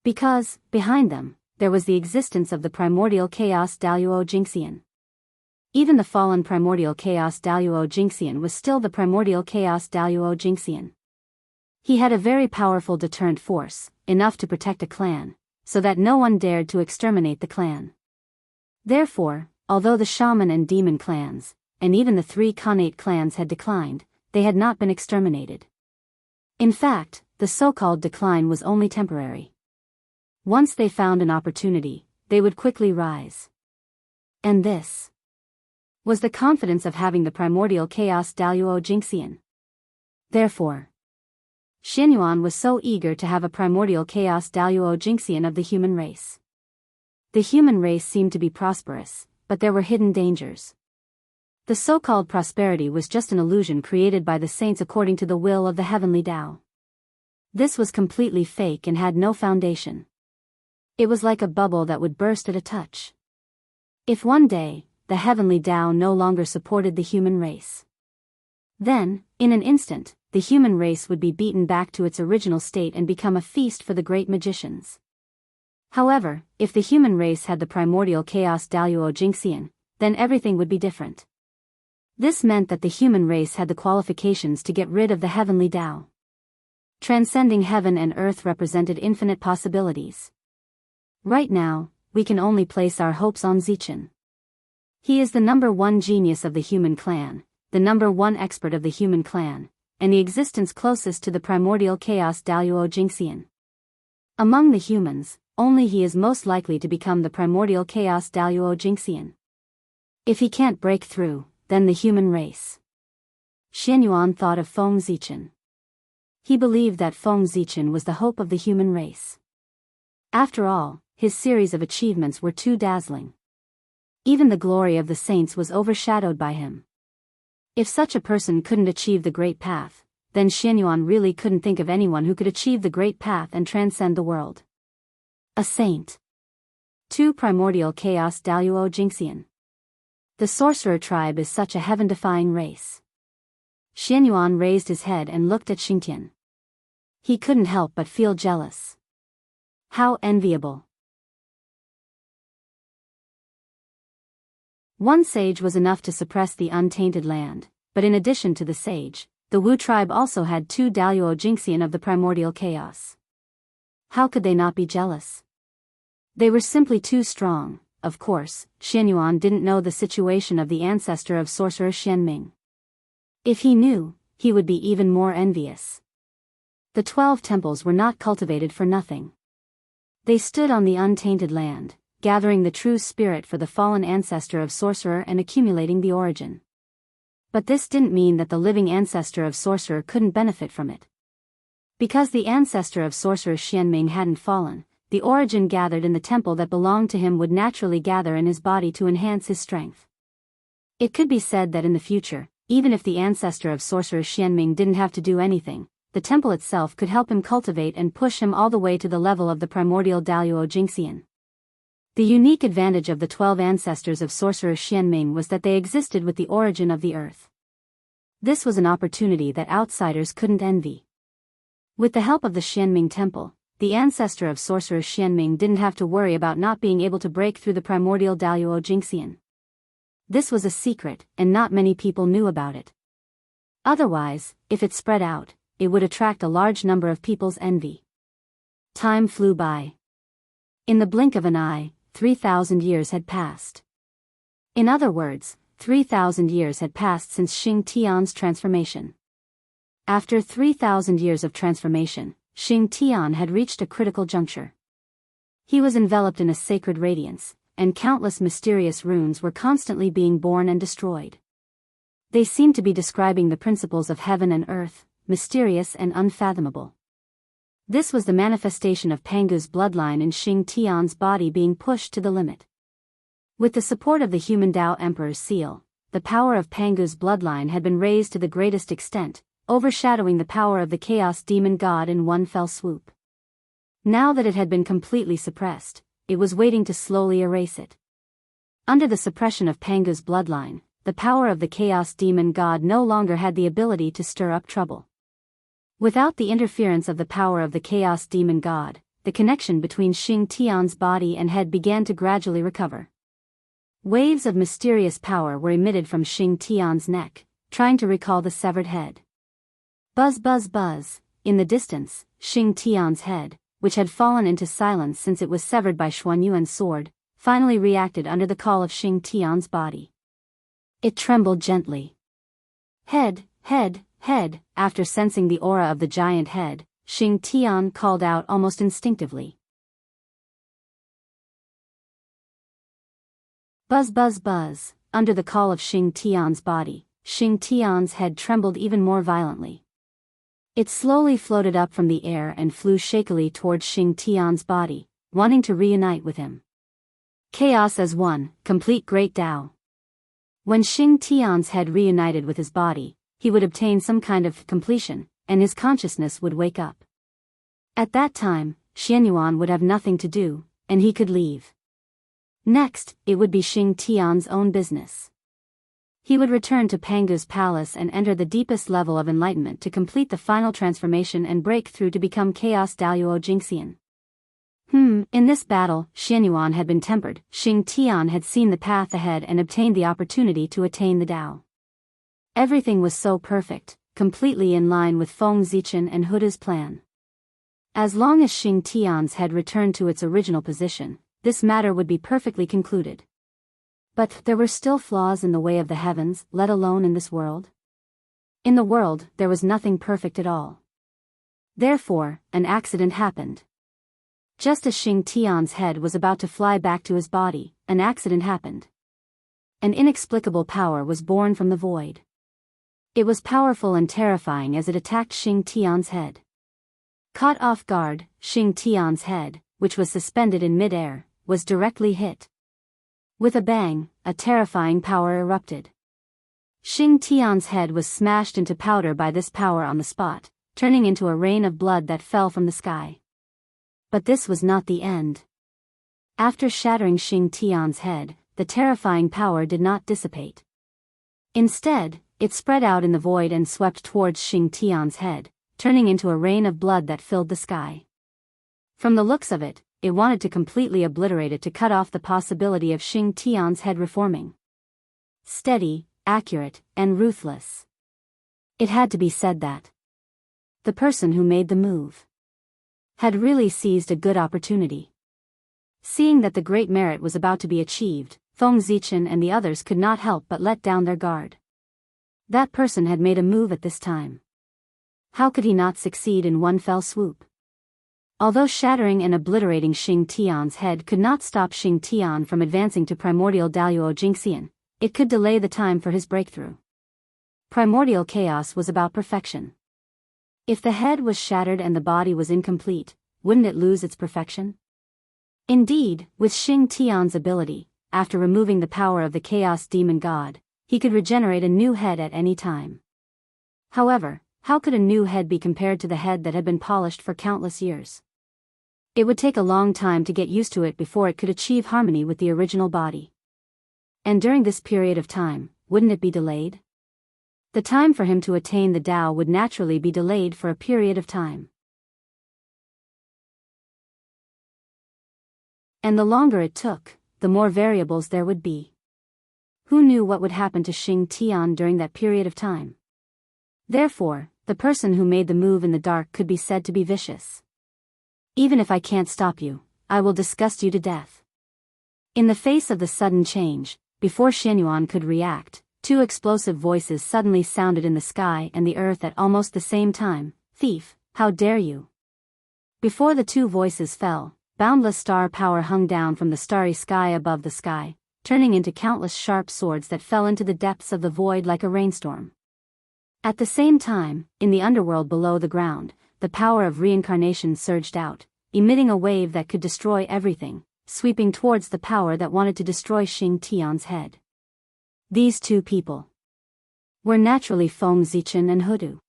Because, behind them, there was the existence of the primordial chaos Daoist Jingxian. Even the fallen primordial chaos Daoist Jingxian was still the primordial chaos Daoist Jingxian. He had a very powerful deterrent force, enough to protect a clan, so that no one dared to exterminate the clan. Therefore, although the shaman and demon clans, and even the 3 Khanate clans had declined, they had not been exterminated. In fact, the so-called decline was only temporary. Once they found an opportunity, they would quickly rise. And this was the confidence of having the primordial chaos Daoist Jingxian. Therefore, Xianyuan was so eager to have a primordial chaos Daoist Jingxian of the human race. The human race seemed to be prosperous, but there were hidden dangers. The so-called prosperity was just an illusion created by the saints according to the will of the heavenly Tao. This was completely fake and had no foundation. It was like a bubble that would burst at a touch. If one day, the heavenly Tao no longer supported the human race, then, in an instant, the human race would be beaten back to its original state and become a feast for the great magicians. However, if the human race had the primordial chaos Daoist Jingxian, then everything would be different. This meant that the human race had the qualifications to get rid of the heavenly Tao. Transcending heaven and earth represented infinite possibilities. Right now, we can only place our hopes on Zichen. He is the #1 genius of the human clan, the #1 expert of the human clan, and the existence closest to the primordial chaos Daoist Jingxian. Among the humans, only he is most likely to become the primordial chaos Daoist Jingxian. If he can't break through, then the human race. Xianyuan thought of Feng Zichen. He believed that Feng Zichen was the hope of the human race. After all, his series of achievements were too dazzling. Even the glory of the saints was overshadowed by him. If such a person couldn't achieve the great path, then Xianyuan really couldn't think of anyone who could achieve the great path and transcend the world. A saint. 2 Primordial Chaos Daoist Jingxian. The sorcerer tribe is such a heaven-defying race. Xianyuan raised his head and looked at Xingtian. He couldn't help but feel jealous. How enviable. One sage was enough to suppress the untainted land, but in addition to the sage, the Wu tribe also had 2 Daoist Jingxian of the primordial chaos. How could they not be jealous? They were simply too strong. Of course, Xianyuan didn't know the situation of the ancestor of sorcerer Xianming. If he knew, he would be even more envious. The 12 temples were not cultivated for nothing. They stood on the untainted land, gathering the true spirit for the fallen ancestor of sorcerer and accumulating the origin. But this didn't mean that the living ancestor of sorcerer couldn't benefit from it. Because the ancestor of sorcerer Xianming hadn't fallen, the origin gathered in the temple that belonged to him would naturally gather in his body to enhance his strength. It could be said that in the future, even if the ancestor of sorcerer Xianming didn't have to do anything, the temple itself could help him cultivate and push him all the way to the level of the primordial Daoist Jingxian. The unique advantage of the 12 ancestors of Sorcerer Xianming was that they existed with the origin of the earth. This was an opportunity that outsiders couldn't envy. With the help of the Xianming temple, the ancestor of Sorcerer Xianming didn't have to worry about not being able to break through the primordial Daoist Jingxian. This was a secret, and not many people knew about it. Otherwise, if it spread out, it would attract a large number of people's envy. Time flew by. In the blink of an eye, 3,000 years had passed. In other words, 3,000 years had passed since Xing Tian's transformation. After 3,000 years of transformation, Xing Tian had reached a critical juncture. He was enveloped in a sacred radiance, and countless mysterious runes were constantly being born and destroyed. They seemed to be describing the principles of heaven and earth, mysterious and unfathomable. This was the manifestation of Pangu's bloodline in Xing Tian's body being pushed to the limit. With the support of the human Dao Emperor's seal, the power of Pangu's bloodline had been raised to the greatest extent, overshadowing the power of the Chaos Demon God in one fell swoop. Now that it had been completely suppressed, it was waiting to slowly erase it. Under the suppression of Pangu's bloodline, the power of the Chaos Demon God no longer had the ability to stir up trouble. Without the interference of the power of the Chaos Demon God, the connection between Xing Tian's body and head began to gradually recover. Waves of mysterious power were emitted from Xing Tian's neck, trying to recall the severed head. Buzz buzz buzz, in the distance, Xing Tian's head, which had fallen into silence since it was severed by Xuanyuan's sword, finally reacted under the call of Xing Tian's body. It trembled gently. Head, head, head, after sensing the aura of the giant head, Xing Tian called out almost instinctively. Buzz buzz buzz, under the call of Xing Tian's body, Xing Tian's head trembled even more violently. It slowly floated up from the air and flew shakily towards Xing Tian's body, wanting to reunite with him. Chaos as one, complete great Tao. When Xing Tian's head reunited with his body, he would obtain some kind of completion, and his consciousness would wake up. At that time, Xuanyuan would have nothing to do, and he could leave. Next, it would be Xing Tian's own business. He would return to Pangu's palace and enter the deepest level of enlightenment to complete the final transformation and break through to become Chaos Daoist Jingxian. In this battle, Xuanyuan had been tempered. Xing Tian had seen the path ahead and obtained the opportunity to attain the Tao. Everything was so perfect, completely in line with Feng Zichen and Huda's plan. As long as Xing Tian's head returned to its original position, this matter would be perfectly concluded. But there were still flaws in the way of the heavens, let alone in this world. In the world, there was nothing perfect at all. Therefore, an accident happened. Just as Xing Tian's head was about to fly back to his body, an accident happened. An inexplicable power was born from the void. It was powerful and terrifying as it attacked Xing Tian's head. Caught off guard, Xing Tian's head, which was suspended in mid-air, was directly hit. With a bang, a terrifying power erupted. Xing Tian's head was smashed into powder by this power on the spot, turning into a rain of blood that fell from the sky. But this was not the end. After shattering Xing Tian's head, the terrifying power did not dissipate. Instead, it spread out in the void and swept towards Xing Tian's head, turning into a rain of blood that filled the sky. From the looks of it, it wanted to completely obliterate it to cut off the possibility of Xing Tian's head reforming. Steady, accurate, and ruthless. It had to be said that the person who made the move had really seized a good opportunity. Seeing that the great merit was about to be achieved, Feng Zichen and the others could not help but let down their guard. That person had made a move at this time. How could he not succeed in one fell swoop? Although shattering and obliterating Xing Tian's head could not stop Xing Tian from advancing to primordial Daoist Jingxian, it could delay the time for his breakthrough. Primordial chaos was about perfection. If the head was shattered and the body was incomplete, wouldn't it lose its perfection? Indeed, with Xing Tian's ability, after removing the power of the Chaos Demon God, he could regenerate a new head at any time. However, How could a new head be compared to the head that had been polished for countless years? It would take a long time to get used to it before it could achieve harmony with the original body. And during this period of time, wouldn't it be delayed? The time for him to attain the Tao would naturally be delayed for a period of time. And the longer it took, the more variables there would be. Who knew what would happen to Xing Tian during that period of time? Therefore, the person who made the move in the dark could be said to be vicious. Even if I can't stop you, I will disgust you to death. In the face of the sudden change, before Xianyuan could react, two explosive voices suddenly sounded in the sky and the earth at almost the same time. Thief, how dare you? Before the two voices fell, boundless star power hung down from the starry sky above the sky, turning into countless sharp swords that fell into the depths of the void like a rainstorm. At the same time, in the underworld below the ground, the power of reincarnation surged out, emitting a wave that could destroy everything, sweeping towards the power that wanted to destroy Xing Tian's head. These two people were naturally Feng Zichen and Hudu.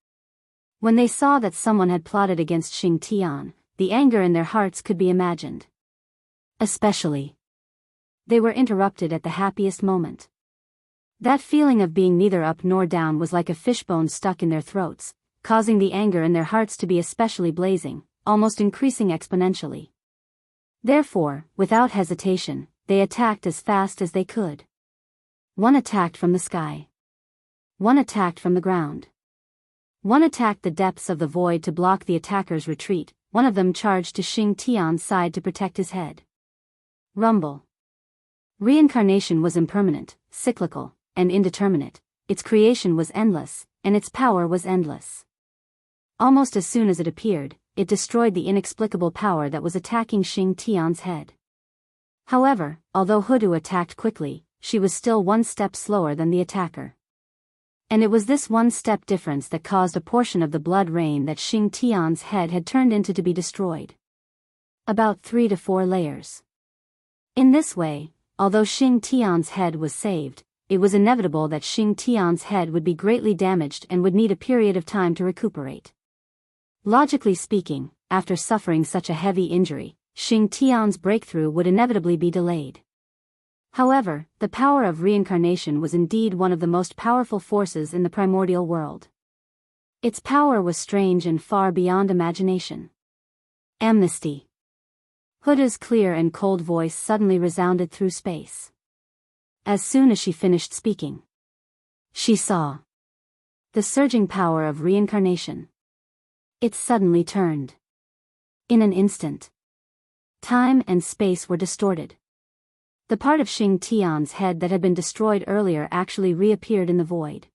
When they saw that someone had plotted against Xing Tian, the anger in their hearts could be imagined. Especially, they were interrupted at the happiest moment. That feeling of being neither up nor down was like a fishbone stuck in their throats, causing the anger in their hearts to be especially blazing, almost increasing exponentially. Therefore, without hesitation, they attacked as fast as they could. One attacked from the sky. One attacked from the ground. One attacked the depths of the void to block the attacker's retreat. One of them charged to Xing Tian's side to protect his head. Rumble. Reincarnation was impermanent, cyclical, and indeterminate. Its creation was endless, and its power was endless. Almost as soon as it appeared, it destroyed the inexplicable power that was attacking Xing Tian's head. However, although Hudu attacked quickly, she was still one step slower than the attacker. And it was this one-step difference that caused a portion of the blood rain that Xing Tian's head had turned into to be destroyed. About 3 to 4 layers. In this way, although Xing Tian's head was saved, it was inevitable that Xing Tian's head would be greatly damaged and would need a period of time to recuperate. Logically speaking, after suffering such a heavy injury, Xing Tian's breakthrough would inevitably be delayed. However, the power of reincarnation was indeed one of the most powerful forces in the primordial world. Its power was strange and far beyond imagination. Amnesty. Huda's clear and cold voice suddenly resounded through space. As soon as she finished speaking, she saw the surging power of reincarnation. It suddenly turned. In an instant, time and space were distorted. The part of Xing Tian's head that had been destroyed earlier actually reappeared in the void.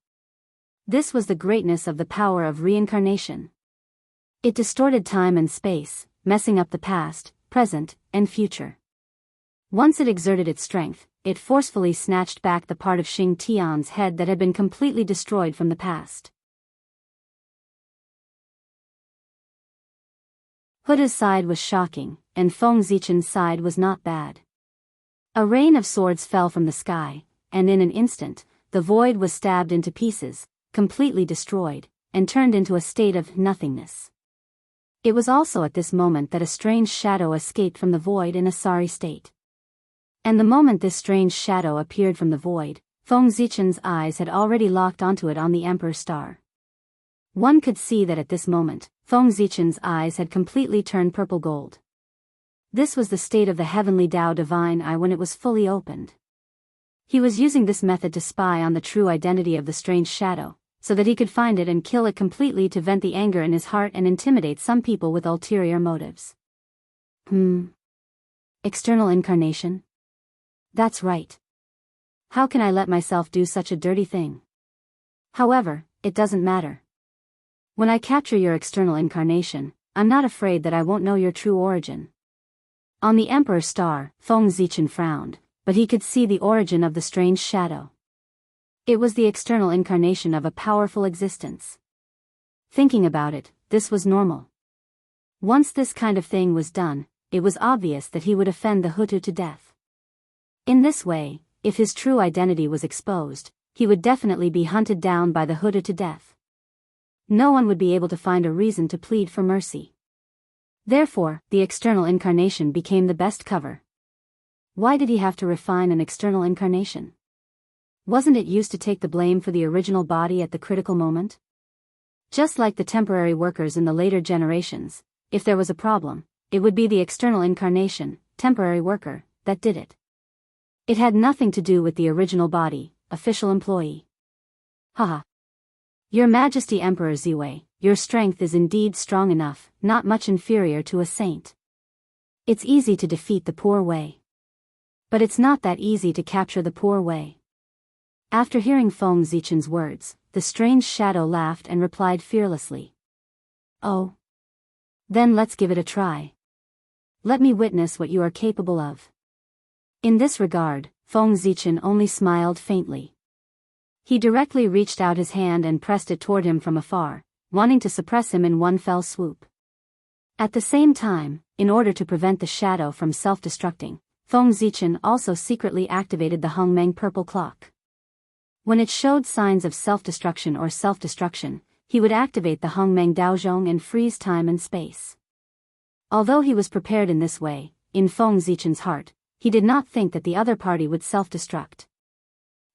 This was the greatness of the power of reincarnation. It distorted time and space, messing up the past, present, and future. Once it exerted its strength, it forcefully snatched back the part of Xing Tian's head that had been completely destroyed from the past. Huda's side was shocking, and Feng Zichen's side was not bad. A rain of swords fell from the sky, and in an instant, the void was stabbed into pieces, completely destroyed, and turned into a state of nothingness. It was also at this moment that a strange shadow escaped from the void in a sorry state. And the moment this strange shadow appeared from the void, Feng Zichen's eyes had already locked onto it on the Emperor Star. One could see that at this moment, Feng Zichen's eyes had completely turned purple gold. This was the state of the heavenly Tao divine eye when it was fully opened. He was using this method to spy on the true identity of the strange shadow, so that he could find it and kill it completely to vent the anger in his heart and intimidate some people with ulterior motives. External incarnation? That's right. How can I let myself do such a dirty thing? However, it doesn't matter. When I capture your external incarnation, I'm not afraid that I won't know your true origin. On the Emperor's Star, Feng Zichen frowned, but he could see the origin of the strange shadow. It was the external incarnation of a powerful existence. Thinking about it, this was normal. Once this kind of thing was done, it was obvious that he would offend the Hutu to death. In this way, if his true identity was exposed, he would definitely be hunted down by the Hutu to death. no one would be able to find a reason to plead for mercy. Therefore, the external incarnation became the best cover. Why did he have to refine an external incarnation? Wasn't it used to take the blame for the original body at the critical moment? Just like the temporary workers in the later generations, if there was a problem, it would be the external incarnation, temporary worker, that did it. It had nothing to do with the original body, official employee. Haha. Your Majesty Emperor Ziwei, your strength is indeed strong enough, not much inferior to a saint. It's easy to defeat the poor Wei. But it's not that easy to capture the poor Wei. After hearing Feng Zichen's words, the strange shadow laughed and replied fearlessly. Oh. Then let's give it a try. Let me witness what you are capable of. In this regard, Feng Zichen only smiled faintly. He directly reached out his hand and pressed it toward him from afar, wanting to suppress him in one fell swoop. At the same time, in order to prevent the shadow from self-destructing, Feng Zichen also secretly activated the Hongmeng purple clock. When it showed signs of self-destruction or self-destruction, he would activate the Hongmeng Daozhong and freeze time and space. Although he was prepared in this way, in Feng Zichen's heart, he did not think that the other party would self-destruct.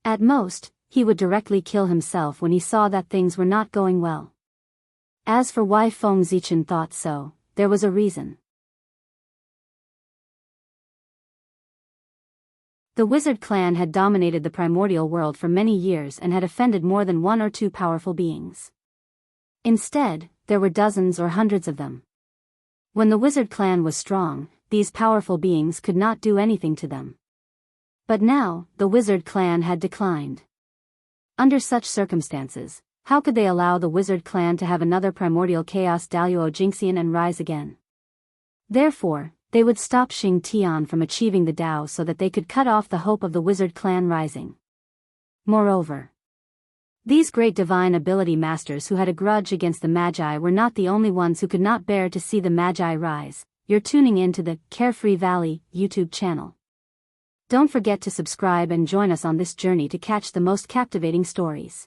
At most, he would directly kill himself when he saw that things were not going well. As for why Feng Zichen thought so, there was a reason. The wizard clan had dominated the primordial world for many years and had offended more than one or two powerful beings. Instead, there were dozens or hundreds of them. When the wizard clan was strong, these powerful beings could not do anything to them. But now, the wizard clan had declined. Under such circumstances, how could they allow the wizard clan to have another primordial chaos Daoist Jingxian and rise again? Therefore, they would stop Xing Tian from achieving the Dao so that they could cut off the hope of the wizard clan rising. Moreover, these great divine ability masters who had a grudge against the Magi were not the only ones who could not bear to see the Magi rise. You're tuning in to the Carefree Valley YouTube channel. Don't forget to subscribe and join us on this journey to catch the most captivating stories.